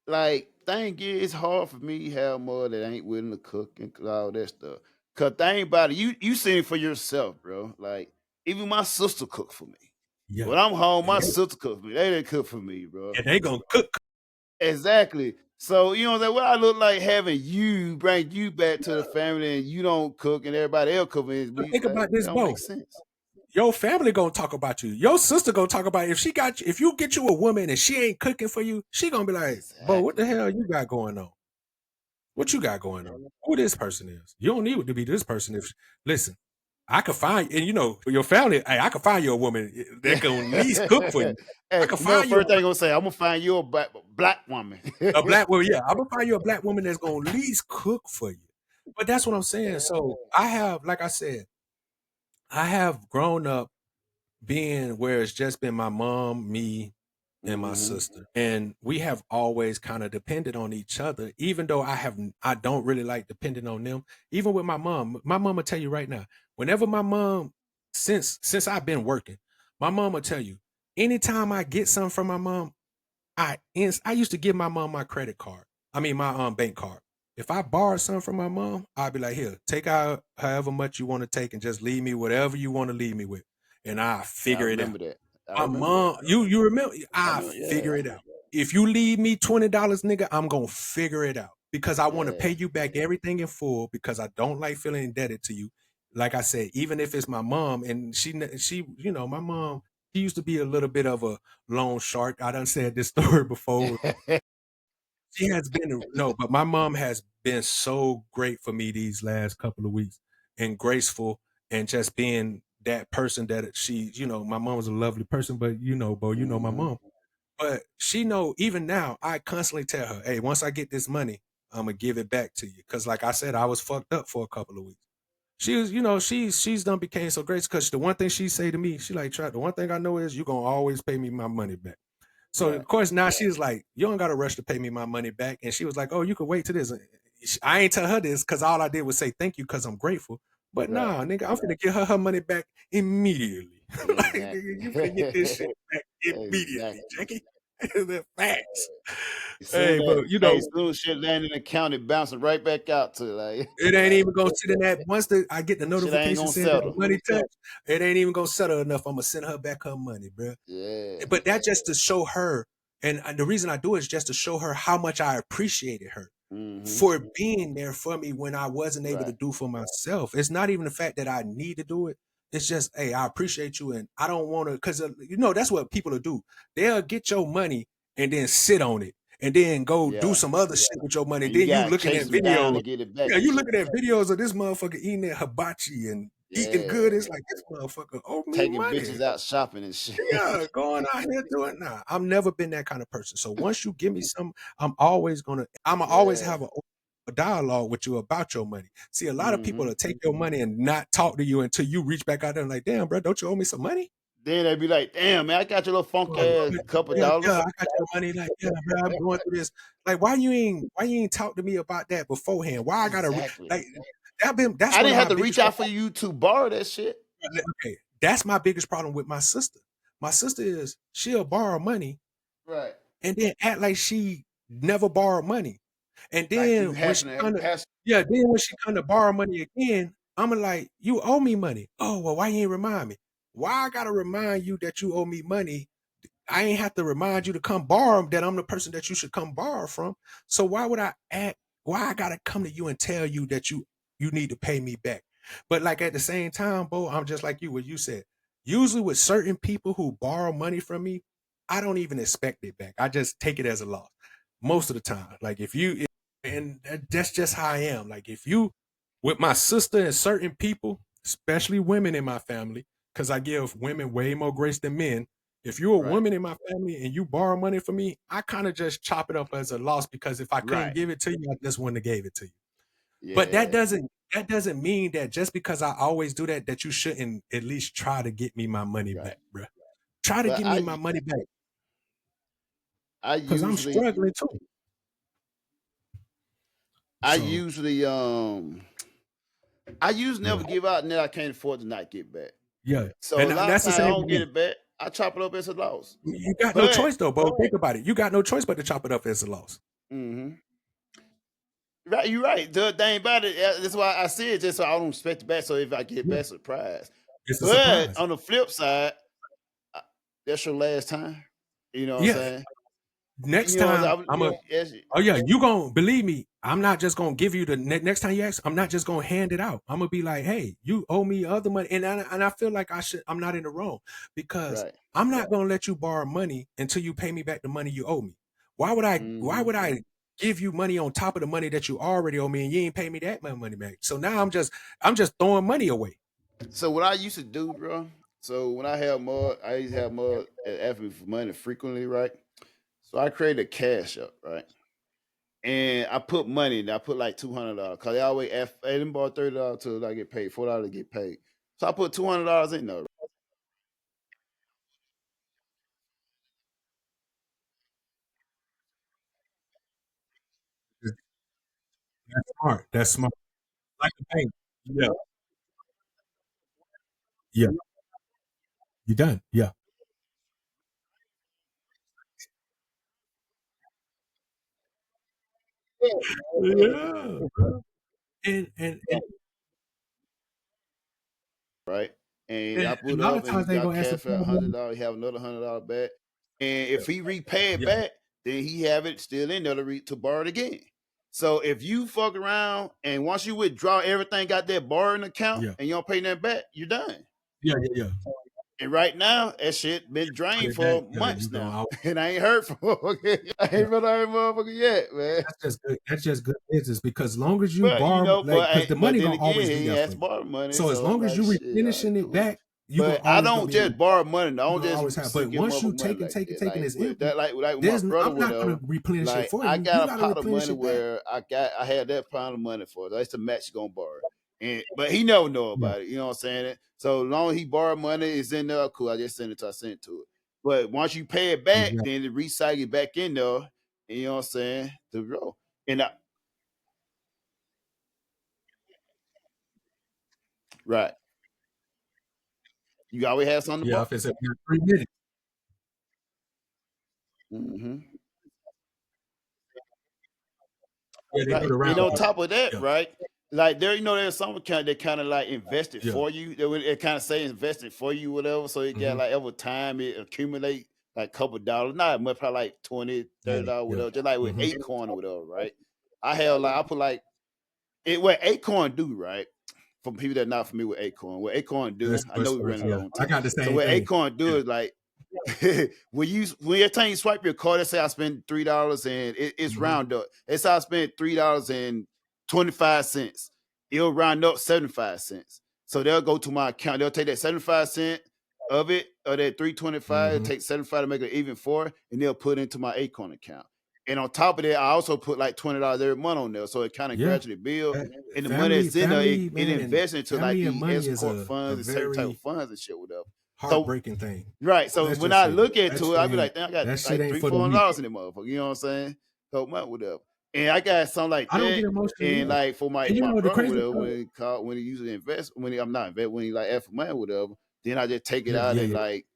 Like, thing is, it's hard for me to have more that ain't willing to cook and all that stuff. Cause thing about it, you seen it for yourself, bro. Like, even my sister cooked for me. yeah, When I'm home, and my sister cooked for me. They didn't cook for me, bro. they gonna cook. Exactly. So, you know, that what I look like having you bring you back to the family and you don't cook and everybody else cooking. But We think that about this, don't make Bo. sense. Your family gonna talk about you. Your sister gonna talk about if you get you a woman and she ain't cooking for you, she gonna be like, Bo, what the Exactly. hell you got going on? What you got going on? Who this person is? You don't need to be this person. If listen, I could find, and you know, your family. Hey, I could find you a woman that can at least cook for you. I Hey, could you know the find you first thing I'm gonna say, I'm gonna find you a black woman. a black woman. Yeah, I'm gonna find you a black woman that's gonna at least cook for you. But that's what I'm saying. So I have, like I said, I have grown up being where it's just been my mom, me, and my Hmm. sister. And we have always kind of depended on each other, even though I don't really like depending on them. Even with my mom will tell you right now, whenever my mom, since I've been working, My mom will tell you, anytime I get something from my mom, I used to give my mom my credit card. I mean my bank card. If I borrow something from my mom, I'd be like, here, take out however much you want to take and just leave me whatever you want to leave me with. And I I figure it out. remember that. I My remember that. mom, you remember? I I remember. figure Yeah. it out. If you leave me $20, nigga, I'm gonna figure it out because I want to pay Yeah. you back everything in full because I don't like feeling indebted to you. Like I said, even if it's my mom and she, my mom, she used to be a little bit of a loan shark. I done said this story before. She has been no, but my mom has been so great for me these last couple of weeks and graceful and just being that person that she, my mom was a lovely person, but Bo, my hmm mom. But she know even now, I constantly tell her, hey, once I get this money, I'm gonna give it back to you. Cause like I said, I was fucked up for a couple of weeks. She was, she's done became so great because the one thing she say to me, she like, Trap, the one thing I know is you're gonna always pay me my money back. So Right. of course now she's like, you don't got to rush to pay me my money back. And she was like, oh, you could wait to this. I ain't tell her this because all I did was say thank you because I'm grateful. But Right. nah, nigga, I'm finna give her money back immediately. Like, nigga, you finna get this shit Exactly. back immediately, Exactly. Jackie. The facts. Soon Hey, that, but hey, soon as shit land in the account, it bouncing right back out to like, it ain't even gonna sit in that. Once I get the shit ain't notification gonna saying that the settle. money touched, it ain't even gonna settle enough. I'm gonna send her back her money, bro. Yeah. But that just to show her, and the reason I do it is just to show her how much I appreciated her hmm for being there for me when I wasn't able to Right. do for myself. It's not even the fact that I need to do it. It's just, hey, I appreciate you, and I don't want to, because that's what people will do. They'll get your money and then sit on it, and then go do Yeah. some other shit with your money. And you Then you gotta looking chase at them down videos. to get it back Yeah, and you shit. looking at videos of this motherfucker eating that hibachi and eating good. Yeah. It's like this motherfucker owe me Taking money. bitches out shopping and shit. Yeah, going out here doing nah. I've never been that kind of person. So once you give me some, I'm always Yeah. have a dialogue with you about your money. See, a lot of people hmm will take your money and not talk to you until you reach back out there and like, damn, bro, don't you owe me some money? Then they be like, damn, man, I got your little funk Oh, ass couple yeah, yeah, dollars. I got your money. Like, yeah, bro, I'm going through this. Like, why you ain't talk to me about that beforehand? Why I gotta Exactly. like that's I one didn't of have my to biggest reach out for you to borrow that shit. okay. That's my biggest problem with my sister. My sister is she'll borrow money Right. and then act like she never borrowed money. And Like you then when she happen to kind of pass. then when she kind of borrow money again, I'm like, you owe me money. Oh, well, why you ain't remind me? Why I gotta remind you that you owe me money? I ain't have to remind you to come borrow that I'm the person that you should come borrow from. So why would I act? Why I gotta come to you and tell you that you need to pay me back? But like at the same time, Bo, I'm just like you. What you said. Usually with certain people who borrow money from me, I don't even expect it back. I just take it as a loss most of the time. Like and that's just how I am. Like if you with my sister and certain people, especially women in my family, because I give women way more grace than men. If you're a Right. woman in my family and you borrow money from me, I kind of just chop it up as a loss because if I couldn't Right. give it to you, I just wouldn't have gave it to you. But Yeah. that doesn't mean that just because I always do that, that you shouldn't at least try to get me my money Right. back, bro. Try to But give me my money back I because I'm usually struggling too. I So usually I usually yeah, never give out and then I can't afford to not get back. yeah, So and a lot of that's the times I same don't for get me. it back. I chop it up as a loss. You got no But choice though, Bo. Think about it. You got no choice but to chop it up as a loss. hmm right, you're right. The thing about it, that's why I see it just so I don't expect it back. So if I get Yeah, back, surprise. it's a But surprise. on the flip side, I- that's your last time. You know what I'm Yeah, saying? next You know what time I'm I'm a saying? Yes, oh yeah, you gonna believe me. I'm not just gonna give you the next time you ask. I'm not just gonna hand it out. I'm gonna be like, hey, you owe me other money, and I feel like I'm not in the wrong because right. I'm not gonna let you borrow money until you pay me back the money you owe me. Why hmm would I give you money on top of the money that you already owe me and you ain't pay me that much money back? So now I'm just throwing money away. So what I used to do, bro. So when I have mud, I used to have mud ask me for money frequently, right? So I created a cash up, right? And I put money in there. I put like $200 because they always ask, hey, them borrow $30 till I get paid, $4 to get paid. So I put $200 in there. That's smart. That's smart. Like the bank. Yeah, yeah. You done? Yeah. Yeah, bro. And right? And and I a put lot up of and he times they got gonna ask cash the for $100, he have another $100 back. And if he repay it yeah, back, then he have it still in there to borrow it again. So if you fuck around and once you withdraw everything got that borrowing account yeah, and you don't pay nothing back, you're done. yeah, yeah, yeah. And right now, that shit been Put drained it back. for Yeah, you months gonna now. always, And I ain't heard from motherfucker. I yeah. ain't really heard motherfucker yet, man. That's just good. That's just good business because as long as you But you borrow, know, like, because the but money then gonna again, always be he there for has you. borrowed money, So as so I'm long as like, you shit, all right, replenishing it cool. back, you gonna But I always gonna don't be able. just borrow money. I You don't gonna just always have. still But give once you motherfucker money take and like take and that. take and Like it's with empty, that, like with my there's brother, I'm not gonna whatever. replenish it Like for I you. You got a gotta pot of replenish money it back. where I had that pound of money for. That's the match gonna borrow. And but he never know Yeah, about it. You know what I'm saying? So long as he borrowed money, it's in there. Cool. I just sent it to. I sent it to it. But once you pay it back, exactly. then it recycle it back in there. And you know what I'm saying? To grow. And right, you always have something to Yeah, borrow. if it's at 3 minutes, Mm-hmm. yeah, they do Right. the And round. on top of that, Yeah, right? Like there, there's some account that kind of like invested yeah. for you. It kind of say invested for you, whatever. So it got Hmm. like over time it accumulate like a couple dollars, not much, probably like 20, Yeah, $30, yeah. whatever. Just like with Hmm. Acorn or whatever, right? I put like it what Acorn do, right? For people that are not familiar with Acorn, what Acorn do, That's I know we so, running yeah. low on I time. got the So same what thing. Acorn do Yeah. is like when every time you swipe your card, let's say I spend $3 and it's Hmm. round up. Let's say I spent $3.25. It'll round up 75 cents. So they'll go to my account. They'll take that 75 cent of it, or that 325, Hmm. take 75 to make it even four, and they'll put it into my Acorn account. And on top of that, I also put like $20 every month on there. So it kind of Yeah. gradually build. And the money Family, that's in there, family, it man, and invests into like family and the money is escort a funds and certain type of very funds and shit, whatever. So heartbreaking thing. right. So Let's when just I say that. look That into it, shit I be ain't like, damn, I got that shit like ain't three, for the four hundred weak. dollars in the motherfucker. You know what I'm saying? So month, whatever. And I got something like I don't that. get emotional And either. like for And you my know the brother, crazy whatever, part? when he usually invest, I'm not invest, when he like ask for money, whatever, then I just take it Yeah, out yeah, and yeah. like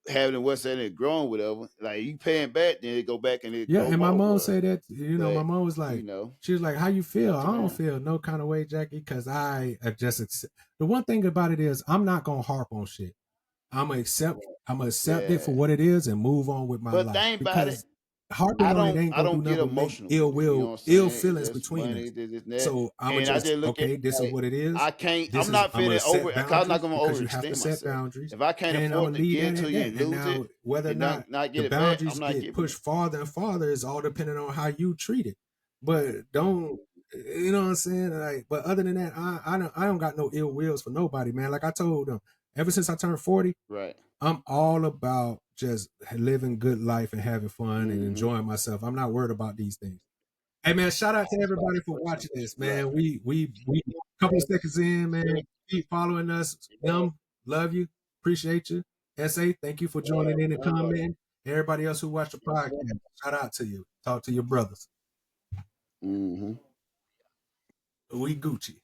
having it what's that and it growing, whatever. Like you paying back, then it go back and it Yeah, grow and my more, mom whatever. said that, my But mom was you like, know, she was like, how you feel? shout I to don't them. feel no kind of way, Jackie, because I just accept. The one thing about it is I'm not gonna harp on shit. I'm gonna accept it for Yeah. what it is and move on with my But life think about it. because harping on it ain't I gonna do don't get nothing but make emotional with it. You know what I'm ill saying? It's feelings just between money, us. this and that. So I'm gonna And I just just look at okay, this is like what it is. I can't. This I'm is not I'm gonna feeling over set because I'm not boundaries gonna because you have to overextend set myself. boundaries, If I can't and I'm afford gonna to leave get that into at you that. and And lose now it whether or and not not get the it back, I'm boundaries not get giving pushed it. farther and farther is all depending on how you treat it. But don't you know what I'm saying? Like, but other than that, I don't got no ill wills for nobody, man. Like I told them, ever since I turned 40, Right. I'm all about just living good life and having fun and Mm-hmm. enjoying myself. I'm not worried about these things. Hey man, shout out to everybody for watching this, Right. man. We couple of seconds in, man. Keep following us. Love you, appreciate you. SA, thank you for joining in and commenting. Everybody else who watched the podcast, shout out to you. Talk to your brothers. Mm-hmm. We Gucci.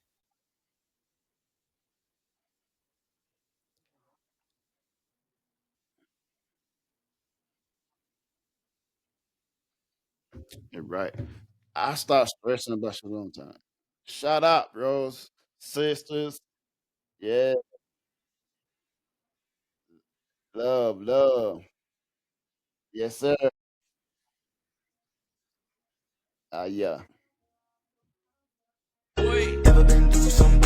You're right. I start stressing about shit a long time. Shout out, bros, sisters. Yeah, love, love. Yes, sir. Yeah. Ever been through some